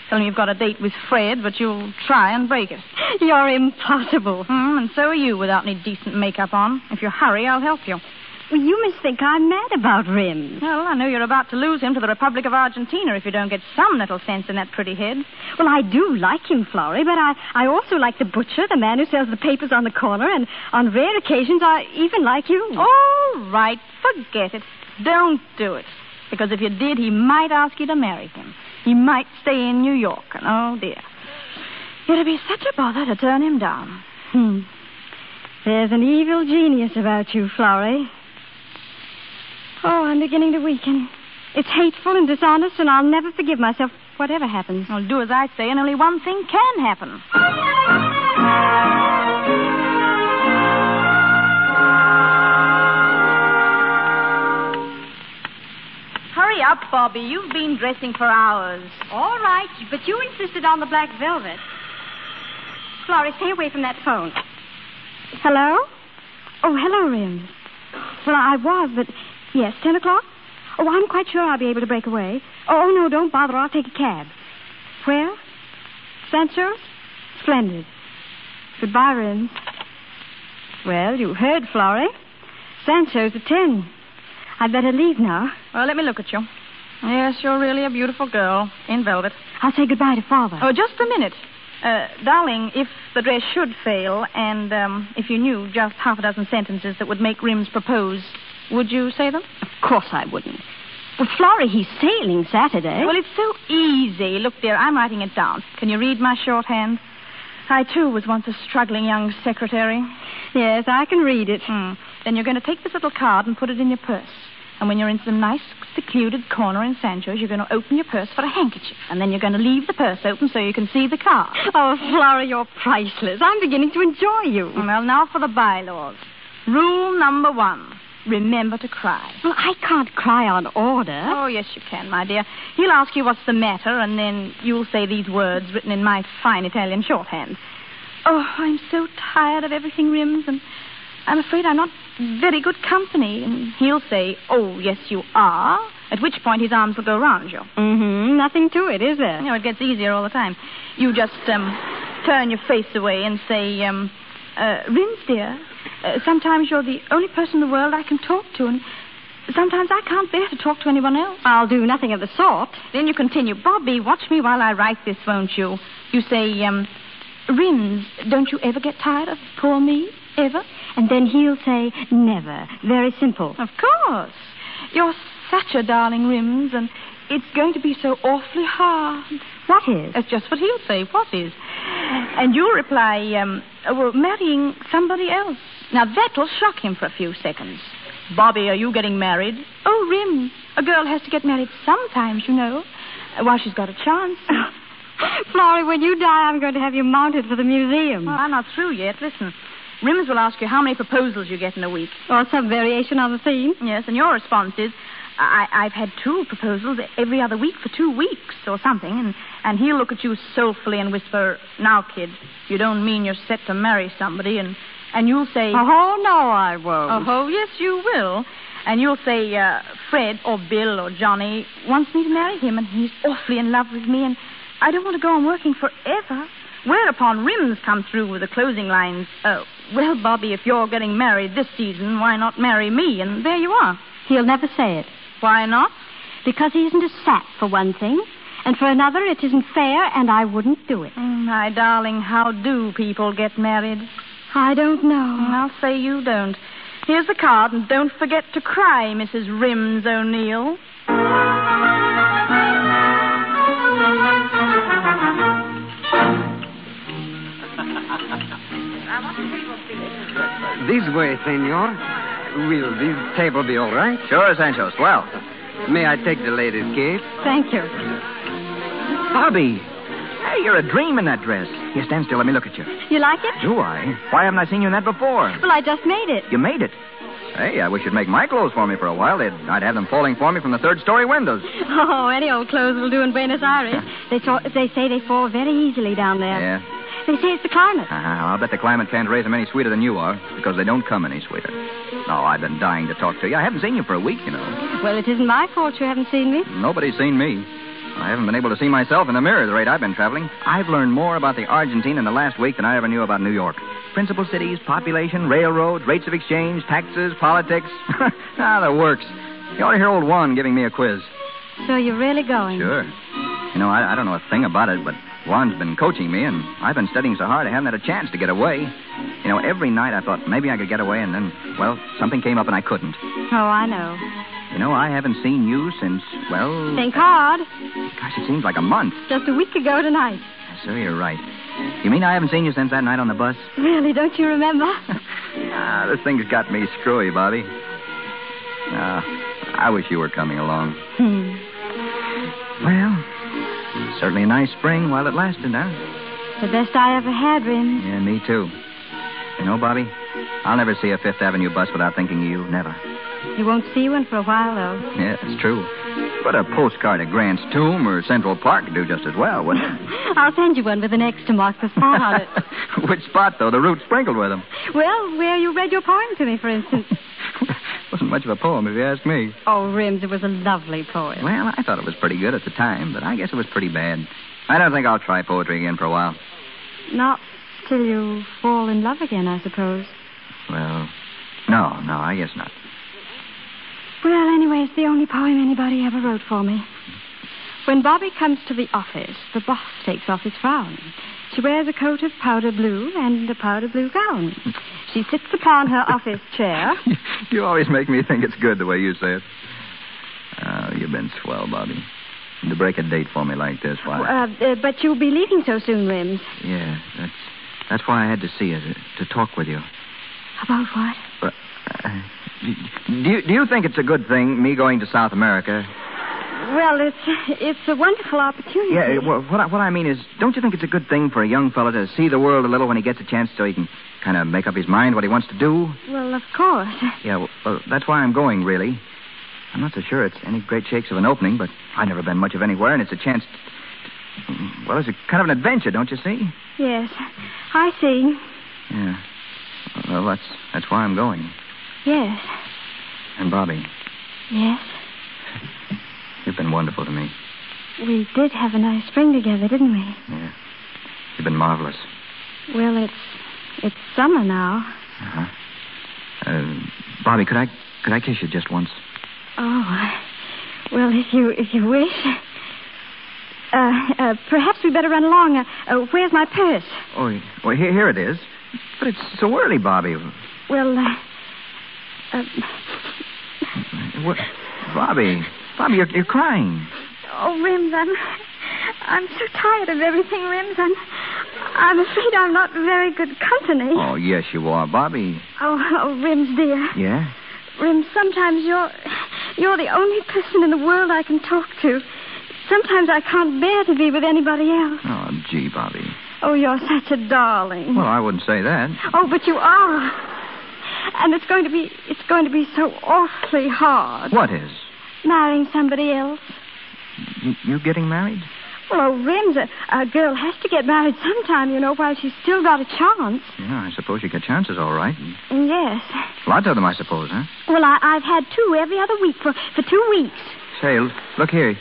Tell him you've got a date with Fred, but you'll try and break it. You're impossible. And so are you without any decent makeup on. If you hurry, I'll help you. Well, you must think I'm mad about Rims. Well, I know you're about to lose him to the Republic of Argentina if you don't get some little sense in that pretty head. Well, I do like him, Florrie, but I also like the butcher, the man who sells the papers on the corner, and on rare occasions I even like you. All right, forget it. Don't do it. Because if you did, he might ask you to marry him. He might stay in New York, and oh, dear. It'd be such a bother to turn him down. There's an evil genius about you, Florrie. Oh, I'm beginning to weaken. It's hateful and dishonest, and I'll never forgive myself, whatever happens. Well, do as I say, and only one thing can happen. Hurry up, Bobby. You've been dressing for hours. All right, but you insisted on the black velvet. Florrie, stay away from that phone. Hello? Oh, hello, Rims. Well, I was, but... Yes, 10 o'clock? Oh, I'm quite sure I'll be able to break away. Oh, no, don't bother. I'll take a cab. Where? Sancho's? Splendid. Goodbye, Rims. Well, you heard, Florrie. Sancho's at 10. I'd better leave now. Well, let me look at you. Yes, you're really a beautiful girl in velvet. I'll say goodbye to Father. Oh, just a minute. Darling, if the dress should fail, and if you knew just half a dozen sentences that would make Rims propose, would you say them? Of course I wouldn't. Well, Florrie, he's sailing Saturday. Well, it's so easy. Look, dear, I'm writing it down. Can you read my shorthand? I, too, was once a struggling young secretary. Yes, I can read it. Then you're going to take this little card and put it in your purse. And when you're in some nice, secluded corner in Sancho's, you're going to open your purse for a handkerchief. And then you're going to leave the purse open so you can see the card. Oh, Florrie, you're priceless. I'm beginning to enjoy you. Well, now for the bylaws. Rule number 1. Remember to cry. Well, I can't cry on order. Oh, yes, you can, my dear. He'll ask you what's the matter, and then you'll say these words written in my fine Italian shorthand. Oh, I'm so tired of everything, Rims, and I'm afraid I'm not very good company. And he'll say, oh, yes, you are, at which point his arms will go round you. Nothing to it, is there? You know, it gets easier all the time. You just turn your face away and say, Rims, dear, sometimes you're the only person in the world I can talk to, and Sometimes I can't bear to talk to anyone else. I'll do nothing of the sort. Then you continue. Bobby, watch me while I write this, won't you? You say, Rims, don't you ever get tired of poor me? Ever? And then he'll say, never. Very simple. Of course. You're such a darling, Rims, and it's going to be so awfully hard. What is? That's just what he'll say. What is? And you'll reply, marrying somebody else. Now, that'll shock him for a few seconds. Bobby, are you getting married? Oh, Rims, a girl has to get married sometimes, you know, while she's got a chance. Florrie, when you die, I'm going to have you mounted for the museum. Well, I'm not through yet. Listen, Rims will ask you how many proposals you get in a week. Or some variation on the theme. Yes, and your response is, I've had 2 proposals every other week for 2 weeks or something, and he'll look at you soulfully and whisper, now, kid, you don't mean you're set to marry somebody, and you'll say... Oh, no, I won't. Oh, yes, you will. And you'll say, Fred or Bill or Johnny wants me to marry him, and he's awfully in love with me, and I don't want to go on working forever. Whereupon Rims comes through with the closing lines, well, Bobby, if you're getting married this season, why not marry me? And there you are. He'll never say it. Why not? Because he isn't a sap, for one thing. And for another, it isn't fair, and I wouldn't do it. My darling, how do people get married? I don't know. I'll say you don't. Here's the card, and don't forget to cry, Mrs. Rims O'Neill. This way, senor. Will this table be all right? Sure, Sancho. Swell. May I take the lady's case? Thank you. Bobby. Hey, you're a dream in that dress. Here, stand still. Let me look at you. You like it? Do I? Why haven't I seen you in that before? Well, I just made it. You made it? Hey, I wish you'd make my clothes for me for a while. I'd have them falling for me from the 3rd-story windows. Oh, any old clothes will do in Buenos Aires. They say they fall very easily down there. Yeah. They say it's the climate. I'll bet the climate can't raise them any sweeter than you are, because they don't come any sweeter. Oh, I've been dying to talk to you. I haven't seen you for a week, you know. Well, it isn't my fault you haven't seen me. Nobody's seen me. I haven't been able to see myself in the mirror at the rate I've been traveling. I've learned more about the Argentine in the last week than I ever knew about New York. Principal cities, population, railroads, rates of exchange, taxes, politics. The works. You ought to hear old Juan giving me a quiz. So you're really going? Sure. You know, I don't know a thing about it, but Juan's been coaching me, and I've been studying so hard I haven't had a chance to get away. You know, every night I thought maybe I could get away, and then, well, something came up and I couldn't. Oh, I know. You know, I haven't seen you since, well... Think hard. Gosh, it seems like a month. Just a week ago tonight. So you're right. You mean I haven't seen you since that night on the bus? Really, don't you remember? This thing's got me screwy, Bobby. I wish you were coming along. Well, certainly a nice spring while it lasted, huh? The best I ever had, Rims. Yeah, me too. You know, Bobby, I'll never see a Fifth Avenue bus without thinking of you. Never. You won't see one for a while, though. Yeah, it's true. But a postcard of Grant's Tomb or Central Park would do just as well, wouldn't it? I'll send you one with an X to mark the spot on it. Which spot, though? The route sprinkled with them. Well, where you read your poem to me, for instance. Wasn't much of a poem, if you ask me. Oh, Rims, it was a lovely poem. Well, I thought it was pretty good at the time, but I guess it was pretty bad. I don't think I'll try poetry again for a while. Not till you fall in love again, I suppose. Well, no, I guess not. Well, anyway, it's the only poem anybody ever wrote for me. When Bobby comes to the office, the boss takes off his frown. She wears a coat of powder blue and a powder blue gown. She sits upon her office chair. You always make me think it's good the way you say it. Oh, you've been swell, Bobby. And to break a date for me like this, why? But you'll be leaving so soon, Rims. Yeah, that's why I had to see you, to talk with you. About what? Do you think it's a good thing, me going to South America? Well, it's a wonderful opportunity. Yeah, what I mean is, don't you think it's a good thing for a young fella to see the world a little when he gets a chance so he can kind of make up his mind what he wants to do? Well, of course. Yeah, well, that's why I'm going, really. I'm not so sure it's any great shakes of an opening, but I've never been much of anywhere, and it's a chance well, it's a kind of an adventure, don't you see? Yes, I see. Yeah. Well, that's why I'm going. Yes. And Bobby. Yes? You've been wonderful to me. We did have a nice spring together, didn't we? Yeah. You've been marvelous. Well, it's summer now. Uh-huh. Bobby, could I kiss you just once? Oh, well, if you wish. Perhaps we'd better run along. Where's my purse? Oh, well, here it is. But it's so early, Bobby. Well, What? Bobby, you're crying. Oh, Rims, I'm so tired of everything, Rims. I'm afraid I'm not very good company. Oh, yes, you are, Bobby. Oh, Rims, dear. Yeah? Rims, sometimes you're the only person in the world I can talk to. Sometimes I can't bear to be with anybody else. Oh, gee, Bobby. Oh, you're such a darling. Well, I wouldn't say that. Oh, but you are. And it's going to be so awfully hard. What is? Marrying somebody else. You getting married? Well, oh, Rims, a girl has to get married sometime, while she's still got a chance. Yeah, I suppose you get chances, all right. Yes. Lots of them, I suppose, huh? Well, I've had 2 every other week for 2 weeks. Say, look here.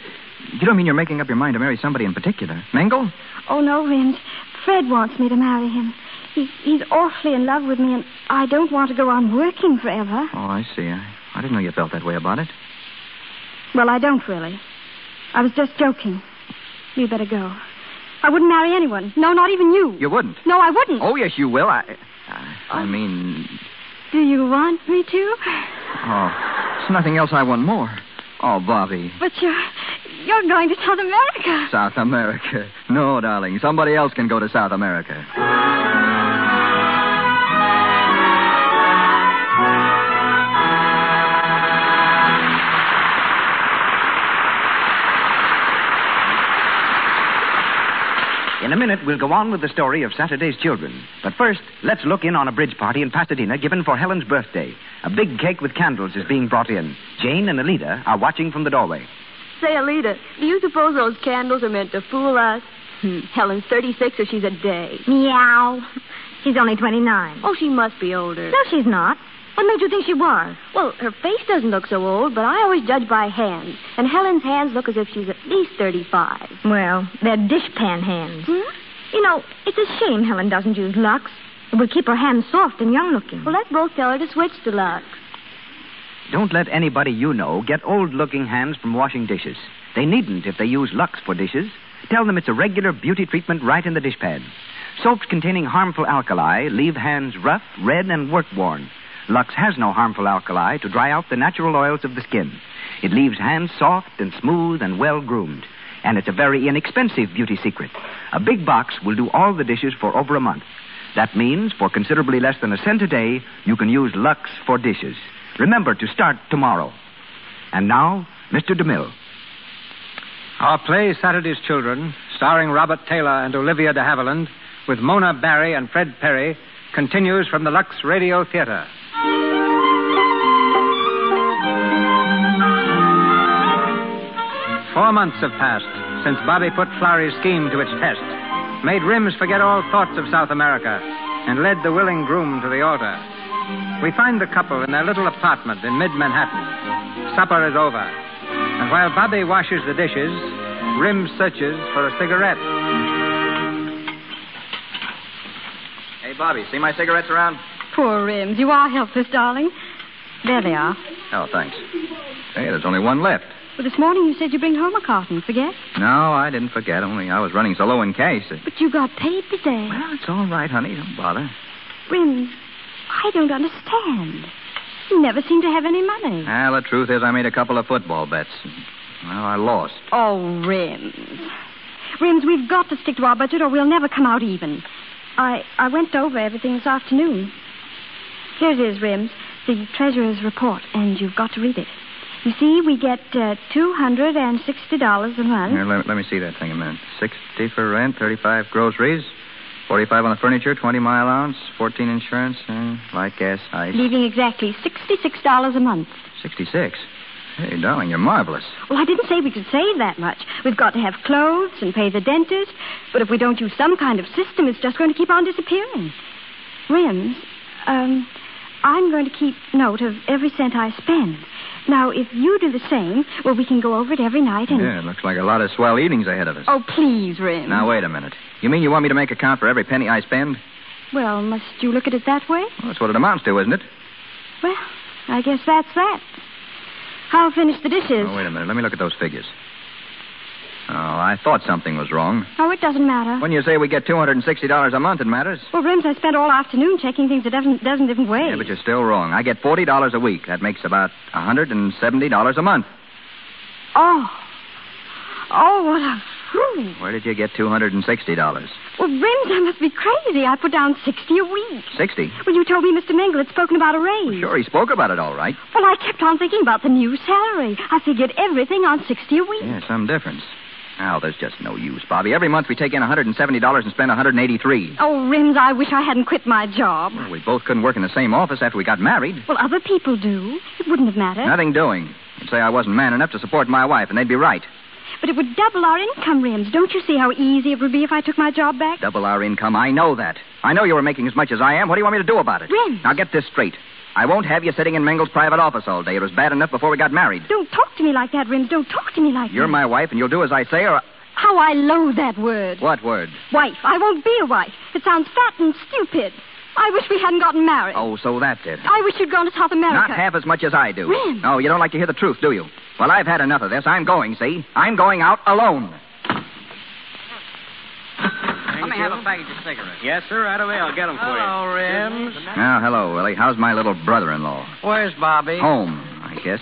You don't mean you're making up your mind to marry somebody in particular? Mingle? Oh, no, Rims. Fred wants me to marry him. He's awfully in love with me, and I don't want to go on working forever. Oh, I see. I didn't know you felt that way about it. Well, I don't really. I was just joking. You better go. I wouldn't marry anyone. No, not even you. You wouldn't? No, I wouldn't. Oh, yes, you will. I mean... Do you want me to? Oh, there's nothing else I want more. Oh, Bobby. But you're going to South America. South America? No, darling. Somebody else can go to South America. In a minute, we'll go on with the story of Saturday's Children. But first, let's look in on a bridge party in Pasadena given for Helen's birthday. A big cake with candles is being brought in. Jane and Alida are watching from the doorway. Say, Alida, do you suppose those candles are meant to fool us? Helen's 36 or she's a day. Meow. She's only 29. Oh, she must be older. No, she's not. What made you think she was? Well, her face doesn't look so old, but I always judge by hands. And Helen's hands look as if she's at least 35. Well, they're dishpan hands. It's a shame Helen doesn't use Lux. It would keep her hands soft and young-looking. Well, let's both tell her to switch to Lux. Don't let anybody you know get old-looking hands from washing dishes. They needn't if they use Lux for dishes. Tell them it's a regular beauty treatment right in the dishpan. Soaps containing harmful alkali leave hands rough, red, and work-worn. Lux has no harmful alkali to dry out the natural oils of the skin. It leaves hands soft and smooth and well-groomed. And it's a very inexpensive beauty secret. A big box will do all the dishes for over a month. That means for considerably less than $1 a day, you can use Lux for dishes. Remember to start tomorrow. And now, Mr. DeMille. Our play, Saturday's Children, starring Robert Taylor and Olivia de Havilland, with Mona Barry and Fred Perry, continues from the Lux Radio Theater. 4 months have passed since Bobby put Flowery's scheme to its test, made Rims forget all thoughts of South America, and led the willing groom to the altar. We find the couple in their little apartment in mid-Manhattan. Supper is over, and while Bobby washes the dishes, Rims searches for a cigarette. Hey, Bobby, see my cigarettes around? Poor Rims. You are helpless, darling. There they are. Oh, thanks. Hey, there's only one left. Well, this morning you said you'd bring home a carton. Forget? No, I didn't forget, only I was running so low in cash. But you got paid today. Well, it's all right, honey. Don't bother. Rims, I don't understand. You never seem to have any money. Well, the truth is I made a couple of football bets. Well, I lost. Oh, Rims. Rims, we've got to stick to our budget or we'll never come out even. I went over everything this afternoon. Here it is, Rims, the treasurer's report, and you've got to read it. You see, we get $260 a month. Here, let me see that thing a minute. 60 for rent, 35 groceries, 45 on the furniture, 20 my allowance, 14 insurance, light, gas, ice. Leaving exactly $66 a month. 66? Hey, darling, you're marvelous. Well, I didn't say we could save that much. We've got to have clothes and pay the dentist. But if we don't use some kind of system, it's just going to keep on disappearing. Rims, I'm going to keep note of every cent I spend. Now, if you do the same, well, we can go over it every night and... Yeah, it looks like a lot of swell evenings ahead of us. Oh, please, Rims. Now, wait a minute. You mean you want me to make a count for every penny I spend? Well, must you look at it that way? Well, that's what it amounts to, isn't it? Well, I guess that's that. I'll finish the dishes. Oh, wait a minute. Let me look at those figures. Oh, I thought something was wrong. Oh, it doesn't matter. When you say we get $260 a month, it matters. Well, Rims, I spent all afternoon checking things a dozen different ways. Yeah, but you're still wrong. I get $40 a week. That makes about $170 a month. Oh, what a fool. Where did you get $260? Well, Rims, I must be crazy. I put down 60 a week. 60? Well, you told me Mr. Mingle had spoken about a raise. Sure, he spoke about it all right. Well, I kept on thinking about the new salary. I figured everything on 60 a week. Yeah, some difference. Now, there's just no use, Bobby. Every month we take in $170 and spend $183. Oh, Rims, I wish I hadn't quit my job. Well, we both couldn't work in the same office after we got married. Well, other people do. It wouldn't have mattered. Nothing doing. You'd say I wasn't man enough to support my wife, and they'd be right. But it would double our income, Rims. Don't you see how easy it would be if I took my job back? Double our income? I know that. I know you were making as much as I am. What do you want me to do about it? Rims. Now, get this straight. I won't have you sitting in Mingle's private office all day. It was bad enough before we got married. Don't talk to me like that, Rims. Don't talk to me like that. You're my wife, and you'll do as I say, or... How I loathe that word. What word? Wife. I won't be a wife. It sounds fat and stupid. I wish we hadn't gotten married. Oh, so that's it. I wish you'd gone to South America. Not half as much as I do. Rims. No, you don't like to hear the truth, do you? Well, I've had enough of this. I'm going, see? I'm going out alone. Let me have a package of cigarettes. Yes, sir. Right away. I'll get them for you. Hello, Rims. Now, hello, Willie. How's my little brother-in-law? Where's Bobby? Home, I guess.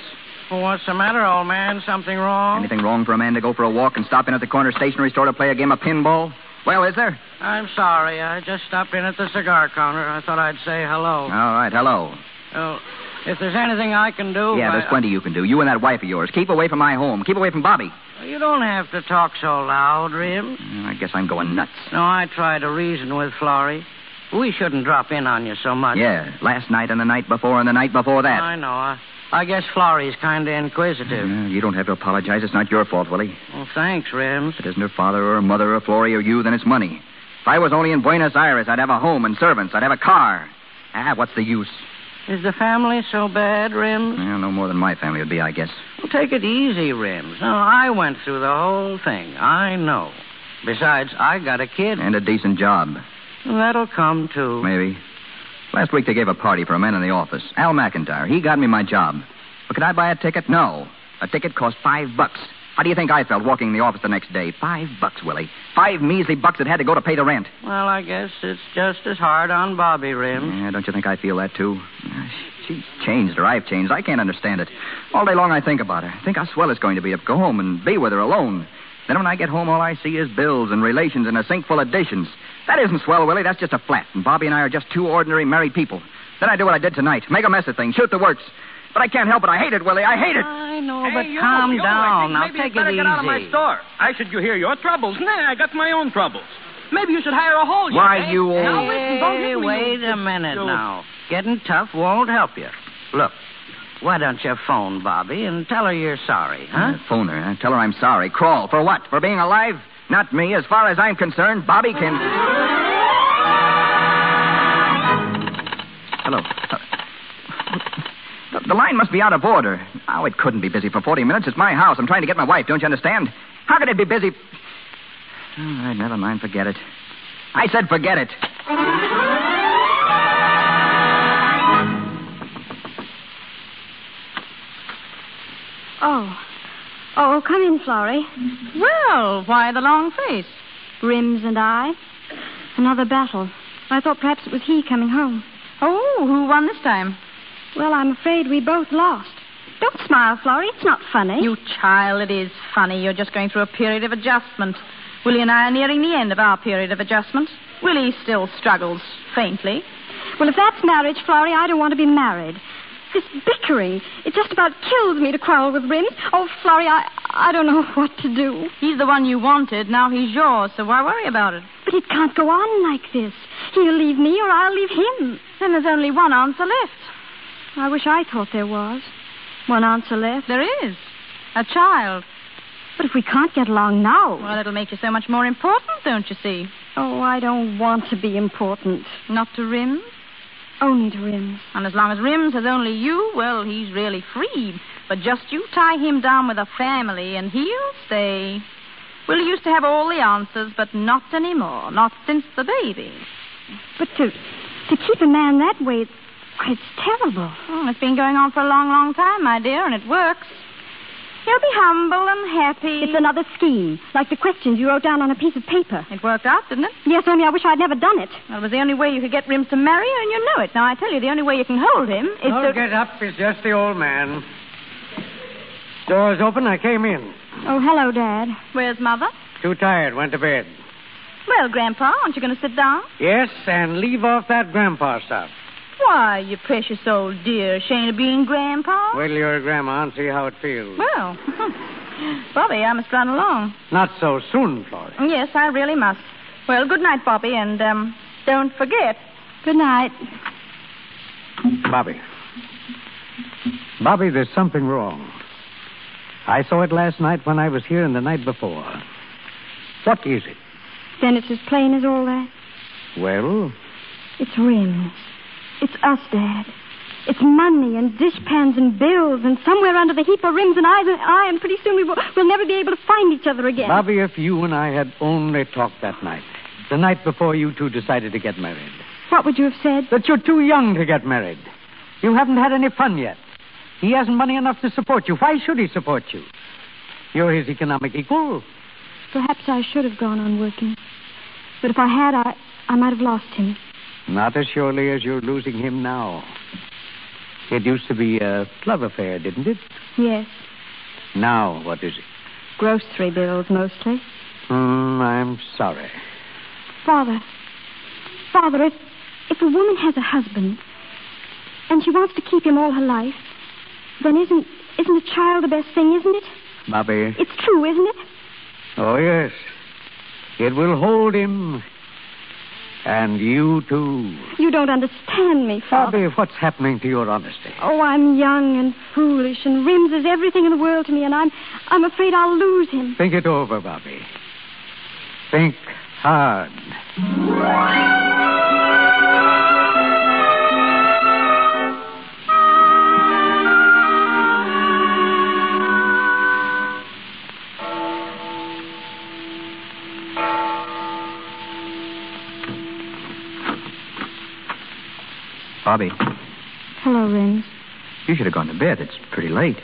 Well, what's the matter, old man? Something wrong? Anything wrong for a man to go for a walk and stop in at the corner stationery store to play a game of pinball? Well, is there? I'm sorry. I just stopped in at the cigar counter. I thought I'd say hello. All right, hello. Oh, if there's anything I can do... Yeah, there's plenty you can do. You and that wife of yours. Keep away from my home. Keep away from Bobby. You don't have to talk so loud, Rims. I guess I'm going nuts. No, I tried to reason with Florrie. We shouldn't drop in on you so much. Yeah, last night and the night before and the night before that. I know. I guess Florrie's kind of inquisitive. You don't have to apologize. It's not your fault, Willie. Well, thanks, Rims. If it isn't her father or her mother or Florrie or you, then it's money. If I was only in Buenos Aires, I'd have a home and servants. I'd have a car. What's the use? Is the family so bad, Rims? Yeah, no more than my family would be, I guess. Well, take it easy, Rims. No, I went through the whole thing. I know. Besides, I got a kid. And a decent job. That'll come, too. Maybe. Last week they gave a party for a man in the office. Al McIntyre. He got me my job. But could I buy a ticket? No. A ticket cost $5. How do you think I felt walking in the office the next day? $5, Willie. 5 measly bucks that had to go to pay the rent. Well, I guess it's just as hard on Bobby, Rims. Yeah, don't you think I feel that, too? She's changed, or I've changed. I can't understand it. All day long I think about her. I think how swell it's going to be to go home and be with her alone. Then when I get home, all I see is bills and relations and a sink full of dishes. That isn't swell, Willie. That's just a flat. And Bobby and I are just two ordinary married people. Then I do what I did tonight. Make a mess of things. Shoot the works. But I can't help it. I hate it, Willie. I hate it. I know, but calm down. Now, take it easy. Get out of my store. I should hear your troubles. Nah, I got my own troubles. Maybe you should hire a haulier. Why, you old... Now, listen, don't hit me, wait a minute now. Getting tough won't help you. Look, why don't you phone Bobby and tell her you're sorry, huh? Phone her. Tell her I'm sorry. Crawl. For what? For being alive? Not me. As far as I'm concerned, Bobby can... Hello. The line must be out of order. Oh, it couldn't be busy for 40 minutes. It's my house. I'm trying to get my wife. Don't you understand? How could it be busy? All right, never mind. Forget it. I said forget it. Oh, come in, Florrie. Well, why the long face? Rims and I. Another battle. I thought perhaps it was he coming home. Oh, who won this time? Well, I'm afraid we both lost. Don't smile, Florrie. It's not funny. You child, it is funny. You're just going through a period of adjustment. Willie and I are nearing the end of our period of adjustment. Willie still struggles faintly. Well, if that's marriage, Florrie, I don't want to be married. This bickering, it just about kills me to quarrel with Rims. Oh, Florrie, I don't know what to do. He's the one you wanted. Now he's yours, so why worry about it? But it can't go on like this. He'll leave me or I'll leave him. Then there's only one answer left. I wish I thought there was. One answer left. There is. A child. But if we can't get along now... Well, it'll make you so much more important, don't you see? Oh, I don't want to be important. Not to Rims? Only to Rims. And as long as Rims has only you, well, he's really free. But just you tie him down with a family and he'll stay. Willie used to have all the answers, but not anymore. Not since the baby. But to keep a man that way, it's terrible. Oh, it's been going on for a long, long time, my dear, and it works. He'll be humble and happy. It's another scheme, like the questions you wrote down on a piece of paper. It worked out, didn't it? Yes, only I wish I'd never done it. Well, it was the only way you could get Rims to marry you, and you know it. Now, I tell you, the only way you can hold him is Don't to... get up. It's just the old man. Door's open. I came in. Oh, hello, Dad. Where's Mother? Too tired. Went to bed. Well, Grandpa, aren't you going to sit down? Yes, and leave off that grandpa stuff. Why, you precious old dear. Shane of being Grandpa? Wait till you're a grandma and see how it feels. Well, Bobby, I must run along. Not so soon, Florrie. Yes, I really must. Well, good night, Bobby, and don't forget. Good night. Bobby. Bobby, there's something wrong. I saw it last night when I was here and the night before. What is it? Then it's as plain as all that? Well? It's Rims. It's us, Dad. It's money and dishpans and bills, and somewhere under the heap are Rims and I, and pretty soon we'll never be able to find each other again. Bobby, if you and I had only talked that night, the night before you two decided to get married. What would you have said? That you're too young to get married. You haven't had any fun yet. He hasn't money enough to support you. Why should he support you? You're his economic equal. Perhaps I should have gone on working. But if I had, I might have lost him. Not as surely as you're losing him now. It used to be a love affair, didn't it? Yes. Now, what is it? Grocery bills, mostly. I'm sorry. Father, if a woman has a husband and she wants to keep him all her life, then isn't a child the best thing, isn't it? Bobby. It's true, isn't it? Oh, yes. It will hold him. And you, too. You don't understand me, Father. Bobby, what's happening to your honesty? Oh, I'm young and foolish, and Rims is everything in the world to me, and I'm afraid I'll lose him. Think it over, Bobby. Think hard. Bobby. Hello, Rims. You should have gone to bed. It's pretty late.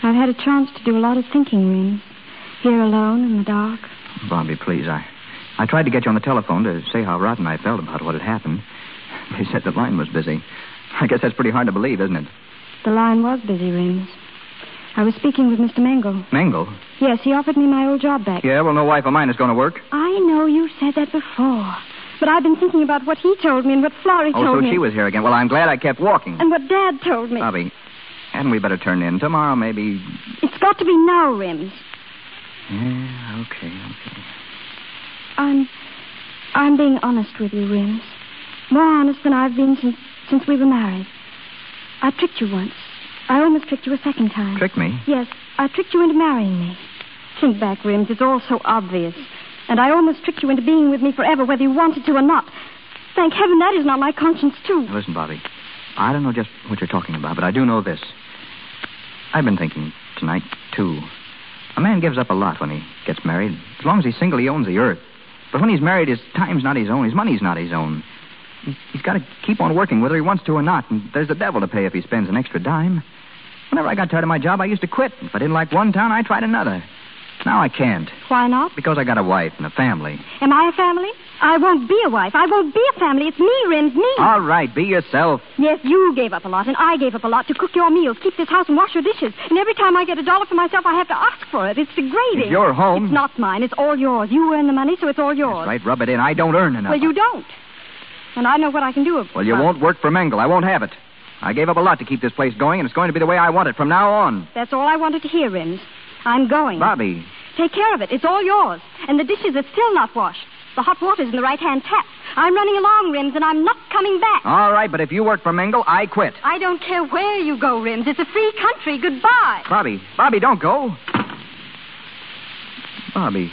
I've had a chance to do a lot of thinking, Rims. Here alone in the dark. Bobby, please. I tried to get you on the telephone to say how rotten I felt about what had happened. They said the line was busy. I guess that's pretty hard to believe, isn't it? The line was busy, Rims. I was speaking with Mr. Mengel. Mengel? Yes, he offered me my old job back. Yeah, well, no wife of mine is going to work. I know you said that before. But I've been thinking about what he told me and what Florrie told me. Oh, so she was here again. Well, I'm glad I kept walking. And what Dad told me. Bobby, hadn't we better turn in? Tomorrow, maybe... It's got to be now, Rims. Yeah, okay. I'm being honest with you, Rims. More honest than I've been since we were married. I tricked you once. I almost tricked you a second time. Tricked me? Yes, I tricked you into marrying me. Think back, Rims. It's all so obvious. And I almost tricked you into being with me forever, whether you wanted to or not. Thank heaven that is not my conscience, too. Now, listen, Bobby. I don't know just what you're talking about, but I do know this. I've been thinking tonight, too. A man gives up a lot when he gets married. As long as he's single, he owns the earth. But when he's married, his time's not his own. His money's not his own. He's got to keep on working, whether he wants to or not. And there's the devil to pay if he spends an extra dime. Whenever I got tired of my job, I used to quit. If I didn't like one town, I tried another. Now I can't. Why not? Because I got a wife and a family. Am I a family? I won't be a wife. I won't be a family. It's me, Rims, me. All right, be yourself. Yes, you gave up a lot, and I gave up a lot to cook your meals, keep this house, and wash your dishes. And every time I get $1 for myself, I have to ask for it. It's degrading. It's your home. It's not mine. It's all yours. You earn the money, so it's all yours. That's right. Rub it in. I don't earn enough. Well, you don't. And I know what I can do. Well, you won't work for Mengel. I won't have it. I gave up a lot to keep this place going, and it's going to be the way I want it from now on. That's all I wanted to hear, Rims. I'm going. Bobby. Take care of it. It's all yours. And the dishes are still not washed. The hot water's in the right-hand tap. I'm running along, Rims, and I'm not coming back. All right, but if you work for Mengel, I quit. I don't care where you go, Rims. It's a free country. Goodbye. Bobby, don't go. Bobby.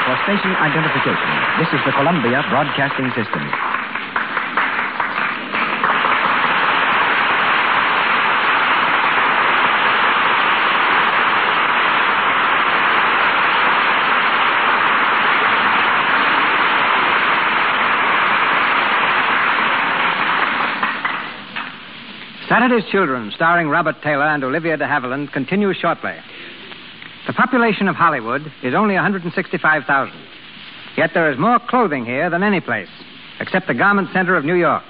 For station identification, this is the Columbia Broadcasting System. Saturday's Children, starring Robert Taylor and Olivia de Havilland, continues shortly. The population of Hollywood is only 165,000. Yet there is more clothing here than any place, except the garment center of New York.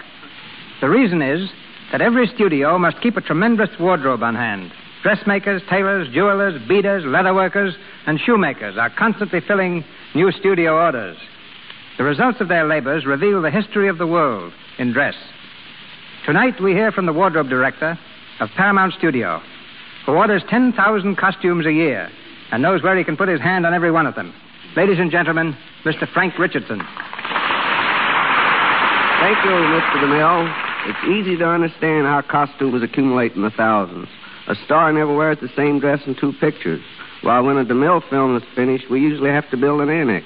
The reason is that every studio must keep a tremendous wardrobe on hand. Dressmakers, tailors, jewelers, beaders, leatherworkers, and shoemakers are constantly filling new studio orders. The results of their labors reveal the history of the world in dress. Tonight we hear from the wardrobe director of Paramount Studio, who orders 10,000 costumes a year and knows where he can put his hand on every one of them. Ladies and gentlemen, Mr. Frank Richardson. Thank you, Mr. DeMille. It's easy to understand how costumes accumulate in the thousands. A star never wears the same dress in 2 pictures, while when a DeMille film is finished, we usually have to build an annex.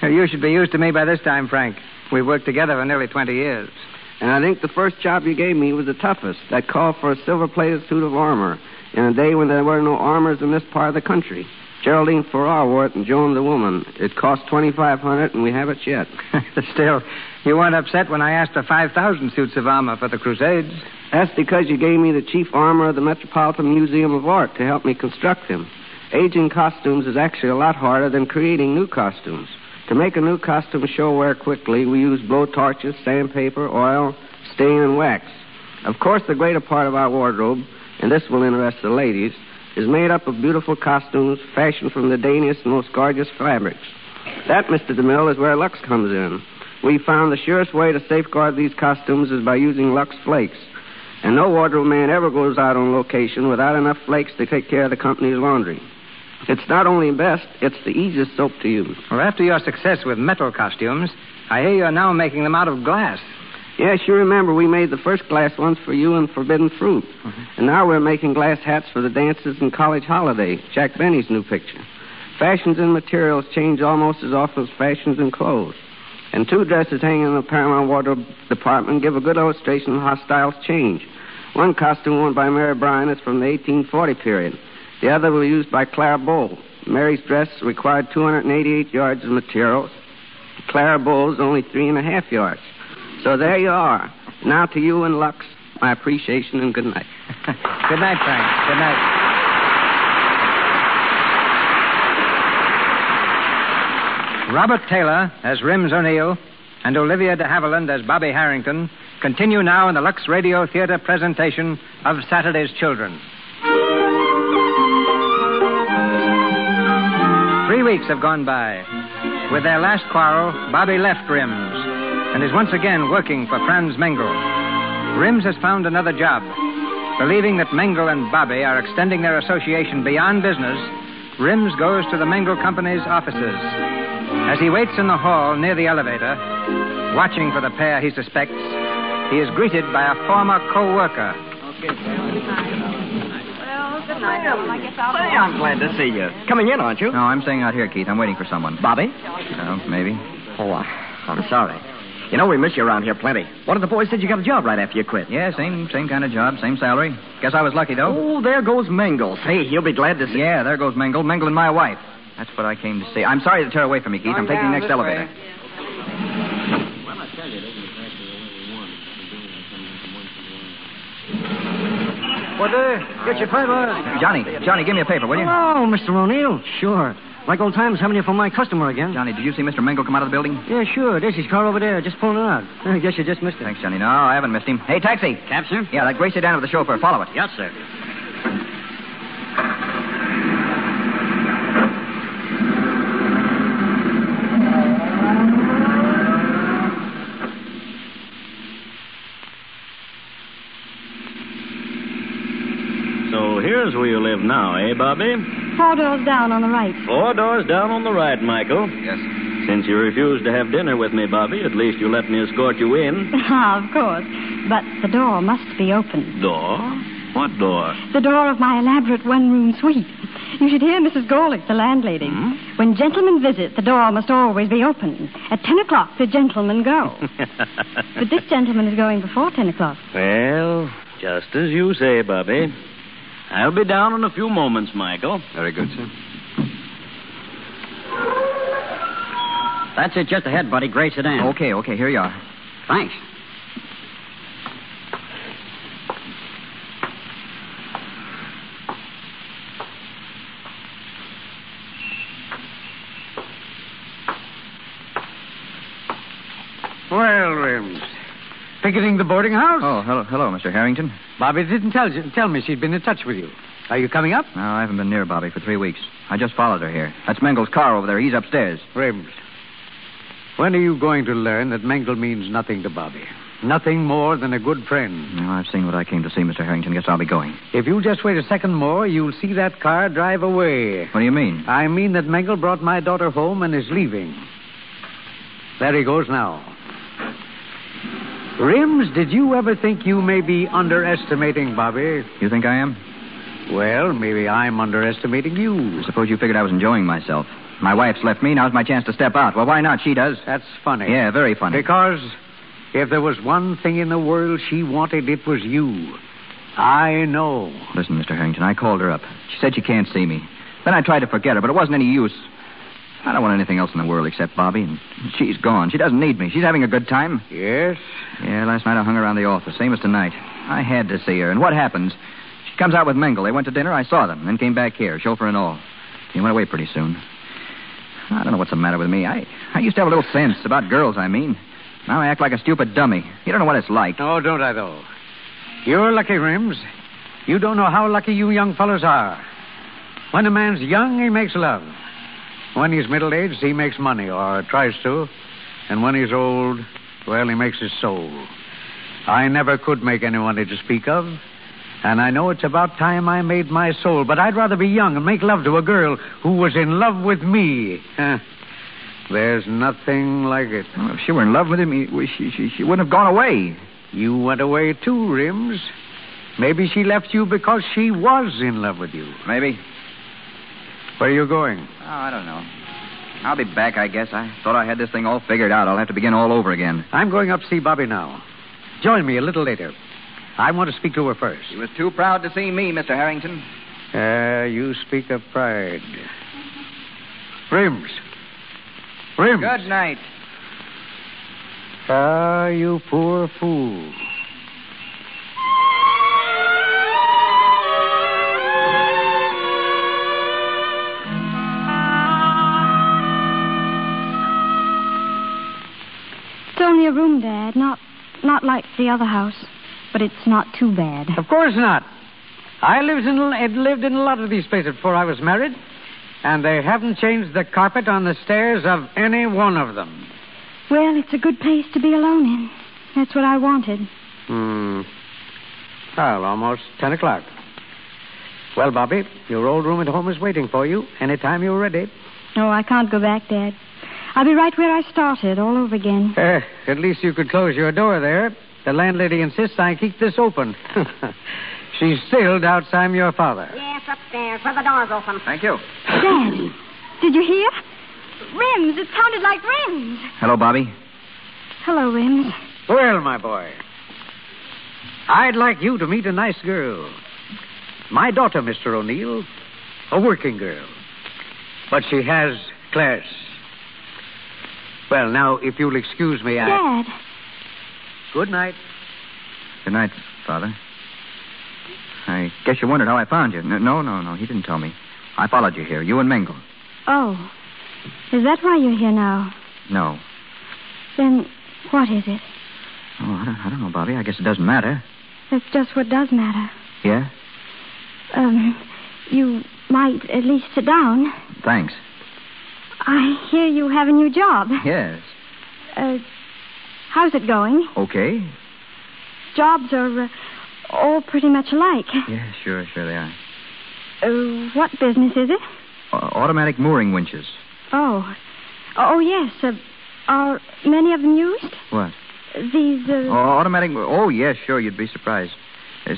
You should be used to me by this time, Frank. We've worked together for nearly 20 years. And I think the first job you gave me was the toughest. That called for a silver-plated suit of armor in a day when there were no armors in this part of the country. Geraldine Farrar wore it and Joan the Woman. It cost $2,500, and we have it yet. Still, you weren't upset when I asked for 5,000 suits of armor for the Crusades. That's because you gave me the chief armorer of the Metropolitan Museum of Art to help me construct them. Aging costumes is actually a lot harder than creating new costumes. To make a new costume show wear quickly, we use blowtorches, sandpaper, oil, stain, and wax. Of course, the greater part of our wardrobe, and this will interest the ladies, is made up of beautiful costumes fashioned from the daintiest and most gorgeous fabrics. That, Mr. DeMille, is where Lux comes in. We found the surest way to safeguard these costumes is by using Lux Flakes. And no wardrobe man ever goes out on location without enough flakes to take care of the company's laundry. It's not only best, it's the easiest soap to use. Well, after your success with metal costumes, I hear you're now making them out of glass. Yes, you remember we made the first glass ones for you in Forbidden Fruit. Mm-hmm. And now we're making glass hats for the dances in College Holiday, Jack Benny's new picture. Fashions in materials change almost as often as fashions in clothes. And 2 dresses hanging in the Paramount Wardrobe Department give a good illustration of how styles change. One costume worn by Mary Bryan is from the 1840 period. The other was used by Clara Bow. Mary's dress required 288 yards of materials. Clara Bow's only 3.5 yards. So there you are. Now to you and Lux, my appreciation and good night. Good night, Frank. Good night. Robert Taylor as Rims O'Neill and Olivia de Havilland as Bobby Harrington continue now in the Lux Radio Theater presentation of Saturday's Children. 3 weeks have gone by. With their last quarrel, Bobby left Rims and is once again working for Franz Mengel. Rims has found another job. Believing that Mengel and Bobby are extending their association beyond business, Rims goes to the Mengel Company's offices. As he waits in the hall near the elevator, watching for the pair he suspects, he is greeted by a former co-worker. Good night, Ellen. I guess I'll Say, I'm glad to see you. Coming in, aren't you? No, I'm staying out here, Keith. I'm waiting for someone. Bobby? Maybe. Oh, I'm sorry. You know, we miss you around here plenty. One of the boys said you got a job right after you quit. Yeah, same kind of job, same salary. Guess I was lucky, though. Oh, there goes Mengel. Hey, he'll be glad to see you. Yeah, there goes Mengel. Mengel and my wife. That's what I came to see. I'm sorry to tear away from you, Keith. I'm taking the next elevator. Well, I tell you, it isn't exactly the way we want it. What, get your paper. Johnny, give me a paper, will you? Hello, Mr. O'Neill. Sure. Like old times having you for my customer again. Johnny, did you see Mr. Mengel come out of the building? Yeah, sure. There's his car over there, just pulling it out. I guess you just missed it. Thanks, Johnny. No, I haven't missed him. Hey, taxi. Cab, sir? Yeah, that gray sedan with the chauffeur. Follow it. Yes, sir. Here's where you live now, eh, Bobby? 4 doors down on the right. 4 doors down on the right, Michael. Yes. Since you refused to have dinner with me, Bobby, at least you let me escort you in. Ah, of course. But the door must be open. Door? What door? The door of my elaborate one-room suite. You should hear Mrs. Golick, the landlady. When gentlemen visit, the door must always be open. At 10 o'clock, the gentlemen go. But this gentleman is going before 10 o'clock. Well, just as you say, Bobby. I'll be down in a few moments, Michael. Very good, sir. That's it, just ahead, buddy. Gray sedan. Okay, here you are. Thanks. Well, Rims. Picketing the boarding house? Oh, hello, Mr. Harrington. Bobby didn't tell me she'd been in touch with you. Are you coming up? No, I haven't been near Bobby for 3 weeks. I just followed her here. That's Mengel's car over there. He's upstairs. Rims, when are you going to learn that Mengel means nothing to Bobby? Nothing more than a good friend. No, I've seen what I came to see, Mr. Harrington. Guess I'll be going. If you just wait a second more, you'll see that car drive away. What do you mean? I mean that Mengel brought my daughter home and is leaving. There he goes now. Rims, did you ever think you may be underestimating Bobby? You think I am? Well, maybe I'm underestimating you. Suppose you figured I was enjoying myself. My wife's left me. Now's my chance to step out. Well, why not? She does. That's funny. Yeah, very funny. Because if there was one thing in the world she wanted, it was you. I know. Listen, Mr. Harrington, I called her up. She said she can't see me. Then I tried to forget her, but it wasn't any use. I don't want anything else in the world except Bobby, and she's gone. She doesn't need me. She's having a good time. Yes? Yeah, last night I hung around the office, same as tonight. I had to see her, and what happens? She comes out with Mengel. They went to dinner, I saw them, then came back here, chauffeur and all. He went away pretty soon. I don't know what's the matter with me. I used to have a little sense about girls, I mean. Now I act like a stupid dummy. You don't know what it's like. Oh, don't I, though? You're lucky, Rims. You don't know how lucky you young fellows are. When a man's young, he makes love. When he's middle-aged, he makes money, or tries to. And when he's old, well, he makes his soul. I never could make anyone to speak of. And I know it's about time I made my soul. But I'd rather be young and make love to a girl who was in love with me. There's nothing like it. Well, if she were in love with him, she wouldn't have gone away. You went away too, Rims. Maybe she left you because she was in love with you. Maybe. Where are you going? Oh, I don't know. I'll be back, I guess. I thought I had this thing all figured out. I'll have to begin all over again. I'm going up to see Bobby now. Join me a little later. I want to speak to her first. She was too proud to see me, Mr. Harrington. You speak of pride. Rims. Rims. Good night. Ah, you poor fool. It's only a room, Dad. Not like the other house. But it's not too bad. Of course not. I lived in a lot of these places before I was married, and they haven't changed the carpet on the stairs of any one of them. Well, it's a good place to be alone in. That's what I wanted. Well, almost 10 o'clock. Well, Bobby, your old room at home is waiting for you anytime you're ready. Oh, I can't go back, Dad. I'll be right where I started, all over again. At least you could close your door there. The landlady insists I keep this open. She's still doubts I'm your father. Yes, upstairs, where the door's open. Thank you. Dad, did you hear? Rims, it sounded like Rims. Hello, Bobby. Hello, Rims. Well, my boy, I'd like you to meet a nice girl. My daughter, Mr. O'Neill, a working girl. But she has class. Well, now, if you'll excuse me, Dad. Good night. Good night, Father. I guess you wondered how I found you. No. He didn't tell me. I followed you here, you and Mengel. Oh. Is that why you're here now? No. Then what is it? Oh, I don't know, Bobby. I guess it doesn't matter. That's just what does matter. Yeah? You might at least sit down. Thanks. I hear you have a new job. Yes. How's it going? Okay. Jobs are all pretty much alike. Yeah, sure they are. What business is it? Automatic mooring winches. Oh, yes. Are many of them used? What? These, automatic... Oh, yes, sure, you'd be surprised.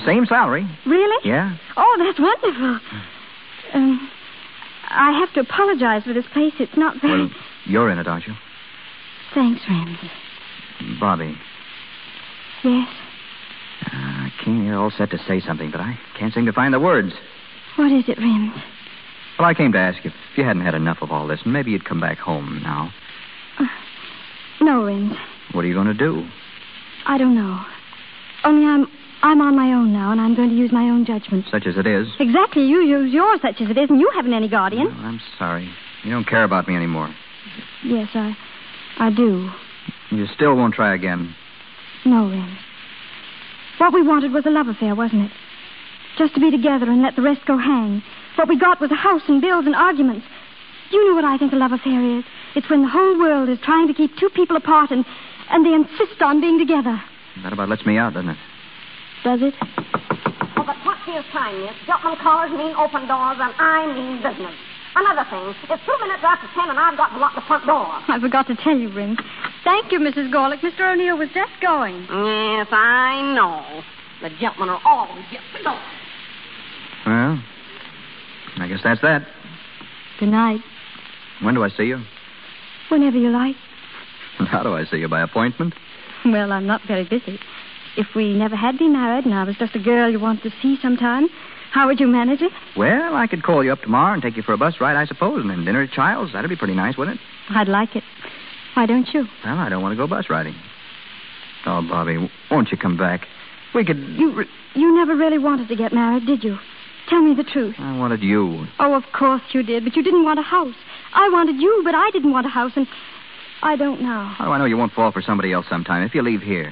Same salary. Really? Yeah. Oh, that's wonderful. I have to apologize for this place. It's not very... Well, you're in it, aren't you? Thanks, Rims. Bobby. Yes? I came here all set to say something, but I can't seem to find the words. What is it, Rims? Well, I came to ask if you hadn't had enough of all this, and maybe you'd come back home now. No, Rims. What are you going to do? I don't know. Only I'm on my own now, and I'm going to use my own judgment. Such as it is? Exactly. You use yours, such as it is, and you haven't any guardian. Well, I'm sorry. You don't care about me anymore. Yes, I do. You still won't try again. No, Rims. What we wanted was a love affair, wasn't it? Just to be together and let the rest go hang. What we got was a house and bills and arguments. You know what I think a love affair is? It's when the whole world is trying to keep two people apart and they insist on being together. That about lets me out, doesn't it? Does it? Oh, but what's your time, miss? Gentlemen callers mean open doors, and I mean business. Another thing, it's 2 minutes after 10, and I've got to lock the front door. I forgot to tell you, Rims. Thank you, Mrs. Gorlick. Mr. O'Neill was just going. Yes, I know. The gentlemen are always get the door. Well, I guess that's that. Good night. When do I see you? Whenever you like. How do I see you? By appointment? Well, I'm not very busy. If we never had been married and I was just a girl you wanted to see sometime, how would you manage it? Well, I could call you up tomorrow and take you for a bus ride, I suppose, and then dinner at Child's. That'd be pretty nice, wouldn't it? I'd like it. Why don't you? Well, I don't want to go bus riding. Oh, Bobby, won't you come back? We could... You never really wanted to get married, did you? Tell me the truth. I wanted you. Oh, of course you did, but you didn't want a house. I wanted you, but I didn't want a house, and I don't now. How do I know you won't fall for somebody else sometime if you leave here?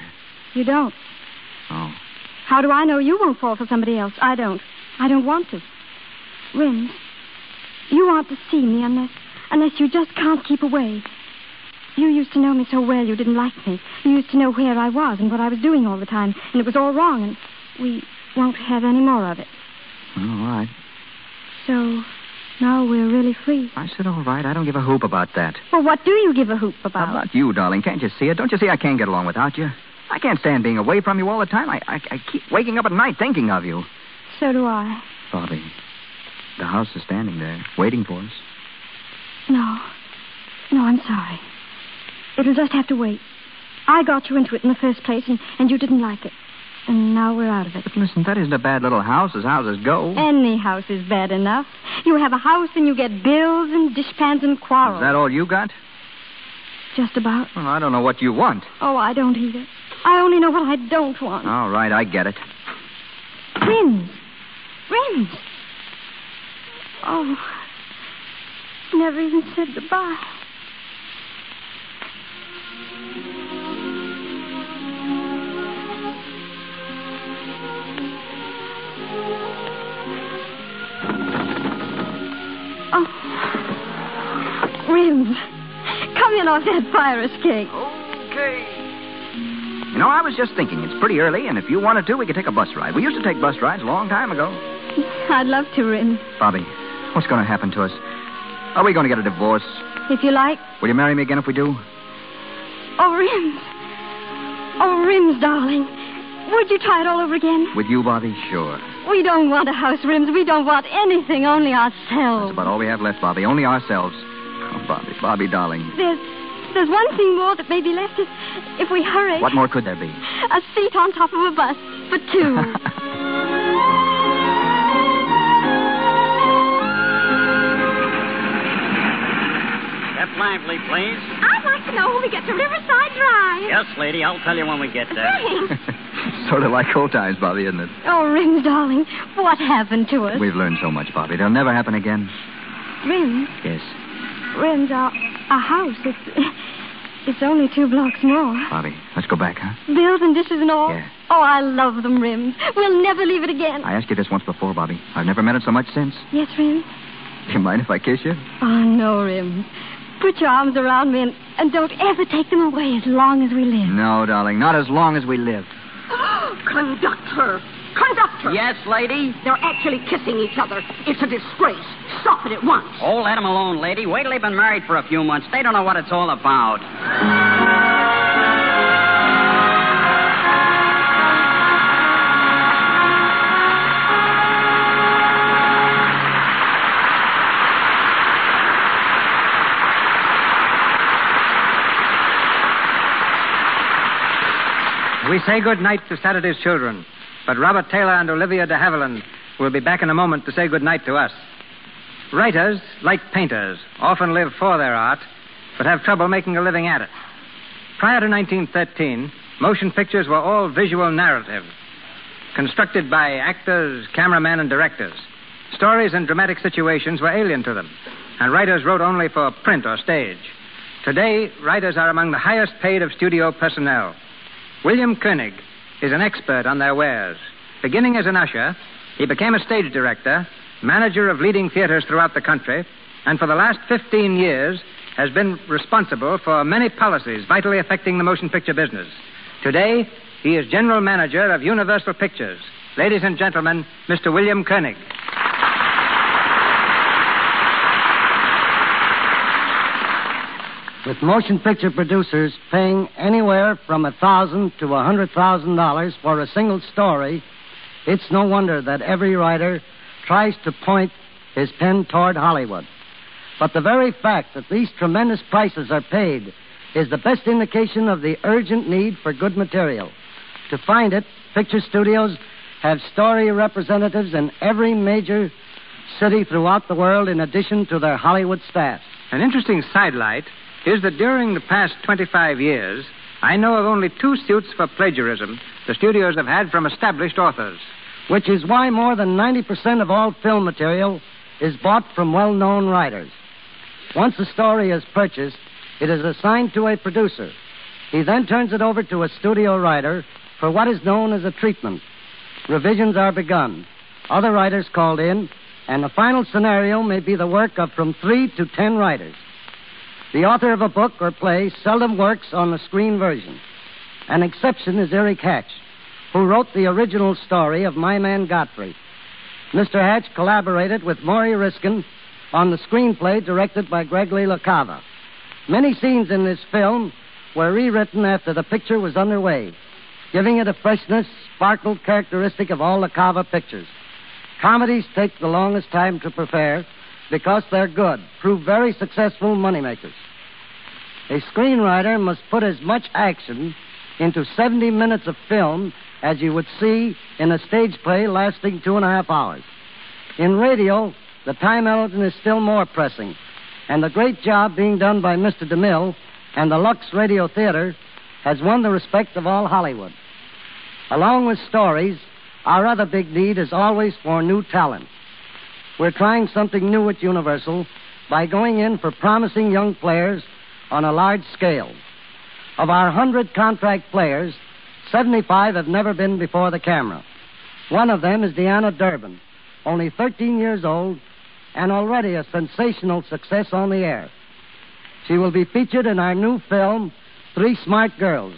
You don't. Oh. How do I know you won't fall for somebody else? I don't. I don't want to. Rims, you want to see me unless you just can't keep away. You used to know me so well you didn't like me. You used to know where I was and what I was doing all the time, and it was all wrong, and we won't have any more of it. All right. So, now we're really free. I said all right. I don't give a hoop about that. Well, what do you give a hoop about? How about you, darling? Can't you see it? Don't you see I can't get along without you? I can't stand being away from you all the time. I keep waking up at night thinking of you. So do I. Bobby, the house is standing there, waiting for us. No, I'm sorry. It'll just have to wait. I got you into it in the first place, and you didn't like it. And now we're out of it. But listen, that isn't a bad little house as houses go. Any house is bad enough. You have a house and you get bills and dishpans and quarrels. Is that all you got? Just about. Well, I don't know what you want. Oh, I don't either. I only know what I don't want. All right, I get it. Rims. Oh, never even said goodbye. Oh, Rims, come in off that fire escape. Okay. You know, I was just thinking, it's pretty early, and if you wanted to, we could take a bus ride. We used to take bus rides a long time ago. I'd love to, Rims. Bobby, what's going to happen to us? Are we going to get a divorce? If you like. Will you marry me again if we do? Oh, Rims. Oh, Rims, darling. Would you try it all over again? With you, Bobby? Sure. We don't want a house, Rims. We don't want anything, only ourselves. That's about all we have left, Bobby. Only ourselves. Oh, Bobby, darling. There's one thing more that may be left if we hurry. What more could there be? A seat on top of a bus for two. Step lively, please. I'd like to know when we get to Riverside Drive. Yes, lady. I'll tell you when we get there. Sort of like old times, Bobby, isn't it? Oh, Rims, darling, what happened to us? We've learned so much, Bobby. It'll never happen again. Rims? Yes. Rims, our house, it's only 2 blocks more. Bobby, let's go back, huh? Bills and dishes and all? Yeah. Oh, I love them, Rims. We'll never leave it again. I asked you this once before, Bobby. I've never meant it so much since. Yes, Rims? Do you mind if I kiss you? Oh, no, Rims. Put your arms around me and don't ever take them away as long as we live. No, darling, not as long as we live. Conductor! Yes, lady? They're actually kissing each other. It's a disgrace. Stop it at once. Oh, let them alone, lady. Wait till they've been married for a few months. They don't know what it's all about. We say good night to Saturday's children, but Robert Taylor and Olivia de Havilland will be back in a moment to say good night to us. Writers, like painters, often live for their art, but have trouble making a living at it. Prior to 1913, motion pictures were all visual narrative, constructed by actors, cameramen, and directors. Stories and dramatic situations were alien to them, and writers wrote only for print or stage. Today, writers are among the highest paid of studio personnel. William Koenig is an expert on their wares. Beginning as an usher, he became a stage director, manager of leading theaters throughout the country, and for the last 15 years has been responsible for many policies vitally affecting the motion picture business. Today, he is general manager of Universal Pictures. Ladies and gentlemen, Mr. William Koenig. With motion picture producers paying anywhere from $1,000 to $100,000 for a single story, it's no wonder that every writer tries to point his pen toward Hollywood. But the very fact that these tremendous prices are paid is the best indication of the urgent need for good material. To find it, picture studios have story representatives in every major city throughout the world in addition to their Hollywood staff. An interesting sidelight is that during the past 25 years, I know of only 2 suits for plagiarism the studios have had from established authors. Which is why more than 90% of all film material is bought from well-known writers. Once a story is purchased, it is assigned to a producer. He then turns it over to a studio writer for what is known as a treatment. Revisions are begun, other writers called in, and the final scenario may be the work of from 3 to 10 writers. The author of a book or play seldom works on the screen version. An exception is Eric Hatch, who wrote the original story of My Man Godfrey. Mr. Hatch collaborated with Maury Riskin on the screenplay directed by Gregory LaCava. Many scenes in this film were rewritten after the picture was underway, giving it a freshness, sparkle characteristic of all LaCava pictures. Comedies take the longest time to prepare because they're good, prove very successful moneymakers. A screenwriter must put as much action into 70 minutes of film as you would see in a stage play lasting 2.5 hours. In radio, the time element is still more pressing, and the great job being done by Mr. DeMille and the Lux Radio Theater has won the respect of all Hollywood. Along with stories, our other big need is always for new talent. We're trying something new at Universal by going in for promising young players on a large scale. Of our 100 contract players, 75 have never been before the camera. One of them is Deanna Durbin, only 13 years old and already a sensational success on the air. She will be featured in our new film, 3 Smart Girls,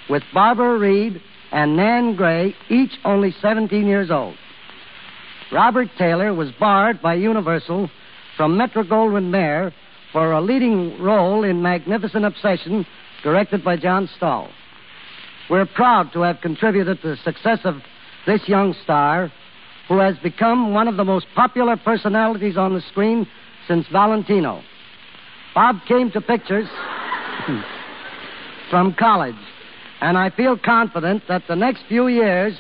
with Barbara Reed and Nan Gray, each only 17 years old. Robert Taylor was barred by Universal from Metro-Goldwyn-Mayer for a leading role in Magnificent Obsession, directed by John Stahl. We're proud to have contributed to the success of this young star, who has become one of the most popular personalities on the screen since Valentino. Bob came to pictures from college, and I feel confident that the next few years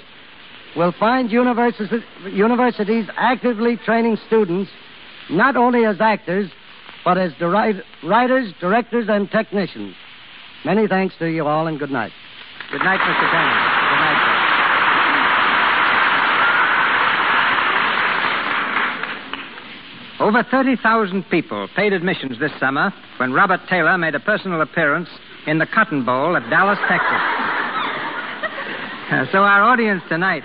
will find universities actively training students not only as actors, but as writers, directors, and technicians. Many thanks to you all, and good night. Good night, Mr. Koenig. Good night, sir. Over 30,000 people paid admissions this summer when Robert Taylor made a personal appearance in the Cotton Bowl at Dallas, Texas. So our audience tonight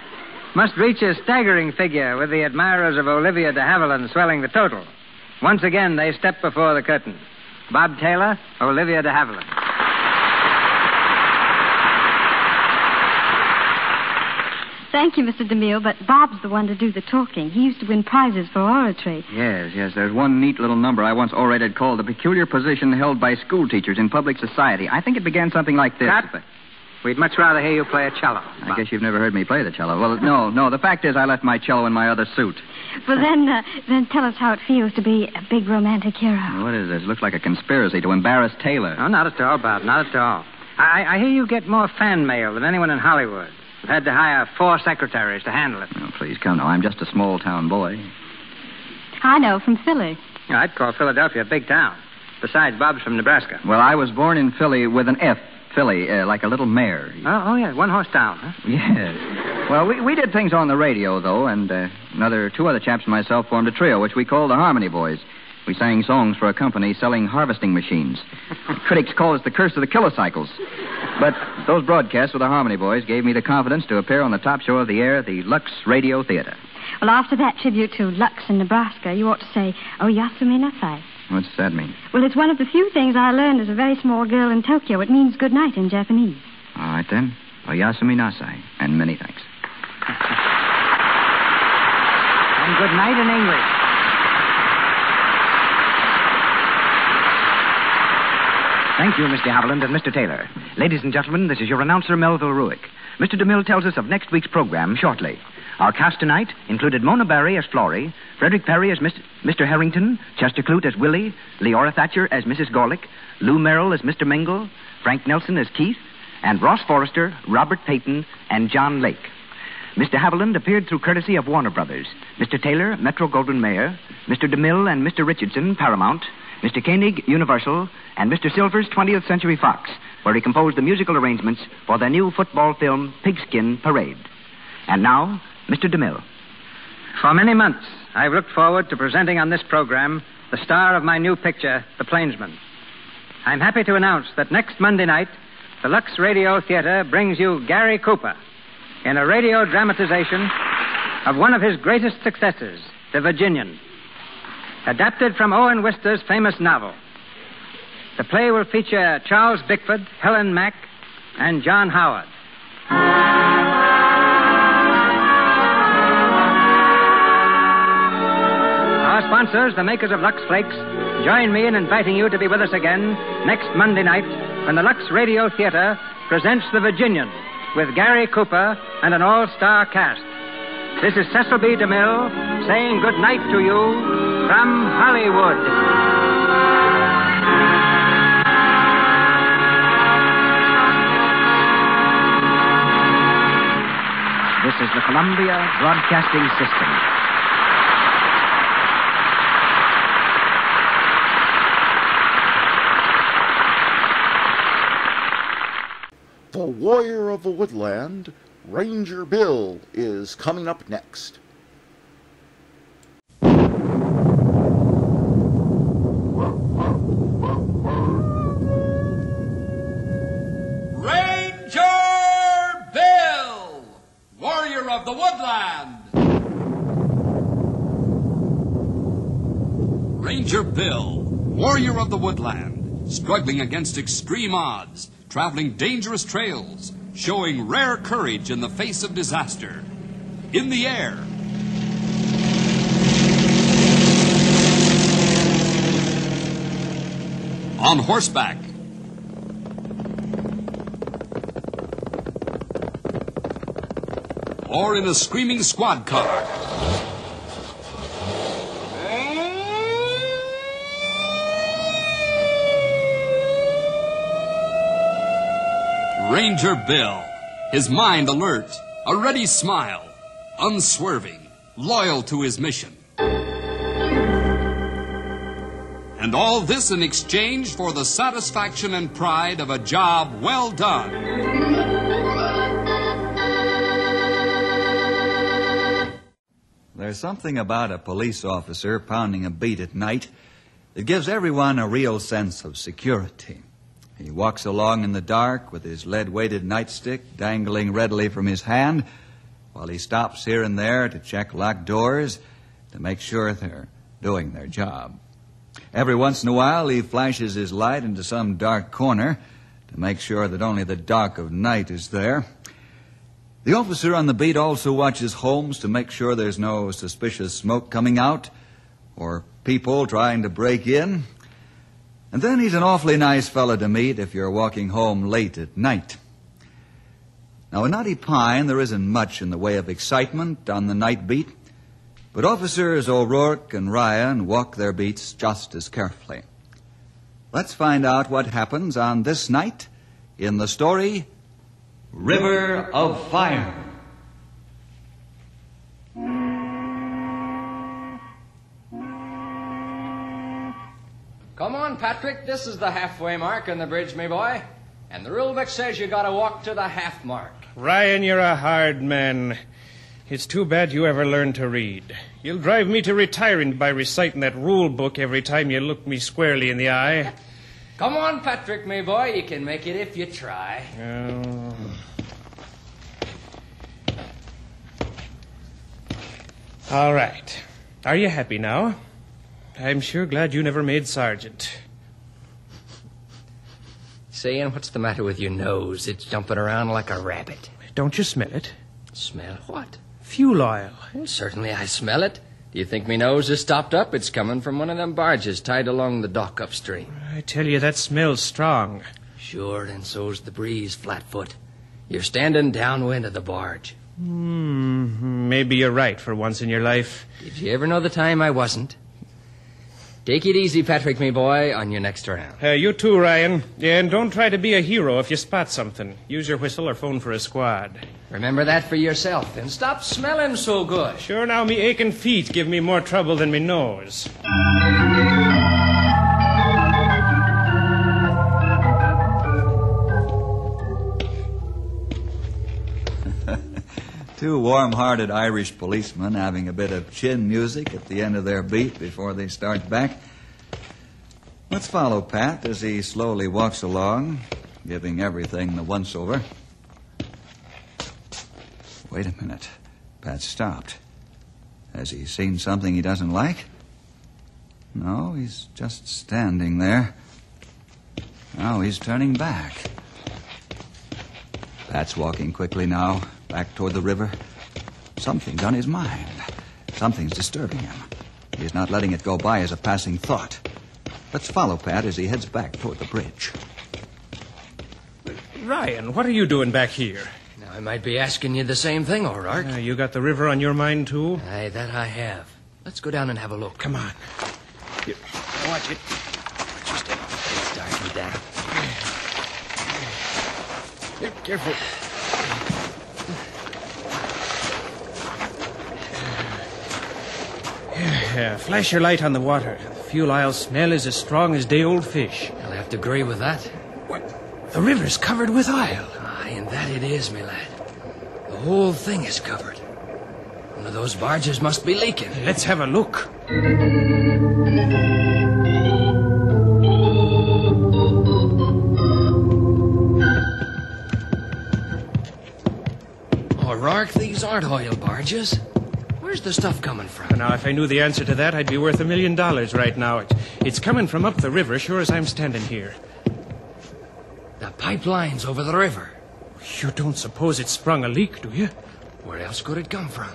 must reach a staggering figure, with the admirers of Olivia de Havilland swelling the total. Once again, they step before the curtain. Bob Taylor, Olivia de Havilland. Thank you, Mr. DeMille, but Bob's the one to do the talking. He used to win prizes for oratory. Yes. There's one neat little number I once orated called The Peculiar Position Held by School Teachers in Public Society. I think it began something like this. Cut. We'd much rather hear you play a cello. I guess you've never heard me play the cello. Well, no. The fact is I left my cello in my other suit. Well, then tell us how it feels to be a big romantic hero. What is this? It looks like a conspiracy to embarrass Taylor. Oh, not at all, Bob. Not at all. I hear you get more fan mail than anyone in Hollywood. We've had to hire 4 secretaries to handle it. Oh, please come now. I'm just a small-town boy. I know, from Philly. I'd call Philadelphia a big town. Besides, Bob's from Nebraska. Well, I was born in Philly with an F. Philly, like a little mare. Oh, yeah, 1-horse town, huh? Yes. Well, we did things on the radio, though, and 2 other chaps and myself formed a trio, which we called the Harmony Boys. We sang songs for a company selling harvesting machines. Critics call us the curse of the kilocycles. But those broadcasts with the Harmony Boys gave me the confidence to appear on the top show of the air, the Lux Radio Theater. Well, after that tribute to Lux in Nebraska, you ought to say, "Oh, Yasumi Nasai." What's that mean? Well, it's one of the few things I learned as a very small girl in Tokyo. It means good night in Japanese. All right, then. Oyasumi Nasai. And many thanks. And good night in English. Thank you, Mr. Haviland and Mr. Taylor. Ladies and gentlemen, this is your announcer, Melville Ruick. Mr. DeMille tells us of next week's program shortly. Our cast tonight included Mona Barry as Florrie, Frederick Perry as Mr. Harrington, Chester Clute as Willie, Leora Thatcher as Mrs. Gorlick, Lou Merrill as Mr. Mingle, Frank Nelson as Keith, and Ross Forrester, Robert Payton, and John Lake. Mr. Haviland appeared through courtesy of Warner Brothers. Mr. Taylor, Metro-Goldwyn-Mayer, Mr. DeMille and Mr. Richardson, Paramount, Mr. Koenig, Universal, and Mr. Silvers, 20th Century Fox, where he composed the musical arrangements for their new football film, Pigskin Parade. And now, Mr. DeMille. For many months, I've looked forward to presenting on this program the star of my new picture, The Plainsman. I'm happy to announce that next Monday night, the Lux Radio Theater brings you Gary Cooper in a radio dramatization of one of his greatest successes, The Virginian, adapted from Owen Wister's famous novel. The play will feature Charles Bickford, Helen Mack, and John Howard. Our sponsors, the makers of Lux Flakes, join me in inviting you to be with us again next Monday night when the Lux Radio Theater presents The Virginian with Gary Cooper and an all-star cast. This is Cecil B. DeMille saying good night to you from Hollywood. This is the Columbia Broadcasting System. The Warrior of the Woodland, Ranger Bill, is coming up next. Ranger Bill, Warrior of the Woodland. Ranger Bill, Warrior of the Woodland, struggling against extreme odds, traveling dangerous trails, showing rare courage in the face of disaster. In the air. On horseback. Or in a screaming squad car. Ranger Bill, his mind alert, a ready smile, unswerving, loyal to his mission. And all this in exchange for the satisfaction and pride of a job well done. There's something about a police officer pounding a beat at night that gives everyone a real sense of security. He walks along in the dark with his lead-weighted nightstick dangling readily from his hand while he stops here and there to check locked doors to make sure they're doing their job. Every once in a while, he flashes his light into some dark corner to make sure that only the dark of night is there. The officer on the beat also watches homes to make sure there's no suspicious smoke coming out or people trying to break in. And then he's an awfully nice fellow to meet if you're walking home late at night. Now, in Knotty Pine, there isn't much in the way of excitement on the night beat, but Officers O'Rourke and Ryan walk their beats just as carefully. Let's find out what happens on this night in the story, River of Fire. Come on, Patrick. This is the halfway mark on the bridge, me boy. And the rule book says you gotta walk to the half mark. Ryan, you're a hard man. It's too bad you ever learned to read. You'll drive me to retiring by reciting that rule book every time you look me squarely in the eye. Come on, Patrick, my boy. You can make it if you try. Oh. All right. Are you happy now? I'm sure glad you never made sergeant. Say, Ian, what's the matter with your nose? It's jumping around like a rabbit. Don't you smell it? Smell what? Fuel oil. Well, certainly I smell it. Do you think me nose is stopped up? It's coming from one of them barges tied along the dock upstream. I tell you, that smells strong. Sure, and so's the breeze, Flatfoot. You're standing downwind of the barge. Maybe you're right for once in your life. Did you ever know the time I wasn't? Take it easy, Patrick, me boy, on your next round. You too, Ryan. And don't try to be a hero if you spot something. Use your whistle or phone for a squad. Remember that for yourself, and stop smelling so good. Sure, now me aching feet give me more trouble than me nose. Two warm-hearted Irish policemen having a bit of chin music at the end of their beat before they start back. Let's follow Pat as he slowly walks along, giving everything the once-over. Wait a minute. Pat stopped. Has he seen something he doesn't like? No, he's just standing there. Now he's turning back. Pat's walking quickly now, back toward the river. Something's on his mind. Something's disturbing him. He's not letting it go by as a passing thought. Let's follow Pat as he heads back toward the bridge. Ryan, what are you doing back here? Now, I might be asking you the same thing, O'Rourke. You got the river on your mind, too? Aye, that I have. Let's go down and have a look. Come on. Here, watch it. Just it's darkened down. Here, careful. Flash your light on the water. The fuel oil smell is as strong as day-old fish. I'll have to agree with that. What? The river's covered with oil. Aye, and that it is, me lad. The whole thing is covered. One of those barges must be leaking. Let's have a look. O'Rourke, these aren't oil barges. Where's the stuff coming from? Now, if I knew the answer to that, I'd be worth $1 million right now. It's coming from up the river, sure as I'm standing here. The pipeline's over the river. You don't suppose it sprung a leak, do you? Where else could it come from?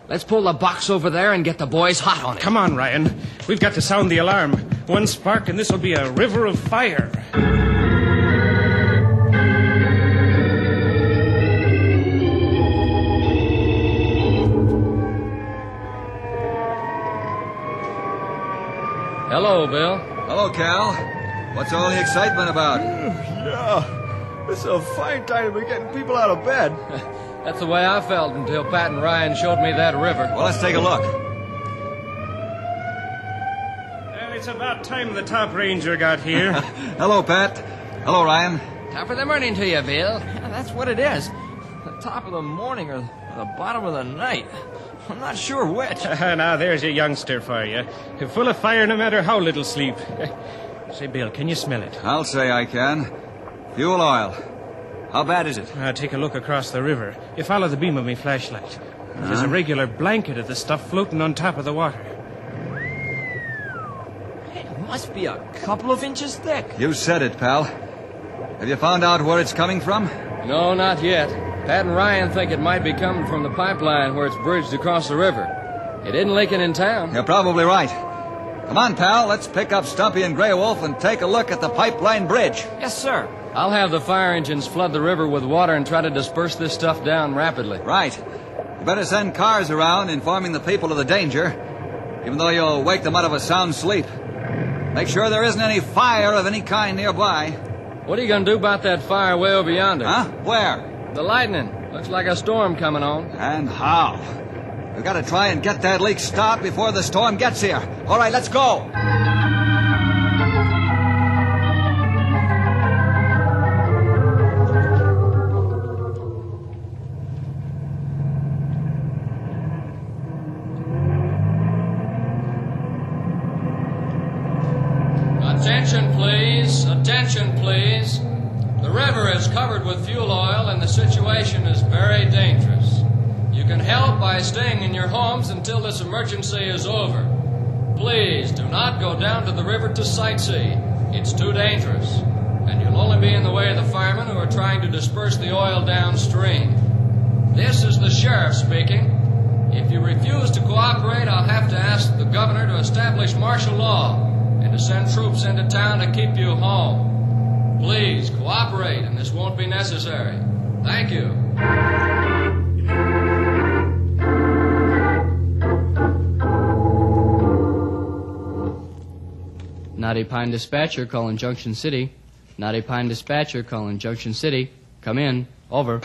Let's pull the box over there and get the boys hot on it. Come on, Ryan. We've got to sound the alarm. One spark and this'll be a river of fire. Hello, Bill. Hello, Cal. What's all the excitement about? Yeah, this is a fine time to be getting people out of bed. That's the way I felt until Pat and Ryan showed me that river. Well, let's take a look. Well, it's about time the top ranger got here. Hello, Pat. Hello, Ryan. Top of the morning to you, Bill. Yeah, that's what it is. The top of the morning or the bottom of the night. I'm not sure which. Now, there's a youngster for you. Full of fire no matter how little sleep. Say, Bill, can you smell it? I'll say I can. Fuel oil. How bad is it? Take a look across the river. You follow the beam of my flashlight. There's a regular blanket of the stuff floating on top of the water. It must be a couple of inches thick. You said it, pal. Have you found out where it's coming from? No, not yet. Pat and Ryan think it might be coming from the pipeline where it's bridged across the river. It isn't leaking in town. You're probably right. Come on, pal. Let's pick up Stumpy and Grey Wolf and take a look at the pipeline bridge. Yes, sir. I'll have the fire engines flood the river with water and try to disperse this stuff down rapidly. Right. You better send cars around informing the people of the danger, even though you'll wake them out of a sound sleep. Make sure there isn't any fire of any kind nearby. What are you going to do about that fire way over yonder? Huh? Where? The lightning. Looks like a storm coming on. And how? We've got to try and get that leak stopped before the storm gets here. All right, let's go. Attention, please. Attention, please. The river is covered with fuel oil and the situation is very dangerous. You can help by staying in your homes until this emergency is over. Please do not go down to the river to sightsee. It's too dangerous. And you'll only be in the way of the firemen who are trying to disperse the oil downstream. This is the sheriff speaking. If you refuse to cooperate, I'll have to ask the governor to establish martial law and to send troops into town to keep you home. Please cooperate, and this won't be necessary. Thank you. Knotty Pine Dispatcher calling Junction City. Knotty Pine Dispatcher calling Junction City. Come in. Over.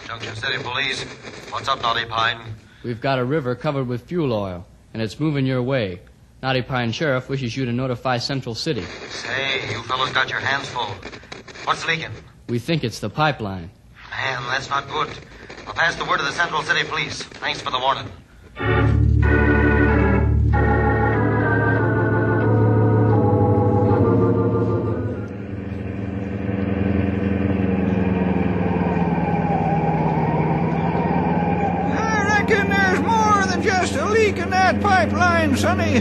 Junction City Police. What's up, Knotty Pine? We've got a river covered with fuel oil, and it's moving your way. Knotty Pine Sheriff wishes you to notify Central City. Say, you fellows got your hands full. What's leaking? We think it's the pipeline. Man, that's not good. I'll pass the word to the Central City Police. Thanks for the warning. Just a leak in that pipeline, Sonny.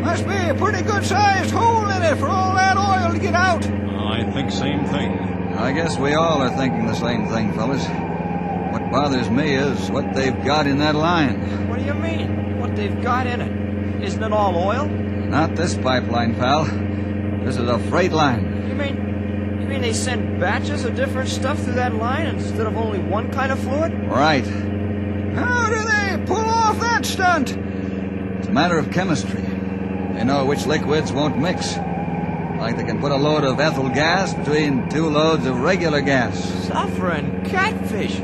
Must be a pretty good-sized hole in it for all that oil to get out. I think same thing. I guess we all are thinking the same thing, fellas. What bothers me is what they've got in that line. What do you mean? What they've got in it? Isn't it all oil? Not this pipeline, pal. This is a freight line. You mean they send batches of different stuff through that line instead of only one kind of fluid? Right. How do they pull off that stunt? It's a matter of chemistry. They know which liquids won't mix. Like they can put a load of ethyl gas between 2 loads of regular gas. Sulfur and catfish.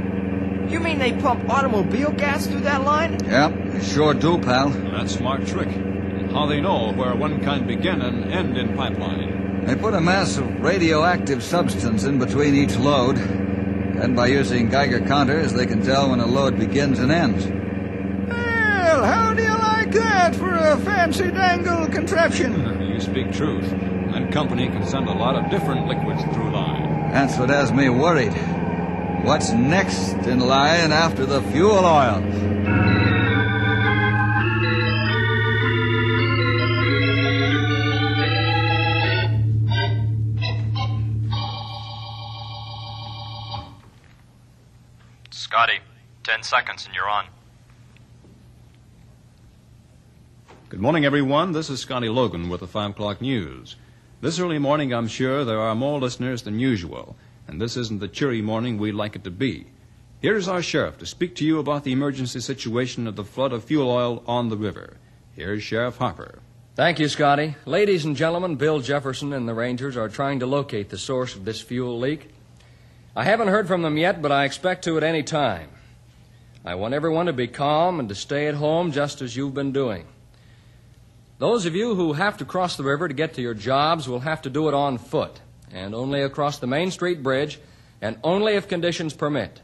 You mean they pump automobile gas through that line? Yep, they sure do, pal. That's a smart trick. How they know where one can begin and end in pipeline. They put a mass of radioactive substance in between each load. And by using Geiger counters, they can tell when a load begins and ends. Well, how do you like that for a fancy dangle contraption? You speak truth. That company can send a lot of different liquids through line. That's what has me worried. What's next in line after the fuel oil? Scotty, 10 seconds and you're on. Good morning, everyone. This is Scotty Logan with the 5 o'clock news. This early morning, I'm sure there are more listeners than usual, and this isn't the cheery morning we'd like it to be. Here's our sheriff to speak to you about the emergency situation of the flood of fuel oil on the river. Here's Sheriff Harper. Thank you, Scotty. Ladies and gentlemen, Bill Jefferson and the Rangers are trying to locate the source of this fuel leak. I haven't heard from them yet, but I expect to at any time. I want everyone to be calm and to stay at home just as you've been doing. Those of you who have to cross the river to get to your jobs will have to do it on foot, and only across the Main Street Bridge, and only if conditions permit.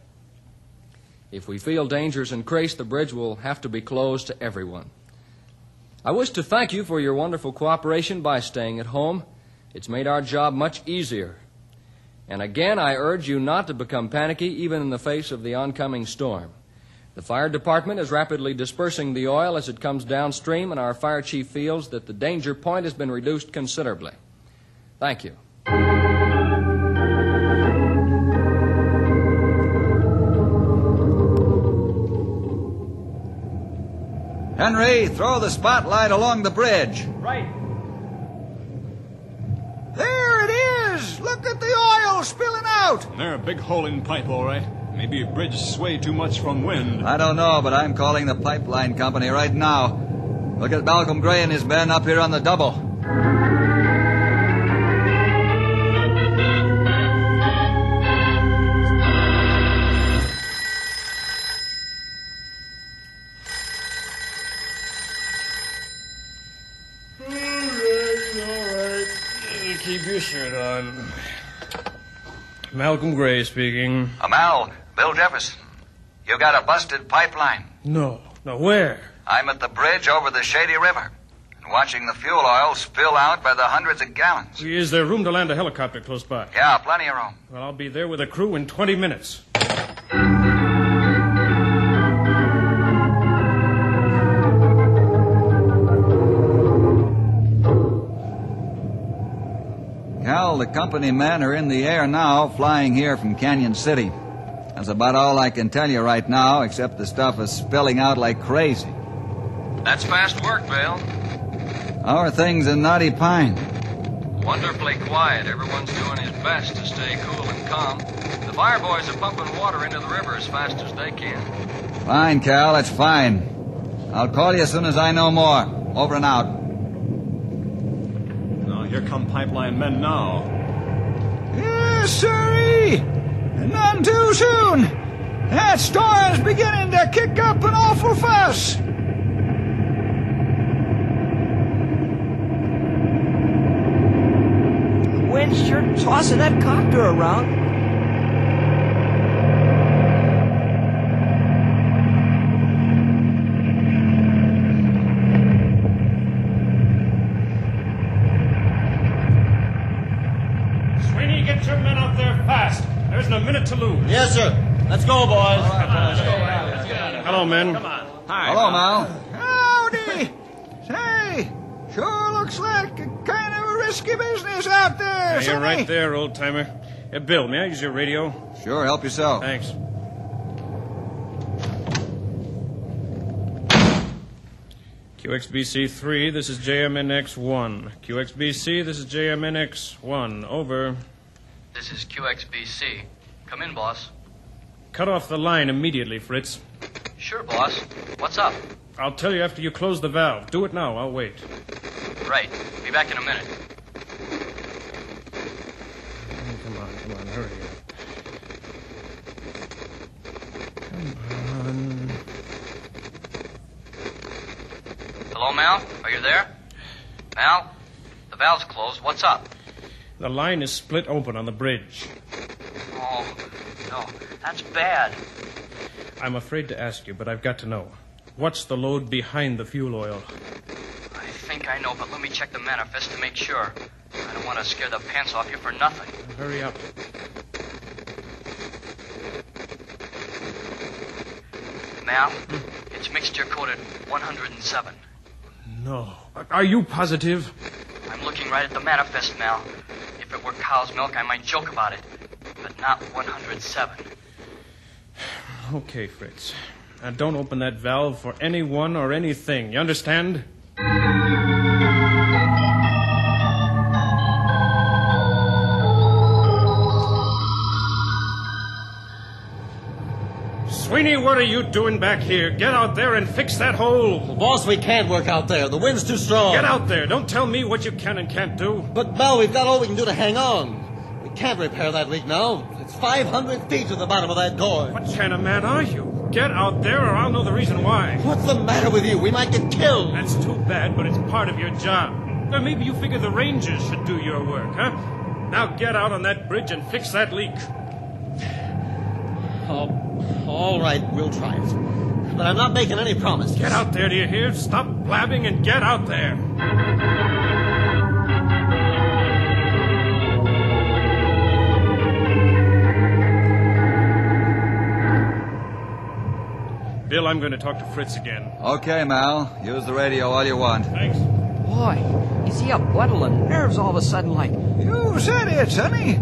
If we feel dangers increase, the bridge will have to be closed to everyone. I wish to thank you for your wonderful cooperation by staying at home. It's made our job much easier. And again, I urge you not to become panicky, even in the face of the oncoming storm. The fire department is rapidly dispersing the oil as it comes downstream, and our fire chief feels that the danger point has been reduced considerably. Thank you. Henry, throw the spotlight along the bridge. Right. There it is! Look at the oil spilling out! They're a big hole in pipe, all right. Maybe a bridge swayed too much from wind. I don't know, but I'm calling the pipeline company right now. Look at Malcolm Gray and his men up here on the double. All right. Keep your shirt on. Malcolm Gray speaking. Mal, Bill Jefferson. You got a busted pipeline. No, where? I'm at the bridge over the Shady River. and watching the fuel oil spill out by the hundreds of gallons. Is there room to land a helicopter close by? Yeah, plenty of room. Well, I'll be there with a crew in 20 minutes. Cal, the company men are in the air now, flying here from Canyon City. That's about all I can tell you right now, except the stuff is spilling out like crazy. That's fast work, Bill. How are things in Knotty Pine? Wonderfully quiet. Everyone's doing his best to stay cool and calm. The fire boys are pumping water into the river as fast as they can. Fine, Cal, that's fine. I'll call you as soon as I know more. Over and out. Now, here come pipeline men now. Yes, sirree! None too soon. That storm's beginning to kick up an awful fuss. The wind's sure tossing that copter around. Sweeney, get your men out there fast. There isn't a minute to lose. Yes, sir. Let's go, boys. Hello, men. Hi. Hello, Mal. Howdy! Say, sure looks like a kind of a risky business out there, Yeah, you're sonny. right there, old-timer. Bill, may I use your radio? Sure, help yourself. Thanks. QXBC-3, this is JMNX-1. QXBC, this is JMNX-1. Over. This is QXBC. Come in, boss. Cut off the line immediately, Fritz. Sure, boss. What's up? I'll tell you after you close the valve. Do it now. I'll wait. Right. Be back in a minute. Come on, hurry up. Come on. Hello, Mal? Are you there? Mal? The valve's closed. What's up? The line is split open on the bridge. Oh, no. That's bad. I'm afraid to ask you, but I've got to know. What's the load behind the fuel oil? I think I know, but let me check the manifest to make sure. I don't want to scare the pants off you for nothing. Hurry up. Mal, it's mixture coded 107. No. Are you positive? I'm looking right at the manifest, Mal. If it were cow's milk, I might joke about it. But not 107. Okay, Fritz. Now, don't open that valve for anyone or anything. You understand? Sweeney, what are you doing back here? Get out there and fix that hole. Well, boss, we can't work out there. The wind's too strong. Get out there. Don't tell me what you can and can't do. But, Mel, we've got all we can do to hang on. We can't repair that leak now. It's 500 feet to the bottom of that gorge. What kind of man are you? Get out there or I'll know the reason why. What's the matter with you? We might get killed. That's too bad, but it's part of your job. Or maybe you figure the Rangers should do your work, huh? Now get out on that bridge and fix that leak. Oh, all right, we'll try it. But I'm not making any promises. Get out there, do you hear? Stop blabbing and get out there. Bill, I'm going to talk to Fritz again. Okay, Mal. Use the radio all you want. Thanks. Boy, is he a bundle of nerves all of a sudden like... You said it, sonny.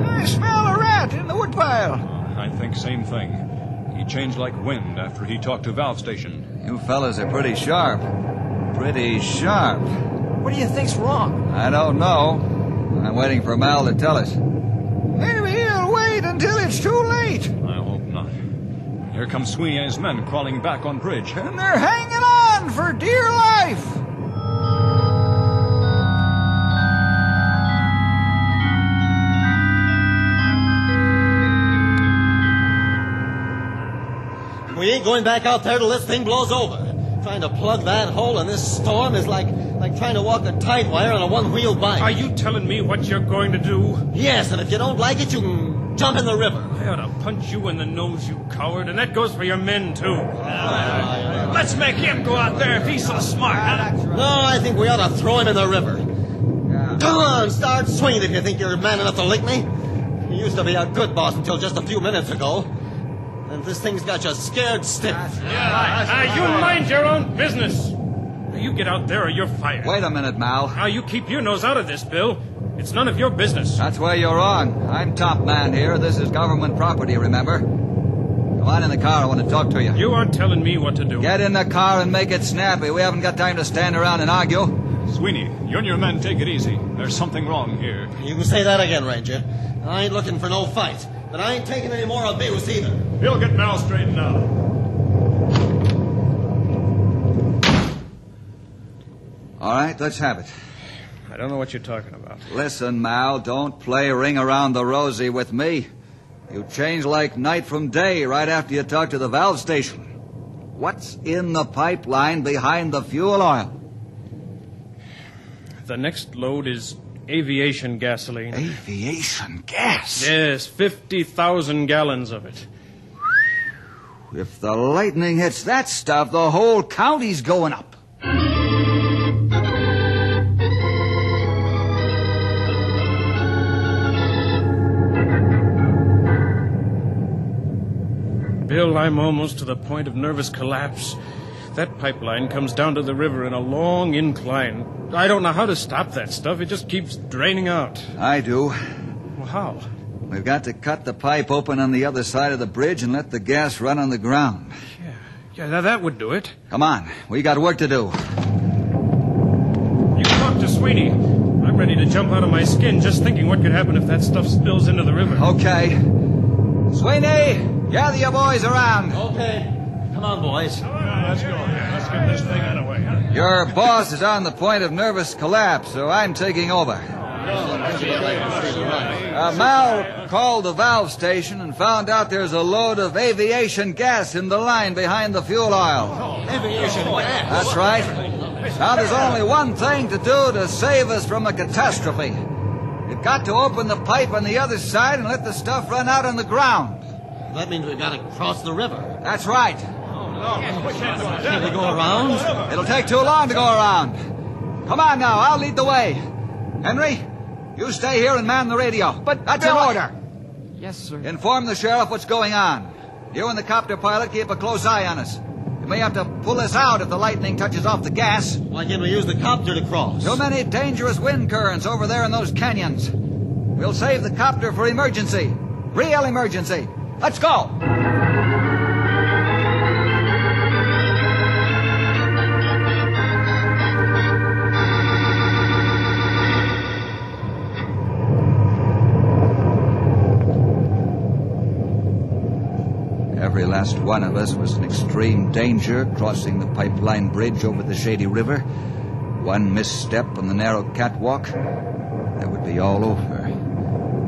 I smell a rat in the woodpile. I think same thing. He changed like wind after he talked to valve station. You fellas are pretty sharp. Pretty sharp. What do you think's wrong? I don't know. I'm waiting for Mal to tell us. Maybe he'll wait until it's too late. I hope not. Here come Sweeney and his men crawling back on bridge. And they're hanging on for dear life. We ain't going back out there till this thing blows over. Trying to plug that hole in this storm is like trying to walk a tight wire on a one-wheel bike. Are you telling me what you're going to do? Yes, and if you don't like it, you can Jump in the river. I ought to punch you in the nose, you coward, and that goes for your men, too. Let's make him go out there if he's so smart, huh? No, I think we ought to throw him in the river. Come on, start swinging if you think you're man enough to lick me. You used to be a good boss until just a few minutes ago. And this thing's got you scared stiff. You mind your own business. You get out there or you're fired. Wait a minute, Mal. Now, you keep your nose out of this, Bill. It's none of your business. That's where you're wrong. I'm top man here. This is government property, remember? Come on in the car. I want to talk to you. You aren't telling me what to do. Get in the car and make it snappy. We haven't got time to stand around and argue. Sweeney, you and your men take it easy. There's something wrong here. You can say that again, Ranger. I ain't looking for no fight, but I ain't taking any more abuse either. We'll get Mal straightened out. All right, let's have it. I don't know what you're talking about. Listen, Mal, don't play ring around the rosy with me. You change like night from day right after you talk to the valve station. What's in the pipeline behind the fuel oil? The next load is aviation gasoline. Aviation gas? Yes, 50,000 gallons of it. If the lightning hits that stuff, the whole county's going up. Bill, I'm almost to the point of nervous collapse. That pipeline comes down to the river in a long incline. I don't know how to stop that stuff. It just keeps draining out. I do. Well, how? We've got to cut the pipe open on the other side of the bridge and let the gas run on the ground. Yeah, that would do it. Come on. We got work to do. You talk to Sweeney. I'm ready to jump out of my skin just thinking what could happen if that stuff spills into the river. Okay. Sweeney, gather your boys around. Okay. Come on, boys. Let's go. Let's get this thing out of the way. Your boss is on the point of nervous collapse, so I'm taking over. Mal called the valve station and found out there's a load of aviation gas in the line behind the fuel oil. Aviation gas? That's right. Now there's only one thing to do to save us from a catastrophe. We've got to open the pipe on the other side and let the stuff run out on the ground. That means we've got to cross the river. That's right. Can't we go around? It'll take too long to go around. Come on now, I'll lead the way. Henry, you stay here and man the radio. But that's an order. Yes, sir. Inform the sheriff what's going on. You and the copter pilot keep a close eye on us. You may have to pull us out if the lightning touches off the gas. Why can't we use the copter to cross? Too many dangerous wind currents over there in those canyons. We'll save the copter for emergency. Real emergency. Let's go. Every last one of us was in extreme danger crossing the pipeline bridge over the shady river. One misstep on the narrow catwalk, that would be all over.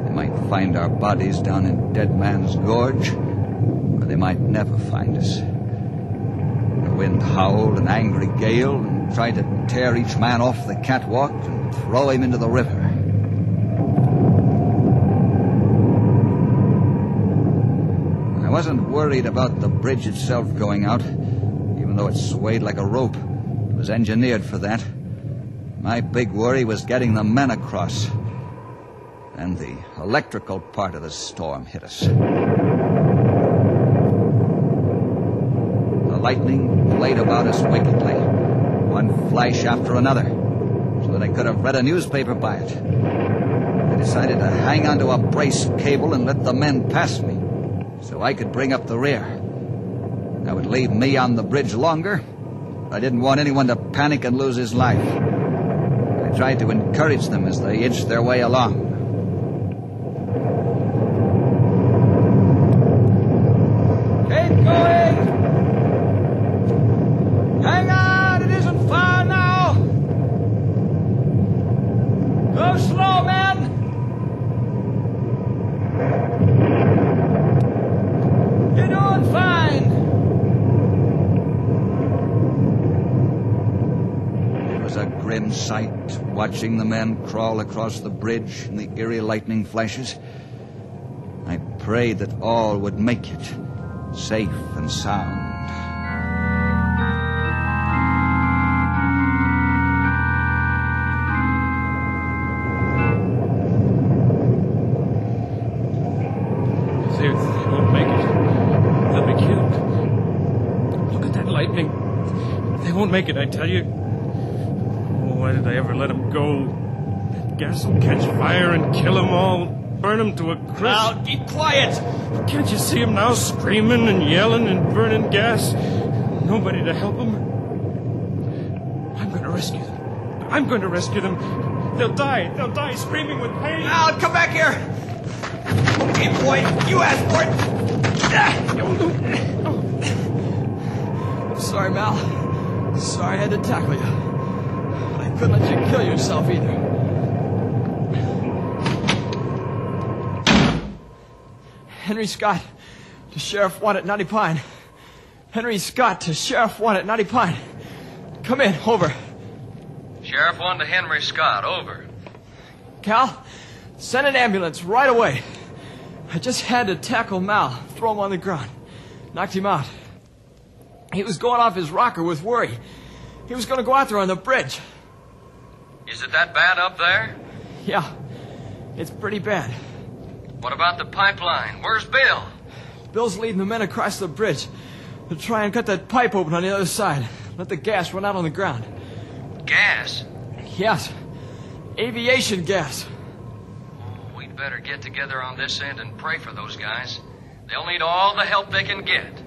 They might find our bodies down in Dead Man's Gorge, or they might never find us. The wind howled an angry gale and tried to tear each man off the catwalk and throw him into the river. I wasn't worried about the bridge itself going out, even though it swayed like a rope. It was engineered for that. My big worry was getting the men across. And the electrical part of the storm hit us. The lightning played about us wickedly, one flash after another, so that I could have read a newspaper by it. I decided to hang onto a brace cable and let the men pass me, so I could bring up the rear. That would leave me on the bridge longer. I didn't want anyone to panic and lose his life. I tried to encourage them as they inched their way along. Keep going! Hang on! It isn't far now! Go slow, men! You're doing fine! It was a grim sight, watching the men crawl across the bridge in the eerie lightning flashes. I prayed that all would make it safe and sound. They won't make it. They'll be killed. Look at that lightning. They won't make it, I tell you. Why did I ever let them go? That gas will catch fire and kill them all. Burn them to a crisp. Now, keep quiet! Can't you see them now screaming and yelling and burning gas? Nobody to help them. I'm going to rescue them. I'm going to rescue them. They'll die. They'll die screaming with pain. Now, come back here! Okay, boy, you asked for it. I'm sorry, Mal. Sorry I had to tackle you. But I couldn't let you kill yourself either. Henry Scott to Sheriff Wanted, Knotty Pine. Henry Scott to Sheriff Wanted, Knotty Pine. Come in, over. Sheriff 1 to Henry Scott, over. Cal, send an ambulance right away. I just had to tackle Mal, throw him on the ground. Knocked him out. He was going off his rocker with worry. He was going to go out there on the bridge. Is it that bad up there? Yeah, it's pretty bad. What about the pipeline? Where's Bill? Bill's leading the men across the bridge to try and cut that pipe open on the other side. Let the gas run out on the ground. Gas? Yes. Aviation gas. We'd better get together on this end and pray for those guys. They'll need all the help they can get.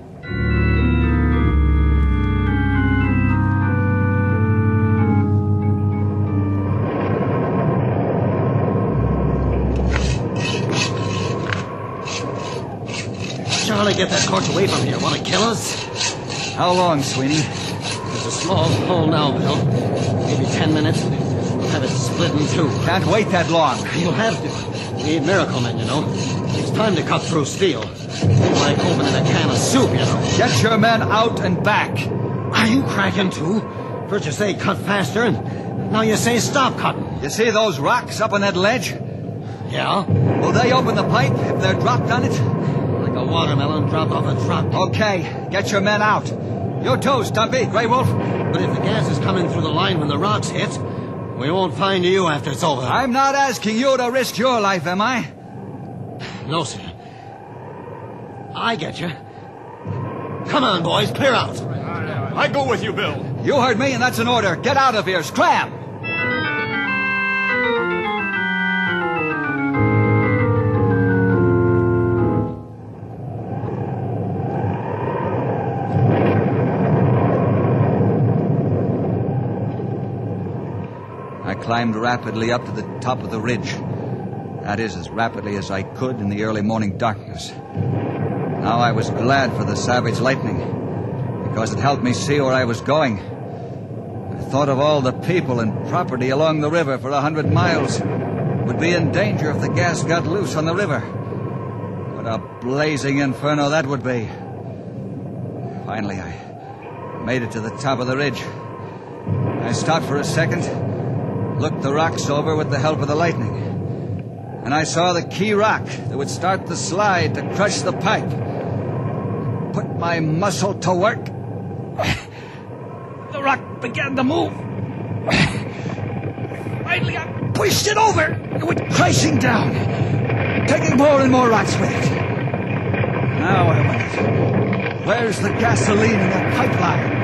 Charlie, get that torch away from here. Want to kill us? How long, Sweeney? There's a small hole now, Bill. Maybe 10 minutes. We'll have it split in two. Can't wait that long. You'll have to. We need miracle men, you know. It's time to cut through steel. Like opening a can of soup, you know. Get your men out and back. Are you cracking too? First you say cut faster, and now you say stop cutting. You see those rocks up on that ledge? Yeah? Will they open the pipe if they're dropped on it? Like a watermelon dropped off a truck. Okay, get your men out. You too, Stumpy, Grey Wolf. But if the gas is coming through the line when the rocks hit, we won't find you after it's over. I'm not asking you to risk your life, am I? No, sir. I get you. Come on, boys, clear out. I go with you, Bill. You heard me, and that's an order. Get out of here, scram! I climbed rapidly up to the top of the ridge. That is, as rapidly as I could in the early morning darkness. Now I was glad for the savage lightning, because it helped me see where I was going. I thought of all the people and property along the river for 100 miles would be in danger if the gas got loose on the river. What a blazing inferno that would be. Finally, I made it to the top of the ridge. I stopped for a second, looked the rocks over with the help of the lightning, and I saw the key rock that would start the slide to crush the pipe. Put my muscle to work. The rock began to move. Finally, I pushed it over. It went crashing down, taking more and more rocks with it. Now I wonder, where's the gasoline in that pipeline?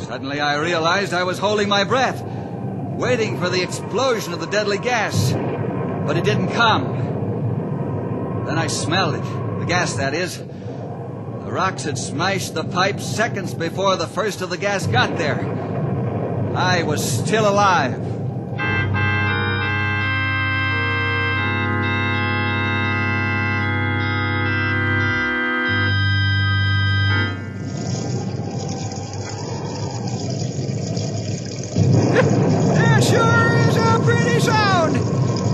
Suddenly I realized I was holding my breath, waiting for the explosion of the deadly gas. But it didn't come. Then I smelled it. The gas, that is. The rocks had smashed the pipe seconds before the first of the gas got there. I was still alive. That sure is a pretty sound.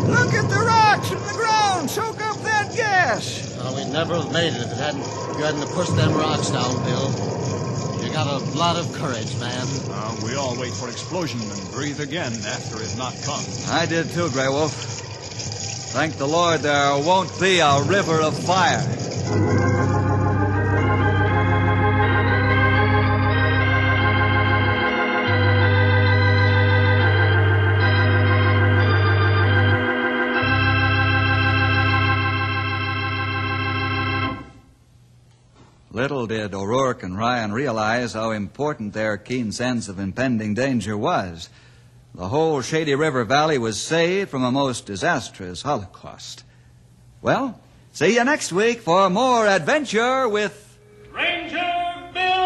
Look at the rocks and the ground soak up that gas. We'd never have made it if you hadn't pushed them rocks down, Bill. You got a lot of courage, man. We all wait for explosion and breathe again after it not comes. I did too, Grey Wolf. Thank the Lord there won't be a river of fire. Little did O'Rourke and Ryan realize how important their keen sense of impending danger was. The whole Shady River Valley was saved from a most disastrous holocaust. Well, see you next week for more adventure with Ranger Bill!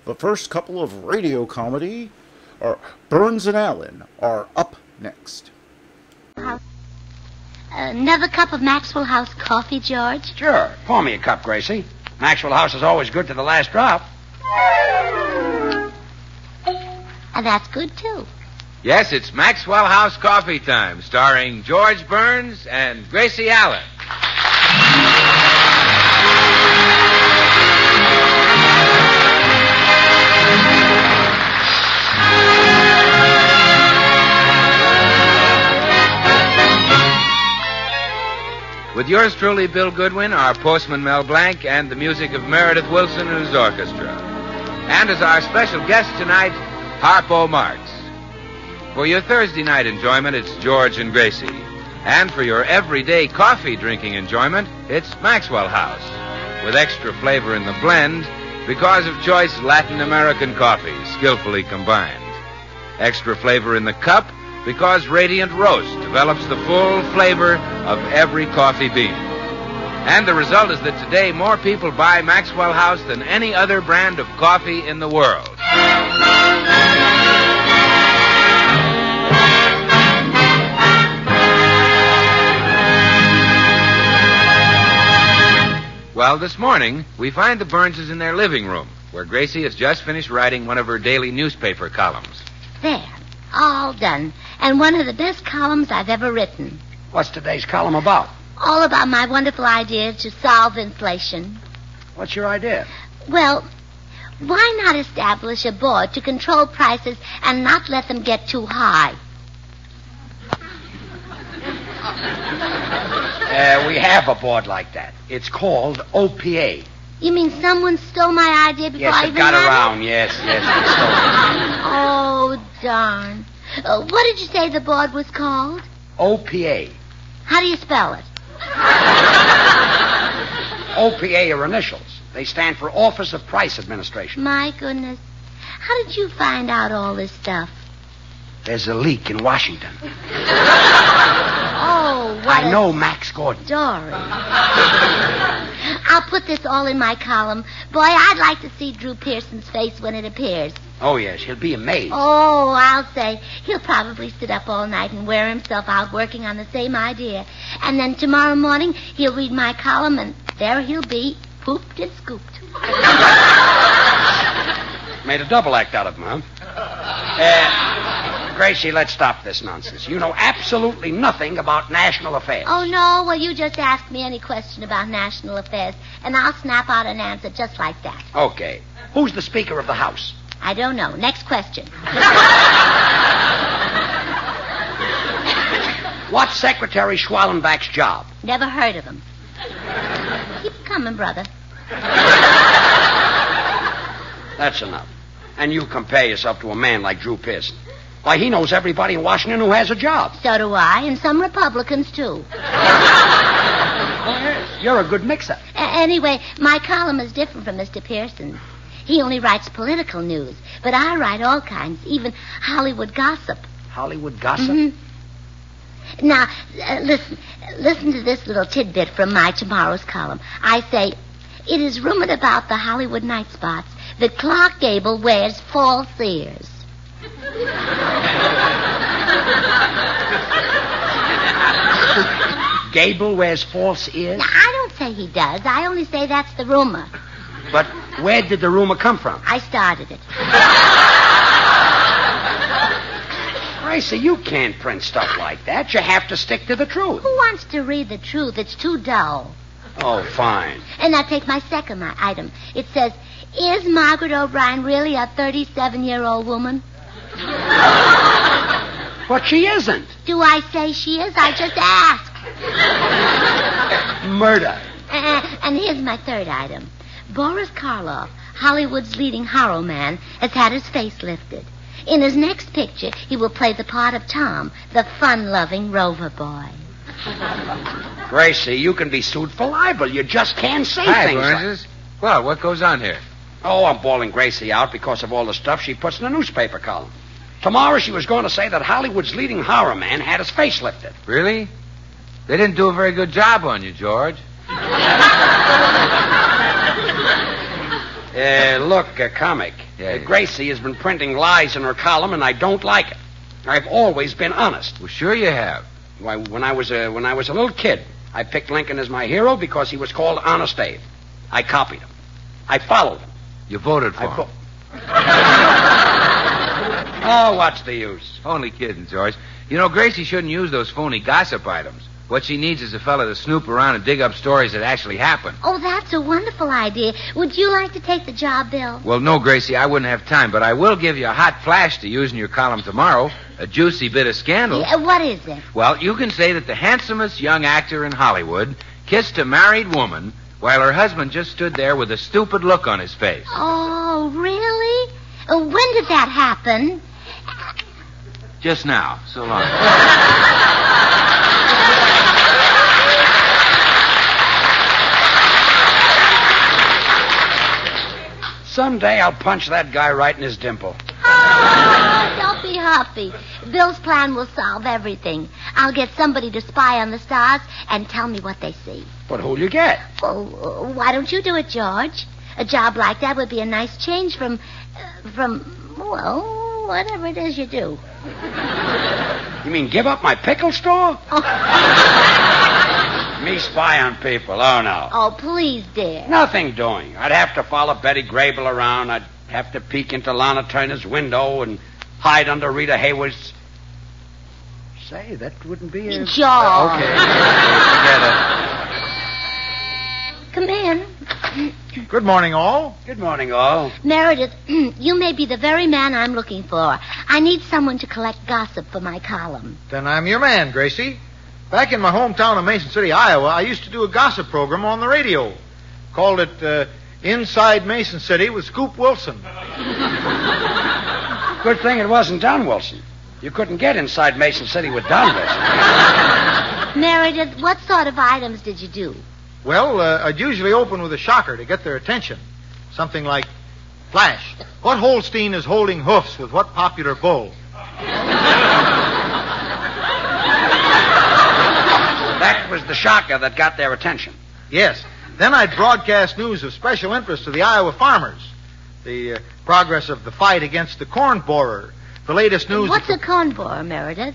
The first couple of radio comedy, Burns and Allen, are up next. Another cup of Maxwell House coffee, George? Sure. Pour me a cup, Gracie. Maxwell House is always good to the last drop. And that's good, too. Yes, it's Maxwell House Coffee Time, starring George Burns and Gracie Allen. With yours truly, Bill Goodwin, our postman Mel Blanc, and the music of Meredith Wilson and his orchestra. And as our special guest tonight, Harpo Marx. For your Thursday night enjoyment, it's George and Gracie. And for your everyday coffee drinking enjoyment, it's Maxwell House. With extra flavor in the blend because of choice Latin American coffee, skillfully combined. Extra flavor in the cup because Radiant Roast develops the full flavor of every coffee bean. And the result is that today more people buy Maxwell House than any other brand of coffee in the world. Well, this morning, we find the Burnses in their living room, where Gracie has just finished writing one of her daily newspaper columns. There. All done. And one of the best columns I've ever written. What's today's column about? All about my wonderful idea to solve inflation. What's your idea? Well, why not establish a board to control prices and not let them get too high? We have a board like that. It's called OPA. You mean someone stole my idea before I Yes, even it got had around. Yes, it stole. Oh, darn. What did you say the board was called? OPA. How do you spell it? OPA are initials. They stand for Office of Price Administration. My goodness. How did you find out all this stuff? There's a leak in Washington. Oh, what I know Max Gordon. Story. I'll put this all in my column. Boy, I'd like to see Drew Pearson's face when it appears. Oh, yes, he'll be amazed. Oh, I'll say. He'll probably sit up all night and wear himself out working on the same idea. And then tomorrow morning, he'll read my column, and there he'll be, pooped and scooped. Made a double act out of him, huh? Gracie, let's stop this nonsense. You know absolutely nothing about national affairs. Oh, no? Well, you just ask me any question about national affairs, and I'll snap out an answer just like that. Okay. Who's the Speaker of the House? I don't know. Next question. What's Secretary Schwallenbach's job? Never heard of him. Keep coming, brother. That's enough. And you compare yourself to a man like Drew Pearson. Why, he knows everybody in Washington who has a job. So do I, and some Republicans, too. Oh, yes. You're a good mixer. Anyway, my column is different from Mr. Pearson's. He only writes political news, but I write all kinds, even Hollywood gossip. Hollywood gossip? Mm-hmm. Now, listen to this little tidbit from my tomorrow's column. I say, it is rumored about the Hollywood night spots that Clark Gable wears false ears. Gable wears false ears? Now, I don't say he does. I only say that's the rumor. But where did the rumor come from? I started it. Gracie, you can't print stuff like that. You have to stick to the truth. Who wants to read the truth? It's too dull. Oh, fine. And now take my second item. It says, is Margaret O'Brien really a 37-year-old woman? But she isn't. Do I say she is? I just asked. Murder. And here's my third item. Boris Karloff, Hollywood's leading horror man, has had his face lifted. In his next picture, he will play the part of Tom, the fun-loving Rover boy. Gracie, you can be sued for libel. You just can't say things Burns. Well, what goes on here? Oh, I'm bawling Gracie out because of all the stuff she puts in the newspaper column. Tomorrow she was going to say that Hollywood's leading horror man had his face lifted. Really? They didn't do a very good job on you, George. Look, comic. Gracie has been printing lies in her column, and I don't like it. I've always been honest. Well, sure you have. Why, when I was a little kid, I picked Lincoln as my hero because he was called Honest Abe. I copied him. I followed him. You voted for him. Oh, what's the use? Only kidding, George. You know, Gracie shouldn't use those phony gossip items. What she needs is a fella to snoop around and dig up stories that actually happen. Oh, that's a wonderful idea. Would you like to take the job, Bill? Well, no, Gracie, I wouldn't have time, but I will give you a hot flash to use in your column tomorrow. A juicy bit of scandal. Yeah, what is it? Well, you can say that the handsomest young actor in Hollywood kissed a married woman while her husband just stood there with a stupid look on his face. Oh, really? When did that happen? Just now. So long. Someday I'll punch that guy right in his dimple. Oh, don't be huffy. Bill's plan will solve everything. I'll get somebody to spy on the stars and tell me what they see. But who'll you get? Well, why don't you do it, George? A job like that would be a nice change from, well, whatever it is you do. You mean give up my pickle store? Me spy on people, oh no. Oh, please, dear. Nothing doing. I'd have to follow Betty Grable around. I'd have to peek into Lana Turner's window and hide under Rita Hayworth's... Say, that wouldn't be a... George. Okay, forget it. Come in. Good morning, all. Good morning, all. Meredith, you may be the very man I'm looking for. I need someone to collect gossip for my column. Then I'm your man, Gracie. Back in my hometown of Mason City, Iowa, I used to do a gossip program on the radio. Called it Inside Mason City with Scoop Wilson. Good thing it wasn't Don Wilson. You couldn't get inside Mason City with Don Wilson. Meredith, what sort of items did you do? Well, I'd usually open with a shocker to get their attention. Something like, Flash, what Holstein is holding hoofs with what popular bull? That was the shocker that got their attention. Yes. Then I'd broadcast news of special interest to the Iowa farmers. The progress of the fight against the corn borer. The latest news... What's a corn borer, Meredith?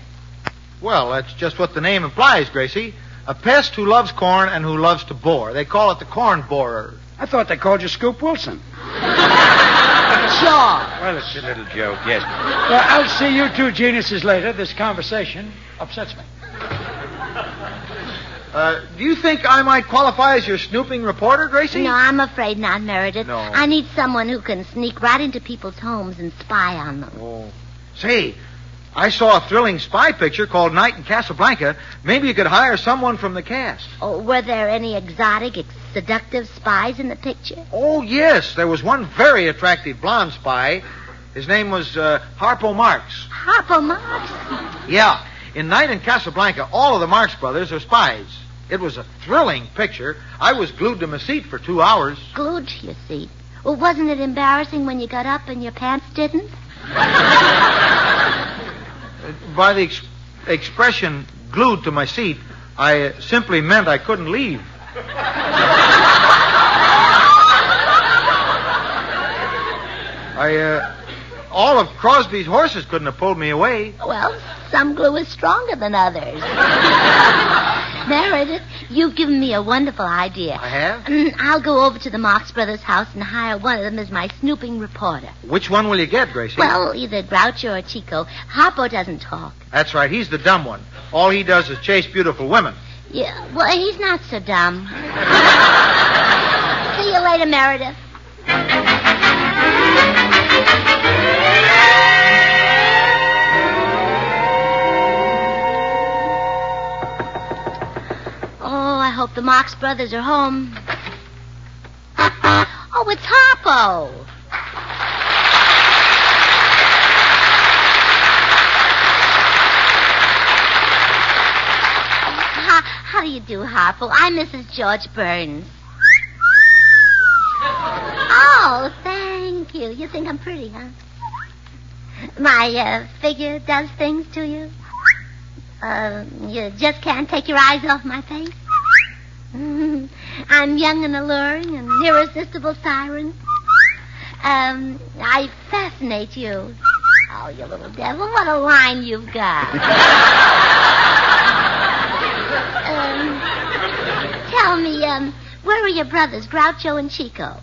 Well, that's just what the name implies, Gracie. A pest who loves corn and who loves to bore. They call it the corn borer. I thought they called you Scoop Wilson. Sure. Well, it's a little joke, yes. Well, I'll see you two geniuses later. This conversation upsets me. Do you think I might qualify as your snooping reporter, Gracie? No, I'm afraid not, Meredith. No. I need someone who can sneak right into people's homes and spy on them. Oh. Say, I saw a thrilling spy picture called Night in Casablanca. Maybe you could hire someone from the cast. Oh, were there any exotic, seductive spies in the picture? Oh, yes. There was one very attractive blonde spy. His name was Harpo Marx. Harpo Marx? Yeah. In Night in Casablanca, all of the Marx brothers are spies. It was a thrilling picture. I was glued to my seat for 2 hours. Glued to your seat? Well, wasn't it embarrassing when you got up and your pants didn't? By the expression glued to my seat, I simply meant I couldn't leave. All of Crosby's horses couldn't have pulled me away. Well, some glue is stronger than others. Meredith, you've given me a wonderful idea. I have? I'll go over to the Marx Brothers' house and hire one of them as my snooping reporter. Which one will you get, Gracie? Well, either Groucho or Chico. Harpo doesn't talk. That's right. He's the dumb one. All he does is chase beautiful women. Yeah, well, he's not so dumb. See you later, Meredith. Oh, I hope the Marx Brothers are home. Oh, it's Harpo. How do you do, Harpo? I'm Mrs. George Burns. Oh, thank you. You think I'm pretty, huh? My figure does things to you? You just can't take your eyes off my face? I'm young and alluring, an irresistible siren. I fascinate you. Oh, you little devil, what a line you've got. Tell me, where are your brothers, Groucho and Chico?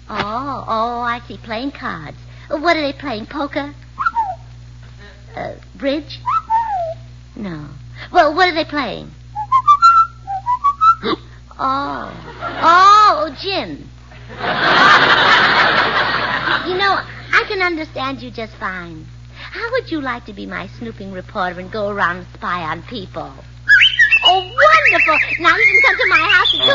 Oh, I see, playing cards. What are they playing, poker? Bridge? No. Well, what are they playing? Oh, gin. You know, I can understand you just fine. How would you like to be my snooping reporter and go around and spy on people? Oh, wonderful. Now you can come to my house and do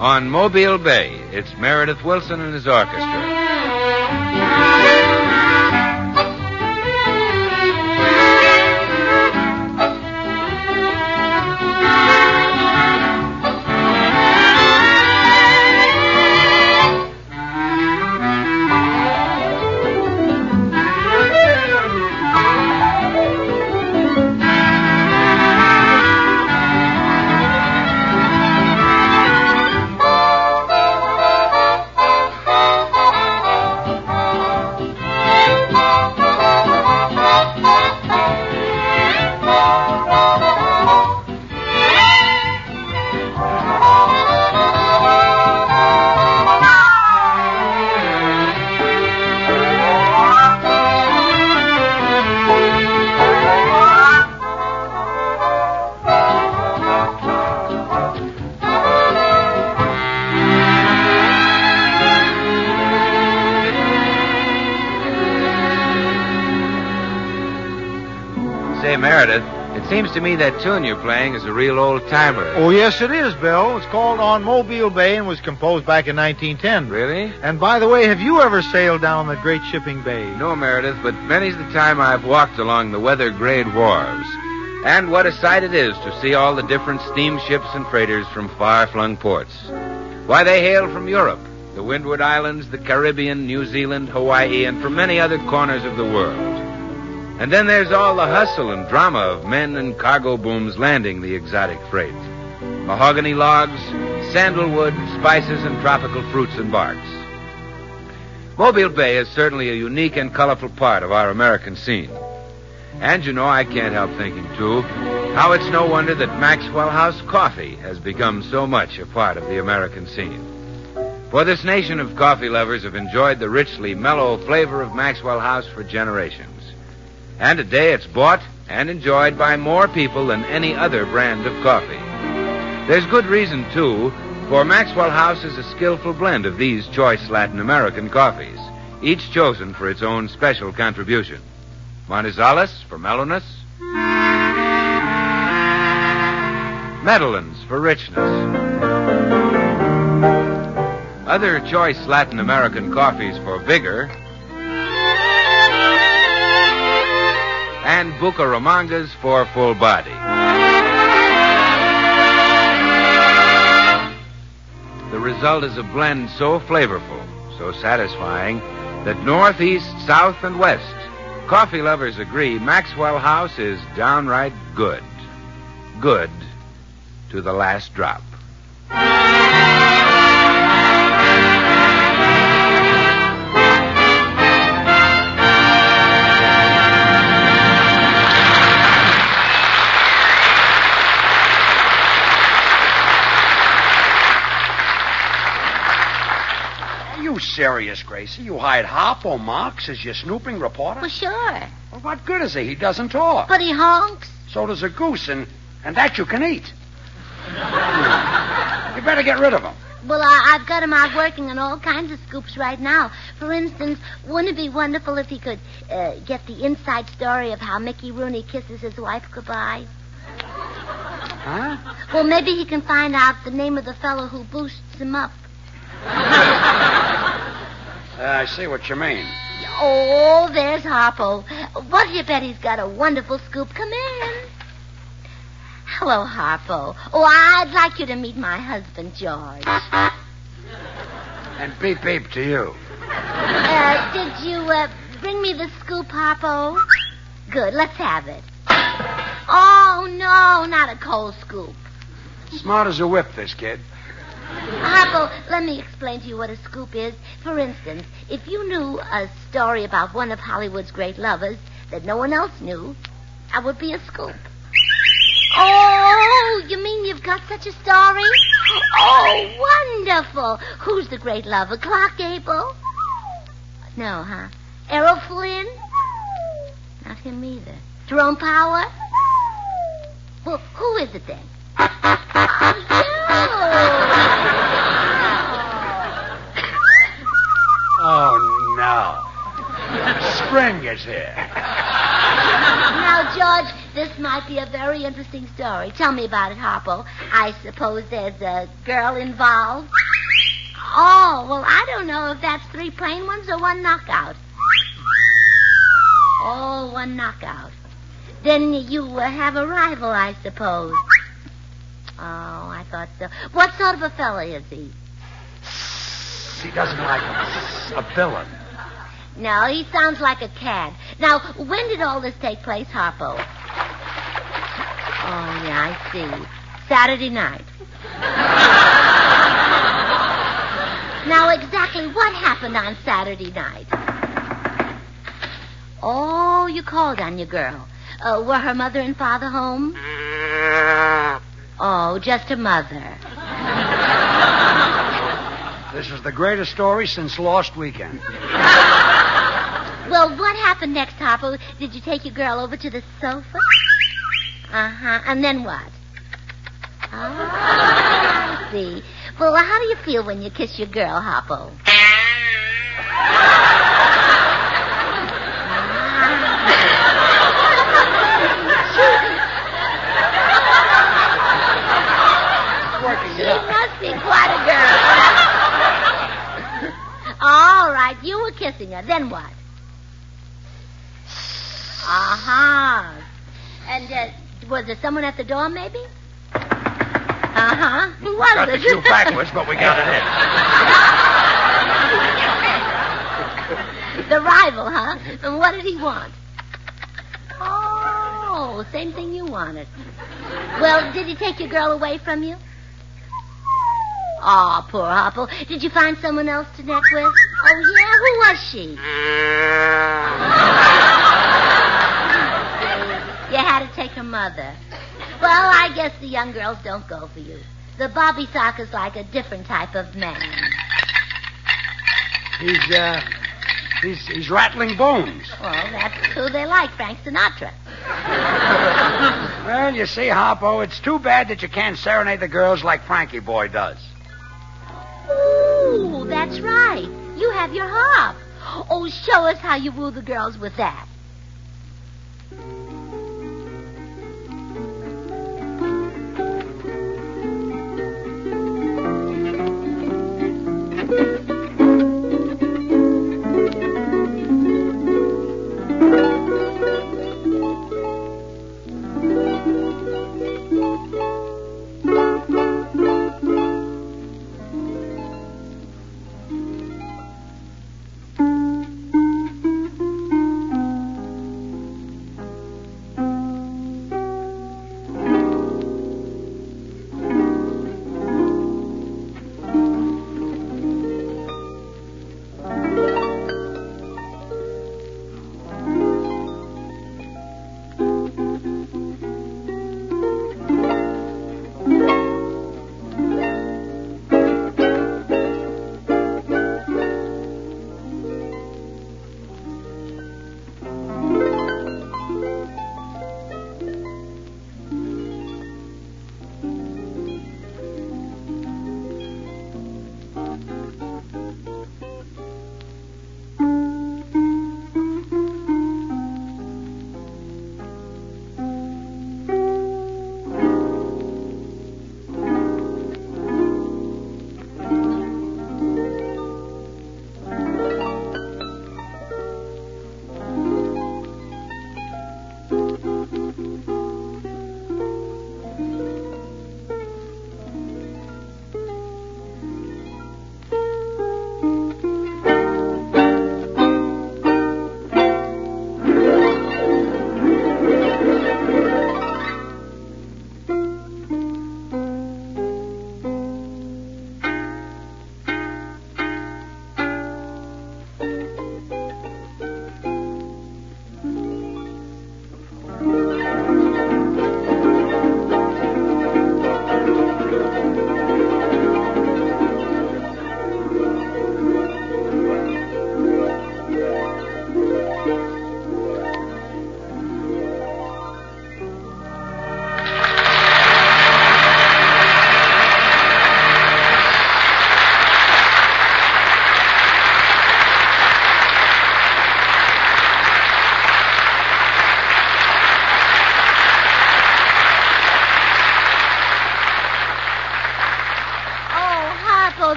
On Mobile Bay, it's Meredith Wilson and his orchestra. Meredith, it seems to me that tune you're playing is a real old-timer. Oh, yes, it is, Bill. It's called On Mobile Bay and was composed back in 1910. Really? And by the way, have you ever sailed down the great shipping bay? No, Meredith, but many's the time I've walked along the weather-grade wharves. And what a sight it is to see all the different steamships and freighters from far-flung ports. Why, they hail from Europe, the Windward Islands, the Caribbean, New Zealand, Hawaii, and from many other corners of the world. And then there's all the hustle and drama of men and cargo booms landing the exotic freight. Mahogany logs, sandalwood, spices, and tropical fruits and barks. Mobile Bay is certainly a unique and colorful part of our American scene. And, you know, I can't help thinking, too, how it's no wonder that Maxwell House coffee has become so much a part of the American scene. For this nation of coffee lovers have enjoyed the richly mellow flavor of Maxwell House for generations. And today it's bought and enjoyed by more people than any other brand of coffee. There's good reason, too, for Maxwell House is a skillful blend of these choice Latin American coffees, each chosen for its own special contribution. Manizales for mellowness, Medellins for richness. Other choice Latin American coffees for vigor, and Bucaramangas for full body. The result is a blend so flavorful, so satisfying, that north, east, south, and west, coffee lovers agree Maxwell House is downright good. Good to the last drop. You serious, Gracie? You hired Harpo Marx as your snooping reporter? Well, sure. Well, what good is he? He doesn't talk. But he honks. So does a goose, and that you can eat. You better get rid of him. Well, I've got him out working on all kinds of scoops right now. For instance, wouldn't it be wonderful if he could get the inside story of how Mickey Rooney kisses his wife goodbye? Huh? Well, maybe he can find out the name of the fellow who boosts him up. I see what you mean. Oh, there's Harpo. What do you bet he's got a wonderful scoop? Come in. Hello, Harpo. Oh, I'd like you to meet my husband, George. And beep beep to you. Did you bring me the scoop, Harpo? Good, let's have it. Oh, no, not a cold scoop. Smart as a whip, this kid. Harpo, let me explain to you what a scoop is. For instance, if you knew a story about one of Hollywood's great lovers that no one else knew, that would be a scoop. Oh, you mean you've got such a story? Oh, wonderful. Who's the great lover? Clark Gable? No, huh? Errol Flynn? Not him either. Jerome Power? Well, who is it then? Oh, no. Spring is here. Now, George, this might be a very interesting story. Tell me about it, Harpo. I suppose there's a girl involved. Oh, well, I don't know if that's 3 plain ones or 1 knockout. Oh, 1 knockout. Then you have a rival, I suppose. Oh, I thought so. What sort of a fella is he? He doesn't like a villain. No, he sounds like a cad. Now, when did all this take place, Harpo? Oh, yeah, I see. Saturday night. Now, exactly what happened on Saturday night? Oh, you called on your girl. Were her mother and father home? Oh, just her mother. This is the greatest story since Lost Weekend. Well, what happened next, Harpo? Did you take your girl over to the sofa? Uh-huh. And then what? Oh, I see. Well, how do you feel when you kiss your girl, Harpo? She must be quite a girl. All right, you were kissing her. Then what? Uh-huh. And was there someone at the door, maybe? Uh-huh. Who was Got it? the cue backwards, but we got it in. The rival, huh? And what did he want? Oh, same thing you wanted. Well, did he take your girl away from you? Oh, poor Harpo. Did you find someone else to neck with? Oh, yeah? Who was she? You had to take her mother. Well, I guess the young girls don't go for you. The Bobby Socker's like a different type of man. He's rattling bones. Well, that's who they like, Frank Sinatra. Well, you see, Harpo, it's too bad that you can't serenade the girls like Frankie Boy does. Ooh, that's right. You have your harp. Oh, show us how you woo the girls with that.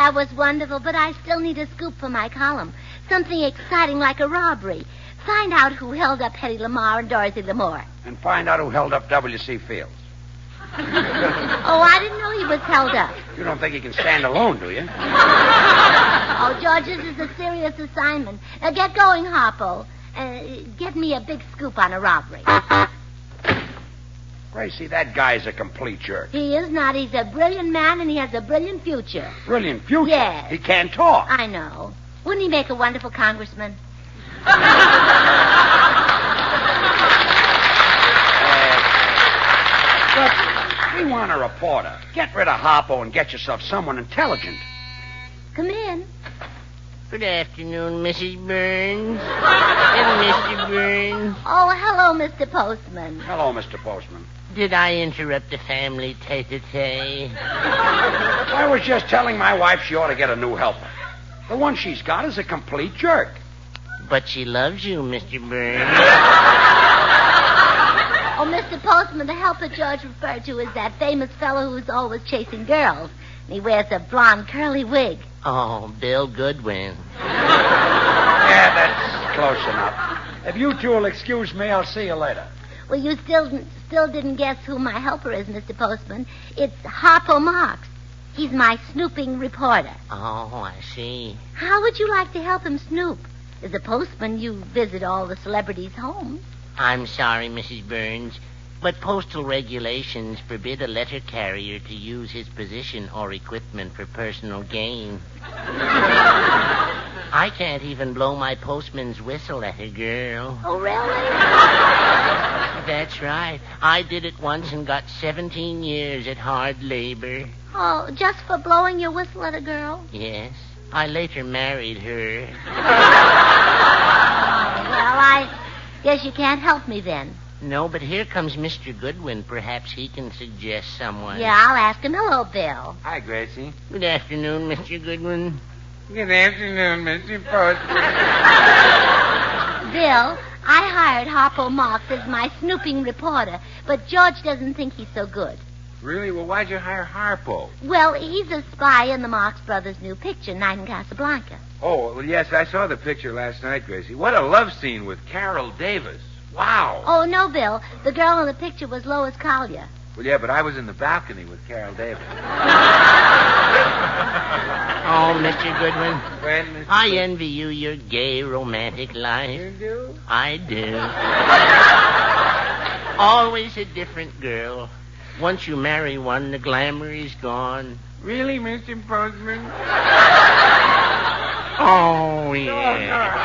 that was wonderful, but I still need a scoop for my column. Something exciting like a robbery. Find out who held up Hedy Lamarr and Dorothy Lamour. And find out who held up W.C. Fields. Oh, I didn't know he was held up. You don't think he can stand alone, do you? Oh, George, this is a serious assignment. Now, get going, Harpo. Get me a big scoop on a robbery. Gracie, that guy's a complete jerk. He is not. He's a brilliant man, and he has a brilliant future. Brilliant future? Yes. He can't talk. I know. Wouldn't he make a wonderful congressman? But we want a reporter. Get rid of Harpo and get yourself someone intelligent. Come in. Good afternoon, Mrs. Burns. And Mr. Burns. Oh, hello, Mr. Postman. Hello, Mr. Postman. Did I interrupt the family tete-a-tete? I was just telling my wife she ought to get a new helper. The one she's got is a complete jerk. But she loves you, Mr. Burns. Oh, Mr. Postman, the helper George referred to is that famous fellow who's always chasing girls. And he wears a blonde curly wig. Oh, Bill Goodwin. Yeah, that's close enough. If you two will excuse me, I'll see you later. Well, you still didn't guess who my helper is, Mr. Postman. It's Harpo Marx. He's my snooping reporter. Oh, I see. How would you like to help him snoop? As a postman, you visit all the celebrities' homes. I'm sorry, Mrs. Burns, but postal regulations forbid a letter carrier to use his position or equipment for personal gain. I can't even blow my postman's whistle at a girl. Oh, really? That's right. I did it once and got 17 years at hard labor. Oh, just for blowing your whistle at a girl? Yes. I later married her. Well, I guess you can't help me then. No, but here comes Mr. Goodwin. Perhaps he can suggest someone. Yeah, I'll ask him. Hello, Bill. Hi, Gracie. Good afternoon, Mr. Goodwin. Good afternoon, Mr. Postman. Bill, I hired Harpo Marx as my snooping reporter, but George doesn't think he's so good. Really? Well, why'd you hire Harpo? Well, he's a spy in the Marx Brothers' new picture, Night in Casablanca. Oh, well, yes, I saw the picture last night, Gracie. What a love scene with Carol Davis. Wow. Oh, no, Bill. The girl in the picture was Lois Collier. Well, yeah, but I was in the balcony with Carol Davis. Oh, Mr. Goodwin. When, Mr. I envy you your gay, romantic life. You do? I do. Always a different girl. Once you marry one, the glamour is gone. Really, Mr. Postman? Oh, yeah.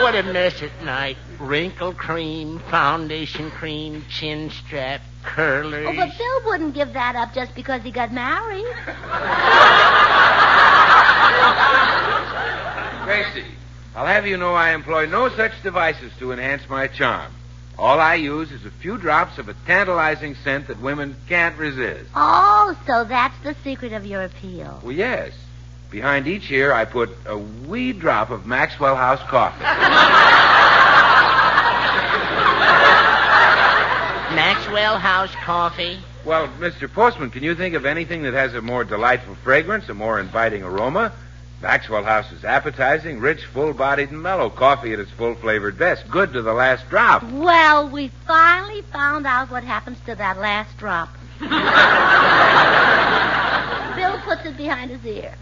What a mess at night. Wrinkle cream, foundation cream, chin strap, curlers. Oh, but Bill wouldn't give that up just because he got married. Gracie, I'll have you know I employ no such devices to enhance my charm. All I use is a few drops of a tantalizing scent that women can't resist. Oh, so that's the secret of your appeal. Well, yes. Behind each ear, I put a wee drop of Maxwell House coffee. Maxwell House coffee? Well, Mr. Postman, can you think of anything that has a more delightful fragrance, a more inviting aroma? Maxwell House is appetizing, rich, full-bodied, and mellow. Coffee at its full-flavored best. Good to the last drop. Well, we finally found out what happens to that last drop. Bill puts it behind his ear.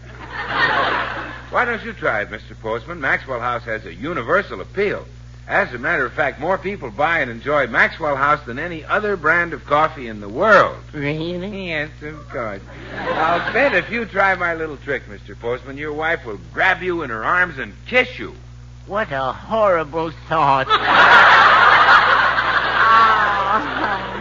Why don't you try it, Mr. Postman? Maxwell House has a universal appeal. As a matter of fact, more people buy and enjoy Maxwell House than any other brand of coffee in the world. Really? Yes, of course. I'll bet if you try my little trick, Mr. Postman, your wife will grab you in her arms and kiss you. What a horrible thought. Oh,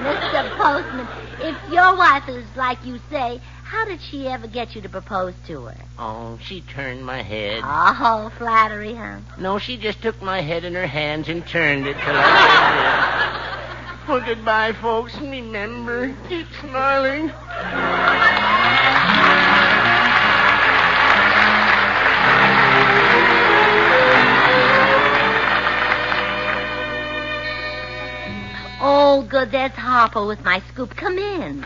Mr. Postman, if your wife is like you say, how did she ever get you to propose to her? Oh, she turned my head. Oh, flattery, huh? No, she just took my head in her hands and turned it till I said, well, goodbye, folks. Remember, keep smiling. Oh, good. There's Harpo with my scoop. Come in.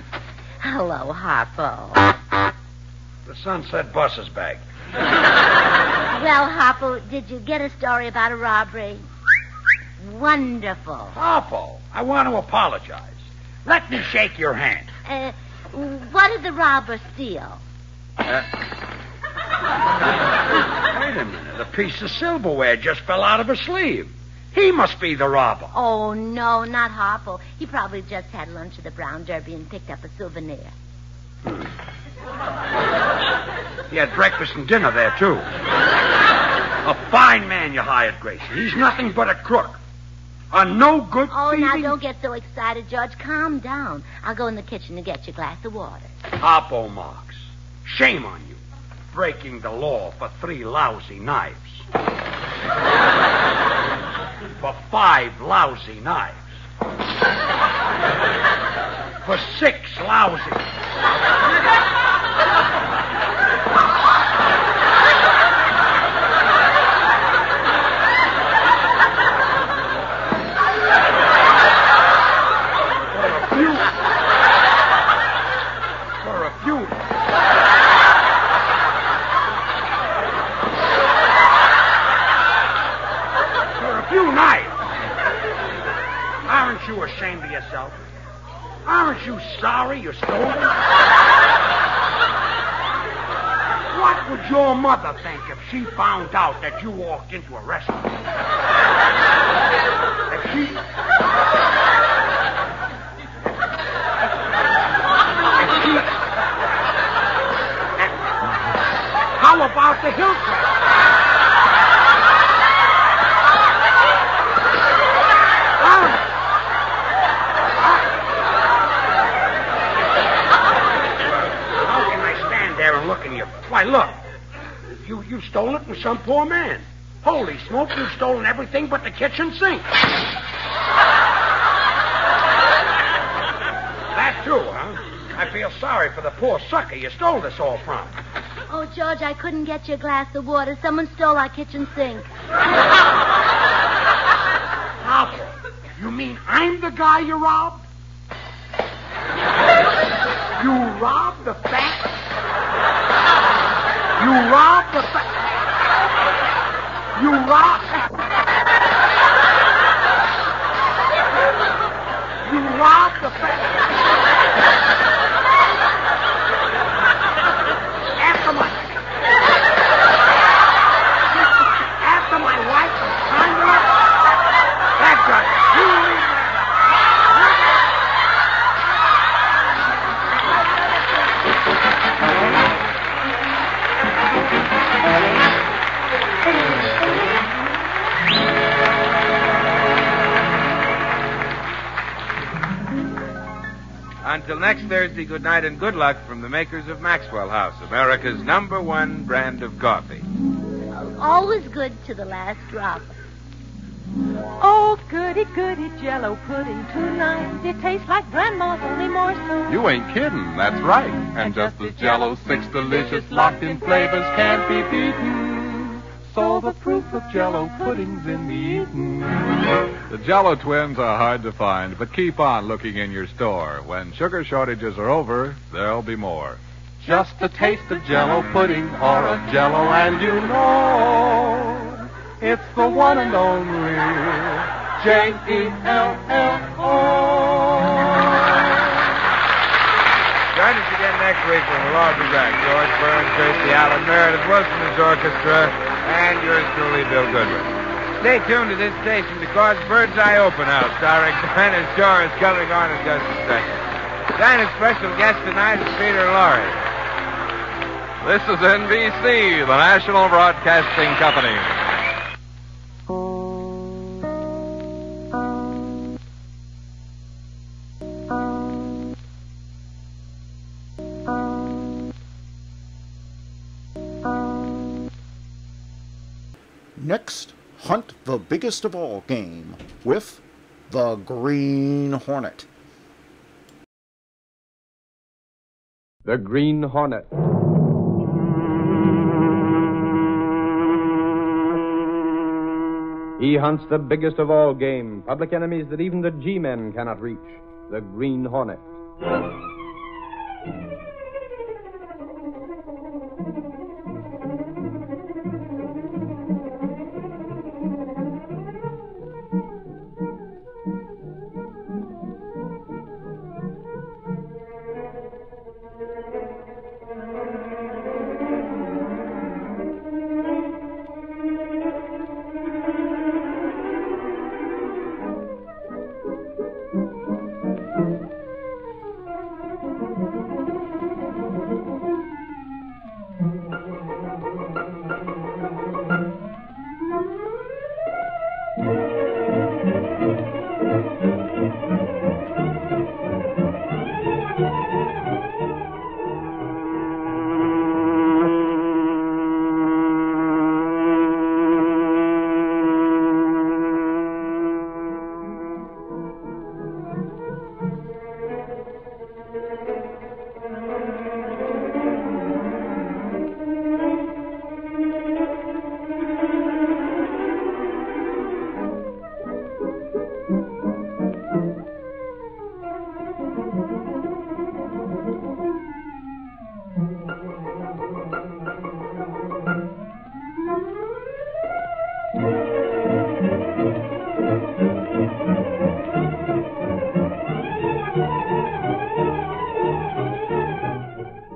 Hello, Harpo. The Sunset bus is back. Well, Harpo, did you get a story about a robbery? Wonderful. Harpo, I want to apologize. Let me shake your hand. What did the robber steal? Wait a minute. A piece of silverware just fell out of a sleeve. He must be the robber. Oh, no, not Harpo. He probably just had lunch at the Brown Derby and picked up a souvenir. He had breakfast and dinner there, too. A fine man you hired, Gracie. He's nothing but a crook. A no-good Oh, thieving... now, don't get so excited, George. Calm down. I'll go in the kitchen to get you a glass of water. Harpo Marx. Shame on you. Breaking the law for 3 lousy knives. For 5 lousy knives. For 6 lousy... Aren't you ashamed of yourself? Aren't you sorry you stole them? What would your mother think if she found out that you walked into a restaurant? If she... How about the Hillcrest? Why, look. You stole it from some poor man. Holy smoke, you've stolen everything but the kitchen sink. That too, huh? I feel sorry for the poor sucker you stole this all from. Oh, George, I couldn't get you a glass of water. Someone stole our kitchen sink. Harpo, you mean I'm the guy you robbed? You robbed the fat... You robbed the... You robbed... You robbed the... After my wife was kind enough... That's right. You leave that... Until next Thursday, good night and good luck from the makers of Maxwell House, America's #1 brand of coffee. Always good to the last drop. Oh, goody, goody Jell-O pudding tonight. It tastes like Grandma's, only more so. You ain't kidding, that's right. And just as Jell-O's 6 delicious locked-in flavors can't be beaten, so the proof of Jell-O pudding's in the eating. The Jell-O twins are hard to find, but keep on looking in your store. When sugar shortages are over, there'll be more. Just a taste of Jell-O pudding or a Jell-O and you know it's the one and only J-E-L-L-O. Join us again next week when we'll all be back. George Burns, Kirstie Allen, Meredith Wilson's orchestra, and yours truly, Bill Goodwin. Stay tuned to this station because Bird's Eye Open House, starring Dinah Shore, is coming on in just a second. Dinah's special guest tonight is Peter Lorre. This is NBC, the National Broadcasting Company. Next, hunt the biggest of all game with the Green Hornet. The Green Hornet. He hunts the biggest of all game, public enemies that even the G-men cannot reach, the Green Hornet.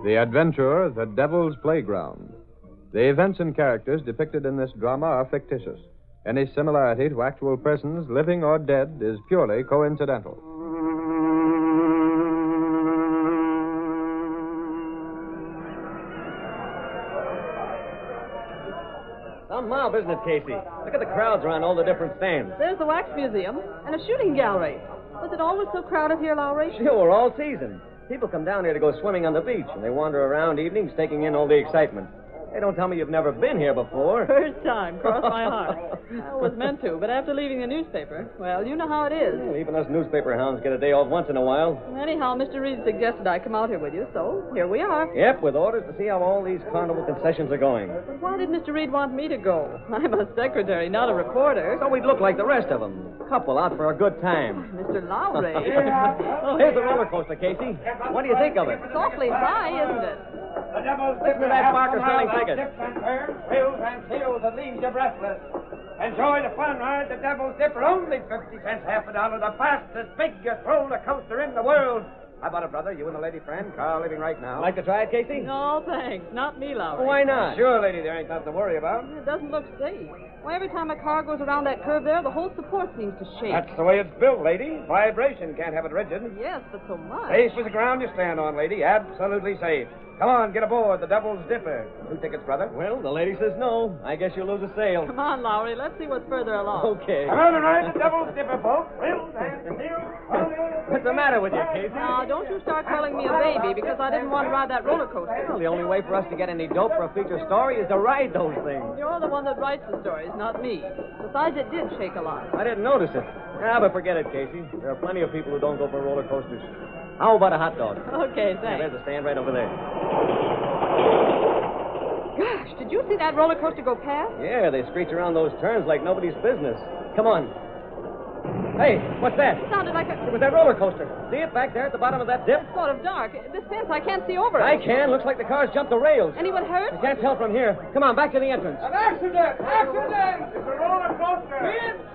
The Adventure, The Devil's Playground. The events and characters depicted in this drama are fictitious. Any similarity to actual persons, living or dead, is purely coincidental. Some mob, isn't it, Casey? Look at the crowds around all the different stands. There's the Wax Museum and a shooting gallery. Was it always so crowded here, Lowry? Sure, all season. People come down here to go swimming on the beach, and they wander around evenings taking in all the excitement. Hey, don't tell me you've never been here before. First time, cross my heart. I was meant to, but after leaving the newspaper, well, you know how it is. Well, even us newspaper hounds get a day off once in a while. Anyhow, Mr. Reed suggested I come out here with you, so here we are. Yep, with orders to see how all these carnival concessions are going. But why did Mr. Reed want me to go? I'm a secretary, not a reporter. So we'd look like the rest of them. A couple out for a good time. Mr. Lowry. Oh, here's the roller coaster, Casey. What do you think of it? It's awfully high, isn't it? Listen to that Barker selling tickets. Thrills and thrills that leaves you breathless. Enjoy the fun ride, the Devil's Dipper, only 50 cents, half $1, the fastest, biggest roller coaster in the world. How about it, brother? You and the lady friend, Carl, leaving right now. Like to try it, Casey? No, thanks. Not me, Lowry. Why not? Sure, lady, there ain't nothing to worry about. It doesn't look safe. Why, every time a car goes around that curve there, the whole support seems to shake. That's the way it's built, lady. Vibration can't have it rigid. Yes, but so much. Safe as the ground you stand on, lady. Absolutely safe. Come on, get aboard the Devil's Dipper. 2 tickets, brother. Well, the lady says no. I guess you'll lose a sale. Come on, Lowry. Let's see what's further along. Okay. Come on and ride the Devil's Dipper, folks. Thrills and thrills. What's the matter with you, Casey? Now, don't you start calling me a baby because I didn't want to ride that roller coaster. Well, the only way for us to get any dope for a feature story is to ride those things. You're the one that writes the stories, not me. Besides, it did shake a lot. I didn't notice it. Ah, but forget it, Casey. There are plenty of people who don't go for roller coasters. How about a hot dog? Okay, Yeah, thanks. there's a stand right over there. Gosh, did you see that roller coaster go past? Yeah, they screech around those turns like nobody's business. Come on. Hey, what's that? It sounded like a... It was that roller coaster. See it back there at the bottom of that dip? It's sort of dark. This fence, I can't see over it. I can. Looks like the car's jumped the rails. Anyone hurt? I can't tell from here. Come on, back to the entrance. An accident! Accident! It's a roller coaster!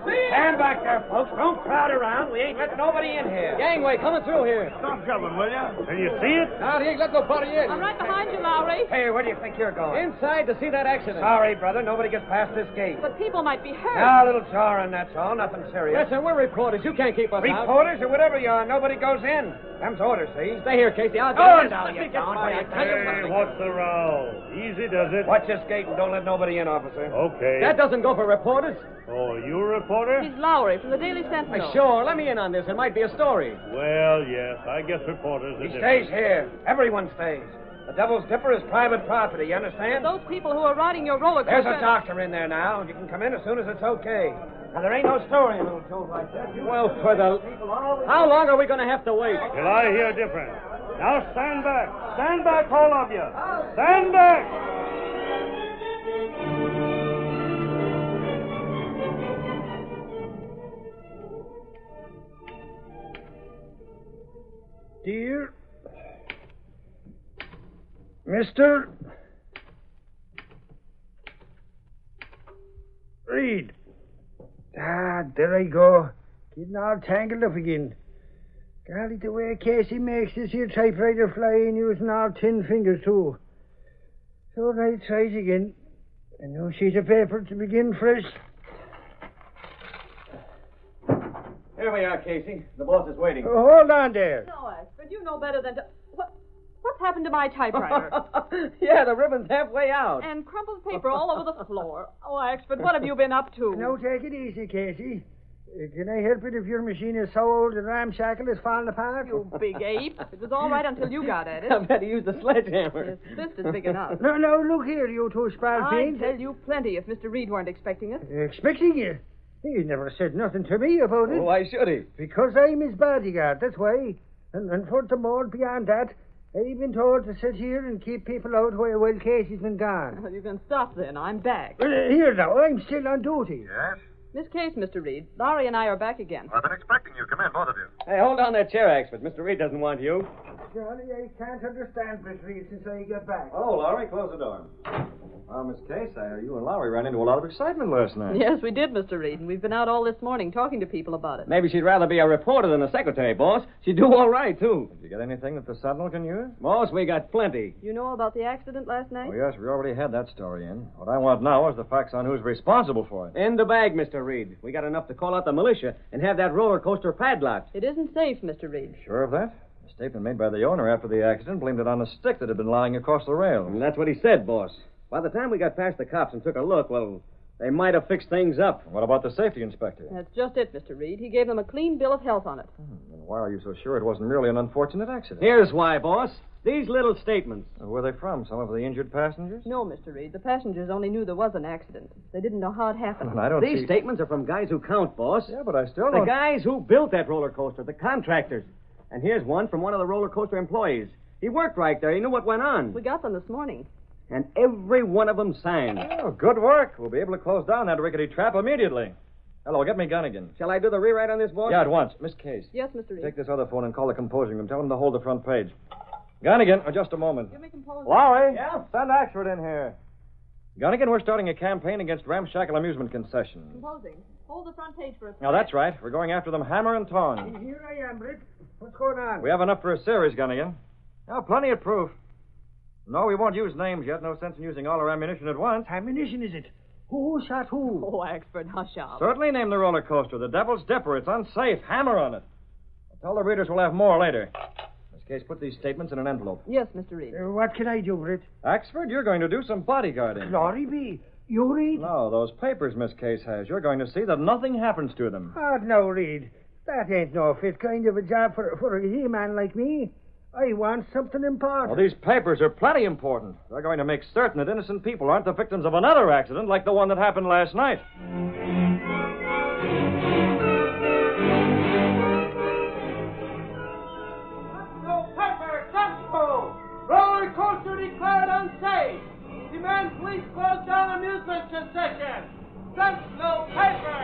Stand back there, folks. Don't crowd around. We ain't letting nobody in here. Gangway coming through here. Stop jumping, will you? Can you see it? Now, he ain't let nobody in. I'm right behind you, Lowry. Hey, where do you think you're going? Inside to see that accident. Sorry, brother. Nobody gets past this gate. But people might be hurt. Now, a little jarring, that's all. Nothing serious. Listen, we're reporters. You can't keep us out. Reporters or whatever you are, nobody goes in. Them's orders, see? Stay here, Casey. I'll Oh, get now in. you don't. Hey, what's the row? Easy does it. Watch this gate and don't let nobody in, officer. Okay. That doesn't go for reporters. Oh, you a reporter? He's Lowry from the Daily Sentinel. Sure, let me in on this. It might be a story. Well, yes, I guess reporters are He different. stays here. Everyone stays. The Devil's Dipper is private property, you understand? Those people who are riding your roller coaster... There's a doctor in there now. You can come in as soon as it's okay. Now, there ain't no story in a little toad like that. Well, for the... How long are we going to have to wait? Till I hear different. Now stand back. Stand back, all of you. Stand back. Mister Reed. Ah, there I go. Getting all tangled up again. Golly, the way Casey makes this here typewriter fly in using all 10 fingers, too. So I tries again. A new sheet of paper to begin fresh. Here we are, Casey. The boss is waiting. Oh, hold on there. No, Ashford, you know better than to... What's happened to my typewriter? Yeah, the ribbon's halfway out. And crumpled paper all over the floor. Oh, Ashford, what have you been up to? Now, take it easy, Casey. Can I help it if your machine is so old and ramshackle it's falling apart? You big ape. It was all right until you got at it. I bet he used a sledgehammer. His fist is big enough. No, look here, you two spalpeens. I'd tell you plenty if Mr. Reed weren't expecting it. Expecting you? He never said nothing to me about it. Well, why should he? Because I'm his bodyguard, that's why. And furthermore, beyond that, I've been told to sit here and keep people out while Casey's been gone. Well, you can stop then. I'm back. Here now, I'm still on duty. Yes? Miss Case, Mr. Reed. Laurie and I are back again. I've been expecting you. Come in, both of you. Hey, hold on that chair, Axford. Mr. Reed doesn't want you. Johnny, I can't understand Miss Reed since I get back. Oh, Laurie, close the door. Well, Miss Case, you and Laurie ran into a lot of excitement last night. Yes, we did, Mr. Reed, and we've been out all this morning talking to people about it. Maybe she'd rather be a reporter than a secretary, boss. She'd do all right, too. Did you get anything that the Sentinel can use? Boss, we got plenty. You know about the accident last night? Oh, yes, we already had that story in. What I want now is the facts on who's responsible for it. In the bag, Mr. Reed. We got enough to call out the militia and have that roller coaster padlocked. It isn't safe, Mr. Reed. Sure of that? A statement made by the owner after the accident blamed it on a stick that had been lying across the rail. And that's what he said, boss. By the time we got past the cops and took a look, well, they might have fixed things up. What about the safety inspector? That's just it, Mr. Reed. He gave them a clean bill of health on it. And why are you so sure it wasn't merely an unfortunate accident? Here's why, boss. These little statements. Where were they from? Some of the injured passengers? No, Mr. Reed. The passengers only knew there was an accident. They didn't know how it happened. Well, I don't These see... statements are from guys who count, boss. Yeah, but I still The don't... guys who built that roller coaster, the contractors. And here's one from one of the roller coaster employees. He worked right there. He knew what went on. We got them this morning. And every one of them signed. Oh, good work. We'll be able to close down that rickety trap immediately. Hello, get me Gunnigan. Shall I do the rewrite on this, boss? Yeah, at once. Miss Case. Yes, Mr. Reed. Take this other phone and call the composing room. Tell them to hold the front page. Gunnigan, just a moment. Give me composing. Laurie. Yeah? Send Axford in here. Gunnigan, we're starting a campaign against ramshackle amusement concessions. Composing. Hold the front page for a Now, that's right. We're going after them hammer and tongs. Here I am, Britt. What's going on? We have enough for a series, Gunnigan. Now, plenty of proof. No, we won't use names yet. No sense in using all our ammunition at once. Ammunition, is it? Who shot who? Oh, Axford, hush up. Certainly name the roller coaster. The Devil's Dipper. It's unsafe. Hammer on it. I'll tell the readers we'll have more later. Miss Case, put these statements in an envelope. Yes, Mr. Reed. What can I do, Britt? Axford, you're going to do some bodyguarding. Glory be. You, Reed? No, those papers Miss Case has. You're going to see that nothing happens to them. Oh, no, Reed. That ain't no fit kind of a job for a he-man like me. I want something important. Well, these papers are plenty important. They're going to make certain that innocent people aren't the victims of another accident like the one that happened last night. No paper, Central! Roller coaster declared unsafe. Demand police close down amusement concession. Central paper!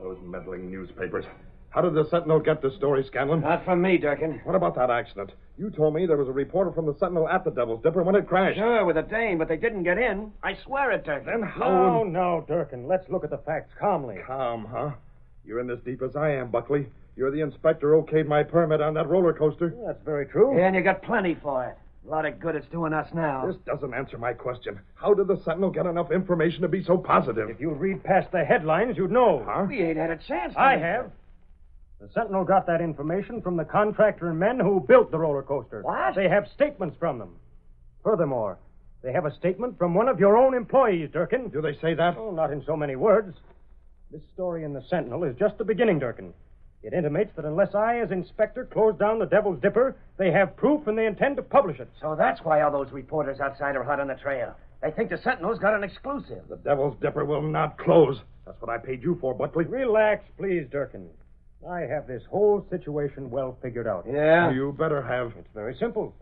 Those meddling newspapers. How did the Sentinel get this story, Scanlon? Not from me, Durkin. What about that accident? You told me there was a reporter from the Sentinel at the Devil's Dipper when it crashed. Sure, with a dame, but they didn't get in. I swear it, Durkin. Then how... No, Durkin. Let's look at the facts calmly. Calm, huh? You're in this deep as I am, Buckley. You're the inspector who okayed my permit on that roller coaster. That's very true. Yeah, and you got plenty for it. A lot of good it's doing us now. This doesn't answer my question. How did the Sentinel get enough information to be so positive? If you'd read past the headlines, you'd know. Huh? We ain't had a chance to. I have. The Sentinel got that information from the contractor and men who built the roller coaster. What? They have statements from them. Furthermore, they have a statement from one of your own employees, Durkin. Do they say that? Oh, not in so many words. This story in the Sentinel is just the beginning, Durkin. It intimates that unless I, as inspector, close down the Devil's Dipper, they have proof and they intend to publish it. So that's why all those reporters outside are hot on the trail. They think the Sentinel's got an exclusive. The Devil's Dipper will not close. That's what I paid you for, Buckley. Relax, please, Durkin. I have this whole situation well figured out. Yeah? You better have. It's very simple.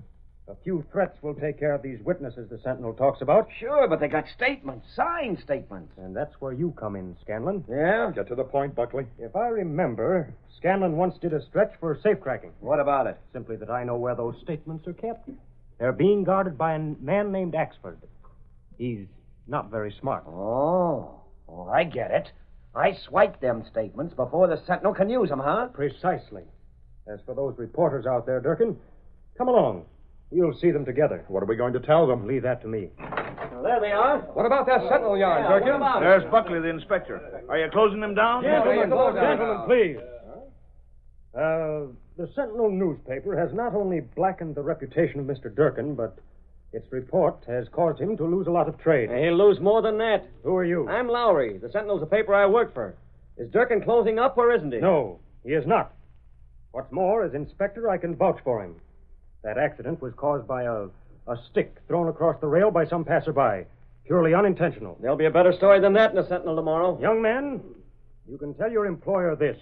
A few threats will take care of these witnesses the Sentinel talks about. Sure, but they got statements, signed statements. And that's where you come in, Scanlon. Yeah? Get to the point, Buckley. If I remember, Scanlon once did a stretch for safecracking. What about it? Simply that I know where those statements are kept. They're being guarded by a man named Axford. He's not very smart. Oh, I get it. I swiped them statements before the Sentinel can use them, huh? Precisely. As for those reporters out there, Durkin, come along. We'll see them together. What are we going to tell them? Leave that to me. Well, there they are. What about that Sentinel yarn, Durkin? There's Buckley, the inspector. Are you closing them down? Gentlemen, please. The Sentinel newspaper has not only blackened the reputation of Mr. Durkin, but its report has caused him to lose a lot of trade. He'll lose more than that. Who are you? I'm Lowry. The Sentinel's a paper I work for. Is Durkin closing up or isn't he? No, he is not. What's more, as inspector, I can vouch for him. That accident was caused by a stick thrown across the rail by some passerby. Purely unintentional. There'll be a better story than that in the Sentinel tomorrow. Young man, you can tell your employer this.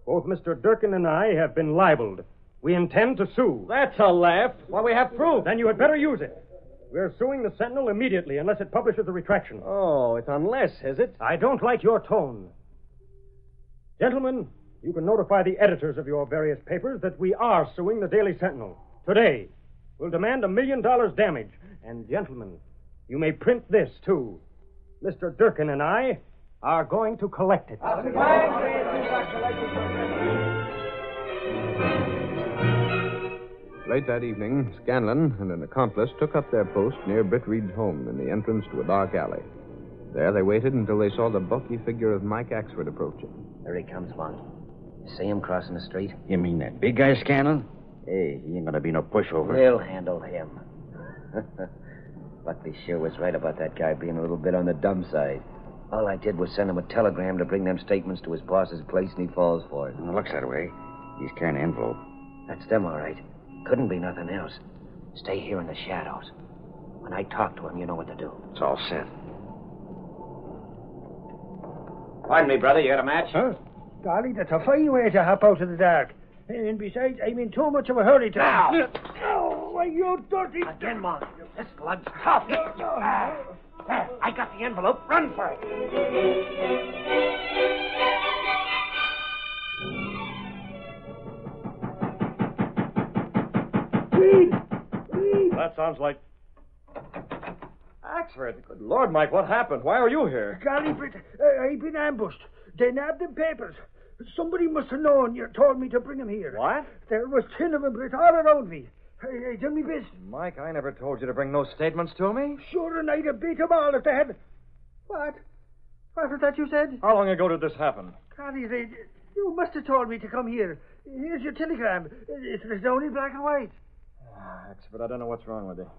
Both Mr. Durkin and I have been libeled. We intend to sue. That's a laugh. Why, we have proof. Then you had better use it. We're suing the Sentinel immediately unless it publishes a retraction. Oh, it's unless, is it? I don't like your tone. Gentlemen, you can notify the editors of your various papers that we are suing the Daily Sentinel. Today, we'll demand $1 million damage. And, gentlemen, you may print this, too. Mr. Durkin and I are going to collect it. Late that evening, Scanlon and an accomplice took up their post near Britt Reed's home in the entrance to a dark alley. There they waited until they saw the bulky figure of Mike Axford approaching. There he comes, Lon. You see him crossing the street? You mean that big guy, Scanlon? Hey, he ain't gonna be no pushover. We'll handle him. Buckley sure was right about that guy being a little bit on the dumb side. All I did was send him a telegram to bring them statements to his boss's place, and he falls for it. It looks that way. He's carrying an envelope. That's them, all right. Couldn't be nothing else. Stay here in the shadows. When I talk to him, you know what to do. It's all set. Pardon me, brother. You got a match? Huh? Golly, that's a fine way to hop out of the dark. And besides, I'm in too much of a hurry to... Now! Oh, why, you dirty... Again, Mark. This blood's tough. There, I got the envelope. Run for it. That sounds like... Axford. Good Lord, Mike, what happened? Why are you here? Golly, Britt, I've been ambushed. They nabbed them papers. Somebody must have known you told me to bring them here. What? There was 10 of them, Britt, all around me. Hey, tell me best. Mike, I never told you to bring no statements to me. Sure, and I'd have beat them all if they had... What? What was that you said? How long ago did this happen? Golly, you must have told me to come here. Here's your telegram. It's only black and white. Axford, I don't know what's wrong with you.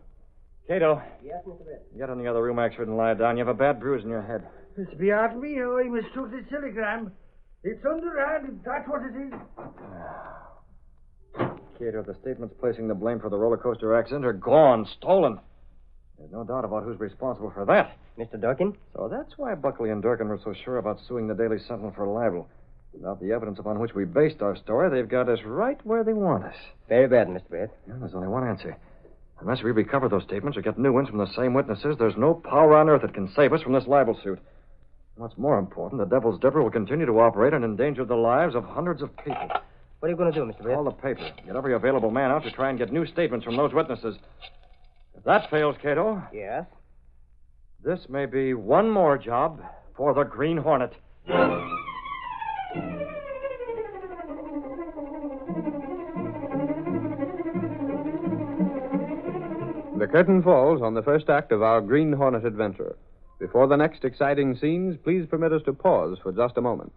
Cato. Yes, Mr. Britt. Get in the other room, Axford, and lie down. You have a bad bruise in your head. It's beyond me how I mistook the telegram. It's underhand, that's what it is. Cato, the statements placing the blame for the roller coaster accident are gone, stolen. There's no doubt about who's responsible for that. Mr. Durkin? So that's why Buckley and Durkin were so sure about suing the Daily Sentinel for libel. Without the evidence upon which we based our story, they've got us right where they want us. Very bad, Mr. Britt. Yeah, there's only one answer. Unless we recover those statements or get new ones from the same witnesses, there's no power on earth that can save us from this libel suit. What's more important, the Devil's Dipper will continue to operate and endanger the lives of hundreds of people. What are you going to do, Mr. Britt? Call the paper. Get every available man out to try and get new statements from those witnesses. If that fails, Cato... Yes? This may be one more job for the Green Hornet. The curtain falls on the first act of our Green Hornet adventure. Before the next exciting scenes, please permit us to pause for just a moment.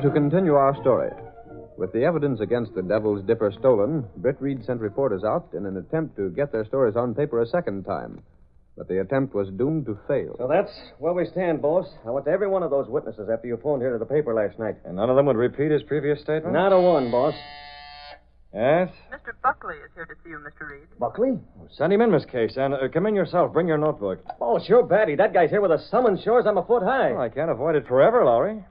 to continue our story. With the evidence against the Devil's Dipper stolen, Britt Reed sent reporters out in an attempt to get their stories on paper a second time. But the attempt was doomed to fail. So that's where we stand, boss. I went to every one of those witnesses after you phoned here to the paper last night. And none of them would repeat his previous statement? Not a one, boss. Yes? Mr. Buckley is here to see you, Mr. Reed. Buckley? Send him in, Miss Case, and come in yourself. Bring your notebook. Oh, sure, Batty. That guy's here with a summons sure as I'm a foot high. Well, I can't avoid it forever, Lowry.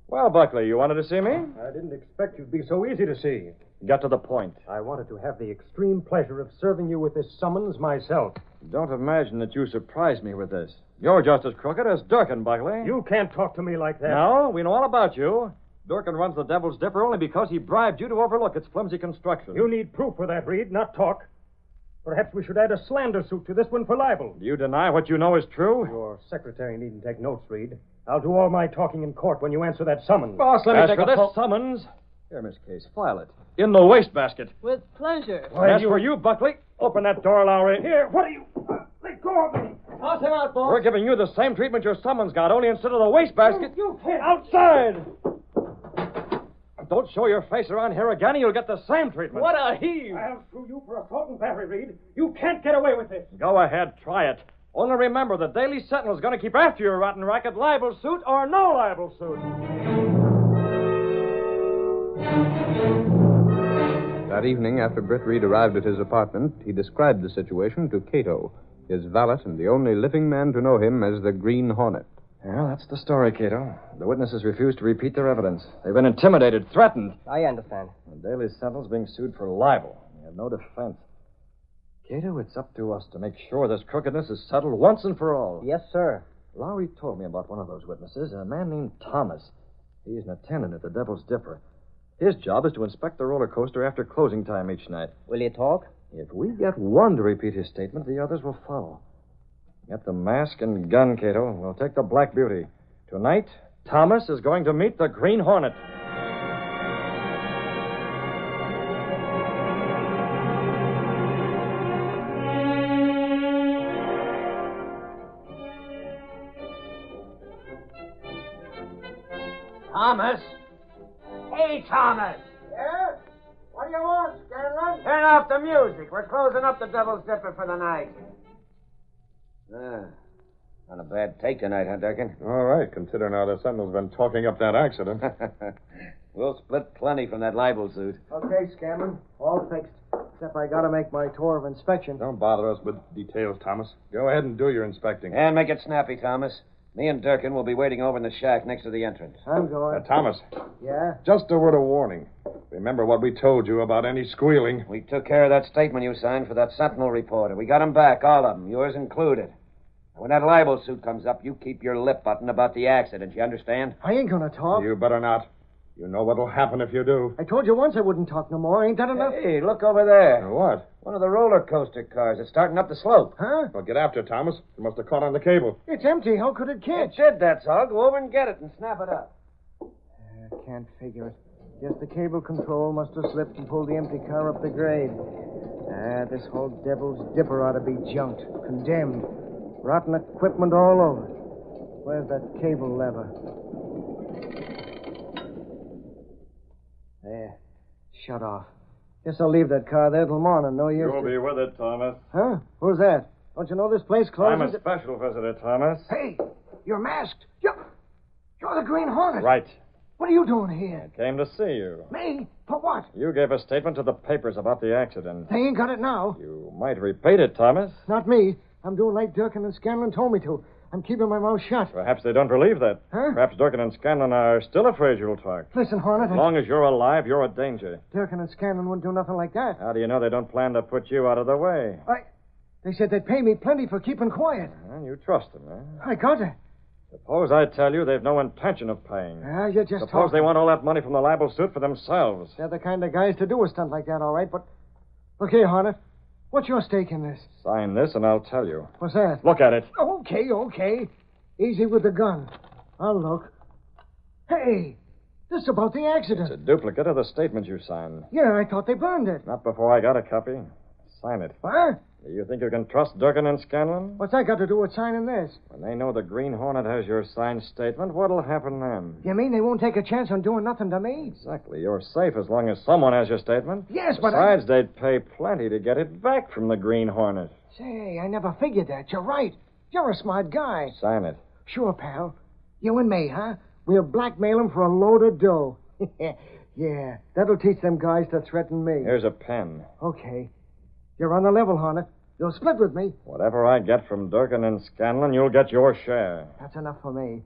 Well, Buckley, you wanted to see me? I didn't expect you'd be so easy to see. Got to the point. I wanted to have the extreme pleasure of serving you with this summons myself. Don't imagine that you surprised me with this. You're just as crooked as Durkin, Buckley. You can't talk to me like that. No, we know all about you. Durkin runs the Devil's Dipper only because he bribed you to overlook its flimsy construction. You need proof for that, Reed, not talk. Perhaps we should add a slander suit to this one for libel. Do you deny what you know is true? Your secretary needn't take notes, Reed. I'll do all my talking in court when you answer that summons. Boss, let me take this summons. Here, Miss Case, file it. In the wastebasket. With pleasure. As for you, Buckley, open that door, Lowry. Here, what are you... let go of me. Toss him out, boss. We're giving you the same treatment your summons got, only instead of the wastebasket... You can't... Outside! Don't show your face around here again, and you'll get the same treatment. What a heave! I'll sue you for assault and battery, Reed. You can't get away with this. Go ahead, try it. Only remember, the Daily Sentinel's going to keep after your rotten racket, libel suit or no libel suit. That evening, after Britt Reed arrived at his apartment, he described the situation to Cato, his valet and the only living man to know him as the Green Hornet. Well, that's the story, Cato. The witnesses refused to repeat their evidence. They've been intimidated, threatened. I understand. The Daily Sentinel's being sued for libel. They have no defense. Cato, it's up to us to make sure this crookedness is settled once and for all. Yes, sir. Lowry told me about one of those witnesses, a man named Thomas. He's an attendant at the Devil's Dipper. His job is to inspect the roller coaster after closing time each night. Will you talk? If we get one to repeat his statement, the others will follow. Get the mask and gun, Cato. We'll take the Black Beauty. Tonight, Thomas is going to meet the Green Hornet. Thomas? Hey, Thomas! Yeah? What do you want, Scanlon? Turn off the music. We're closing up the Devil's Dipper for the night. Not a bad take tonight, huh, Durkin? All right, considering how the Sentinel's been talking up that accident. We'll split plenty from that libel suit. Okay, Scanlon. All fixed. Except I gotta make my tour of inspection. Don't bother us with details, Thomas. Go ahead and do your inspecting. And make it snappy, Thomas. Me and Durkin will be waiting over in the shack next to the entrance. I'm going. Thomas, Yeah? just a word of warning. Remember what we told you about any squealing. We took care of that statement you signed for that Sentinel reporter. We got 'em back, all of 'em, yours included. When that libel suit comes up, you keep your lip buttoned about the accident, you understand? I ain't gonna talk. You better not. You know what'll happen if you do. I told you once I wouldn't talk no more. Ain't that enough? Hey, look over there. What? One of the roller coaster cars is starting up the slope. Huh? Well, get after it, Thomas. It must have caught on the cable. It's empty. How could it It catch? should, that's all. Go over and get it and snap it up. I can't figure it. Guess the cable control must have slipped and pulled the empty car up the grade. This whole Devil's Dipper ought to be junked. Condemned. Rotten equipment all over. Where's that cable lever? There. Shut off. Guess I'll leave that car there till morning. No use. You'll be with it, Thomas. Huh? Who's that? Don't you know this place I'm closes? a special visitor, Thomas. Hey, you're masked. You're the Green Hornet. Right. What are you doing here? I came to see you. Me? For what? You gave a statement to the papers about the accident. They ain't got it now. You might repeat it, Thomas. Not me. I'm doing like Durkin and Scanlon told me to. I'm keeping my mouth shut. Perhaps they don't believe that. Huh? Perhaps Durkin and Scanlon are still afraid you'll talk. Listen, Hornet. As long as you're alive, you're a danger. Durkin and Scanlon wouldn't do nothing like that. How do you know they don't plan to put you out of the way? They said they'd pay me plenty for keeping quiet. Well, you trust them, huh? I got it. Suppose I tell you they've no intention of paying. You just Suppose they want all that money from the libel suit for themselves. They're the kind of guys to do a stunt like that, all right, but... Look here, Hornet. What's your stake in this? Sign this and I'll tell you. What's that? Look at it. Okay. Easy with the gun. I'll look. Hey, this is about the accident. It's a duplicate of the statement you signed. Yeah, I thought they burned it. Not before I got a copy. Sign it. What? Do you think you can trust Durkin and Scanlon? What's that got to do with signing this? When they know the Green Hornet has your signed statement, what'll happen then? You mean they won't take a chance on doing nothing to me? Exactly. You're safe as long as someone has your statement. Yes, but Besides, they'd pay plenty to get it back from the Green Hornet. Say, I never figured that. You're right. You're a smart guy. Sign it. Sure, pal. You and me, huh? We'll blackmail them for a load of dough. Yeah, that'll teach them guys to threaten me. Here's a pen. Okay. You're on the level, Hornet. You'll split with me. Whatever I get from Durkin and Scanlon, you'll get your share. That's enough for me.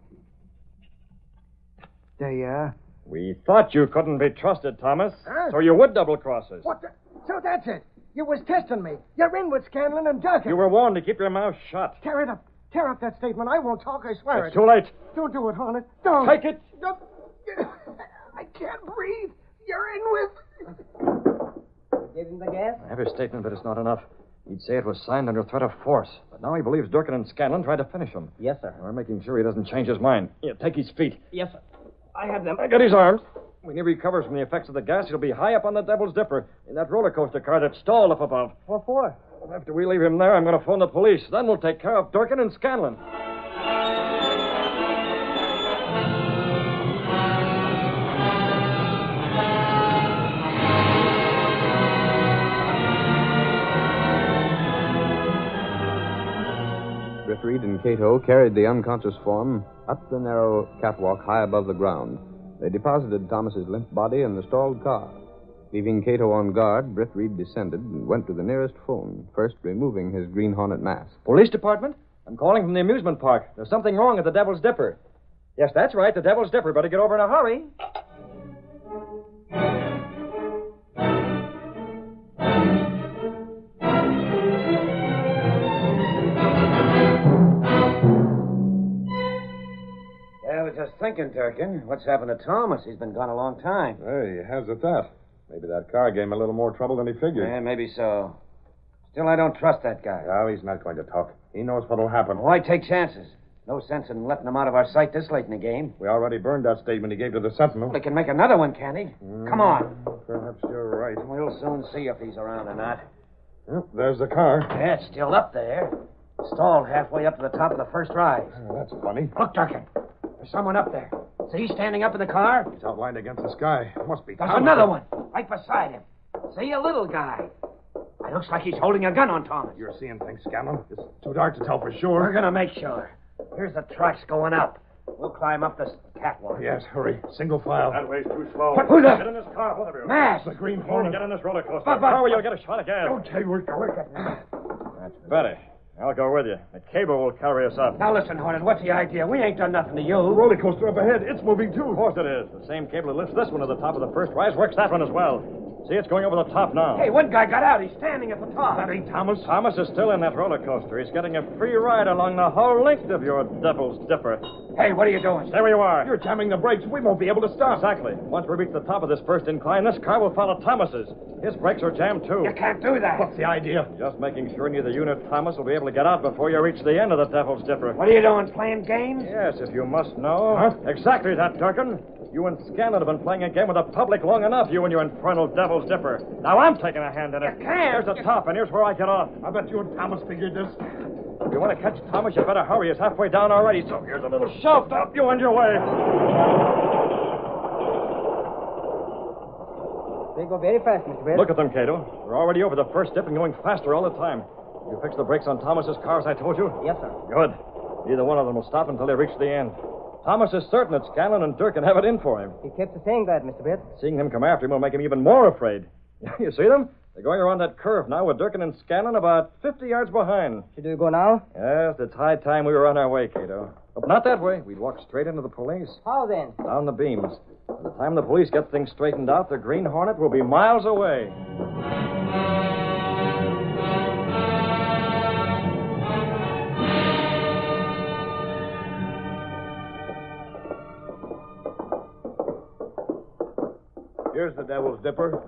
There you are. We thought you couldn't be trusted, Thomas. Huh? So you would double-cross us. What the... So that's it. You was testing me. You're in with Scanlon and Durkin. You were warned to keep your mouth shut. Tear it up. Tear up that statement. I won't talk, I swear It's it. too late. Don't do it, Hornet. Don't. Take it. Don't. I can't breathe. You're in with... Give him the gas? I have his statement, but it's not enough. He'd say it was signed under threat of force. But now he believes Durkin and Scanlon tried to finish him. Yes, sir. We're making sure he doesn't change his mind. Here, take his feet. Yes, sir. I have them. I got his arms. When he recovers from the effects of the gas, he'll be high up on the Devil's Dipper in that roller coaster car that's stalled up above. What for? After we leave him there, I'm going to phone the police. Then we'll take care of Durkin and Scanlon. Britt Reed and Cato carried the unconscious form up the narrow catwalk high above the ground. They deposited Thomas's limp body in the stalled car. Leaving Cato on guard, Britt Reed descended and went to the nearest phone, first removing his Green Hornet mask. Police department? I'm calling from the amusement park. There's something wrong at the Devil's Dipper. Yes, that's right, the Devil's Dipper. Better get over in a hurry. I was just thinking, Durkin, what's happened to Thomas? He's been gone a long time. Hey, how's it that? Maybe that car gave him a little more trouble than he figured. Yeah, maybe so. Still, I don't trust that guy. No, he's not going to talk. He knows what'll happen. Why take chances? No sense in letting him out of our sight this late in the game. We already burned that statement he gave to the Sentinel. Well, he can make another one, can't he? Come on. Perhaps you're right. We'll soon see if he's around or not. Yep, there's the car. Yeah, it's still up there. Stalled halfway up to the top of the first rise. Oh, that's funny. Look, Durkin. There's someone up there. See, standing up in the car? He's outlined against the sky. Must be There's Thomas. another one, right beside him. See, a little guy. It looks like he's holding a gun on Thomas. You're seeing things, Scanlon. It's too dark to tell for sure. We're gonna make sure. Here's the tracks going up. We'll climb up this catwalk. Yes, hurry. Single file. That way's too slow. Who's that? Get in this car, both of you. Mask. The Green Hold Hornet. Get in this roller coaster. But- Hurry, you'll get a shot of gas. Don't tell you we're going. That's better. I'll go with you. The cable will carry us up. Now listen, Hornet, what's the idea? We ain't done nothing to you. Roller coaster up ahead. It's moving too. Of course it is. The same cable that lifts this one to the top of the first rise works that one as well. See, it's going over the top now. Hey, one guy got out. He's standing at the top. That ain't Thomas. Thomas is still in that roller coaster. He's getting a free ride along the whole length of your Devil's Dipper. Hey, what are you doing? Stay where you are. You're jamming the brakes. We won't be able to stop. Exactly. Once we reach the top of this first incline, this car will follow Thomas's. His brakes are jammed, too. You can't do that. What's the idea? Just making sure neither you nor Thomas will be able to get out before you reach the end of the Devil's Dipper. What are you doing, playing games? Yes, if you must know. Huh? Exactly that, Durkin. You and Scanlon have been playing a game with the public long enough, you and your infernal Devil's Dipper. Now I'm taking a hand in it. You can't. Here's the top, and here's where I get off. I bet you and Thomas figured this. If you want to catch Thomas, you better hurry. He's halfway down already, so here's a little shove to help you on your way. They go very fast, Mr. Britt. Look at them, Cato. We're already over the first dip and going faster all the time. You fix the brakes on Thomas's car, as I told you? Yes, sir. Good. Neither one of them will stop until they reach the end. Thomas is certain that Scanlon and Durkin have it in for him. He kept saying that, Mr. Britt. Seeing them come after him will make him even more afraid. You see them? They're going around that curve now with Durkin and Scanlon about 50 yards behind. Should we go now? Yes, it's high time we were on our way, Cato. But not that way. We'd walk straight into the police. How then? Down the beams. By the time the police get things straightened out, the Green Hornet will be miles away. Here's the Devil's Dipper.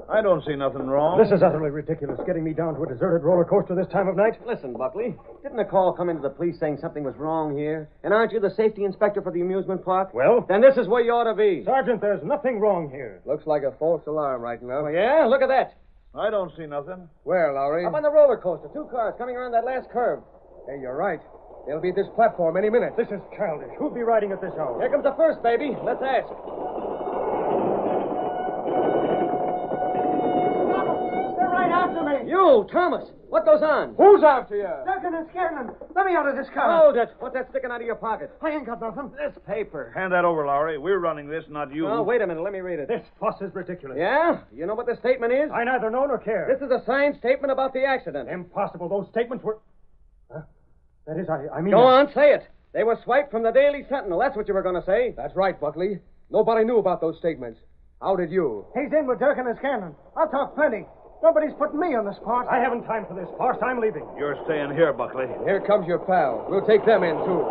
I don't see nothing wrong. This is utterly ridiculous, getting me down to a deserted roller coaster this time of night. Listen, Buckley. Didn't a call come into the police saying something was wrong here? And aren't you the safety inspector for the amusement park? Well? Then this is where you ought to be. Sergeant, there's nothing wrong here. Looks like a false alarm right now. Oh, yeah? Look at that. I don't see nothing. Where, Lowry? Up on the roller coaster. 2 cars coming around that last curve. Hey, you're right. They'll be at this platform any minute. This is childish. Who'll be riding at this hour? Here comes the first, baby. Let's ask. They're right after me. You, Thomas. What goes on? Who's after you? Duncan and Scanlon. Let me out of this car. Hold it. What's that sticking out of your pocket? I ain't got nothing. This paper. Hand that over, Lowry. We're running this, not you. Oh, wait a minute. Let me read it. This fuss is ridiculous. Yeah? You know what the statement is? I neither know nor care. This is a signed statement about the accident. Impossible. Those statements were... Huh? That is, I mean... Go on, say it. They were swiped from the Daily Sentinel. That's what you were going to say. That's right, Buckley. Nobody knew about those statements. How did you? He's in with Durkin and Scanlon. I'll talk plenty. Nobody's putting me on the spot. I haven't time for this farce. I'm leaving. You're staying here, Buckley. Here comes your pal. We'll take them in, too.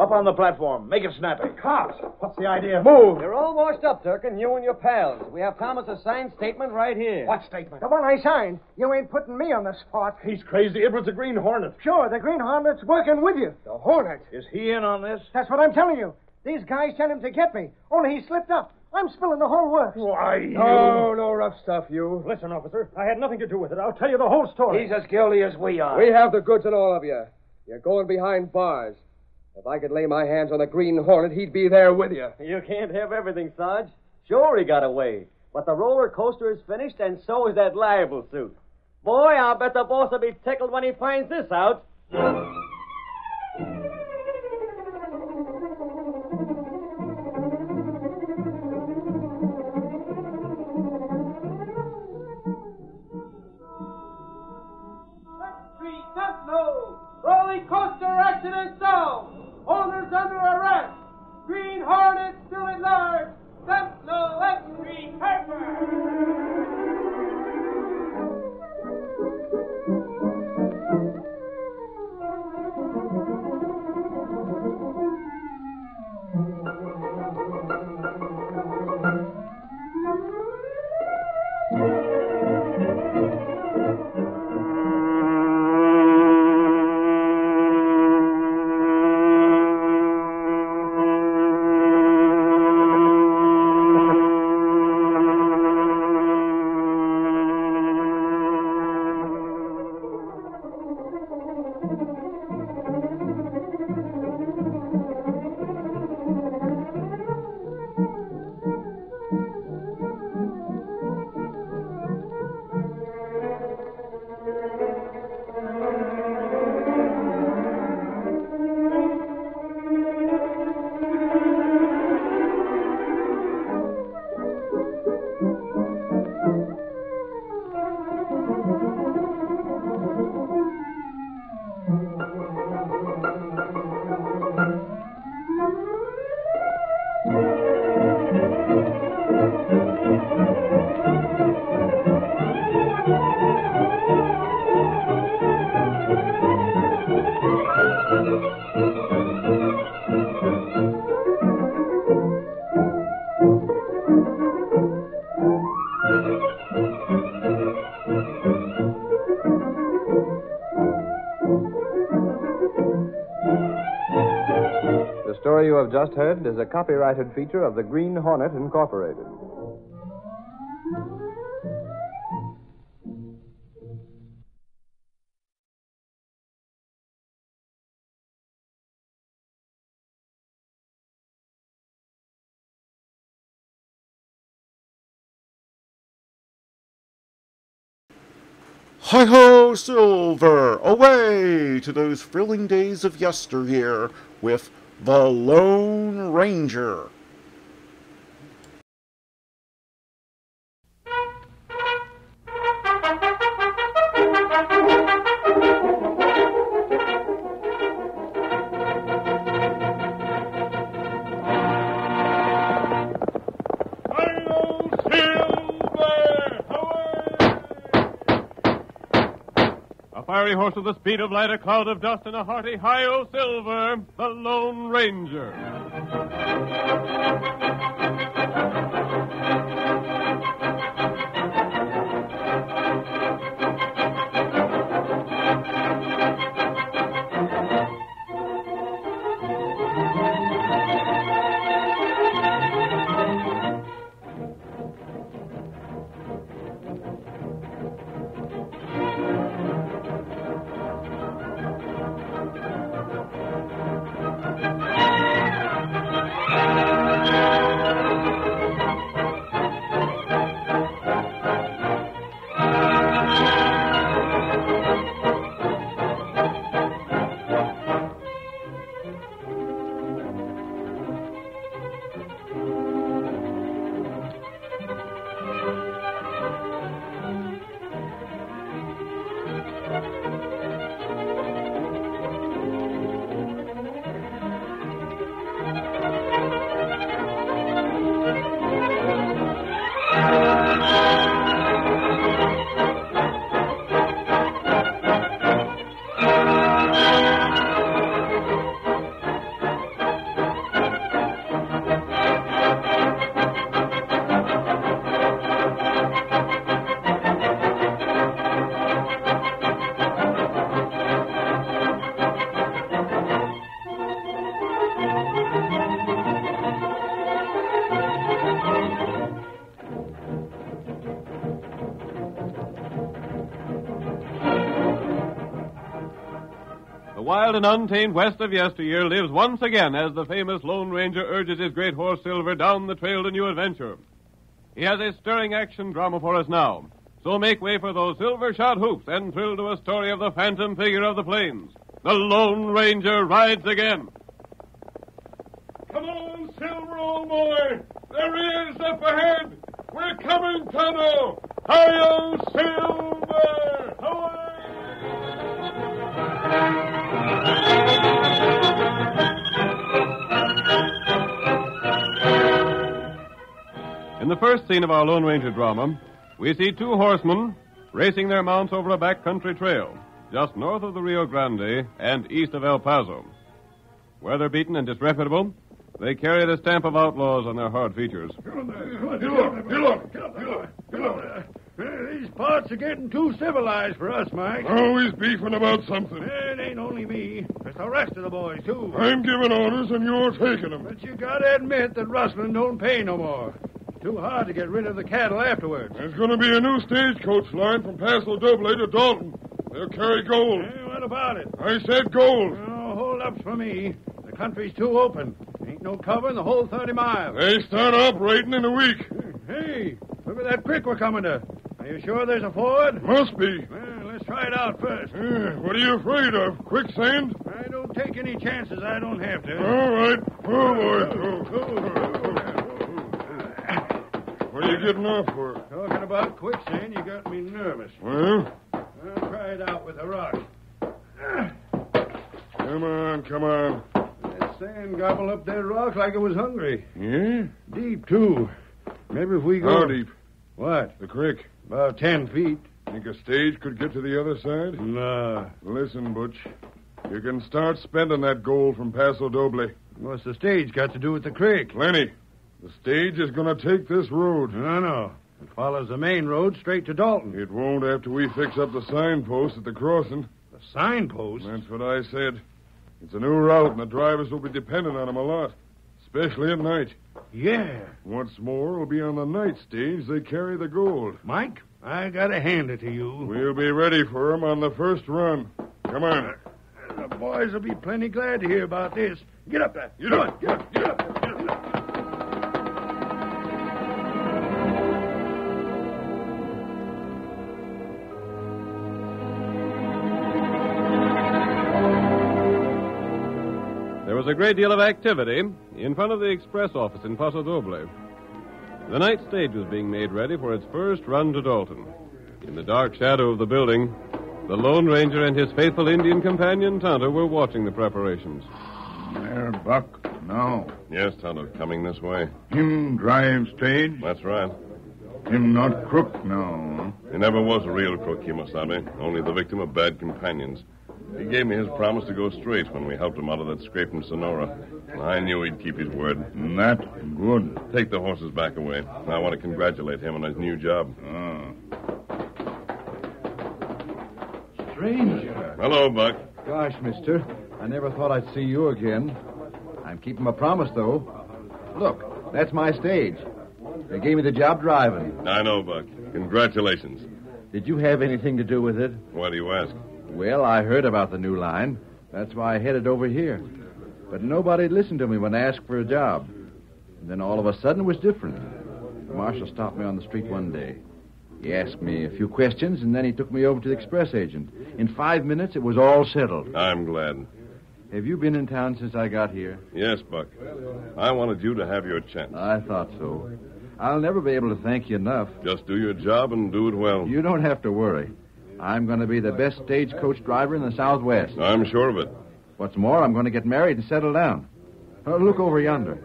Up on the platform. Make it snappy. Cops! What's the idea? Move! You're all washed up, Durkin, you and your pals. We have Thomas's signed statement right here. What statement? The one I signed. You ain't putting me on the spot. He's crazy. It was the Green Hornet. Sure, the Green Hornet's working with you. The Hornet? Is he in on this? That's what I'm telling you. These guys sent him to get me. Only he slipped up. I'm spilling the whole works. Why, you... No rough stuff, you. Listen, officer. I had nothing to do with it. I'll tell you the whole story. He's as guilty as we are. We have the goods on all of you. You're going behind bars. If I could lay my hands on the Green Hornet, he'd be there with you. You can't have everything, Sarge. Sure, he got away. But the roller coaster is finished, and so is that libel suit. Boy, I'll bet the boss will be tickled when he finds this out. Roller coaster accident solved. Owners under arrest. Green Hornet still at large. Sentinel X-Ray Harper. The story you have just heard is a copyrighted feature of the Green Hornet Incorporated. Hi-ho, Silver! Away to those thrilling days of yesteryear with The Lone Ranger. A fiery horse with the speed of light, a cloud of dust, and a hearty hi-yo Silver, the Lone Ranger. wild and untamed west of yesteryear lives once again as the famous Lone Ranger urges his great horse Silver down the trail to new adventure. He has a stirring action drama for us now. So make way for those silver-shod hoops and thrill to a story of the phantom figure of the plains. The Lone Ranger rides again. Come on, Silver, old boy. There he is up ahead. We're coming, Tonto. Hi-yo, Silver. In the first scene of our Lone Ranger drama, we see two horsemen racing their mounts over a backcountry trail, just north of the Rio Grande and east of El Paso. Weather-beaten and disreputable, they carry the stamp of outlaws on their hard features. These parts are getting too civilized for us, Mike. Always beefing about something. It ain't only me. It's the rest of the boys, too. I'm giving orders and you're taking them. But you gotta admit that rustling don't pay no more. It's too hard to get rid of the cattle afterwards. There's going to be a new stagecoach line from Paso Doble to Dalton. They'll carry gold. Hey, what about it? I said gold. No hold-ups for me. The country's too open. Ain't no cover in the whole 30 miles. They start operating in a week. Hey, look at that creek we're coming to. Are you sure there's a ford? Must be. Well, let's try it out first. What are you afraid of? Quicksand? I don't take any chances I don't have to. All right. Oh, boy. What are you getting off for? Talking about quicksand, you got me nervous. Well? I'll try it out with a rock. Come on. That sand gobbled up that rock like it was hungry. Yeah? Deep, too. Maybe if we go... How deep? What? The creek. About 10 feet. Think a stage could get to the other side? Nah. Listen, Butch. You can start spending that gold from Paso Doble. What's the stage got to do with the creek? Plenty. The stage is going to take this road. No. It follows the main road straight to Dalton. It won't after we fix up the signpost at the crossing. The signpost? That's what I said. It's a new route, and the drivers will be dependent on them a lot, especially at night. Yeah. What's more, it'll be on the night stage they carry the gold. Mike, I gotta hand it to you. We'll be ready for 'em on the first run. Come on. The boys will be plenty glad to hear about this. Get up there. Get up. There was a great deal of activity in front of the express office in Paso Doble. The night stage was being made ready for its first run to Dalton. In the dark shadow of the building, the Lone Ranger and his faithful Indian companion, Tonto, were watching the preparations. There, Buck. No. Yes, Tonto, coming this way. Him drive stage? That's right. Him not crook, no. He never was a real crook, Kimosabe. Only the victim of bad companions. He gave me his promise to go straight when we helped him out of that scrape in Sonora. I knew he'd keep his word. That good. Take the horses back away. I want to congratulate him on his new job. Stranger. Hello, Buck. Gosh, mister. I never thought I'd see you again. I'm keeping my promise, though. Look, that's my stage. They gave me the job driving. I know, Buck. Congratulations. Did you have anything to do with it? Why do you ask? Well, I heard about the new line. That's why I headed over here. But nobody listened to me when I asked for a job. And then all of a sudden it was different. The marshal stopped me on the street one day. He asked me a few questions, and then he took me over to the express agent. In 5 minutes, it was all settled. I'm glad. Have you been in town since I got here? Yes, Buck. I wanted you to have your chance. I thought so. I'll never be able to thank you enough. Just do your job and do it well. You don't have to worry. I'm going to be the best stagecoach driver in the Southwest. I'm sure of it. What's more, I'm going to get married and settle down. Oh, look over yonder.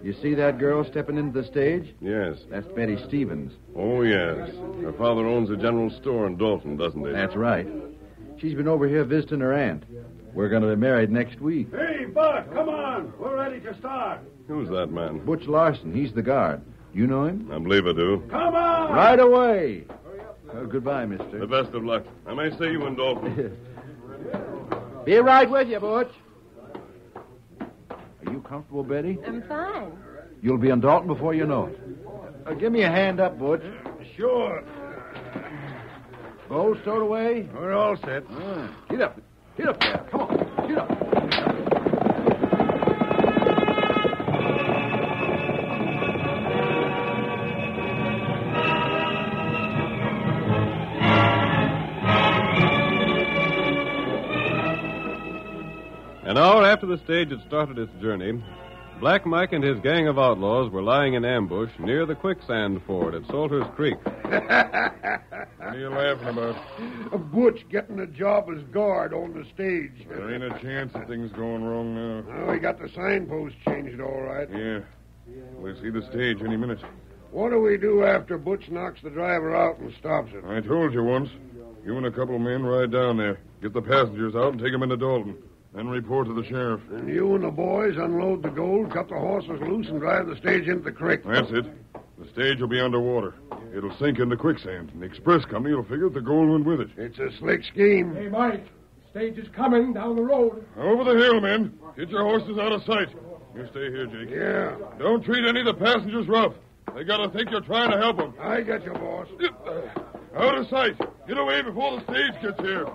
You see that girl stepping into the stage? Yes. That's Betty Stevens. Oh, yes. Her father owns a general store in Dalton, doesn't he? That's right. She's been over here visiting her aunt. We're going to be married next week. Hey, Buck, come on. We're ready to start. Who's that man? Butch Larson. He's the guard. You know him? I believe I do. Come on! Right away. Goodbye, mister. The best of luck. I may see you in Dalton. Be right with you, Butch. Are you comfortable, Betty? I'm fine. You'll be in Dalton before you know it. Give me a hand up, Butch. Sure. Bowl stowed away? We're all set. Get up. Get up there. Come on. Get up. An hour after the stage had started its journey, Black Mike and his gang of outlaws were lying in ambush near the quicksand ford at Salter's Creek. What are you laughing about? Butch getting a job as guard on the stage. There ain't a chance that thing's going wrong now. Oh, he got the signpost changed all right. Yeah. We'll see the stage any minute. What do we do after Butch knocks the driver out and stops it? I told you once. You and a couple of men ride down there. Get the passengers out and take them into Dalton. Then report to the sheriff. And you and the boys unload the gold, cut the horses loose, and drive the stage into the creek. That's it. The stage will be underwater. It'll sink into quicksand, and the express company will figure the gold went with it. It's a slick scheme. Hey, Mike, the stage is coming down the road. Over the hill, men. Get your horses out of sight. You stay here, Jake. Yeah. Don't treat any of the passengers rough. They gotta think you're trying to help them. I got you, boss. Out of sight. Get away before the stage gets here.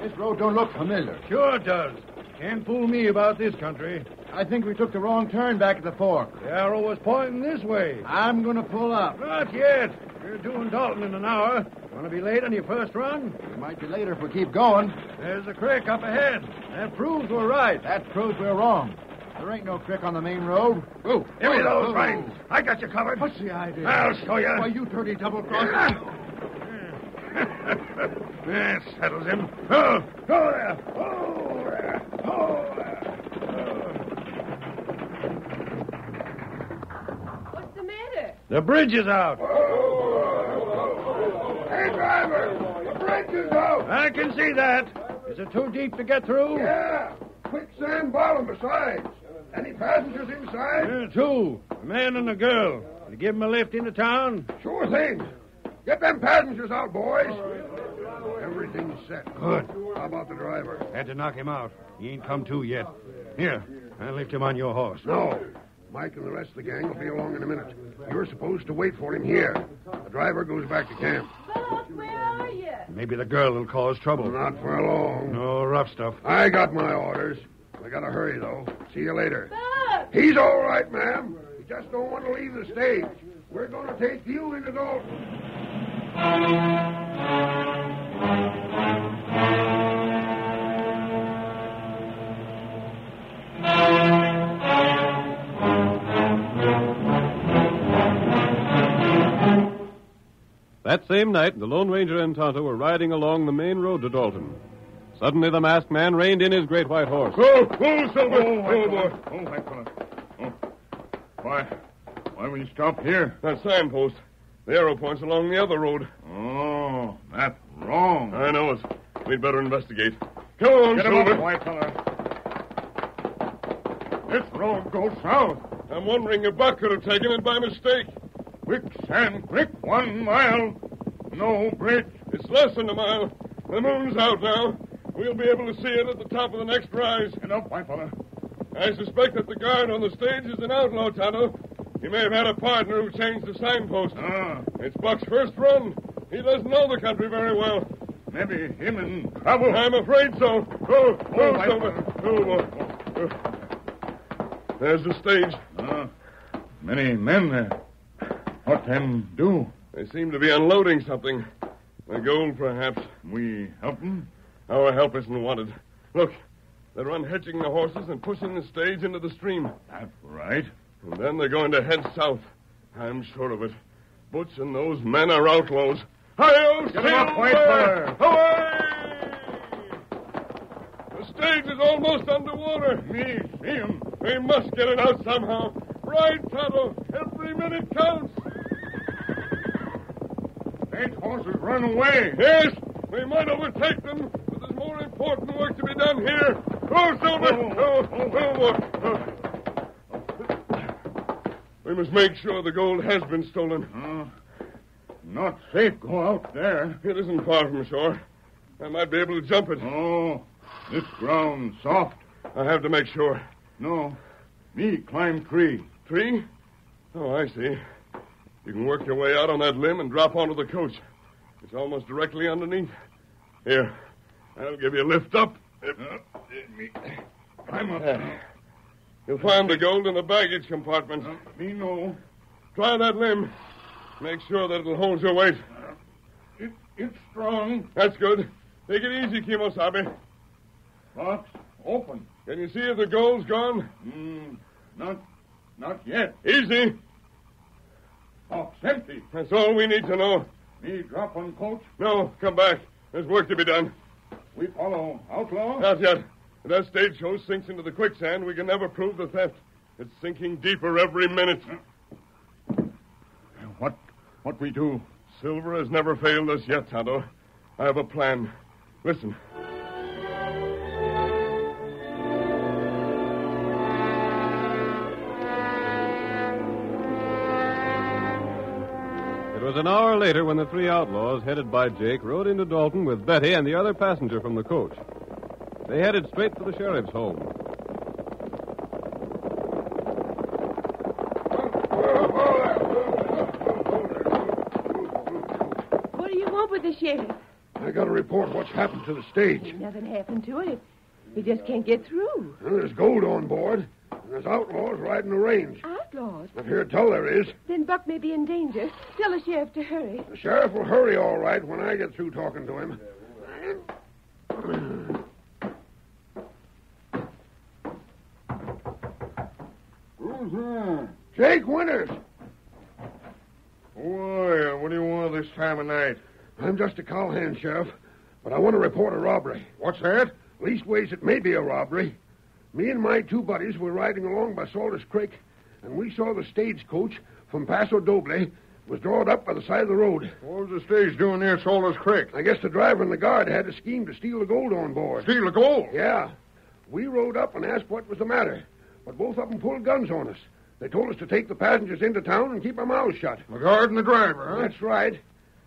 This road don't look familiar. Sure it does. Can't fool me about this country. I think we took the wrong turn back at the fork. The arrow was pointing this way. I'm going to pull up. Not yet. You're doing Dalton in an hour. Want to be late on your first run? We might be later if we keep going. There's a creek up ahead. That proves we're right. That proves we're wrong. There ain't no creek on the main road. Give me those reins. I got you covered. What's the idea? I'll show you. Why, you dirty double-crosser. That settles him. Oh, there. Oh, there. Oh, there. What's the matter? The bridge is out. Hey, driver. The bridge is out. I can see that. Is it too deep to get through? Yeah. Quicksand bottom besides. Any passengers inside? Two. A man and a girl. Will you give them a lift into town? Sure thing. Get them passengers out, boys. Everything's set. Good. How about the driver? Had to knock him out. He ain't come to yet. Here, I'll lift him on your horse. No. Mike and the rest of the gang will be along in a minute. You're supposed to wait for him here. The driver goes back to camp. Buck, where are you? Maybe the girl will cause trouble. Not for long. No rough stuff. I got my orders. I gotta hurry, though. See you later. Buck! He's all right, ma'am. He just don't want to leave the stage. We're gonna take you into Dalton. That same night, the Lone Ranger and Tonto were riding along the main road to Dalton. Suddenly, the masked man reined in his great white horse. Go, Silver! Oh, boy. Oh, white fella. Oh. Why will you stop here? That signpost. The arrow points along the other road. Oh, that's wrong. I know it. We'd better investigate. Come on, Get him Silver. up, white fella. This road goes south. I'm wondering if Buck could have taken it by mistake. Quicksand Creek, 1 mile. No bridge. It's less than a mile. The moon's out now. We'll be able to see it at the top of the next rise. Get up, white fella. I suspect that the guard on the stage is an outlaw, Tonto. He may have had a partner who changed the signpost. It's Buck's first run. He doesn't know the country very well. Maybe him in trouble. I'm afraid so. Go, white Silver. Go. There's the stage. Many men there. What them do? They seem to be unloading something. The gold, perhaps. We help them? Our help isn't wanted. Look, they're unhitching the horses and pushing the stage into the stream. That's right. And then they're going to head south. I'm sure of it. Butch and those men are outlaws. Hi-yo, Get him up, white Silver! fella. Away! The stage is almost underwater. Me see him. We must get it out somehow. Right, Tonto. Every minute counts. Stage horses run away. Yes, we might overtake them, but there's more important work to be done here. Go, Silver! We must make sure the gold has been stolen. Not safe go out there. It isn't far from shore. I might be able to jump it. Oh, This ground soft. I have to make sure. No. Me climb tree. Tree? Oh, I see. You can work your way out on that limb and drop onto the coach. It's almost directly underneath. Here, I'll give you a lift up. Climb up. You'll find the gold in the baggage compartment. Me know. Try that limb. Make sure that it'll hold your weight. It's strong. That's good. Take it easy, Kimosabe. Box open. Can you see if the gold's gone? Not yet. Easy. Box empty. That's all we need to know. Me drop on coach? No, come back. There's work to be done. We follow outlaw? Not yet. If that stagecoach sinks into the quicksand, we can never prove the theft. It's sinking deeper every minute. What we do? Silver has never failed us yet, Tonto. I have a plan. Listen. It was an hour later when the three outlaws, headed by Jake, rode into Dalton with Betty and the other passenger from the coach. They headed straight for the sheriff's home. What do you want with the sheriff? I got to report what's happened to the stage. Nothing happened to it. He just can't get through. Well, there's gold on board, and there's outlaws riding the range. Outlaws? I've heard tell there is. Then Buck may be in danger. Tell the sheriff to hurry. The sheriff will hurry all right when I get through talking to him. Who's there? Jake Winters. Why, what do you want this time of night? I'm just a cowhand, Sheriff, but I want to report a robbery. What's that? Leastways, it may be a robbery. Me and my two buddies were riding along by Salters Creek, and we saw the stagecoach from Paso Doble was drawn up by the side of the road. What was the stage doing near Salters Creek? I guess the driver and the guard had a scheme to steal the gold on board. Steal the gold? Yeah. We rode up and asked what was the matter, but both of them pulled guns on us. They told us to take the passengers into town and keep our mouths shut. The guard and the driver, huh? That's right.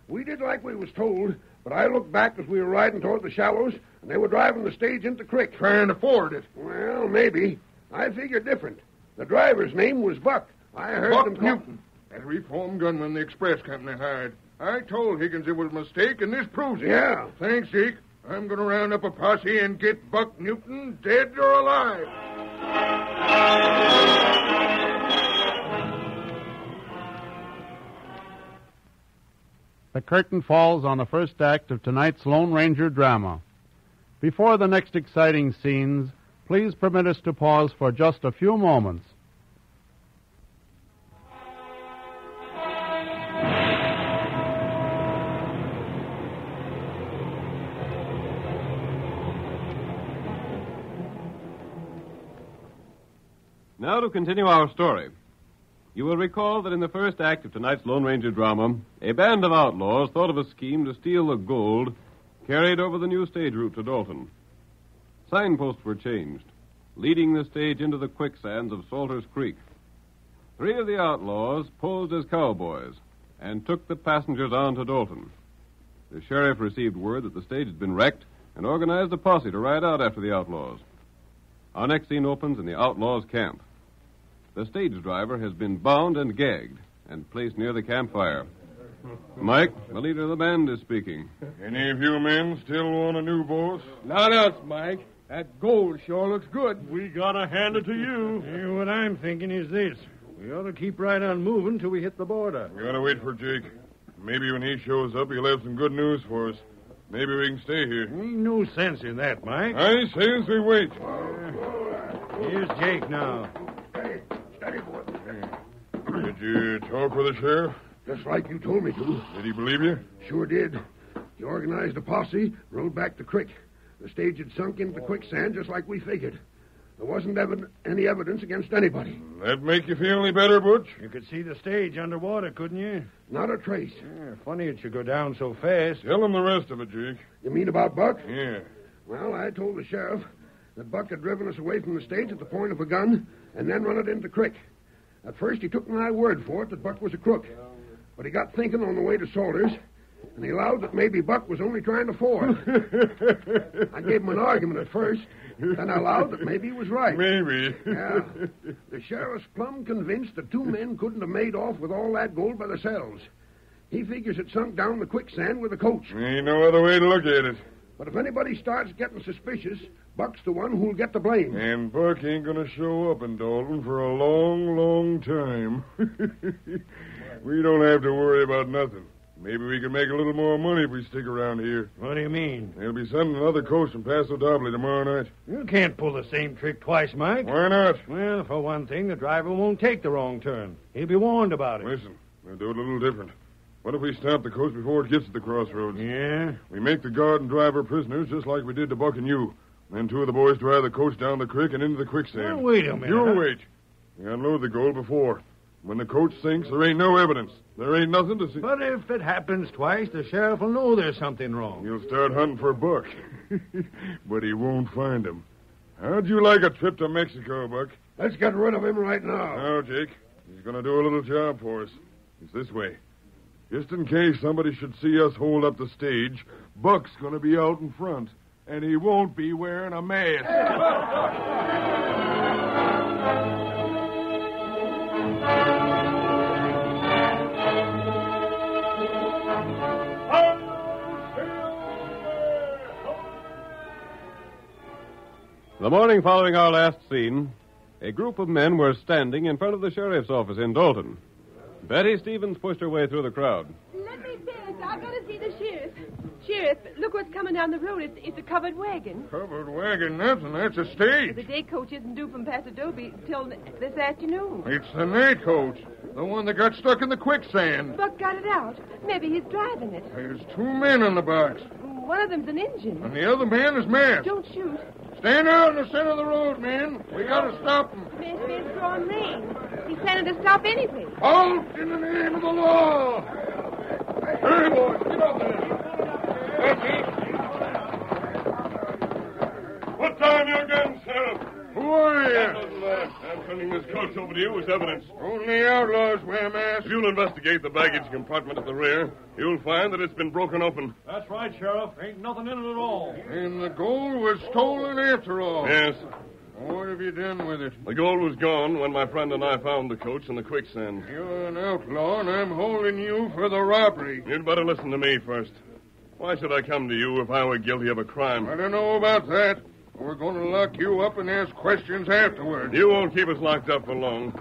We did like we was told, but I looked back as we were riding toward the shallows, and they were driving the stage into the creek. Trying to ford it. Well, maybe. I figured different. The driver's name was Buck. I heard Buck them call... Newton. That reformed gunman the express company hired. I told Higgins it was a mistake, and this proves it. Yeah. Thanks, Zeke. I'm going to round up a posse and get Buck Newton dead or alive. The curtain falls on the first act of tonight's Lone Ranger drama. Before the next exciting scenes, please permit us to pause for just a few moments. Now to continue our story. You will recall that in the first act of tonight's Lone Ranger drama, a band of outlaws thought of a scheme to steal the gold carried over the new stage route to Dalton. Signposts were changed, leading the stage into the quicksands of Salters Creek. Three of the outlaws posed as cowboys and took the passengers on to Dalton. The sheriff received word that the stage had been wrecked and organized a posse to ride out after the outlaws. Our next scene opens in the outlaws' camp. The stage driver has been bound and gagged and placed near the campfire. Mike, the leader of the band, is speaking. Any of you men still want a new boss? Not us, Mike. That gold sure looks good. We gotta hand it to you. Hey, what I'm thinking is this. We ought to keep right on moving till we hit the border. We gotta wait for Jake. Maybe when he shows up, he'll have some good news for us. Maybe we can stay here. Ain't no sense in that, Mike. I say as we wait. Here's Jake now. Hey, steady, boy. Did you talk with the sheriff? Just like you told me to. Did he believe you? Sure did. He organized a posse, rode back the creek. The stage had sunk into the quicksand just like we figured. There wasn't any evidence against anybody. That make you feel any better, Butch? You could see the stage underwater, couldn't you? Not a trace. Yeah, funny it should go down so fast. Tell him the rest of it, Jake. You mean about Buck? Yeah. Well, I told the sheriff that Buck had driven us away from the stage at the point of a gun and then run it into the creek. At first, he took my word for it that Buck was a crook. But he got thinking on the way to Salters, and he allowed that maybe Buck was only trying to fool. I gave him an argument at first, then I allowed that maybe he was right. Maybe. Yeah. The sheriff's plumb convinced the two men couldn't have made off with all that gold by themselves. He figures it sunk down the quicksand with the coach. Ain't no other way to look at it. But if anybody starts getting suspicious, Buck's the one who'll get the blame. And Buck ain't gonna show up in Dalton for a long, long time. We don't have to worry about nothing. Maybe we can make a little more money if we stick around here. What do you mean? They'll be sending another coach from Paso Doble tomorrow night. You can't pull the same trick twice, Mike. Why not? Well, for one thing, the driver won't take the wrong turn. He'll be warned about it. Listen, we'll do it a little different. What if we stop the coach before it gets to the crossroads? Yeah? We make the guard and driver prisoners just like we did to Buck and you. Then two of the boys drive the coach down the creek and into the quicksand. Well, wait a minute. You wait. We unload the gold before. When the coach sinks, there ain't no evidence. There ain't nothing to see. But if it happens twice, the sheriff will know there's something wrong. He'll start hunting for Buck. But he won't find him. How'd you like a trip to Mexico, Buck? Let's get rid of him right now. No, Jake. He's going to do a little job for us. It's this way. Just in case somebody should see us hold up the stage, Buck's going to be out in front, and he won't be wearing a mask. The morning following our last scene, a group of men were standing in front of the sheriff's office in Dalton. Betty Stevens pushed her way through the crowd. Let me finish. I've got to see the sheriff. Sheriff, look what's coming down the road. It's a covered wagon. Covered wagon? Nothing. That's a stage. The day coach isn't due from Paso Doble till this afternoon. It's the night coach. The one that got stuck in the quicksand. Buck got it out. Maybe he's driving it. There's two men in the box. One of them's an Injun. And the other man is masked. Don't shoot. Stand out in the center of the road, man. We got to stop him. Man's drawing rein. He's planning to stop anything. Halt in the name of the law. Hurry, boys. Get up there. Put down your gun, Sheriff. Who are you? I'm sending this coach over to you as evidence. Only outlaws wear masks. If you'll investigate the baggage compartment at the rear, you'll find that it's been broken open. That's right, Sheriff. Ain't nothing in it at all. And the gold was stolen after all. Yes. What have you done with it? The gold was gone when my friend and I found the coach in the quicksand. You're an outlaw, and I'm holding you for the robbery. You'd better listen to me first. Why should I come to you if I were guilty of a crime? I don't know about that. We're going to lock you up and ask questions afterward. You won't keep us locked up for long.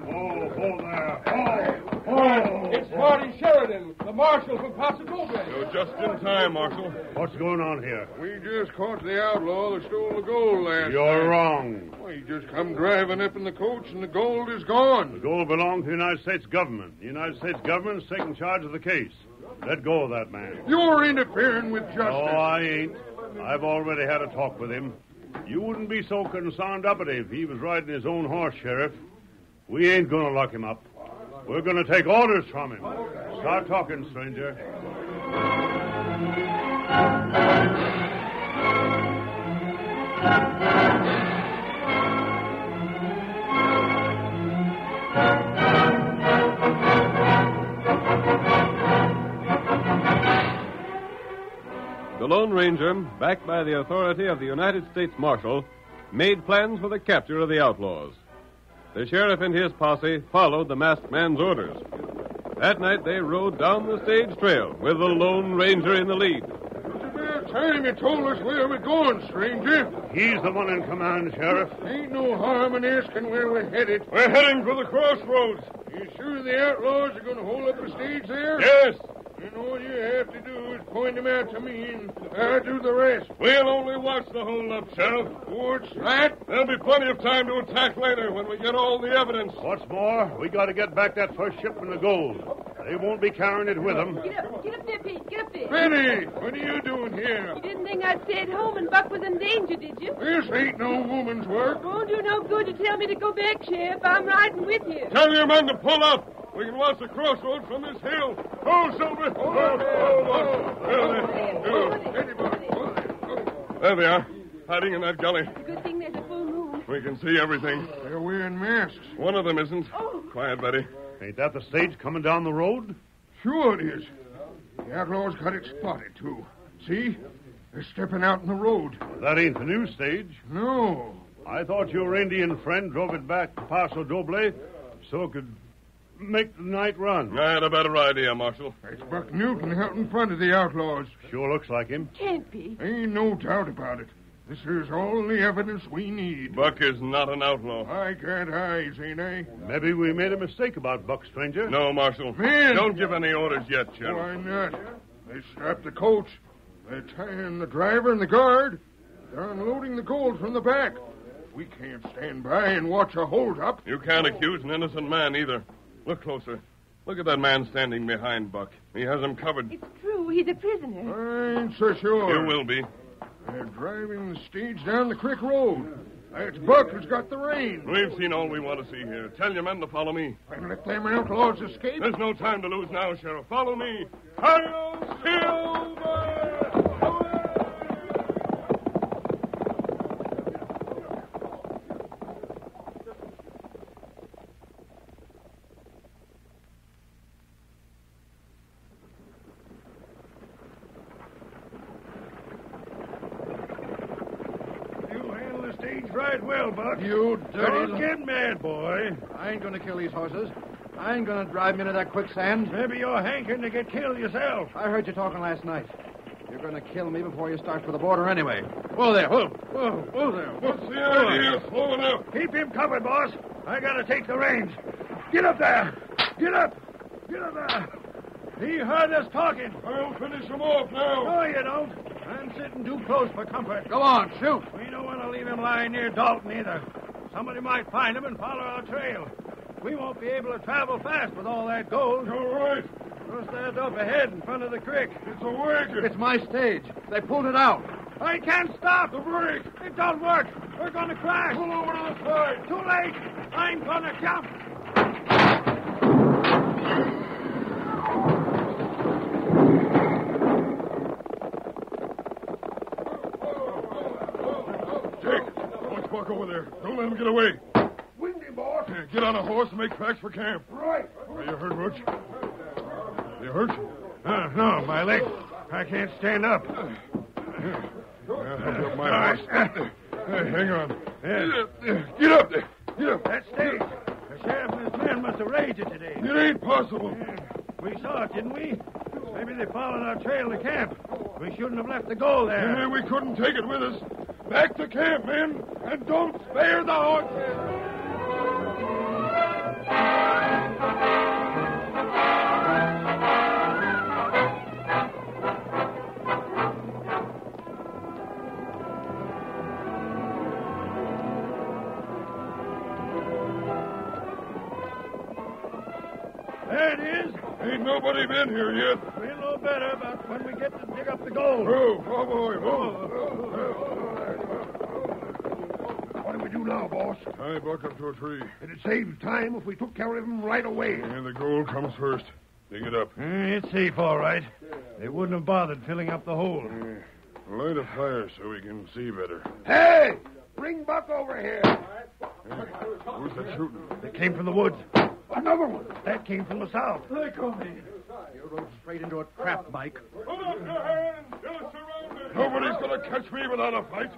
Oh, there. Oh, it's Marty Sheridan, the marshal from Paso Doble. You're just in time, Marshal. What's going on here? We just caught the outlaw that stole the gold last You're night. wrong. Well, he just come driving up in the coach, and the gold is gone. The gold belongs to the United States government. The United States government is taking charge of the case. Let go of that man. You're interfering with justice. No, I ain't. I've already had a talk with him. You wouldn't be so concerned uppity if he was riding his own horse, Sheriff. We ain't going to lock him up. We're going to take orders from him. Start talking, stranger. The Lone Ranger, backed by the authority of the United States Marshal, made plans for the capture of the outlaws. The sheriff and his posse followed the masked man's orders. That night they rode down the stage trail with the Lone Ranger in the lead. It's about time you told us where we're going, stranger. He's the one in command, Sheriff. Ain't no harm in asking where we're headed. We're heading for the crossroads. You sure the outlaws are going to hold up the stage there? Yes. And all you have to do is point them out to me, and I'll do the rest. We'll only watch the hold-up, Sheriff. What's that? There'll be plenty of time to attack later when we get all the evidence. What's more, we got to get back that first shipment of gold. They won't be carrying it with them. Get up there, Pete. Get up there. Betty, what are you doing here? You didn't think I'd stay at home and Buck was in danger, did you? This ain't no woman's work. Won't do no good to tell me to go back, Sheriff. I'm riding with you. Tell your men to pull up. We can watch the crossroads from this hill. Hold, Silver. There they are, hiding in that gully. Good thing there's a full moon. We can see everything. They're wearing masks. One of them isn't. Oh. Quiet, Betty. Ain't that the stage coming down the road? Sure it is. The outlaws got it spotted, too. See? They're stepping out in the road. That ain't the new stage. No. I thought your Indian friend drove it back to Paso Doble so it could make the night run. I had a better idea, Marshal. It's Buck Newton out in front of the outlaws. Sure looks like him. Can't be. Ain't no doubt about it. This is all the evidence we need. Buck is not an outlaw. I got eyes, ain't I? Maybe we made a mistake about Buck, stranger. No, Marshal. Man! Don't give any orders yet, Sheriff. Why not? They strapped the coach. They're tying the driver and the guard. They're unloading the gold from the back. We can't stand by and watch a hold-up. You can't accuse an innocent man either. Look closer. Look at that man standing behind Buck. He has him covered. It's true. He's a prisoner. I ain't so sure. You will be. They're driving the stage down the creek road. It's Buck who's got the reins. We've seen all we want to see here. Tell your men to follow me. And let them outlaws escape. There's no time to lose now, Sheriff. Follow me. Hail Silver! Right well, Buck. You dirty... Don't get mad, boy. I ain't going to kill these horses. I ain't going to drive them into that quicksand. Maybe you're hankering to get killed yourself. I heard you talking last night. You're going to kill me before you start for the border anyway. Whoa there, whoa. Whoa there. What's the idea? Slow enough. Keep him covered, boss. I gotta take the reins. Get up there. Get up. Get up there. He heard us talking. I'll finish him off now. No, you don't. I'm sitting too close for comfort. Go on, shoot. We don't want to leave him lying near Dalton either. Somebody might find him and follow our trail. We won't be able to travel fast with all that gold. You're right. Just that up ahead in front of the creek. It's a wagon. It's my stage. They pulled it out. I can't stop. The brake. It don't work. We're going to crash. Pull over to the side. Too late. I'm going to jump. Buck over there. Don't let him get away. Windy, boss. Get on a horse and make tracks for camp. Right. Are you hurt, Roach? You hurt? No, my leg. I can't stand up. I'll help you up my horse. Hang on. Yeah. Get up there. Get up. That stage. The sheriff and his men must have raided it today. It ain't possible. We saw it, didn't we? Maybe they followed our trail to camp. We shouldn't have left the gold there. Yeah, we couldn't take it with us. Back to camp, men, and don't spare the horses. There it is. Ain't nobody been here yet. We'll know better about when we get to dig up the gold. Oh boy. What do we do now, boss? Tie Buck up to a tree. It'd save time if we took care of him right away. And the gold comes first. Dig it up. It's safe, all right. They wouldn't have bothered filling up the hole. Light a fire so we can see better. Hey! Bring Buck over here. Who's that shooting? They came from the woods. Another one. That came from the south. Let go me. You rode straight into a trap, Mike. Put up your hands. You're surrounded. Nobody's going to catch me without a fight.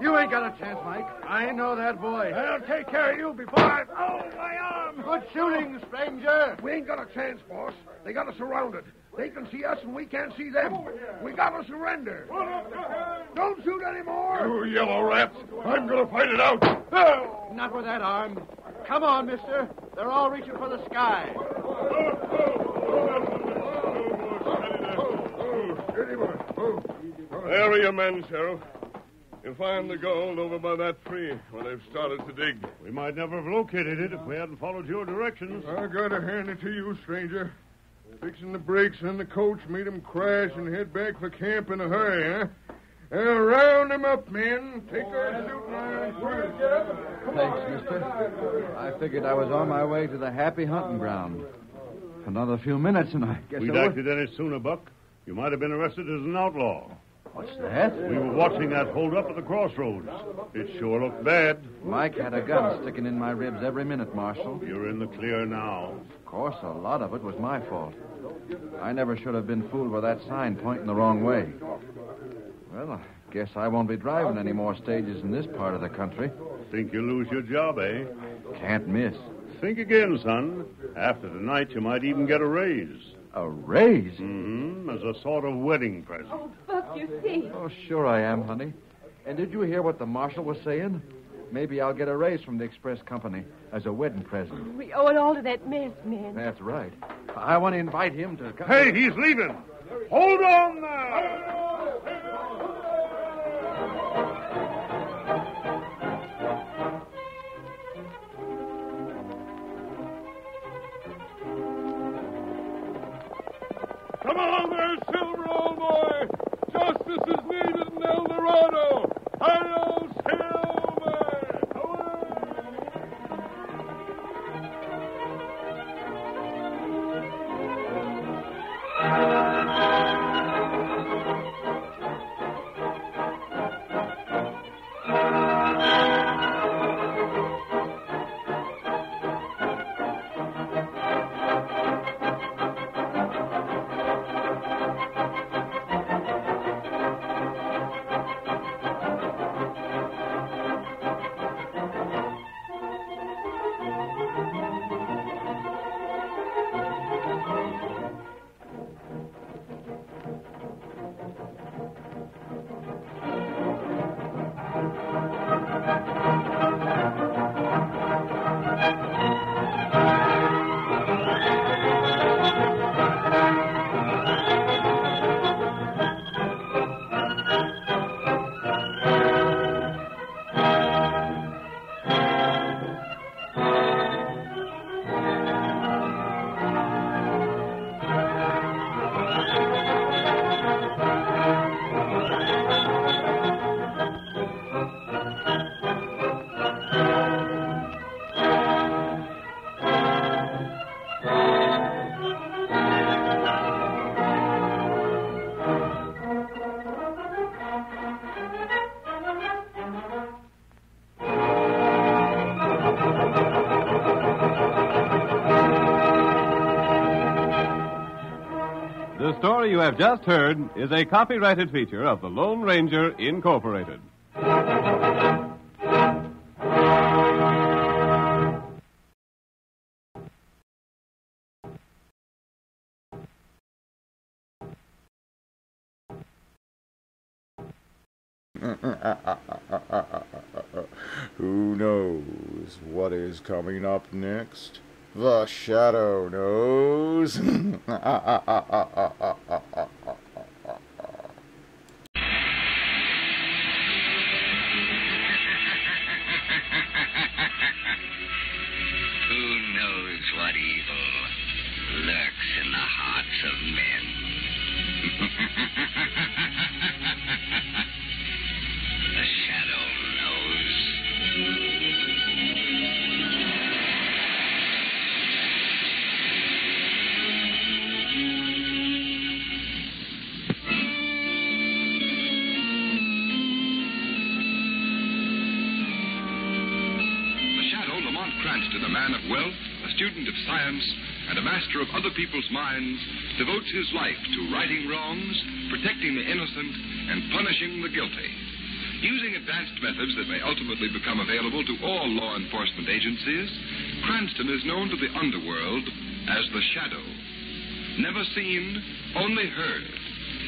You ain't got a chance, Mike. I know that boy. I'll take care of you before I... Oh, my arm! Good shooting, stranger. We ain't got a chance, boss. They got us surrounded. They can see us and we can't see them. We got to surrender. Don't shoot anymore. You yellow rats. I'm going to fight it out. Not with that arm. Come on, mister. They're all reaching for the sky. There are your men, Sheriff. You'll find the gold over by that tree where they've started to dig. We might never have located it if we hadn't followed your directions. I gotta hand it to you, stranger. Fixing the brakes on the coach made them crash and head back for camp in a hurry, huh? Round them up, men. Take our shooting irons first. Thanks, mister. I figured I was on my way to the happy hunting ground. Another few minutes and I guess We'd acted any sooner, Buck. You might have been arrested as an outlaw. What's that? We were watching that hold-up at the crossroads. It sure looked bad. Mike had a gun sticking in my ribs every minute, Marshal. You're in the clear now. Of course, a lot of it was my fault. I never should have been fooled by that sign pointing the wrong way. Well, I guess I won't be driving any more stages in this part of the country. Think you'll lose your job, eh? Can't miss. Think again, son. After tonight, you might even get a raise. A raise? Mm-hmm. As a sort of wedding present. Oh, Buck, you see. Oh, sure I am, honey. And did you hear what the marshal was saying? Maybe I'll get a raise from the express company as a wedding present. We owe it all to that masked man. That's right. I want to invite him to come. Hey, he's leaving. Hold on now. Come on there, Silver, old boy. Justice is needed in El Dorado. Hi-yo, Silver! The story you have just heard is a copyrighted feature of the Lone Ranger, Incorporated. Who knows what is coming up next? The Shadow knows. Who knows what evil lurks in the hearts of men? The Shadow knows. Cranston, a man of wealth, a student of science, and a master of other people's minds, devotes his life to righting wrongs, protecting the innocent, and punishing the guilty. Using advanced methods that may ultimately become available to all law enforcement agencies, Cranston is known to the underworld as the Shadow. Never seen, only heard,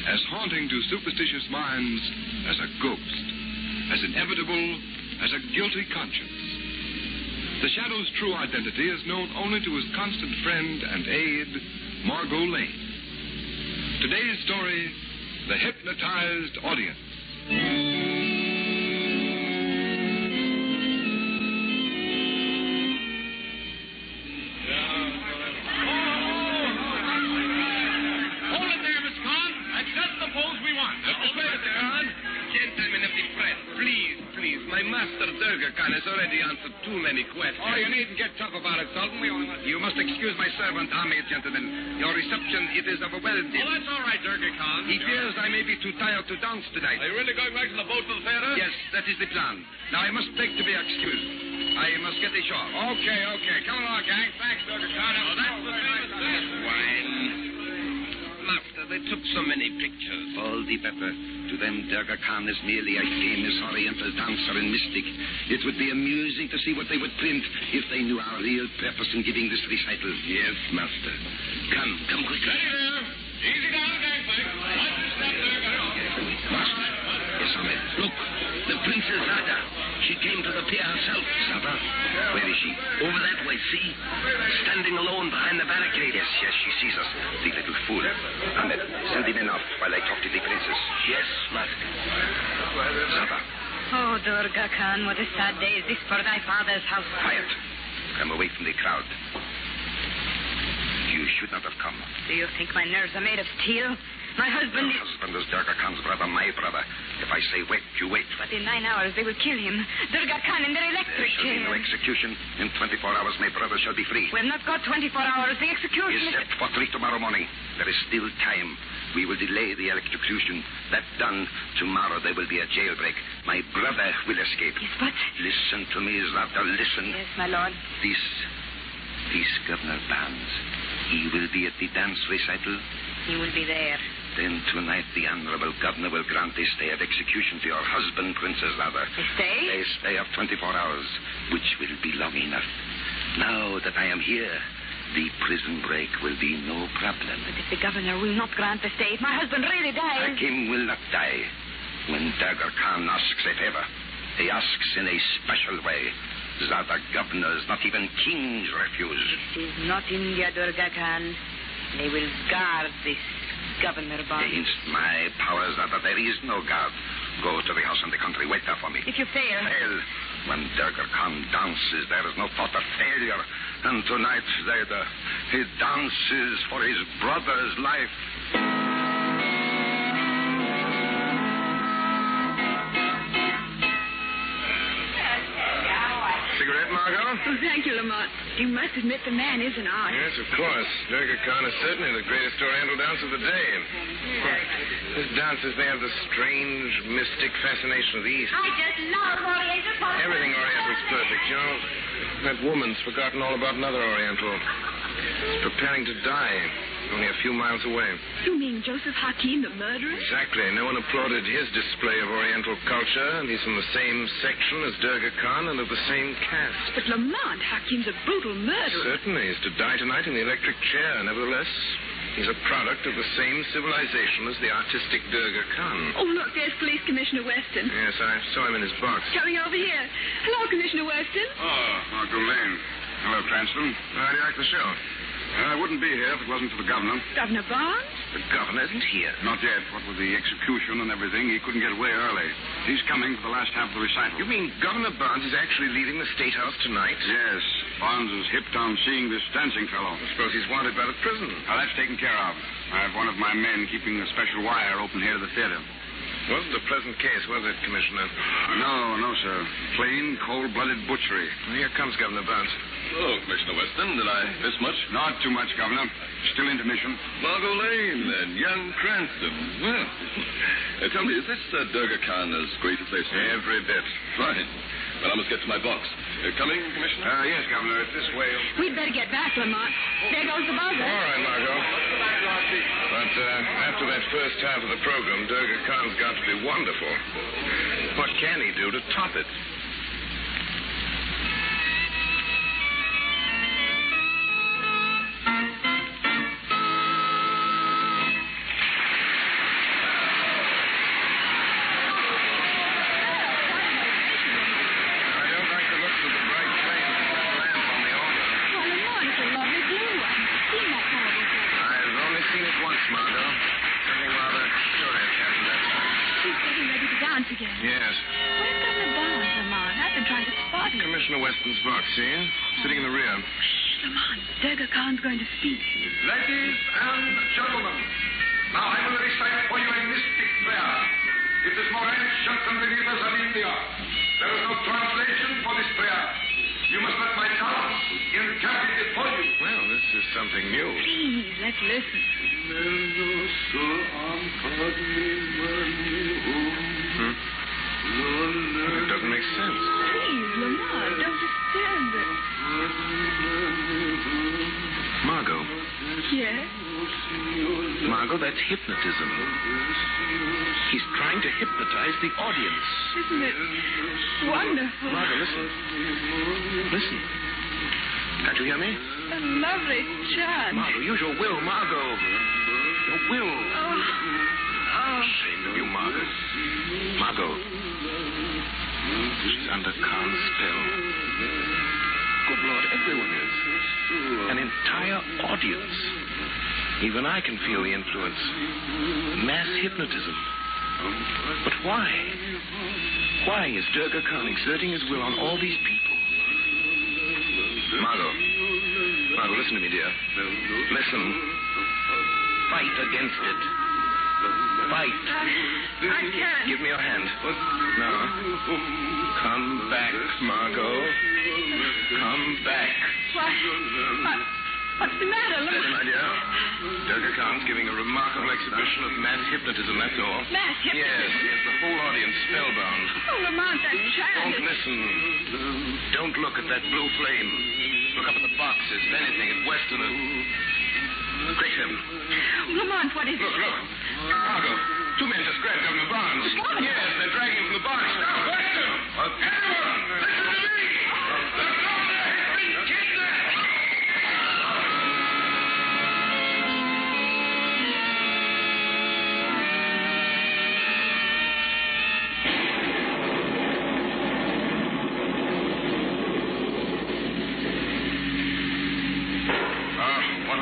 as haunting to superstitious minds as a ghost, as inevitable as a guilty conscience. The Shadow's true identity is known only to his constant friend and aide, Margot Lane. Today's story, The Hypnotized Audience. Hold it there, Miss Khan. That's just the pose we want. Just wait there, hon. Gentlemen of the press, please, my master Durga Khan has already answered too many questions. Oh, you needn't get tough about it, Sultan. You must excuse my servant, army gentlemen. Your reception, it is overwhelming. Oh, that's all right, Durga Khan. He fears I may be too tired to dance tonight. Are you really going back to the boat for the theater? Yes, that is the plan. Now, I must beg to be excused. I must get ashore. Okay. Come along, gang. Thanks, Durga Khan. Oh, that's the famous Wine. Master, they took so many pictures. All the better. To them, Durga Khan is merely a famous Oriental dancer and mystic. It would be amusing to see what they would print if they knew our real purpose in giving this recital. Yes, Master. Come quickly. Ready there. Easy down, gangplank. Watch the step there. Master. Yes, Ahmed. Look, the Princess Zada. She came to the pier herself. Zada? Where is she? Over that way, see? Standing alone behind the barricade. Yes, she sees us. The little fool. Ahmed, send him enough while I talk to the princess. Yes, Master. Zada. Oh, Durga Khan, what a sad day is this for thy father's house. Quiet. Come away from the crowd. You should not have come. Do you think my nerves are made of steel? My husband Your husband is Durga Khan's brother, my brother. If I say wait, you wait. But in 9 hours they will kill him. Durga Khan in their electric There shall be no chair. execution. In 24 hours, my brother shall be free. We have not got 24 hours. The execution Is set for 3 tomorrow morning. There is still time. We will delay the electrocution. That done, tomorrow there will be a jailbreak. My brother will escape. Yes, but... Listen to me, Zlata, listen. Yes, my lord. This Governor Barnes, he will be at the dance recital. He will be there. Then tonight the Honorable Governor will grant a stay of execution to your husband, Princess Zada. A stay? A stay of 24 hours, which will be long enough. Now that I am here, the prison break will be no problem. But if the governor will not grant the stay, if my husband really dies... Hakim will not die. When Durga Khan asks a favor, he asks in a special way. Zada governors, not even kings, refuse. This is not India, Durga Khan. They will guard this Governor Barnes. Against my powers, Zada, there is no guard. Go to the house in the country. Wait there for me. If you fail... Fail. When Durga Khan dances, there is no thought of failure. And tonight, Zada, he dances for his brother's life. Cigarette, Margot? Oh, thank you, Lamont. You must admit the man is an art. Yes, of course. Durga Khan is certainly the greatest Oriental dance of the day. His dances, they have the strange, mystic fascination of the East. I just love Oriental culture. Everything Oriental's perfect, you know. That woman's forgotten all about another Oriental. He's preparing to die, only a few miles away. You mean Joseph Hakim, the murderer? Exactly. No one applauded his display of Oriental culture, and he's from the same section as Durga Khan and of the same caste. But Lamont, Hakim's a brutal murderer. Certainly. He's to die tonight in the electric chair. Nevertheless, he's a product of the same civilization as the artistic Durga Khan. Oh, look, there's Police Commissioner Weston. Yes, I saw him in his box. Coming over here. Hello, Commissioner Weston. Oh, Margot Lane. Hello, Cranston. How do you like the show? I wouldn't be here if it wasn't for the governor. Governor Barnes? The governor isn't here. Not yet. What with the execution and everything, he couldn't get away early. He's coming for the last half of the recital. You mean Governor Barnes is actually leaving the State House tonight? Yes. Barnes is hipped on seeing this dancing fellow. I suppose he's wanted by the prison. Now, that's taken care of. I have one of my men keeping a special wire open here to the theater. Wasn't a pleasant case, was it, Commissioner? No, sir. Plain, cold-blooded butchery. Well, here comes Governor Barnes. Oh, Commissioner Weston, did I miss much? Not too much, Governor. Still intermission. Margot Lane and young Cranston. Well, tell me, is this Durga Khan as great as they say? Every bit. Fine. Well, I must get to my box. Coming, Commissioner? Yes, Governor. It's this way. We'd better get back, Lamont. There goes the buzzer. All right, Margot. But after that first half of the program, Durga Khan's got to be wonderful. What can he do to top it? Yes. Where's Governor Barnes, Lamont? I've been trying to spot him. Commissioner Weston's box, see? Sitting in the rear. Shh, Lamont. Durga Khan's going to speak. Ladies and gentlemen, now I will recite for you a mystic prayer. It is more ancient than believers of India. There is no translation for this prayer. You must let my tongue interpret it for you. Well, this is something new. Please, let's listen. It doesn't make sense. Please, Lamont, don't disturb it. Margot. Yes? Margot, that's hypnotism. He's trying to hypnotize the audience. Isn't it wonderful? Margot, listen. Listen. Can't you hear me? A lovely chant. Margot, use your will, Margot. Your will. Oh. Shame of you, Margot. Margot. She's under Khan's spell. Good Lord, everyone is. An entire audience. Even I can feel the influence. Mass hypnotism. But why? Why is Durga Khan exerting his will on all these people? Margot. Margot, listen to me, dear. Listen. Fight against it. Fight. I can't. Give me your hand. No. Come back, Margot. Come back. What's the matter? Listen, my dear. Durga Khan's giving a remarkable exhibition of mass hypnotism, that's all. Mass hypnotism? Yes, the whole audience spellbound. Oh, Lamont, that chant. Don't listen. Don't look at that blue flame. Look up at the boxes. If anything, at Westerner. Great heaven. Lamont, what is it? Look. Margot, two men just grabbed Governor Barnes. What? Yes, they're dragging him from the box. Stop, Weston! Everyone, listen to me! The governor has been kidnapped!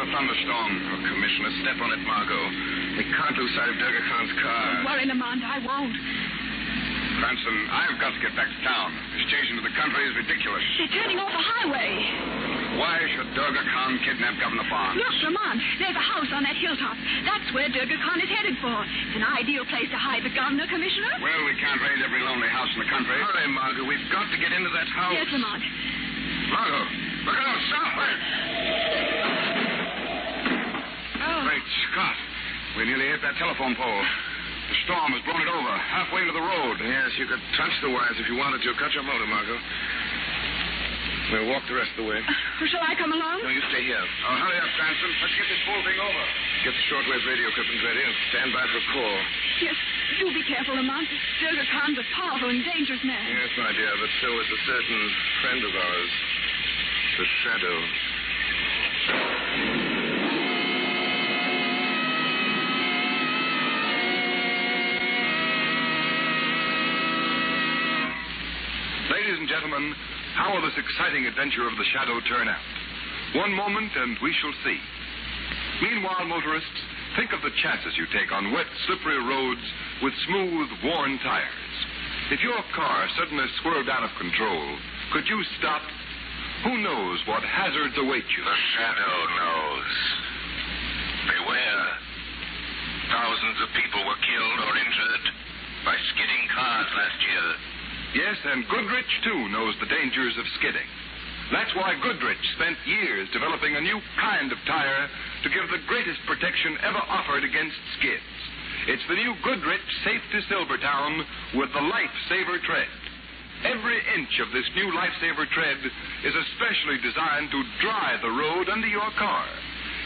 Thunderstorm. Oh, Commissioner, step on it, Margot. We can't lose sight of Durga Khan's car. Don't worry, Lamont, I won't. Cranston, I've got to get back to town. This chase into the country is ridiculous. They're turning off the highway. Why should Durga Khan kidnap Governor Barnes? Look, Lamont, there's a house on that hilltop. That's where Durga Khan is headed for. It's an ideal place to hide the governor, Commissioner. Well, we can't raid every lonely house in the country. Hurry, Margot. We've got to get into that house. Yes, Lamont. Margot, look out. Stop. Great Scott. We nearly hit that telephone pole. The storm has blown it over, halfway into the road. Yes, you could touch the wires if you wanted to. Cut your motor, Margot. We'll walk the rest of the way. Shall I come along? No, you stay here. Oh, hurry up, Cranston. Let's get this whole thing over. Get the shortwave radio equipment ready and stand by for a call. Yes, do be careful, Lamont. Durga Khan's a powerful and dangerous man. Yes, my dear, but so is a certain friend of ours, the Shadow. Ladies and gentlemen, how will this exciting adventure of the Shadow turn out? One moment and we shall see. Meanwhile, motorists, think of the chances you take on wet, slippery roads with smooth, worn tires. If your car suddenly swerved out of control, could you stop? Who knows what hazards await you? The Shadow knows. Beware. Thousands of people were killed or injured by skidding cars last year. Yes, and Goodrich, too, knows the dangers of skidding. That's why Goodrich spent years developing a new kind of tire to give the greatest protection ever offered against skids. It's the new Goodrich Safety Silvertown with the Lifesaver tread. Every inch of this new Lifesaver tread is especially designed to dry the road under your car.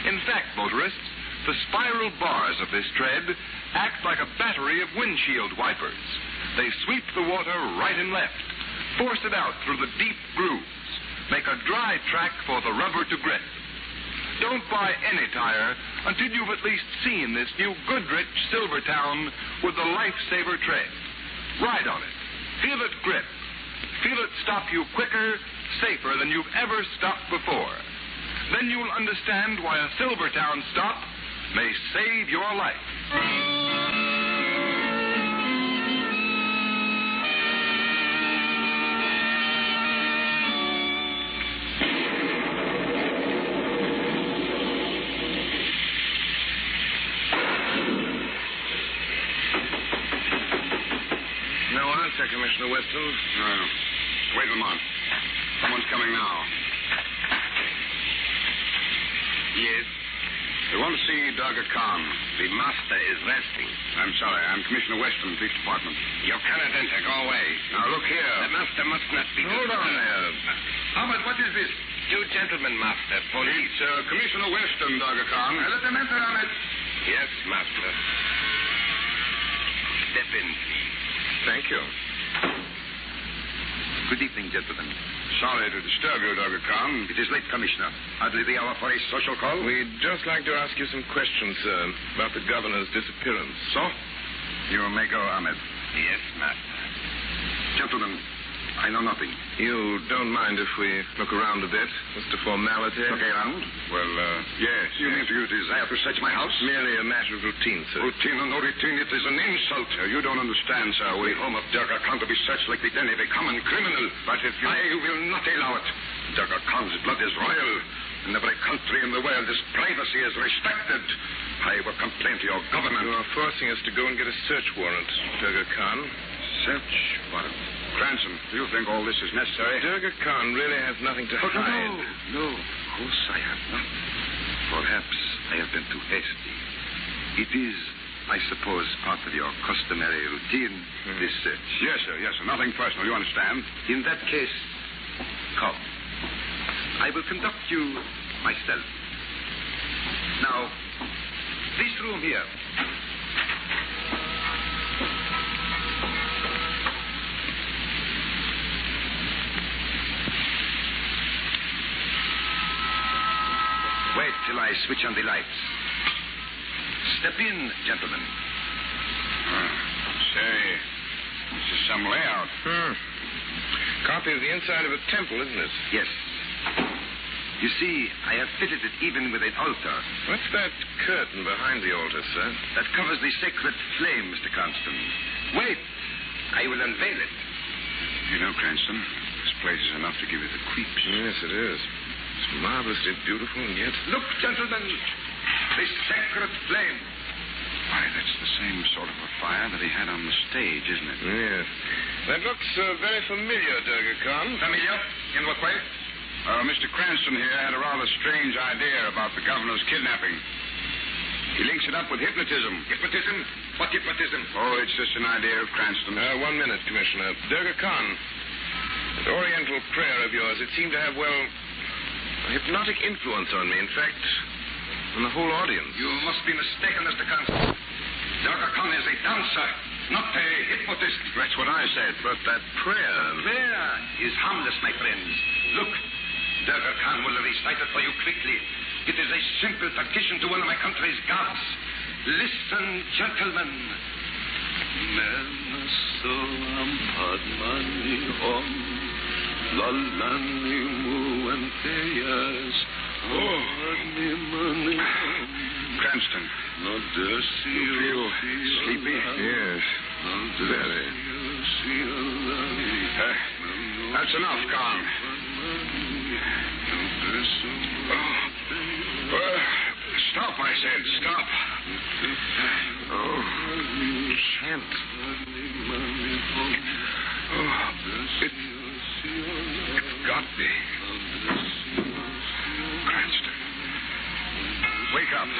In fact, motorists, the spiral bars of this tread act like a battery of windshield wipers. They sweep the water right and left, force it out through the deep grooves, make a dry track for the rubber to grip. Don't buy any tire until you've at least seen this new Goodrich Silvertown with the Lifesaver tread. Ride on it. Feel it grip. Feel it stop you quicker, safer than you've ever stopped before. Then you'll understand why a Silvertown stop may save your life. Commissioner Weston? No. Wait, Lamont. Someone's coming now. Yes. They want to see Durga Khan. The master is resting. I'm sorry. I'm Commissioner Weston, Police Department. You cannot enter. Go away. Now, look here. The master must not be Hold on disturbed. there. Ahmed, what is this? Two gentlemen, master. Police. It's Commissioner Weston, Durga Khan. Let them enter, Ahmed. Yes, master. Step in, please. Thank you. Good evening, gentlemen. Sorry to disturb you, Durga Khan. It is late, Commissioner. Hardly the hour for a social call. We'd just like to ask you some questions, sir, about the governor's disappearance. So? You may go, Ahmed. Yes, master. Gentlemen, I know nothing. You don't mind if we look around a bit? Just a formality? Look around? Well, yes. You mean you desire to search my house? Merely a matter of routine, sir. Routine or no routine, it is an insult. You don't understand, sir. We home of Durga Khan to be searched like the den of a common criminal. But if you... I will not allow it. Durga Khan's blood is royal. In every country in the world, his privacy is respected. I will complain to your government. You are forcing us to go and get a search warrant, Durga Khan. Search warrant? Cranston, do you think all this is necessary? Durga Khan really has nothing to hide. No, of course I have not. Perhaps I have been too hasty. It is, I suppose, part of your customary routine, this search. Yes, sir. Yes, sir. Nothing personal. You understand? In that case, come. I will conduct you myself. Now, this room here. Wait till I switch on the lights. Step in, gentlemen. Say, this is some layout. Copy of the inside of a temple, isn't it? Yes. You see, I have fitted it even with an altar. What's that curtain behind the altar, sir? That covers the sacred flame, Mr. Cranston. Wait. I will unveil it. You know, Cranston, this place is enough to give you the creeps. Yes, it is. It's marvelously beautiful, and yet... Look, gentlemen. The sacred flame. Why, that's the same sort of a fire that he had on the stage, isn't it? Yes. That looks very familiar, Durga Khan. Familiar? In what way? Mr. Cranston here had a rather strange idea about the governor's kidnapping. He links it up with hypnotism. Hypnotism? What hypnotism? Oh, it's just an idea of Cranston. 1 minute, Commissioner. Durga Khan, that Oriental prayer of yours, it seemed to have, well, a hypnotic influence on me. In fact, on the whole audience. You must be mistaken, Mr. Cranston. Durga Khan is a dancer, not a hypnotist. That's what I said, but that prayer... The prayer is harmless, my friends. Look, Durga Khan will recite it for you quickly. It is a simple petition to one of my country's gods. Listen, gentlemen. Menasam Padmani Om Lalani Muanteyas. Cranston, do you feel sleepy? Yes, very. That's enough, Khan. Stop, I said. Stop. Chant. It's got me. Cranston. Wake up.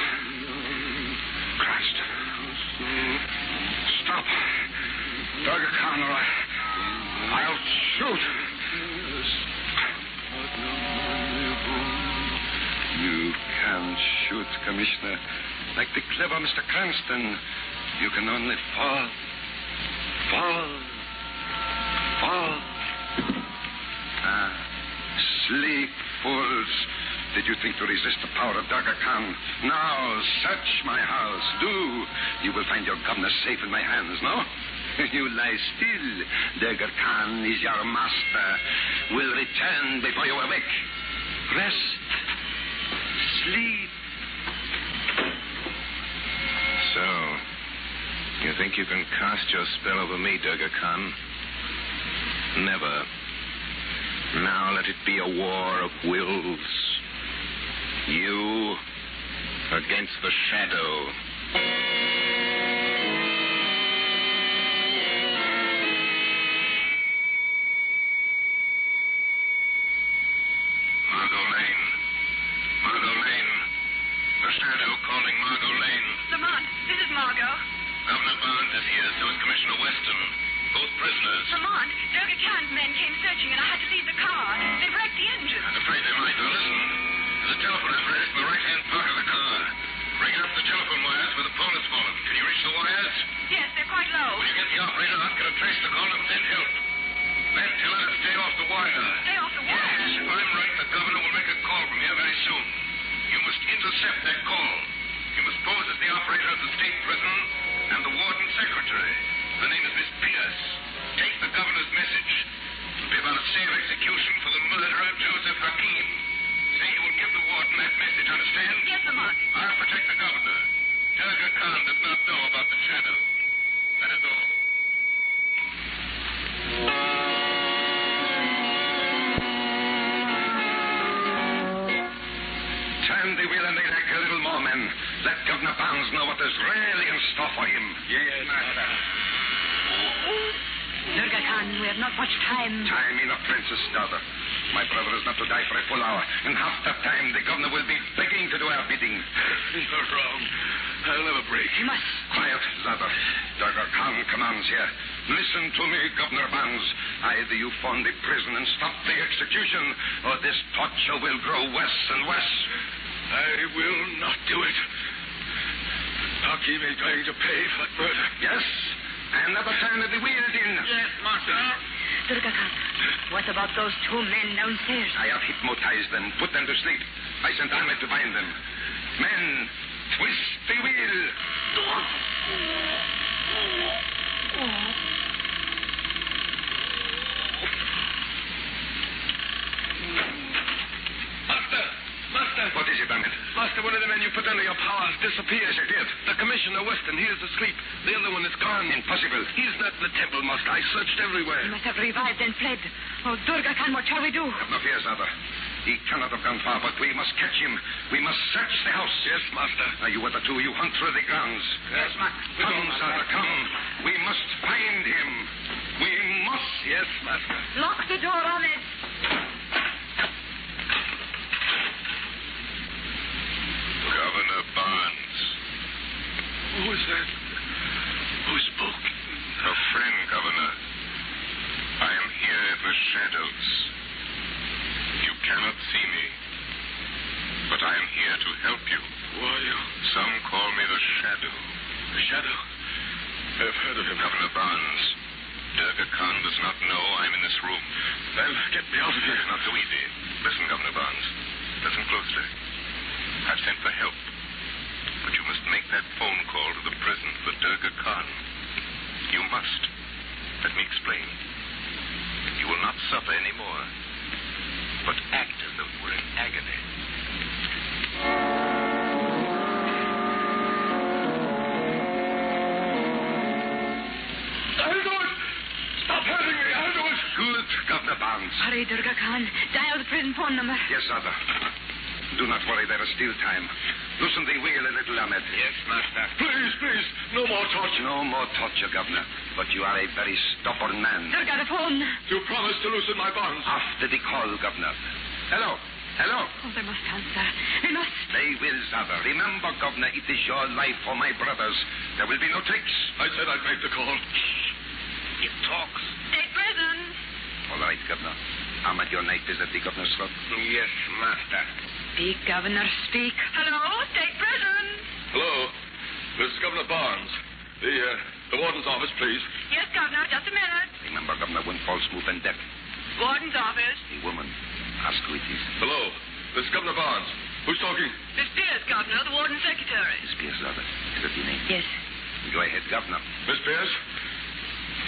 Cranston. Stop. Durga Khan, or I'll shoot. You can shoot, Commissioner. Like the clever Mr. Cranston. You can only fall. Sleep, fools. Did you think to resist the power of Durga Khan? Now, search my house. Do. You will find your governor safe in my hands, no? You lie still. Durga Khan is your master. Will return before you awake. Rest. Sleep. So, you think you can cast your spell over me, Durga Khan? Never. Now let it be a war of wills. You against the shadow. Weston. Both prisoners. Lamont, Durga Khan's men came searching, and I had to leave the car. They've wrecked the engine. I'm afraid they might. Now, listen. There's a telephone apparatus in the right-hand part of the car. Bring up the telephone wires where the pole has fallen. Can you reach the wires? Yes, they're quite low. When you get the operator out, get a trace the call and send help. Then tell her to stay off the wire. Stay off the wire? Yes, if I'm right, the governor will make a call from here very soon. You must intercept that call. You must pose as the operator of the state prison and the warden's secretary. Her name is Miss Pierce. Take the governor's message. It'll be about a safe execution for the murderer, Joseph Hakim. Say you will give the warden that message, understand? Yes, Lamont. I'll protect the governor. Durga Khan does not know about the shadow. That is all. Turn the wheel and they like a little more, men. Let Governor Barnes know what there's really in store for him. Yes, master. Durga Khan, we have not much time. Time enough, Princess daughter. My brother is not to die for a full hour. In half that time, the governor will be begging to do our bidding. You're wrong. I'll never break. You must. Quiet, Zadar. Durga Khan commands here. Listen to me, Governor Barnes. Either you form the prison and stop the execution, or this torture will grow worse and worse. I will not do it. Hakim is going to pay for that murder. Yes? Another turn of the wheel, Din. Yes, master. Durga Khan, what about those two men downstairs? I have hypnotized them, put them to sleep. I sent Ahmed to find them. Men, twist the wheel. Master. What is it, Ahmed? Master, one of the men you put under your power has disappeared. Disappeared? The Commissioner Weston, he is asleep. The other one is gone. Impossible. He's not in the temple, Master. I searched everywhere. He must have revived and fled. Oh, Durga Khan, what shall we do? Have no fear, Zadar. He cannot have gone far, but we must catch him. We must search the house. Yes, Master. Now, you other two, you hunt through the grounds. Yes, Master. Come, Zadar, come. We must find him. We must. Yes, Master. Lock the door, Ahmed. Governor Barnes. Who was that? Who spoke? A friend, Governor. I am here in the shadows. You cannot see me, but I am here to help you. Who are you? Some call me the Shadow. The Shadow? I've heard of him. Governor Barnes, Durga Khan does not know I'm in this room. Then get me out of here. Not so easy. Listen, Governor Barnes. Listen closely. I've sent for help, but you must make that phone call to the prison for Durga Khan. You must. Let me explain. You will not suffer anymore, but act as though you were in agony. I'll do it! Stop hurting me! I'll do it! Good, Governor Barnes. Hurry, Durga Khan. Dial the prison phone number. Yes, Zadar. Do not worry, there is still time. Loosen the wheel a little, Ahmed. Yes, Master. Please, please, no more torture. No more torture, Governor. But you are a very stubborn man. Durga, the phone. You promised to loosen my bonds. After the call, Governor. Hello. Hello. Oh, they must answer. They must. They will, Zadar. Remember, Governor, it is your life for my brothers. There will be no tricks. I said I'd make the call. It talks. State prison. All right, Governor. Ahmed, your knife is at the governor's throat. Yes, Master. Speak, Governor, speak. Hello, state prison. Hello. This is Governor Barnes. The warden's office, please. Yes, Governor, just a minute. Remember, Governor, one false move and death. Warden's office. A woman. Ask who it is. Hello. This is Governor Barnes. Who's talking? Miss Pierce, Governor, the warden's secretary. Miss Pierce, rather. Is that your name? Yes. Go ahead, Governor. Miss Pierce,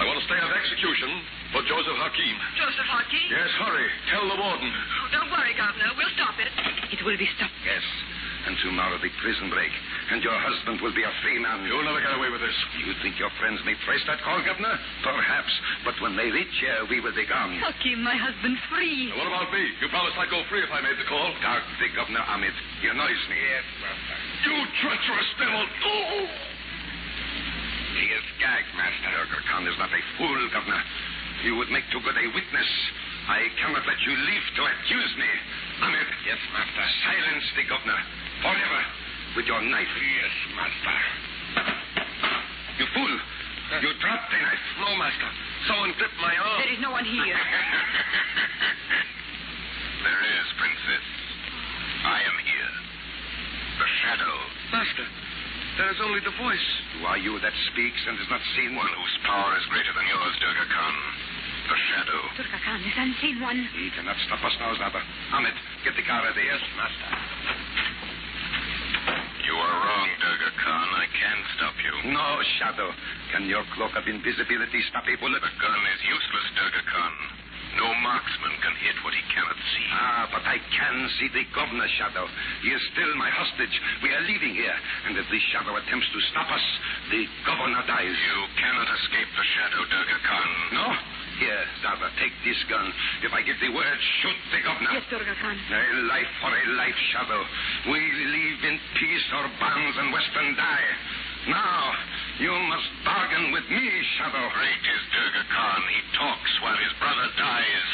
I want to stay on execution for Joseph Hakim. Joseph Hakim? Yes, hurry. Tell the warden. Oh, don't worry, Governor. We'll stop it. It will be stopped. Yes. And tomorrow the prison break. And your husband will be a free man. You'll never get away with this. You think your friends may trace that call, Governor? Perhaps. But when they reach here, we will be gone. Hakim, my husband, free. Now, what about me? You promised I'd go free if I made the call. Dark the Governor, Ahmed. You annoys me. Yes, Master. You treacherous devil. Oh! He is gagged, Master. Durga Khan is not a fool, Governor. You would make too good a witness. I cannot let you live to accuse me. Ahmed. Yes, Master. Silence the Governor. Forever. With your knife. Yes, Master. You fool. You dropped the knife. No, Master. Someone clipped my arm. There is no one here. There is, Princess. I am here. The Shadow. Master, there is only the voice. Who are you that speaks and is not seen? One whose power is greater than yours, Durga Khan. The Shadow. Durga Khan, this unseen one. He cannot stop us now, Zada. Ahmed, get the car ready. Yes, Master. You are wrong, Durga Khan. I can stop you. No, Shadow. Can your cloak of invisibility stop a bullet? The gun is useless, Durga Khan. No marksman can hit what he cannot see. Ah, but I can see the governor, Shadow. He is still my hostage. We are leaving here. And if the Shadow attempts to stop us, the governor dies. You cannot escape the Shadow, Durga Khan. No? Here, Zada, take this gun. If I give the word, shoot the governor. Yes, Durga Khan. A life for a life, Shadow. We live in peace or bonds and Western die. Now, you must bargain with me, Shadow. Great is Durga Khan. He talks while his brother dies.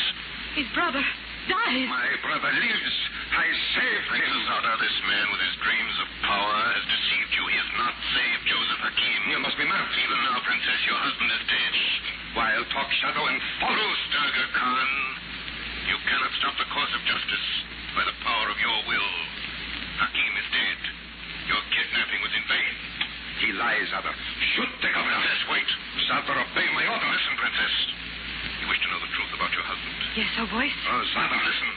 His brother dies. My brother lives. I saved him. Princess Zada, this man with his dreams of power has deceived you. He has not saved Joseph Hakim. You must be mad. Even now, Princess, your husband is dead. While talk, Shadow, and follow. Durga Khan, you cannot stop the course of justice by the power of your will. Hakim is dead. Your kidnapping was in vain. He lies, Zada. Shoot the governor. Princess, wait. Zada, obey my order. Listen, Princess. You wish to know the truth about your husband. Yes, a voice. Oh, Zada. Listen.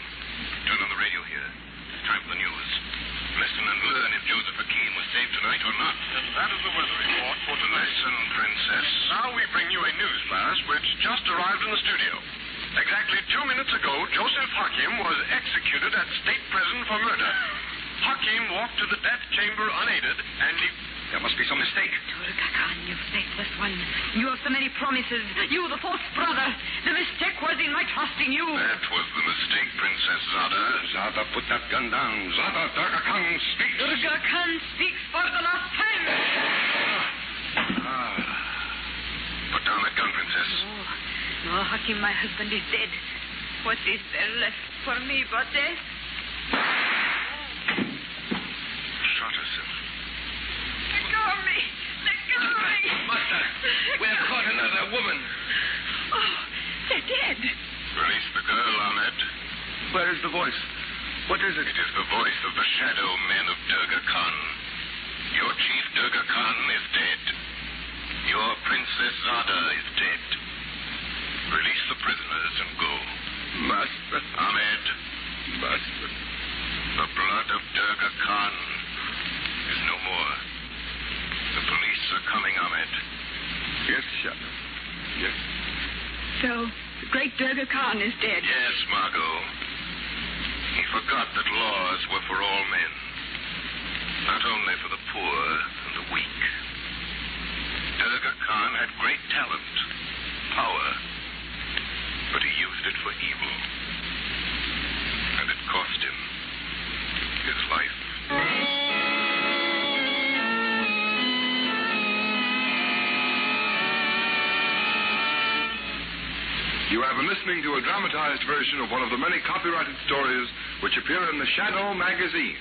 Turn on the radio here. It's time for the news. Listen and learn if Joseph Hakim was saved tonight or not. And that is the weather report for tonight. Listen, Princess. Now we bring you a news flash which just arrived in the studio. Exactly 2 minutes ago, Joseph Hakim was executed at state prison for murder. Hakim walked to the death chamber unaided, and he... There must be some mistake. Durga Khan, you faithless one. You have so many promises. You, the false brother. The mistake was in my trusting you. That was the mistake, Princess Zada. Zada, put that gun down. Zada, Durga Khan speaks. Durga Khan speaks for the last time. Put down that gun, Princess. No, Hakim, my husband is dead. What is there left for me but death? Shot herself. Let go of me. Let go of me. Master, we have caught another woman. Oh, they're dead. Release the girl, Ahmed. Where is the voice? What is it? It is the voice of the Shadow men of Durga Khan. Your chief Durga Khan is dead. Your Princess Zada is dead. Release the prisoners and go. Master. Ahmed. Master. The blood of Durga Khan is no more. The police are coming, Ahmed. Yes, Shadow. Yes. So, the great Durga Khan is dead. Yes, Margot. He forgot that laws were for all men, not only for the poor and the weak. Durga Khan had great talent, power, but he used it for evil. And it cost him his life. You have been listening to a dramatized version of one of the many copyrighted stories which appear in the Shadow magazine.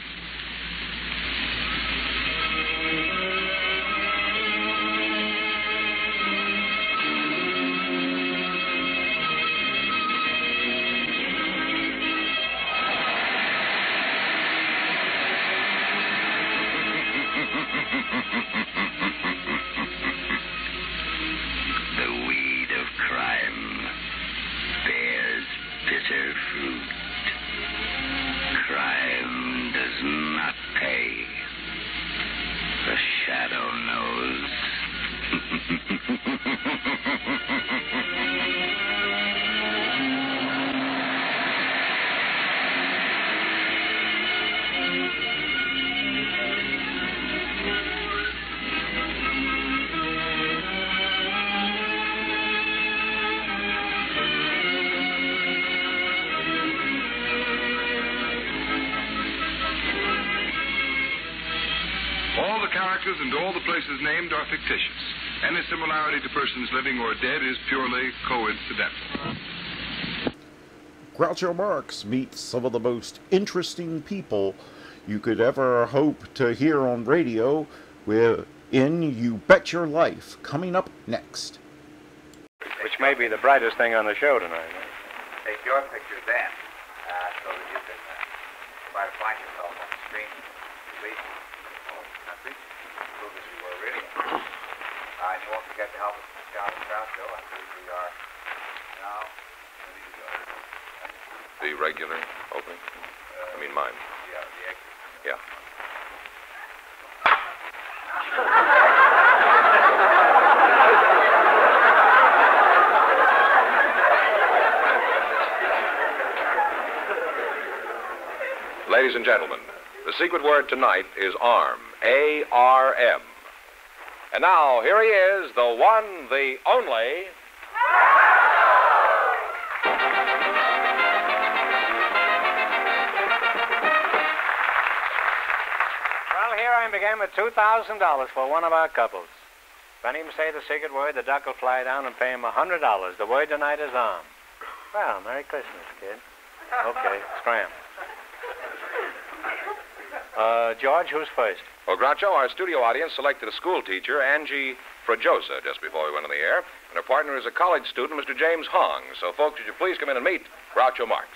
The weed of crime bears bitter fruit. Crime does not pay. The Shadow knows. All the characters and all the places named are fictitious. Any similarity to persons living or dead is purely coincidental. Groucho Marx meets some of the most interesting people you could ever hope to hear on radio with in You Bet Your Life, coming up next. Which may be the brightest thing on the show tonight. Take your pictures then, so that you can try to find yourself on the screen. Please, country, prove that you were really. And you won't forget to help us with the Scout and Trout show. I believe we are now ready to go. The regular opening? Mine. Yeah, the exit. Yeah. Ladies and gentlemen, the secret word tonight is arm. A-R-M. And now, here he is, the one, the only... Well, here I began with $2,000 for one of our couples. If any of them say the secret word, the duck will fly down and pay him $100. The word tonight is arm. Well, Merry Christmas, kid. Okay, scram. George, who's first? Well, Groucho, our studio audience selected a school teacher, Angie Frajosa, just before we went on the air. And her partner is a college student, Mr. James Hong. So, folks, would you please come in and meet Groucho Marx?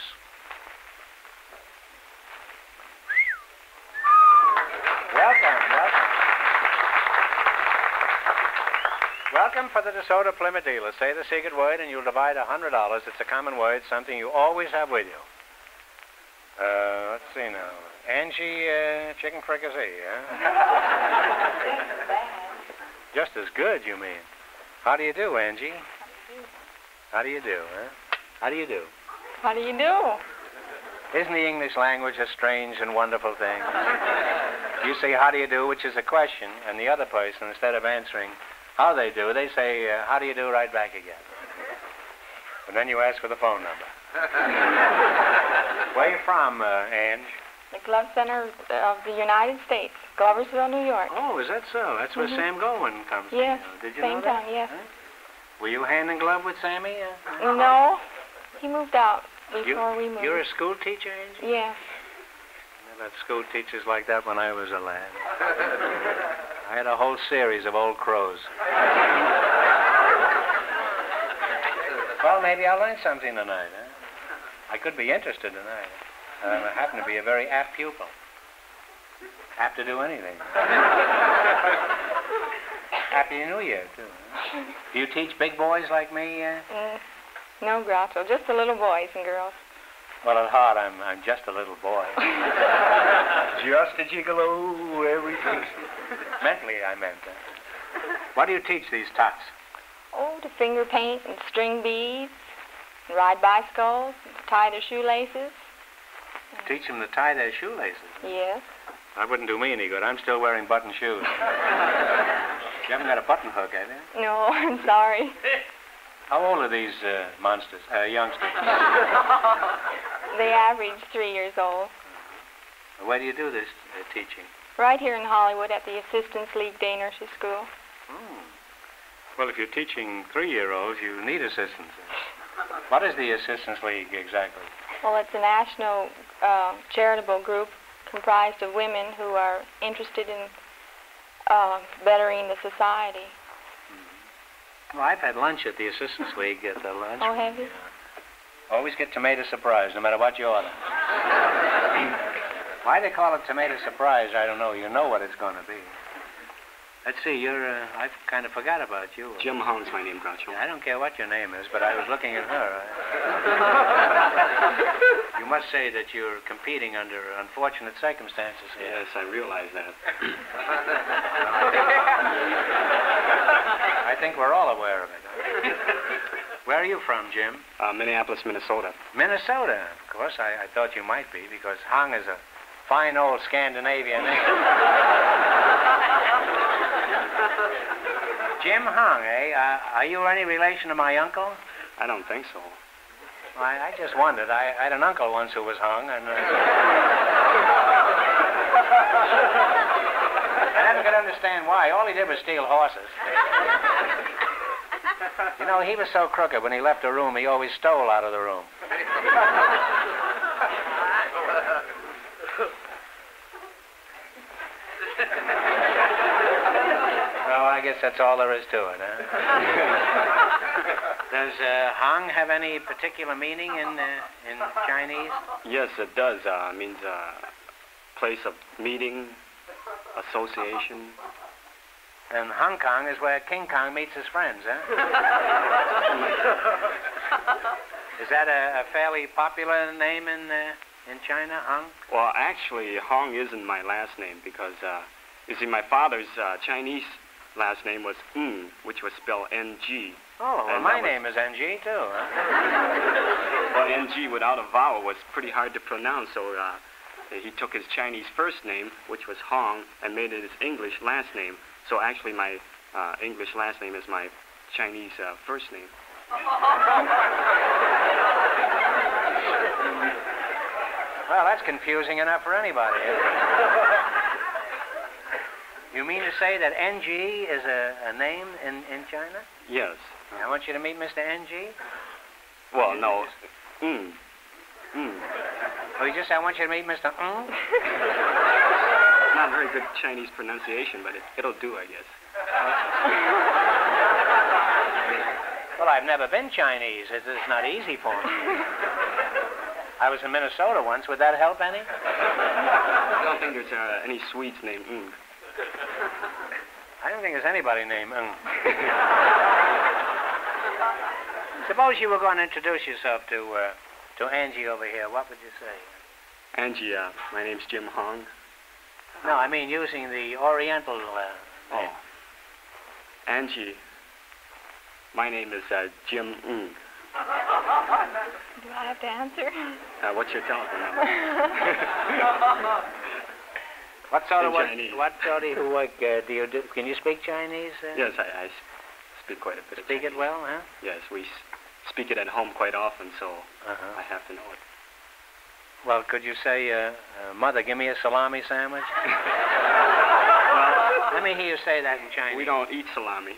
Welcome for the DeSoto Plymouth dealer. Say the secret word and you'll divide $100. It's a common word, something you always have with you. Let's see now. Angie, chicken fricassee, huh? Just as good, you mean. How do you do, Angie? How do you do, huh? How do you do? How do you do? Isn't the English language a strange and wonderful thing? You say, how do you do, which is a question, and the other person, instead of answering how they do, they say, how do you do, right back again. And then you ask for the phone number. Where are you from, Ange? The Glove Center of the United States, Gloversville, New York. Oh, is that so? That's where Sam Goldwyn comes from. Yes, Did you same know that? time, yes. Huh? Were you hand in glove with Sammy? No, he moved out before we moved. You're a school teacher, Angie? Yes. I had school teachers like that when I was a lad. I had a whole series of old crows. Well, maybe I'll learn something tonight, huh? I could be interested tonight. I happen to be a very apt pupil. Apt to do anything. Happy New Year, too. Huh? Do you teach big boys like me? No, Groucho, just the little boys and girls. Well, at heart, I'm just a little boy. Just a gigolo, everything. Mentally, I meant that. What do you teach these tots? Oh, to finger paint and string beads, and ride bicycles, and tie their shoelaces. Teach them to tie their shoelaces? Yes. That wouldn't do me any good. I'm still wearing button shoes. You haven't got a button hook, have you? No, I'm sorry. How old are these youngsters? They average 3 years old. Where do you do this teaching? Right here in Hollywood at the Assistance League Day Nursery School. Well, if you're teaching 3-year-olds, you need assistance. What is the Assistance League exactly? Well, it's a national charitable group comprised of women who are interested in bettering the society. Well, I've had lunch at the Assistance League at the lunch. Oh, have you? Always get tomato surprise, no matter what you order. Why they call it tomato surprise, I don't know. You know what it's going to be. Let's see, I kind of forgot about you. Jim Hong's my name, Groucho. I don't care what your name is, but I was looking at her. You must say that you're competing under unfortunate circumstances here. Yes, I realize that. I think we're all aware of it. Where are you from, Jim? Minneapolis, Minnesota. Minnesota? Of course, I thought you might be, because Hong is a fine old Scandinavian name. Jim Hong, eh? Are you any relation to my uncle? I don't think so. Well, I just wondered. I had an uncle once who was hung, and I never could understand why. All he did was steal horses. You know, he was so crooked, when he left a room, he always stole out of the room. guess that's all there is to it, huh? Does Hong have any particular meaning in Chinese? Yes, it does. It means place of meeting, association. And Hong Kong is where King Kong meets his friends, huh? Is that a fairly popular name in China, Hong? Well, actually, Hong isn't my last name because, you see, my father's Chinese last name was Ng, which was spelled N-G. Oh, well, my name is N-G, too, huh? Well, N-G without a vowel was pretty hard to pronounce, so he took his Chinese first name, which was Hong, and made it his English last name. So actually, my English last name is my Chinese first name. Well, that's confusing enough for anybody. You mean to say that NG is a name in China? Yes. I want you to meet Mr. NG. Well, no. Oh, you just say I want you to meet Mr. Not very good Chinese pronunciation, but it'll do, I guess. Well, I've never been Chinese. It's not easy for me. I was in Minnesota once. Would that help any? I don't think there's any Swedes named Ng. I don't think there's anybody named Ng. Suppose you were going to introduce yourself to Angie over here. What would you say? Angie, my name's Jim Hong. No, I mean using the Oriental name. Angie, my name is Jim Ng. Do I have to answer? What's your telephone number? What sort of work do you do? Can you speak Chinese? Yes, I speak quite a bit of Chinese. Speak it well, huh? Yes, we speak it at home quite often, so I have to know it. Well, could you say, Mother, give me a salami sandwich? Well, let me hear you say that in Chinese. We don't eat salami.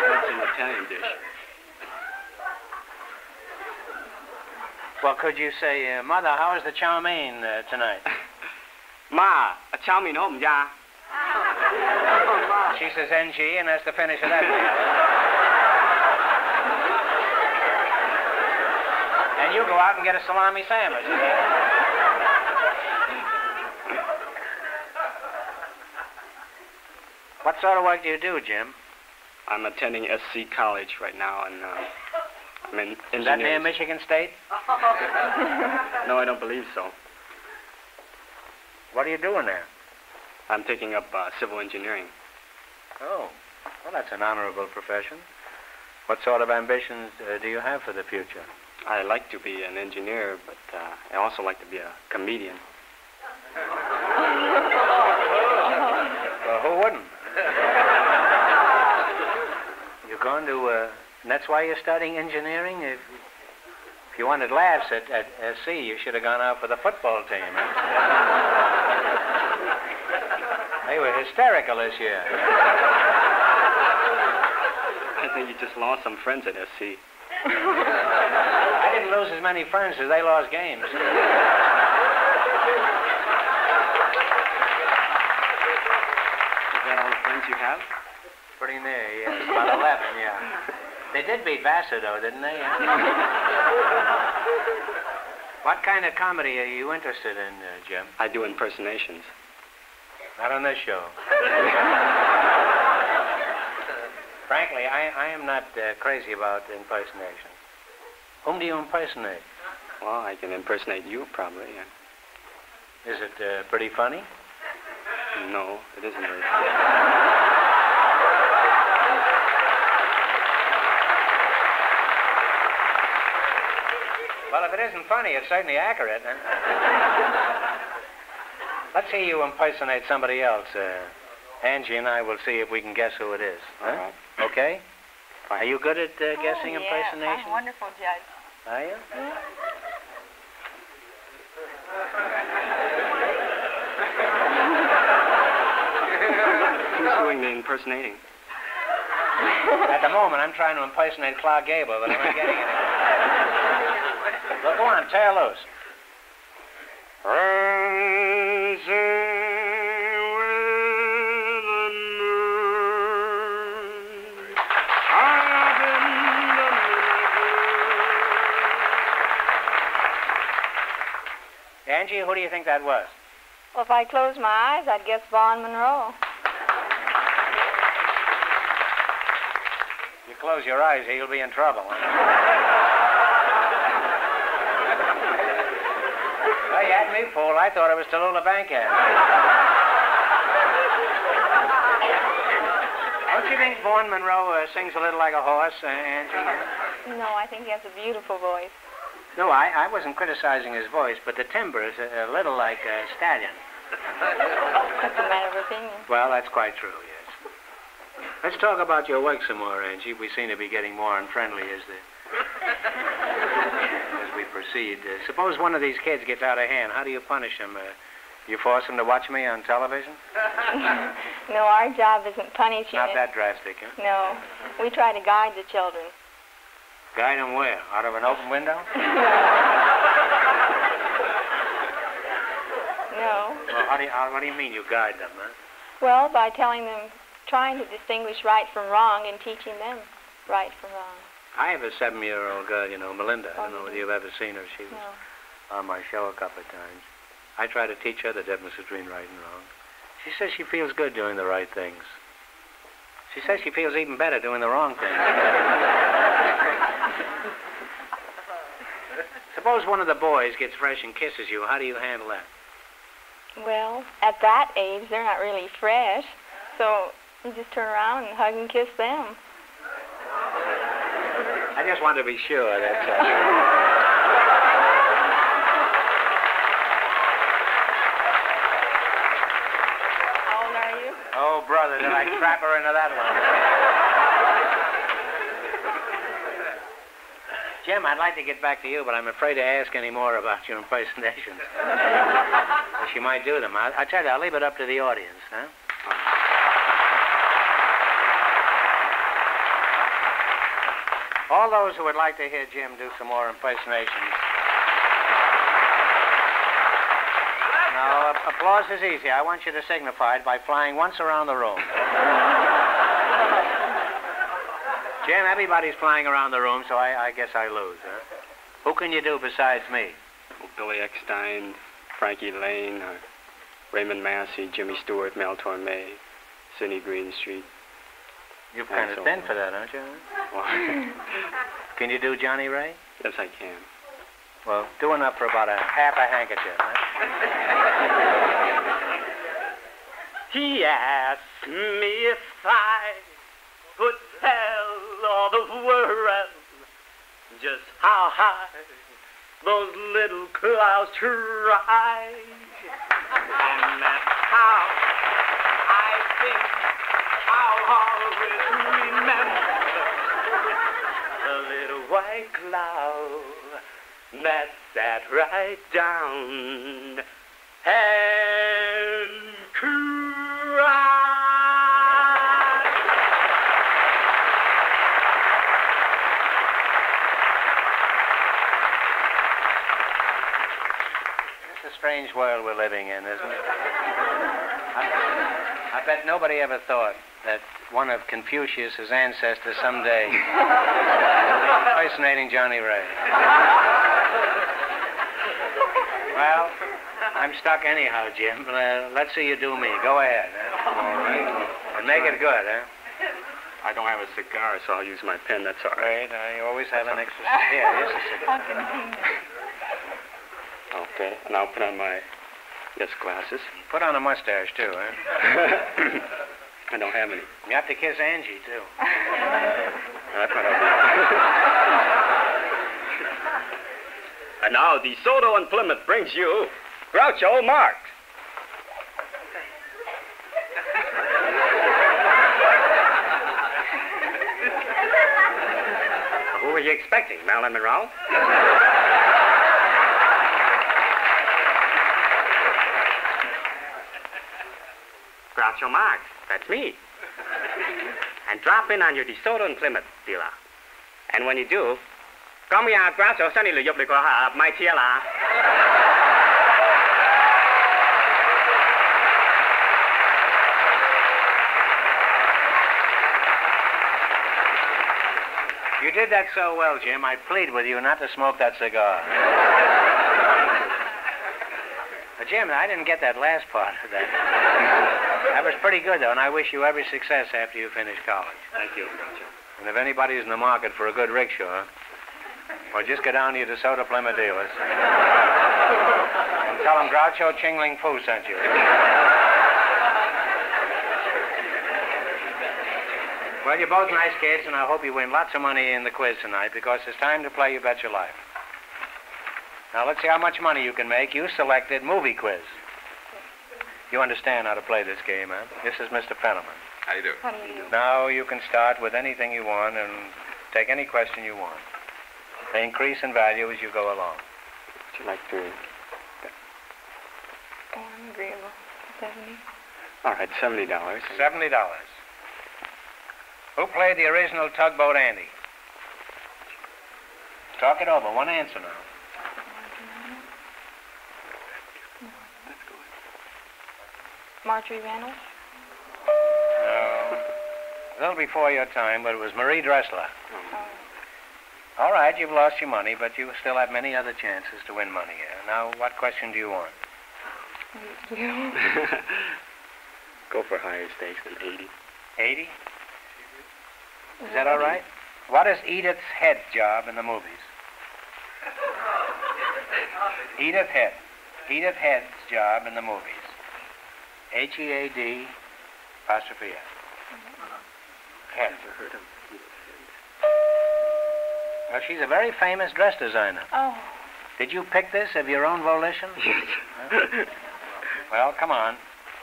That's an Italian dish. Well, could you say, Mother, how is the chow mein tonight? Ma, a chow mein home, yeah. She says NG, and that's the finish of that. And you go out and get a salami sandwich. What sort of work do you do, Jim? I'm attending SC College right now, and I'm in engineering. Is that near Michigan State? No, I don't believe so. What are you doing there? I'm taking up civil engineering. Oh, well, that's an honorable profession. What sort of ambitions do you have for the future? I like to be an engineer, but I also like to be a comedian. Well, who wouldn't? You're going to... that's why you're studying engineering? If you wanted laughs at SC, you should have gone out for the football team. Huh? They were hysterical this year. I think you just lost some friends at SC. I didn't lose as many friends as they lost games. Is that all the friends you have? Pretty near, yeah. About 11, yeah. They did beat Vassar, though, didn't they? What kind of comedy are you interested in, Jim? I do impersonations. Not on this show. Frankly, I am not crazy about impersonations. Whom do you impersonate? Well, I can impersonate you, probably, yeah. Is it pretty funny? No, it isn't very funny. Well, if it isn't funny, it's certainly accurate. Huh? Let's see you impersonate somebody else. Angie and I will see if we can guess who it is. Huh? All right. Okay? Are you good at guessing impersonations? Yes, I'm a wonderful judge. Are you? Who's doing the impersonating? At the moment, I'm trying to impersonate Clark Gable, but I'm not getting it. Well, go on, tear loose. Rising with the moon. Angie, who do you think that was? Well, if I close my eyes, I'd guess Vaughn Monroe. You close your eyes, you'll be in trouble. Well, you had me fooled. I thought it was Tallulah Bankhead. Don't you think Vaughn Monroe sings a little like a horse, Angie? No, I think he has a beautiful voice. No, I wasn't criticizing his voice, but the timbre is a little like a stallion. That's a matter of opinion. Well, that's quite true, yes. Let's talk about your work some more, Angie. We seem to be getting more unfriendly as we proceed. Suppose one of these kids gets out of hand. How do you punish them? You force them to watch me on television? No, our job isn't punishing. Not that drastic, huh? No. We try to guide the children. Guide them where? Out of an open window? No. Well, what do you mean you guide them, huh? Well, by telling them, trying to distinguish right from wrong and teaching them right from wrong. I have a 7-year-old girl, Melinda. I don't know whether you've ever seen her. She was on my show a couple of times. I try to teach her the difference between right and wrong. She says she feels good doing the right things. She says she feels even better doing the wrong things. Suppose one of the boys gets fresh and kisses you. How do you handle that? Well, at that age, they're not really fresh. So you just turn around and hug and kiss them. I just wanted to be sure, that's all. How old are you? Oh, brother, did I trap her into that one? Jim, I'd like to get back to you, but I'm afraid to ask any more about your impersonations. Well, she might do them. I tell you, I'll leave it up to the audience, huh? All those who would like to hear Jim do some more impersonations. Now, applause is easy. I want you to signify it by flying once around the room. Jim, everybody's flying around the room, so I guess I lose, huh? Who can you do besides me? Well, Billy Eckstein, Frankie Lane, Raymond Massey, Jimmy Stewart, Mel Torme, Sidney Greenstreet. You're kind of thin for that, aren't you? Well, can you do Johnny Ray? Yes, I can. Well, do enough for about half a handkerchief, huh? He asked me if I could tell all the world just how high those little clouds rise. And that's how I think I'll always remember the little white cloud that sat right down and cried. It's a strange world we're living in, isn't it? I bet nobody ever thought that one of Confucius's ancestors someday would be impersonating Johnny Ray. Well, I'm stuck anyhow, Jim. Let's see you do me. Go ahead. Huh? All right. And make it good, huh? I don't have a cigar, so I'll use my pen. That's all right. I always have an extra cigar. Yeah, here's a cigar. Okay, and I'll put on my glasses. Put on a mustache, too, huh? I don't have any. You have to kiss Angie, too. That's not And now, the Soto and Plymouth brings you Groucho Marx. Who were you expecting, Marilyn Monroe? Groucho Marx, that's me. And drop in on your DeSoto and Plymouth dealer. And when you do, come here, Groucho, send you up my dealer. You did that so well, Jim. I plead with you not to smoke that cigar. Jim, I didn't get that last part of that. That was pretty good, though, and I wish you every success after you finish college. Thank you, Groucho. And if anybody's in the market for a good rickshaw, well, just go down to your DeSoto Plymouth dealers. And tell them Groucho Chingling Poo sent you. Well, you're both nice kids, and I hope you win lots of money in the quiz tonight, because it's time to play You Bet Your Life. Now, let's see how much money you can make. You selected movie quiz. You understand how to play this game, huh? This is Mr. Fenneman. How do you do? How do you do? Now you can start with anything you want and take any question you want. They increase in value as you go along. Would you like to... Oh, I'm agreeable. 70. All right, $70. $70. Who played the original Tugboat Andy? Talk it over. One answer now. Marjorie Reynolds? No. A little before your time, but it was Marie Dressler. All right, you've lost your money, but you still have many other chances to win money here. Now, what question do you want? You? Go for higher stakes than 80. 80? Is that all right? What is Edith Head's job in the movies? Edith Head. Edith Head's job in the movies. H-E-A-D apostrophe S. Head. Well, she's a very famous dress designer. Oh. Did you pick this of your own volition? Huh? Well, come on.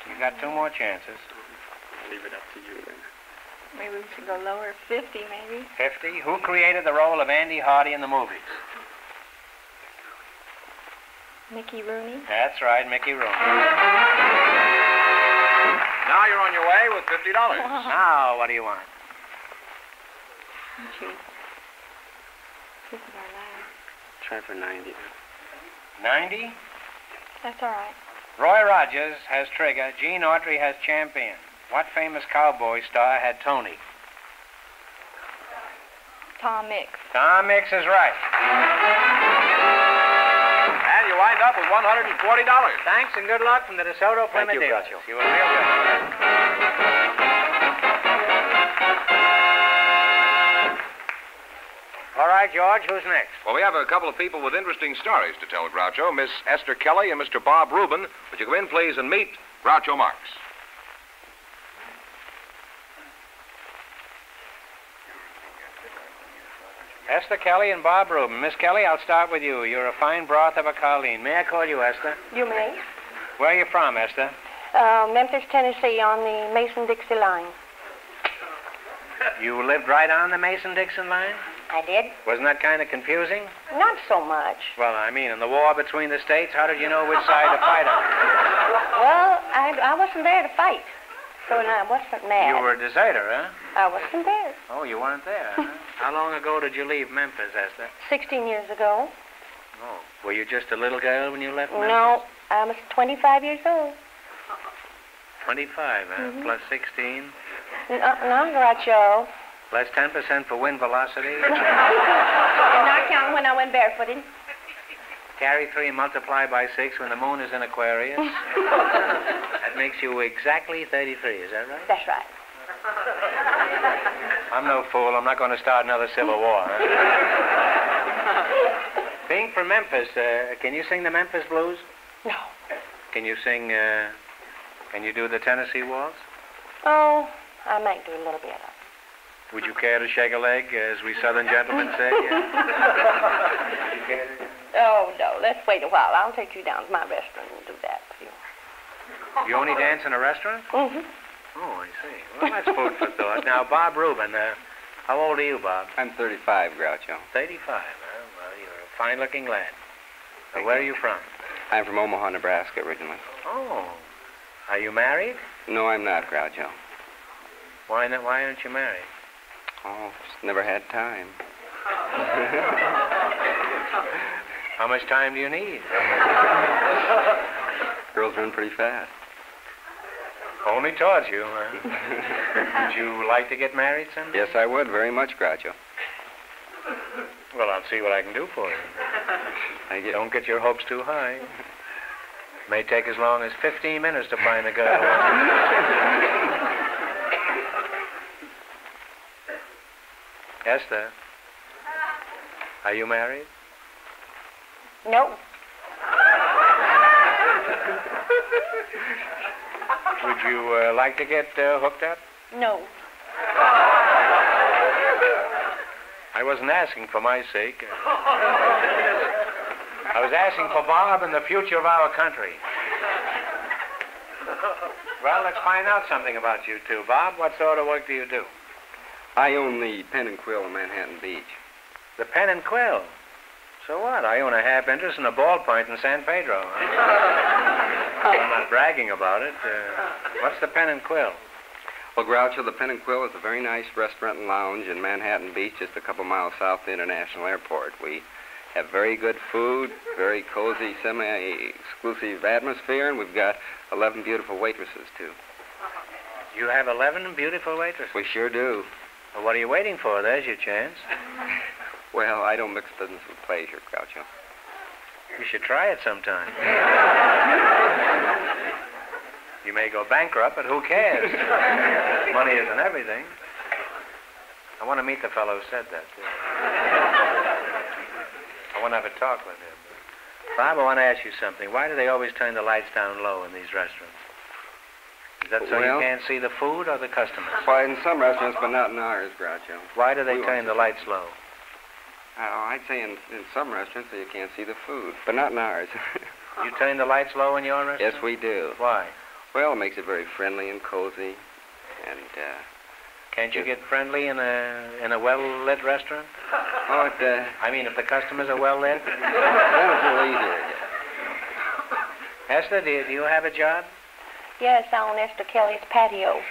You've got 2 more chances. I'll leave it up to you then. Maybe we should go lower. 50, maybe. 50? Who created the role of Andy Hardy in the movies? Mickey Rooney? That's right, Mickey Rooney. Now you're on your way with $50. Now, what do you want? This is our last. Try for 90. 90? That's all right. Roy Rogers has Trigger. Gene Autry has Champion. What famous cowboy star had Tony? Tom Mix. Tom Mix is right. And you wind up with $140. Thanks and good luck from the DeSoto Plymouth you, dealers. Groucho. You were real good. All right, George, who's next? Well, we have a couple of people with interesting stories to tell, Groucho. Miss Esther Kelly and Mr. Bob Rubin. Would you come in, please, and meet Groucho Marx? Esther Kelly and Bob Rubin. Miss Kelly, I'll start with you. You're a fine broth of a Colleen. May I call you Esther? You may. Where are you from, Esther? Memphis, Tennessee, on the Mason-Dixie line. You lived right on the Mason-Dixon line? I did. Wasn't that kind of confusing? Not so much. Well, I mean, in the war between the states, how did you know which side to fight on? Well, I wasn't there to fight, so I wasn't mad. You were a deserter, huh? I wasn't there. Oh, you weren't there, huh? How long ago did you leave Memphis, Esther? 16 years ago. Oh, were you just a little girl when you left Memphis? No, I was 25 years old. 25, huh? Mhm. Plus 16? No, Groucho. Less 10% for wind velocity? Did not count when I went barefooted. Carry 3 and multiply by 6 when the moon is in Aquarius. That makes you exactly 33, is that right? That's right. I'm no fool. I'm not going to start another civil war. Huh? Being from Memphis, can you sing the Memphis Blues? No. Can you sing, can you do the Tennessee Waltz? Oh, I might do a little bit of it. Would you care to shake a leg, as we Southern gentlemen say? Oh, no, let's wait a while. I'll take you down to my restaurant and do that for you. You only dance in a restaurant? Mm-hmm. Oh, I see. Well, that's food for thought. Now, Bob Rubin, how old are you, Bob? I'm 35, Groucho. 35, huh? Well, you're a fine-looking lad. Now, where are you from? I'm from Omaha, Nebraska, originally. Oh. Are you married? No, I'm not, Groucho. Why not? Why aren't you married? Oh, just never had time. How much time do you need? Girls run pretty fast. Only towards you, huh? Would you like to get married someday? Yes, I would, very much, Groucho. Well, I'll see what I can do for you. Don't get your hopes too high. May take as long as 15 minutes to find the girl. Esther, are you married? No. Would you like to get hooked up? No. I wasn't asking for my sake. I was asking for Bob and the future of our country. Well, let's find out something about you two. Bob, what sort of work do you do? I own the Pen and Quill in Manhattan Beach. The Pen and Quill? So what? I own a half interest in a ballpoint in San Pedro. I'm not bragging about it. What's the Pen and Quill? Well, Groucho, the Pen and Quill is a very nice restaurant and lounge in Manhattan Beach, just a couple miles south of the International Airport. We have very good food, very cozy, semi-exclusive atmosphere, and we've got 11 beautiful waitresses, too. You have 11 beautiful waitresses? We sure do. Well, what are you waiting for? There's your chance. Well, I don't mix business with pleasure, Groucho. You should try it sometime. You may go bankrupt, but who cares? Money isn't everything. I want to meet the fellow who said that, too. I want to have a talk with him. Bob, I want to ask you something. Why do they always turn the lights down low in these restaurants? Is that so you can't see the food or the customers? Well, in some restaurants, but not in ours, Groucho. Why do they turn the lights low? I'd say in some restaurants so you can't see the food, but not in ours. You turn the lights low in your restaurant? Yes, we do. Why? Well, it makes it very friendly and cozy, and, Can't you get friendly in a well-lit restaurant? Oh, I mean, if the customers are well-lit? Then it's a little easier. Esther, do you have a job? Yes, I own Esther Kelly's patio.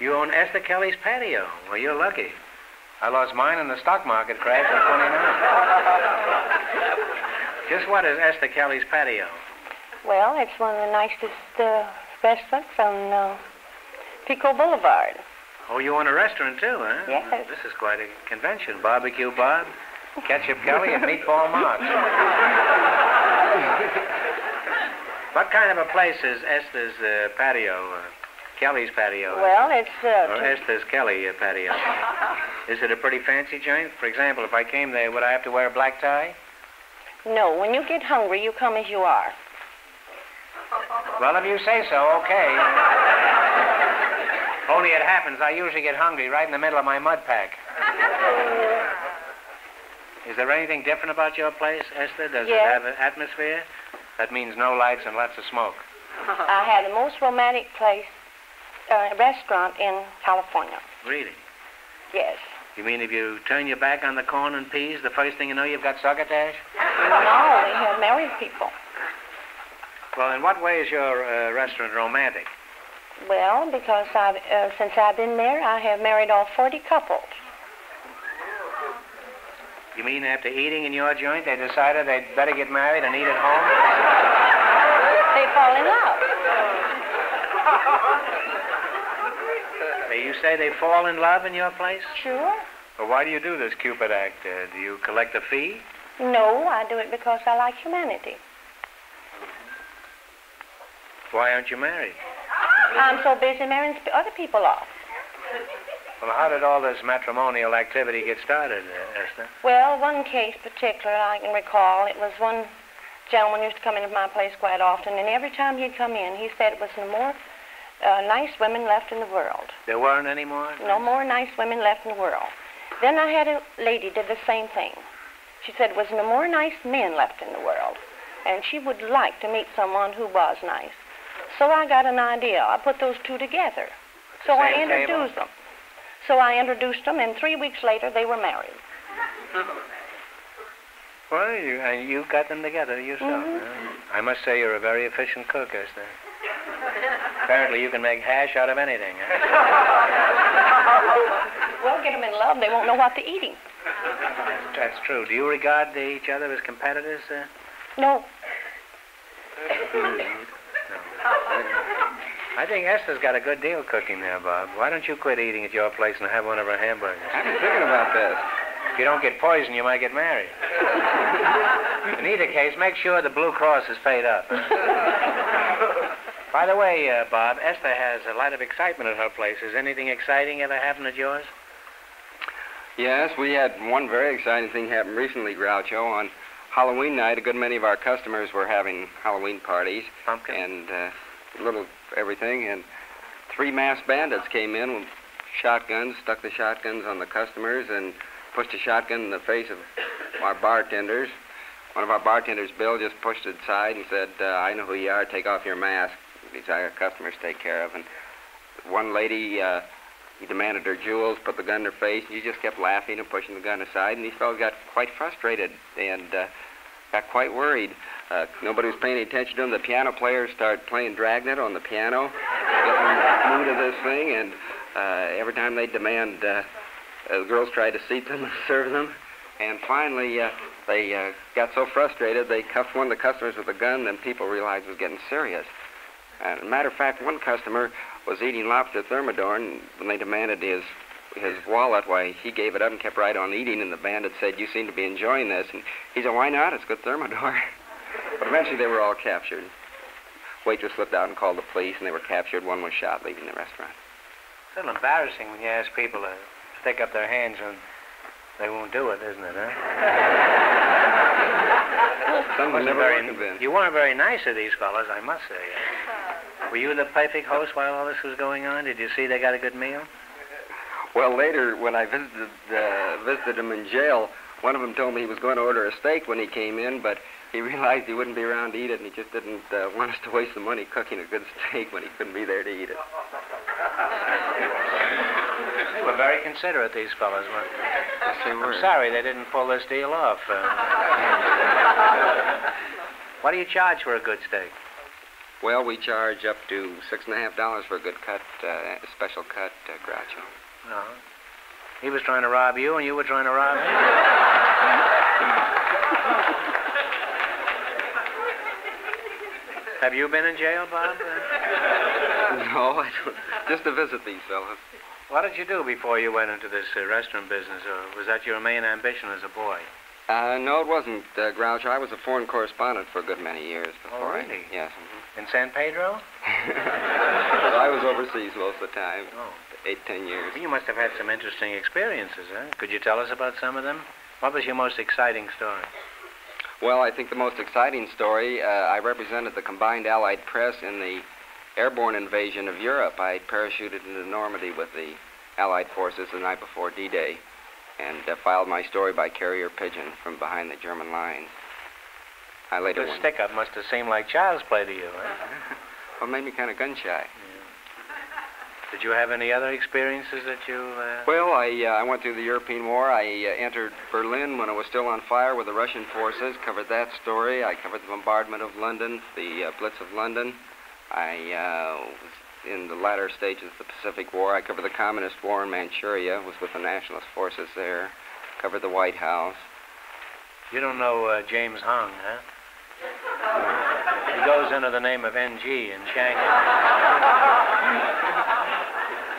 You own Esther Kelly's patio? Well, you're lucky. I lost mine in the stock market crash in 29. Just what is Esther Kelly's patio? Well, it's one of the nicest restaurants on Pico Boulevard. Oh, you own a restaurant, too, huh? Yes. This is quite a convention. Barbecue Bob, Ketchup Kelly, and Meatball Mark. What kind of a place is Esther's patio, Kelly's patio? Well, it's... or Esther's Kelly patio. Is it a pretty fancy joint? For example, if I came there, would I have to wear a black tie? No, when you get hungry, you come as you are. Well, if you say so, okay. Only it happens I usually get hungry right in the middle of my mud pack. Is there anything different about your place, Esther? Does it have an atmosphere? That means no lights and lots of smoke. I had the most romantic restaurant in California. Really? Yes. You mean if you turn your back on the corn and peas, the first thing you know, you've got succotash? No, they have married people. Well, in what way is your restaurant romantic? Well, because since I've been there, I have married all 40 couples. You mean after eating in your joint, they decided they'd better get married and eat at home? They fall in love. You say they fall in love in your place? Sure. Well, why do you do this Cupid act? Do you collect a fee? No, I do it because I like humanity. Why aren't you married? I'm so busy marrying other people off. Well, how did all this matrimonial activity get started, Esther? Well, one case particular I can recall. It was one gentleman used to come into my place quite often, and every time he'd come in, he said it was no more nice women left in the world. There weren't any more? No more nice women left in the world. Then I had a lady did the same thing. She said it was no more nice men left in the world, and she would like to meet someone who was nice. So I got an idea. I put those two together. So I introduced them. So I introduced them, and 3 weeks later, they were married. Well, you got them together yourself. Mm-hmm. I must say you're a very efficient cook, Esther. Apparently you can make hash out of anything. Well, get them in love. They won't know what they're eating. That's true. Do you regard each other as competitors? No. I think Esther's got a good deal cooking there, Bob. Why don't you quit eating at your place and have one of her hamburgers? I've been thinking about this. If you don't get poisoned, you might get married. In either case, make sure the Blue Cross is paid up. By the way, Bob, Esther has a lot of excitement at her place. Has anything exciting ever happened at yours? Yes, we had one very exciting thing happen recently, Groucho. On Halloween night, a good many of our customers were having Halloween parties. Pumpkin? And a little everything. And 3 masked bandits came in with shotguns, stuck the shotguns on the customers, and pushed a shotgun in the face of our bartenders. One of our bartenders, Bill, just pushed it aside and said, I know who you are. Take off your mask. These are our customers to take care of. And one lady... he demanded her jewels, put the gun in her face, and she just kept laughing and pushing the gun aside. And these fellows got quite frustrated and got quite worried. Nobody was paying any attention to them. The piano players started playing Dragnet on the piano, getting in the mood of this thing. And every time they demand, the girls tried to seat them and serve them. And finally, they got so frustrated, they cuffed one of the customers with a gun, and people realized it was getting serious. As a matter of fact, one customer was eating lobster thermidor, and when they demanded his wallet, why, he gave it up and kept right on eating, and the bandit said, you seem to be enjoying this. And he said, why not? It's good thermidor. But eventually they were all captured. Waitress slipped out and called the police, and they were captured. One was shot leaving the restaurant. It's a little embarrassing when you ask people to stick up their hands and they won't do it, isn't it, huh? You weren't very nice to these fellas, I must say. Were you the perfect host while all this was going on? Did you see they got a good meal? Well, later, when I visited them in jail, one of them told me he was going to order a steak when he came in, but he realized he wouldn't be around to eat it, and he just didn't want us to waste the money cooking a good steak when he couldn't be there to eat it. They were very considerate, these fellas, weren't they? Yes, they were. I'm sorry they didn't pull this deal off. What do you charge for a good steak? Well, we charge up to $6.50 for a good cut, special cut, Groucho. No. He was trying to rob you, and you were trying to rob him? Have you been in jail, Bob? No, I don't. Just to visit these fellas. What did you do before you went into this restaurant business, or was that your main ambition as a boy? No, it wasn't, Groucho. I was a foreign correspondent for a good many years before. Oh, really? Yes. In San Pedro? I was overseas most of the time. Oh. 8-10 years. You must have had some interesting experiences, huh? Could you tell us about some of them? What was your most exciting story? Well, I think the most exciting story, I represented the combined Allied press in the airborne invasion of Europe. I parachuted into Normandy with the Allied forces the night before D-Day and filed my story by carrier pigeon from behind the German lines. I later The stick-up must have seemed like child's play to you, huh? Well, it made me kind of gun-shy. Yeah. Did you have any other experiences that you... Well, I went through the European War. I entered Berlin when it was still on fire with the Russian forces, covered that story. I covered the bombardment of London, the Blitz of London. I was in the latter stages of the Pacific War. I covered the Communist War in Manchuria, was with the Nationalist forces there, covered the White House. You don't know James Hong, huh? He goes under the name of NG in Shanghai.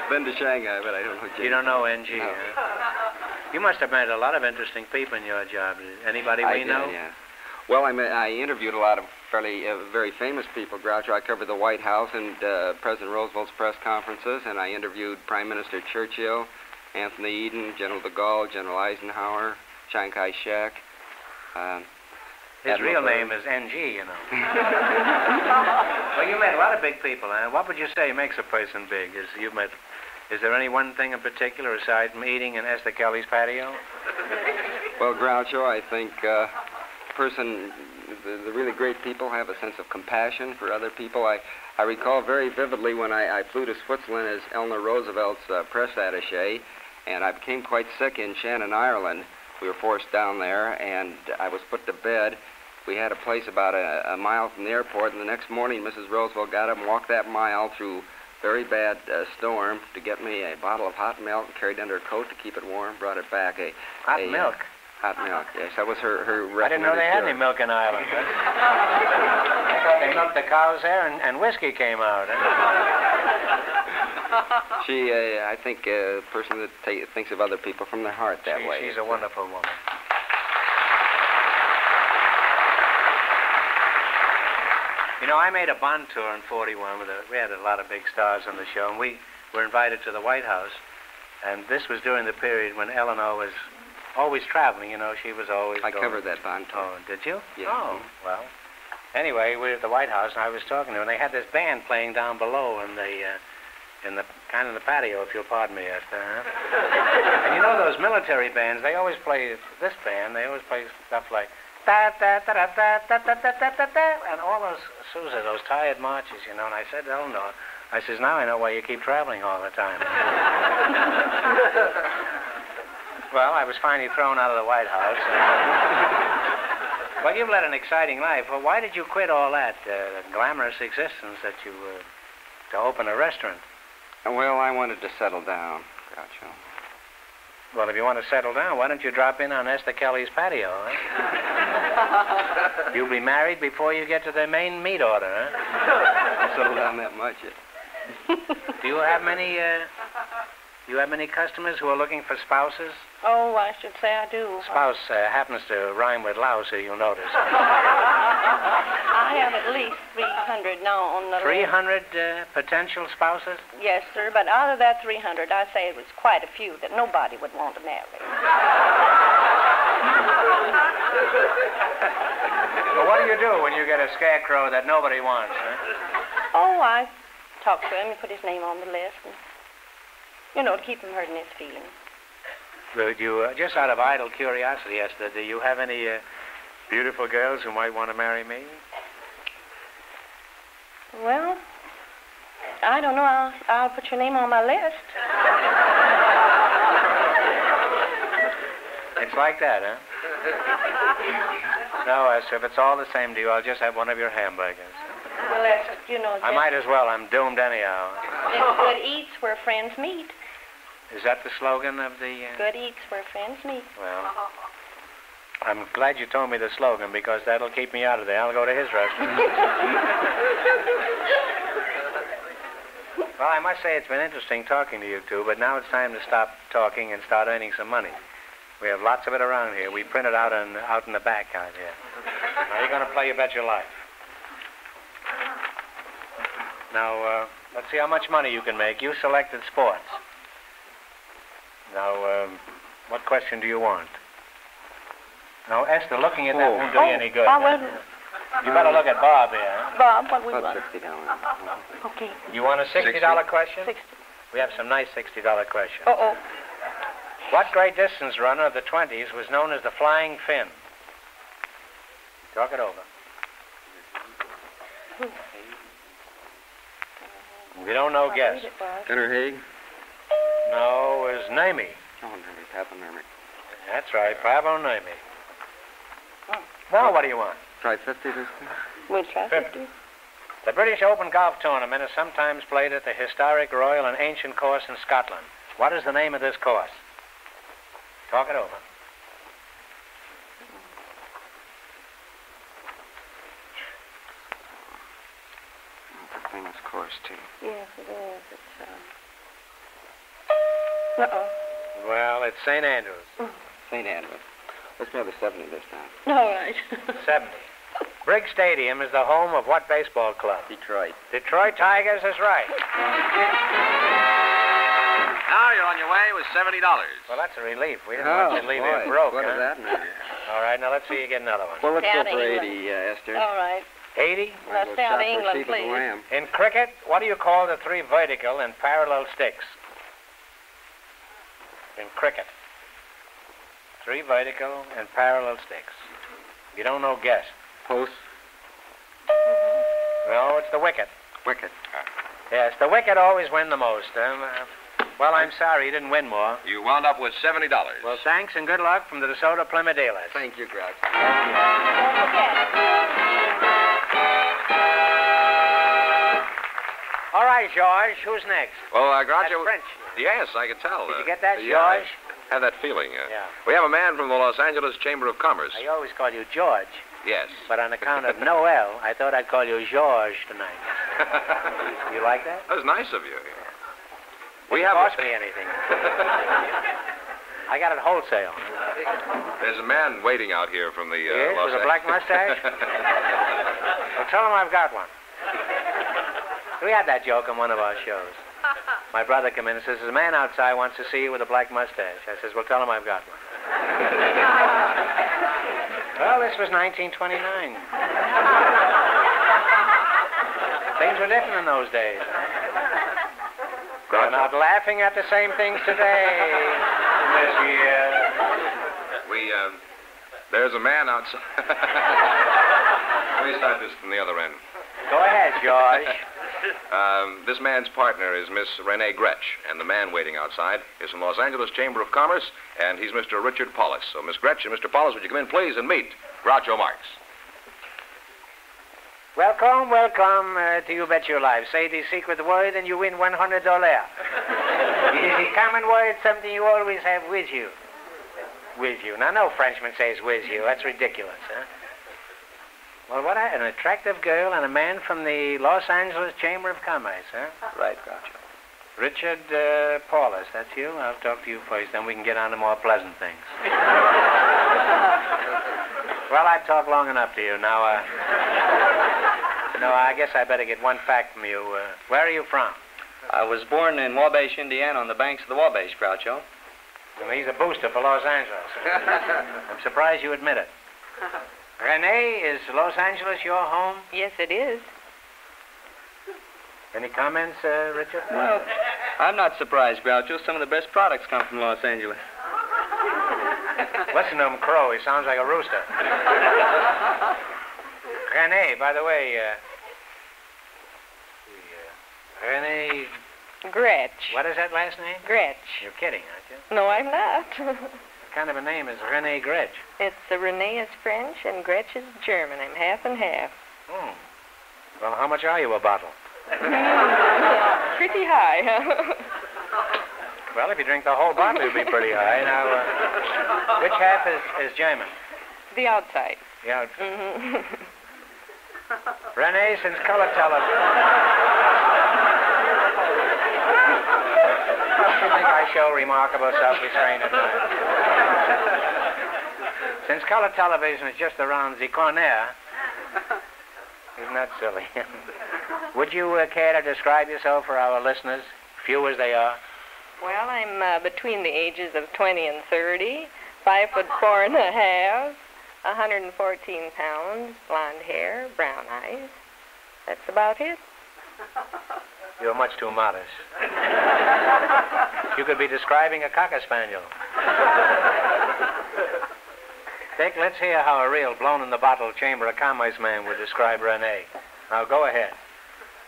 Been to Shanghai, but I don't know James. You don't know NG, no. Huh? You must have met a lot of interesting people in your job. Anybody we know? Yeah. Well, I interviewed a lot of very famous people, Groucho. I covered the White House and President Roosevelt's press conferences, and I interviewed Prime Minister Churchill, Anthony Eden, General de Gaulle, General Eisenhower, Chiang Kai-shek. His real name is NG, you know. Well, you met a lot of big people, huh? What would you say makes a person big? Is there any one thing in particular aside from eating in Esther Kelly's patio? Well, Groucho, I think the really great people have a sense of compassion for other people. I recall very vividly when I flew to Switzerland as Eleanor Roosevelt's press attaché, and I became quite sick in Shannon, Ireland. We were forced down there, and I was put to bed. We had a place about a mile from the airport, and the next morning Mrs. Roosevelt got up and walked that mile through very bad storm to get me a bottle of hot milk and carried under her coat to keep it warm, brought it back. Hot milk? Hot milk, yes. That was her recommended. I didn't know they had any milk in Ireland. I thought they milked the cows there and whiskey came out. She, I think, a person that thinks of other people from their heart that way. She's a wonderful woman. know, I made a Bond tour in 41. We had a lot of big stars on the show, and we were invited to the White House. And this was during the period when Eleanor was always traveling, you know. She was always I going. covered that Bond tour. Oh, did you? Yeah. Oh, well. Anyway, we were at the White House, and I was talking to them, and they had this band playing down below in the kind of the patio, if you'll pardon me, Esther. Huh? And you know those military bands, they always play this band. They always play stuff like da da da da da da da da da da da, and all those Sousa, those tired marches, you know. And I said to Eleanor, I says, now I know why you keep traveling all the time. Well, I was finally thrown out of the White House. Well, you've led an exciting life. Well, why did you quit all that glamorous existence that you to open a restaurant? Well, I wanted to settle down, Groucho. Well, if you want to settle down, why don't you drop in on Esther Kelly's patio, huh? You'll be married before you get to the main meat order, huh? I'll settle down that much yet. Do you have many customers who are looking for spouses? Oh, I should say I do. Spouse happens to rhyme with louse, you'll notice. I have at least 300 now on the 300 potential spouses? Yes, sir, but out of that 300, I say it was quite a few that nobody would want to marry. Well, what do you do when you get a scarecrow that nobody wants, huh? Oh, I talk to him and put his name on the list, and, you know, to keep him hurting his feelings. Would you, just out of idle curiosity, Esther, do you have any beautiful girls who might want to marry me? Well, I don't know. I'll put your name on my list. It's like that, huh? No, Esther, if it's all the same to you, I'll just have one of your hamburgers. Well, Esther, you know... I might as well. I'm doomed anyhow. It's good eats where friends meet. Is that the slogan of the... Good eats where friends meet. Well, I'm glad you told me the slogan because that'll keep me out of there. I'll go to his restaurant. Well, I must say it's been interesting talking to you two, but now it's time to stop talking and start earning some money. We have lots of it around here. We print it out in the back out here. Now, you're going to play You Bet Your Life. Now, let's see how much money you can make. You selected sports. Now, what question do you want? Now, Esther, looking at that won't do you any good. You better look at Bob here. Huh? Bob, what we About want? $60. Okay. You want a $60 question? 60. We have some nice $60 questions. Uh-oh. What great distance runner of the 20s was known as the Flying Finn? Talk it over. If you don't know, guess. Gunnar Haig? No, it was Namie. Oh, Nermy, Papa Nermy. That's right, Pablo Namie. Now, what do you want? Try 50 this time? We'll try 50. The British Open Golf Tournament is sometimes played at the historic Royal and Ancient Course in Scotland. What is the name of this course? Talk it over. It's a famous course, too. Yes, it is. It's, Uh-oh. Well, it's St. Andrews. St. Andrews. Let's try the 70 this time. All right. 70. Briggs Stadium is the home of what baseball club? Detroit. Detroit Tigers is right. Now you're on your way with $70. Well, that's a relief. We didn't want you to leave here broke, What huh? does that mean? All right, now let's see you get another one. Well, let's Down go to for England. 80, Esther. All right. 80? Let's stay out of England, please. In cricket, what do you call the three vertical and parallel sticks? In cricket. Three vertical and parallel sticks. If you don't know, guess. Post? No, it's the wicket. Wicket. Yes, the wicket always win the most. Well, I'm sorry you didn't win more. You wound up with $70. Well, thanks and good luck from the DeSoto Plymouth dealers. Thank you, Grouch. All right, George, who's next? Well, Groucho... That's French. Yes, I can tell. Did you get that, yeah, I George? have that feeling. Yeah. We have a man from the Los Angeles Chamber of Commerce. I always call you George. Yes. But on account of Noel, I thought I'd call you George tonight. You like that? That was nice of you. We haven't cost me anything. I got it wholesale. There's a man waiting out here from the yes, Los with a black mustache? Well, tell him I've got one. We had that joke on one of our shows. My brother came in and says, there's a man outside wants to see you with a black mustache. I says, well, tell him I've got one. Well, this was 1929. Things were different in those days. Huh? We're not laughing at the same things today this year. There's a man outside. Let me start this from the other end. Go ahead, George. This man's partner is Miss Renee Gretsch, and the man waiting outside is from Los Angeles Chamber of Commerce, and he's Mr. Richard Paulus. So, Miss Gretsch and Mr. Paulus, would you come in, please, and meet Groucho Marx? Welcome, welcome to You Bet Your Life. Say the secret word and you win $100. It is the common word, something you always have with you. With you. Now, no Frenchman says with you. That's ridiculous, huh? Well, an attractive girl and a man from the Los Angeles Chamber of Commerce, huh? Right, Groucho. Richard Paulus, that's you? I'll talk to you first, then we can get on to more pleasant things. Well, I've talked long enough to you. Now, I guess I better get one fact from you. Where are you from? I was born in Wabash, Indiana, on the banks of the Wabash, Groucho. Well, he's a booster for Los Angeles. I'm surprised you admit it. Renee, is Los Angeles your home? Yes, it is. Any comments, Richard? Well, I'm not surprised, Groucho. Some of the best products come from Los Angeles. Listen to him crow. He sounds like a rooster. Renee, by the way, Renee... Gretsch. What is that last name? Gretsch. You're kidding, aren't you? No, I'm not. What kind of a name is Renee Gretsch? It's Renee is French and Gretsch is German. I'm half and half. Oh. Well, how much are you a bottle? Pretty high, huh? Well, if you drink the whole bottle, you'll be pretty high. Now, which half is German? The outside. The outside. Mm-hmm. Renee, since color television... I think I show remarkable self-restraint at times. Since color television is just around the corner, isn't that silly? Would you care to describe yourself for our listeners, few as they are? Well, I'm between the ages of 20 and 30, 5'4.5", 114 pounds, blonde hair, brown eyes. That's about it. You're much too modest. You could be describing a cocker spaniel. Dick, let's hear how a real blown-in-the-bottle Chamber of Commerce man would describe Renee. Now, go ahead.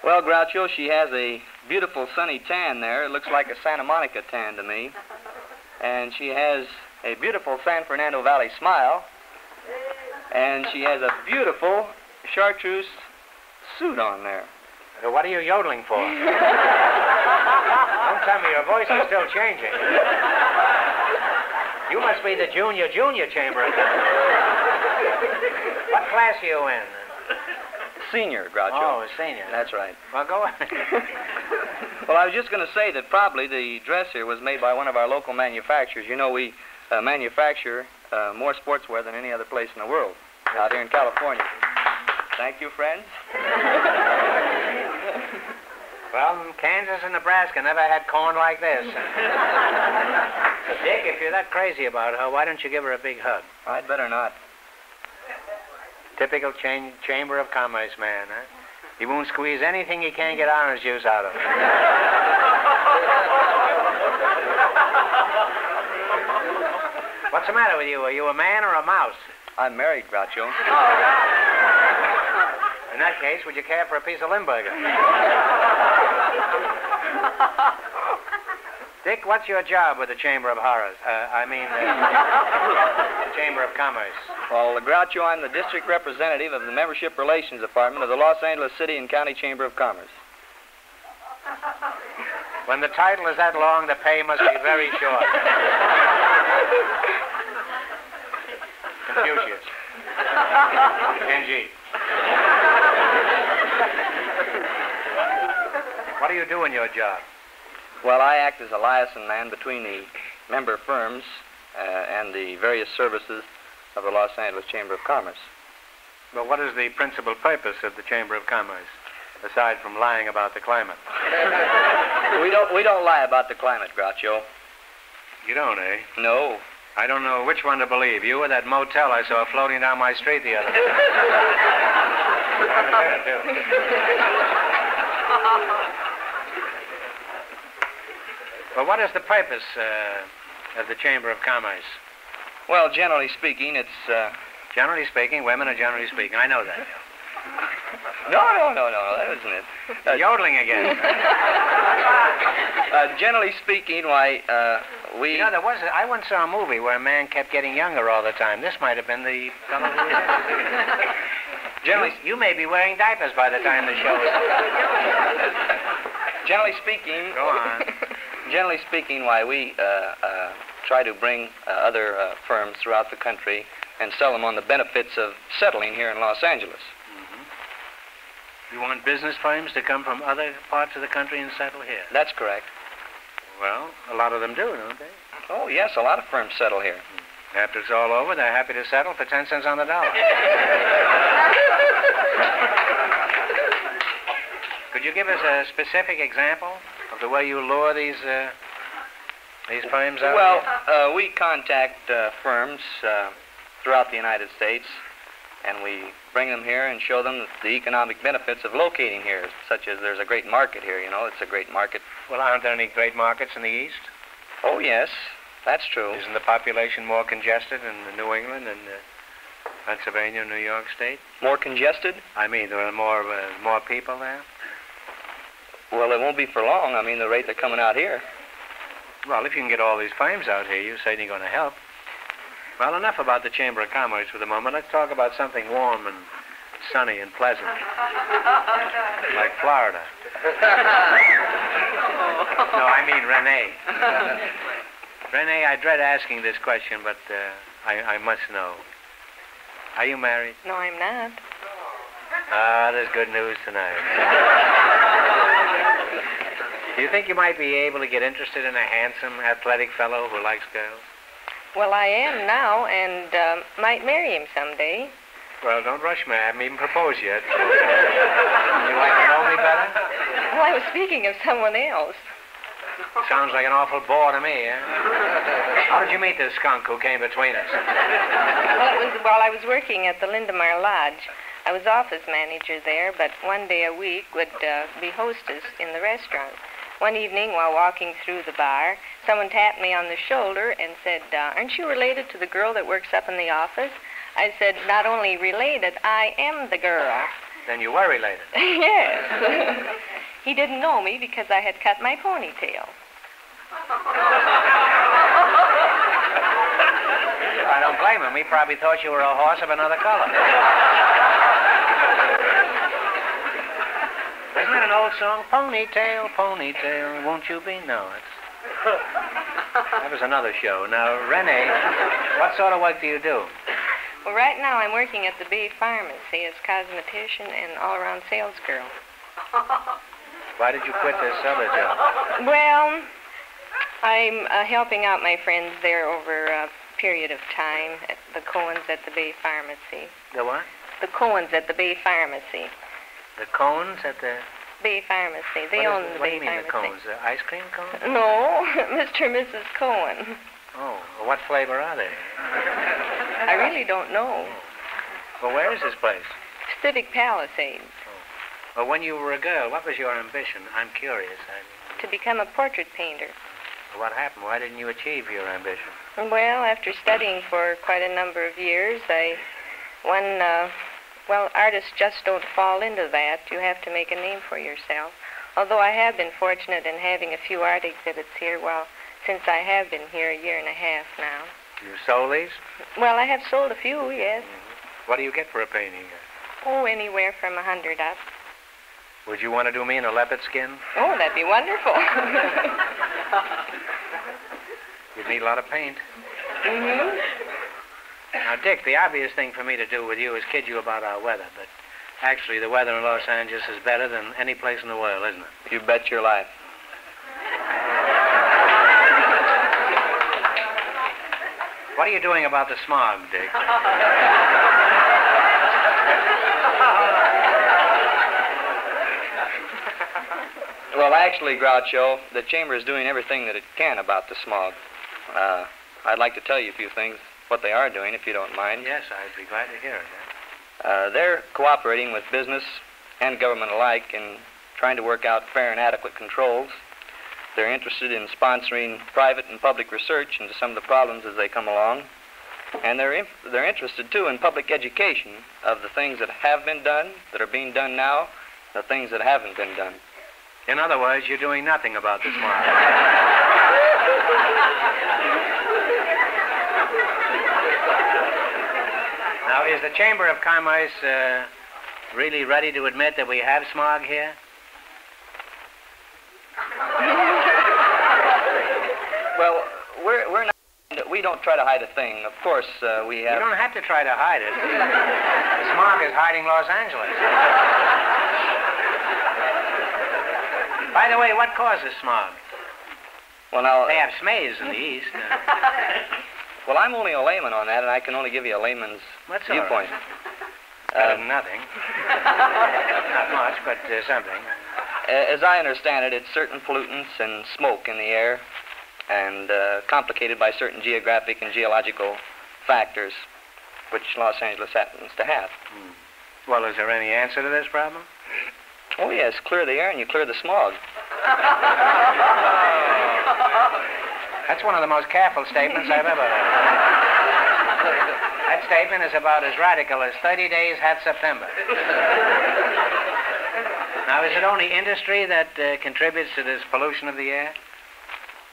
Well, Groucho, she has a beautiful sunny tan there. It looks like a Santa Monica tan to me. And she has a beautiful San Fernando Valley smile. And she has a beautiful chartreuse suit on there. What are you yodeling for? Don't tell me your voice is still changing. You must be the junior chamber. What class are you in? Senior, Groucho. Oh, a senior. That's right. Well, go ahead. Well, I was just going to say that probably the dress here was made by one of our local manufacturers. You know, we manufacture more sportswear than any other place in the world out here in California. Thank you, friends. Well, Kansas and Nebraska never had corn like this. Dick, if you're that crazy about her, why don't you give her a big hug? I'd better not. Typical Chamber of Commerce man, huh? He won't squeeze anything he can't get orange juice out of. What's the matter with you? Are you a man or a mouse? I'm married, Groucho. In that case, would you care for a piece of Limburger? Dick, what's your job with the Chamber of Horrors? Chamber of Commerce. Well, Groucho, I'm the district representative of the Membership Relations Department of the Los Angeles City and County Chamber of Commerce. When the title is that long, the pay must be very short. Confucius. NG. What do you do in your job? Well, I act as a liaison man between the member firms and the various services of the Los Angeles Chamber of Commerce. Well, what is the principal purpose of the Chamber of Commerce? aside from lying about the climate. We don't lie about the climate, Groucho. You don't, eh? No. I don't know which one to believe, you or that motel I saw floating down my street the other day. Well, what is the purpose of the Chamber of Commerce? Well, generally speaking, it's... Generally speaking, women are generally speaking. I know that. No, that isn't it. Yodeling again. Generally speaking, why, we... You know, I once saw a movie where a man kept getting younger all the time. This might have been the fellow who was it. Generally... You may be wearing diapers by the time the show is over. Generally speaking... Go on. Generally speaking, why, we try to bring other firms throughout the country and sell them on the benefits of settling here in Los Angeles. You want business firms to come from other parts of the country and settle here? That's correct. Well, a lot of them do, don't they? Oh, yes, a lot of firms settle here. After it's all over, they're happy to settle for 10 cents on the dollar. Could you give us a specific example of the way you lure these firms out? Well, we contact firms throughout the United States, and we bring them here and show them the economic benefits of locating here, such as there's a great market here, you know. It's a great market. Well, aren't there any great markets in the East? Oh, yes, that's true. Isn't the population more congested in New England and Pennsylvania, New York State? More congested? I mean, there are more people there? Well, it won't be for long. I mean, the rate they're coming out here. Well, if you can get all these firms out here, you're certainly going to help. Well, enough about the Chamber of Commerce for the moment. Let's talk about something warm and sunny and pleasant. Like Florida. No, I mean Renee. Renee, I dread asking this question, but I must know. Are you married? No, I'm not. Ah, there's good news tonight. Do you think you might be able to get interested in a handsome, athletic fellow who likes girls? Well, I am now, and might marry him someday. Well, don't rush me. I haven't even proposed yet. Would you like to know me better? Well, I was speaking of someone else. Sounds like an awful bore to me, eh? How did you meet this skunk who came between us? Well, it was while I was working at the Lindemar Lodge. I was office manager there, but one day a week would be hostess in the restaurant. One evening, while walking through the bar, someone tapped me on the shoulder and said, aren't you related to the girl that works up in the office? I said, not only related, I am the girl. Then you were related. Yes. He didn't know me because I had cut my ponytail. I don't blame him. He probably thought you were a horse of another color. Isn't that an old song? Ponytail, ponytail, won't you be? No, that was another show. Now, Renee, what sort of work do you do? Well, right now I'm working at the Bay Pharmacy as cosmetician and all-around sales girl. Why did you quit this other job? Well, I'm helping out my friends there over a period of time at the Cohens at the Bay Pharmacy. The what? The Cohens at the Bay Pharmacy. The Cones at the... Bay Pharmacy. They own the Bay Pharmacy. What do you mean, the Cones? The ice cream cones? No, Mr. and Mrs. Cohen. Oh, well, what flavor are they? I really don't know. Well, where is this place? Civic Palisades. Oh. Well, when you were a girl, what was your ambition? I'm curious. To become a portrait painter. Well, what happened? Why didn't you achieve your ambition? Well, after studying for quite a number of years, artists just don't fall into that. You have to make a name for yourself. Although I have been fortunate in having a few art exhibits here, since I have been here a year and a half now. You sold these? Well, I have sold a few, yes. Mm-hmm. What do you get for a painting? Oh, anywhere from $100 up. Would you want to do me in a leopard skin? Oh, that'd be wonderful. You'd need a lot of paint. Mm-hmm. Now, Dick, the obvious thing for me to do with you is kid you about our weather, but actually the weather in Los Angeles is better than any place in the world, isn't it? You bet your life. What are you doing about the smog, Dick? Well, actually, Groucho, the chamber is doing everything that it can about the smog. I'd like to tell you a few things, what they are doing, if you don't mind. Yes, I'd be glad to hear it. They're cooperating with business and government alike in trying to work out fair and adequate controls. They're interested in sponsoring private and public research into some of the problems as they come along. And they're interested, too, in public education of the things that have been done, that are being done now, the things that haven't been done. In other words, you're doing nothing about the smog. Now, is the Chamber of Commerce really ready to admit that we have smog here? Well, we're not. We don't try to hide a thing. Of course, we have. You don't have to try to hide it. The smog is hiding Los Angeles. By the way, what causes smog? Well, now they have smaze in the east. Well, I'm only a layman on that, and I can only give you a layman's viewpoint. Better than nothing. Not much, but something. As I understand it, it's certain pollutants and smoke in the air, and complicated by certain geographic and geological factors, which Los Angeles happens to have. Well, is there any answer to this problem? Oh, yes. Clear the air and you clear the smog. That's one of the most careful statements I've ever heard. That statement is about as radical as 30 days had September. Now, is it only industry that contributes to this pollution of the air?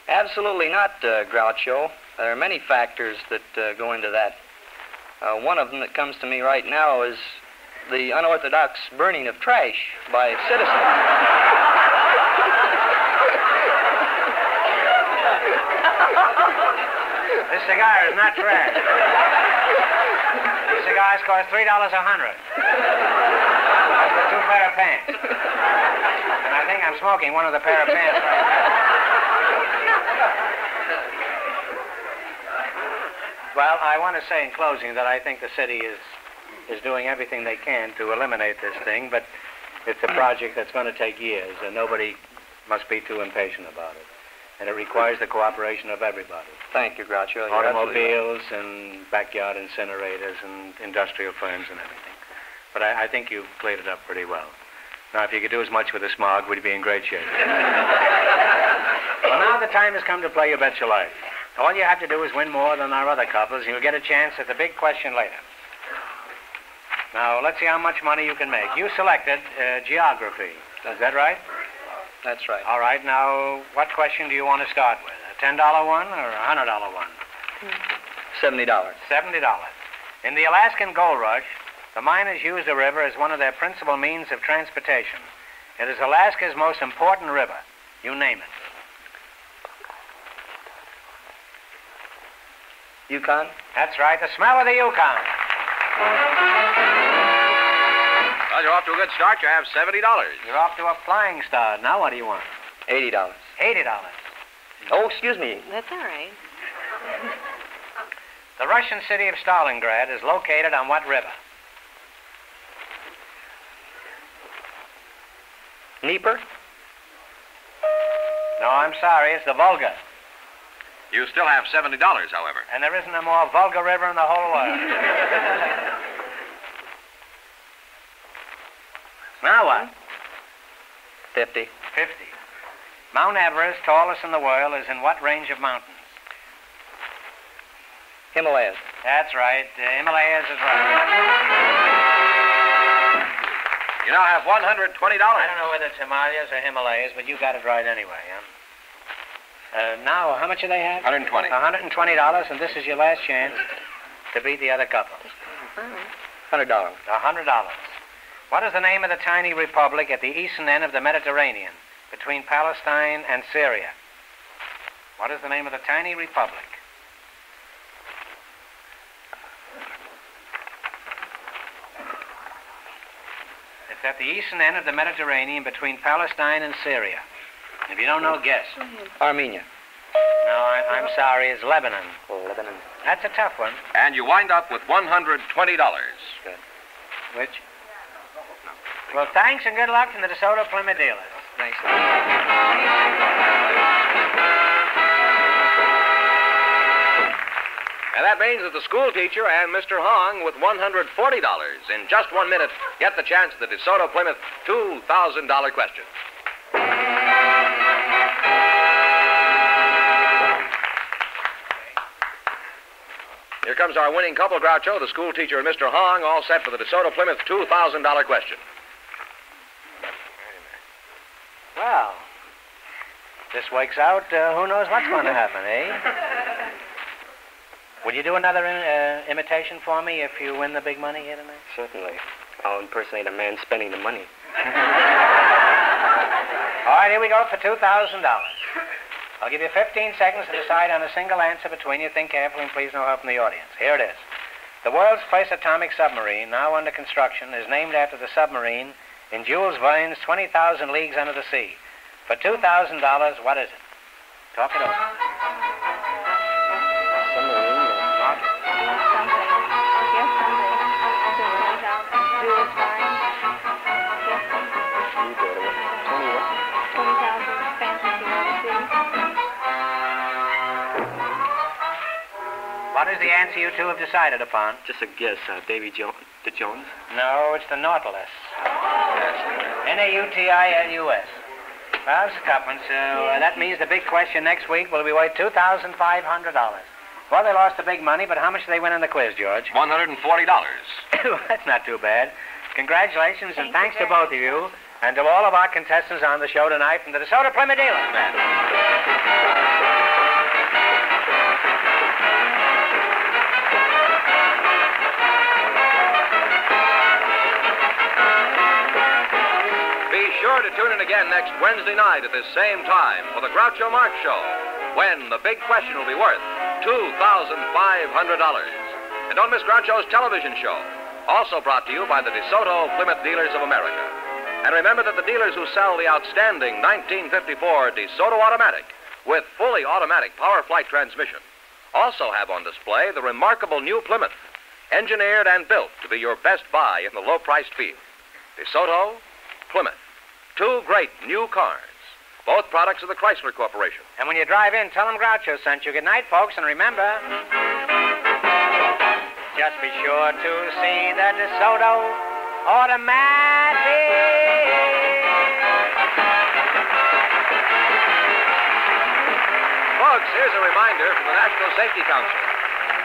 Absolutely not, Groucho. There are many factors that go into that. One of them that comes to me right now is the unorthodox burning of trash by citizens. This cigar is not trash. These cigars cost $3 a hundred. That's for 2 pair of pants. And I think I'm smoking one of the pair of pants right now. Well, I want to say in closing that I think the city is doing everything they can to eliminate this thing, but it's a project that's going to take years, and nobody must be too impatient about it. And it requires the cooperation of everybody. Thank you, Groucho. Automobiles and backyard incinerators and industrial firms and everything. But I think you've cleared it up pretty well. Now, if you could do as much with the smog, we'd be in great shape. Well, now the time has come to play You Bet Your Life. All you have to do is win more than our other couples, and you'll get a chance at the big question later. Now, let's see how much money you can make. You selected geography. Is that right? That's right. All right. Now, what question do you want to start with? A $10 one or a $100 one? $70. $70. In the Alaskan gold rush, the miners used the river as one of their principal means of transportation. It is Alaska's most important river. You name it. Yukon? That's right, the smell of the Yukon. Well, you're off to a good start. You have $70. You're off to a flying start. Now what do you want? $80. $80. Oh, excuse me. That's all right. The Russian city of Stalingrad is located on what river? Dnieper? No, I'm sorry. It's the Volga. You still have $70, however. And there isn't a more vulgar river in the whole world. Now what? 50. 50. Mount Everest, tallest in the world, is in what range of mountains? Himalayas. That's right. Himalayas is right. You now have $120. I don't know whether it's Himalayas or Himalayas, but you got it right anyway, huh? Now, how much do they have? $120. $120, and this is your last chance to beat the other couple. $100. $100. What is the name of the tiny republic at the eastern end of the Mediterranean, between Palestine and Syria? What is the name of the tiny republic? It's at the eastern end of the Mediterranean, between Palestine and Syria. If you don't know, guess. Armenia. No, I'm sorry. It's Lebanon. Oh, Lebanon. That's a tough one. And you wind up with $120. Good. Which? Well, thanks and good luck from the DeSoto Plymouth dealers. Thanks. And that means that the school teacher and Mr. Hong, with $140 in just 1 minute, get the chance at the DeSoto Plymouth $2,000 question. Here comes our winning couple, Groucho, the school teacher and Mr. Hong, all set for the DeSoto Plymouth $2,000 question. Well, this works out. Who knows what's going to happen, eh? Would you do another imitation for me if you win the big money here tonight? Certainly. I'll impersonate a man spending the money. All right, here we go for $2,000. I'll give you 15 seconds to decide on a single answer between you. Think carefully and please no help from the audience. Here it is. The world's first atomic submarine, now under construction, is named after the submarine in Jules Verne's 20,000 Leagues Under the Sea. For $2,000, what is it? Talk it over. What is the answer you two have decided upon? Just a guess, Davy Jones? No, it's the Nautilus. Nautilus. Well, it's a couple, so that means the big question next week will be worth $2,500. Well, they lost the big money, but how much did they win in the quiz, George? $140. That's not too bad. Congratulations, and thanks to both of you, and to all of our contestants on the show tonight from the DeSoto Plymouth Dealers Band. Be sure to tune in again next Wednesday night at this same time for the Groucho Marx Show, when the big question will be worth $2,500. And don't miss Groucho's television show, also brought to you by the DeSoto Plymouth Dealers of America. And remember that the dealers who sell the outstanding 1954 DeSoto Automatic with fully automatic power flight transmission also have on display the remarkable new Plymouth, engineered and built to be your best buy in the low-priced field. DeSoto, Plymouth, two great new cars, both products of the Chrysler Corporation. And when you drive in, tell them Groucho sent you. Good night, folks, and remember, just be sure to see the DeSoto Automatic. Folks, here's a reminder from the National Safety Council.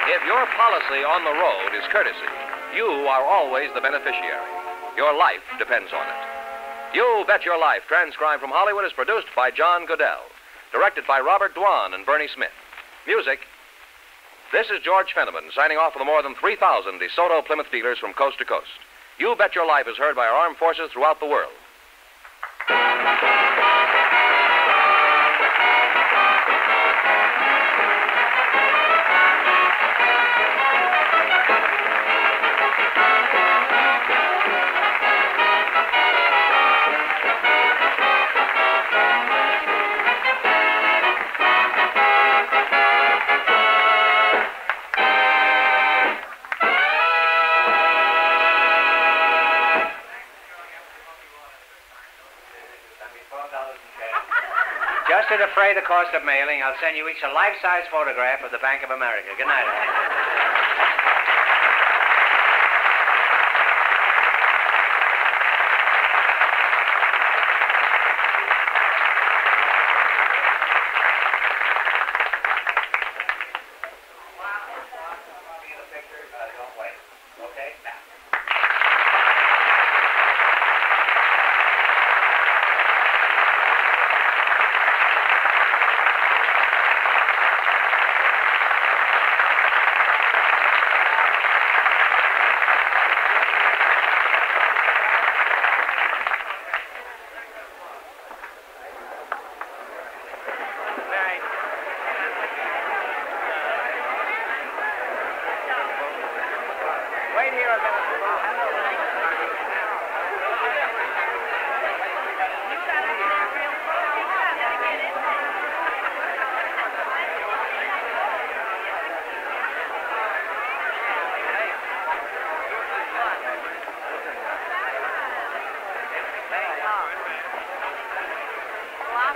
If your policy on the road is courtesy, you are always the beneficiary. Your life depends on it. You Bet Your Life, transcribed from Hollywood, is produced by John Goodell. Directed by Robert Dwan and Bernie Smith. Music. This is George Fenneman signing off for the more than 3,000 DeSoto Plymouth dealers from coast to coast. You Bet Your Life is heard by our armed forces throughout the world. Just to defray the cost of mailing, I'll send you each a life-size photograph of the Bank of America. Good night, all.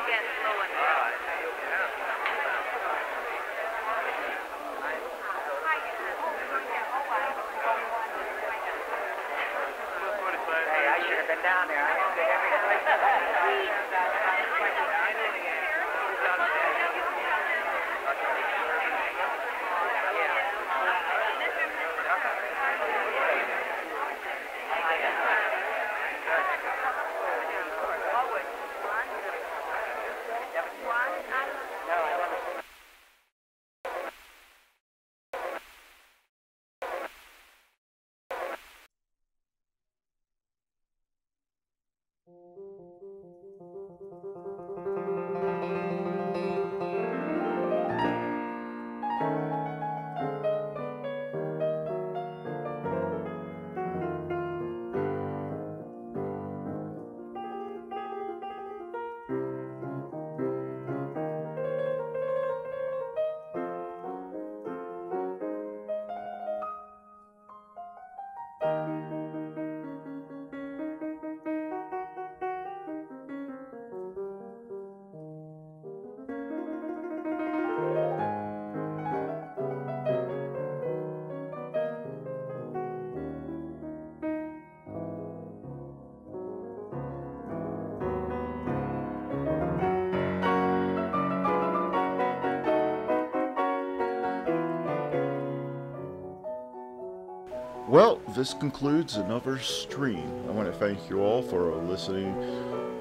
Hey, I should have been down there. I did Well, this concludes another stream. I want to thank you all for listening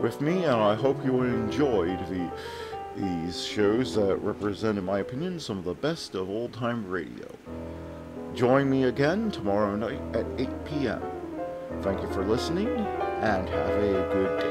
with me, and I hope you enjoyed these shows that represent, in my opinion, some of the best of old-time radio. Join me again tomorrow night at 8 p.m. Thank you for listening, and have a good day.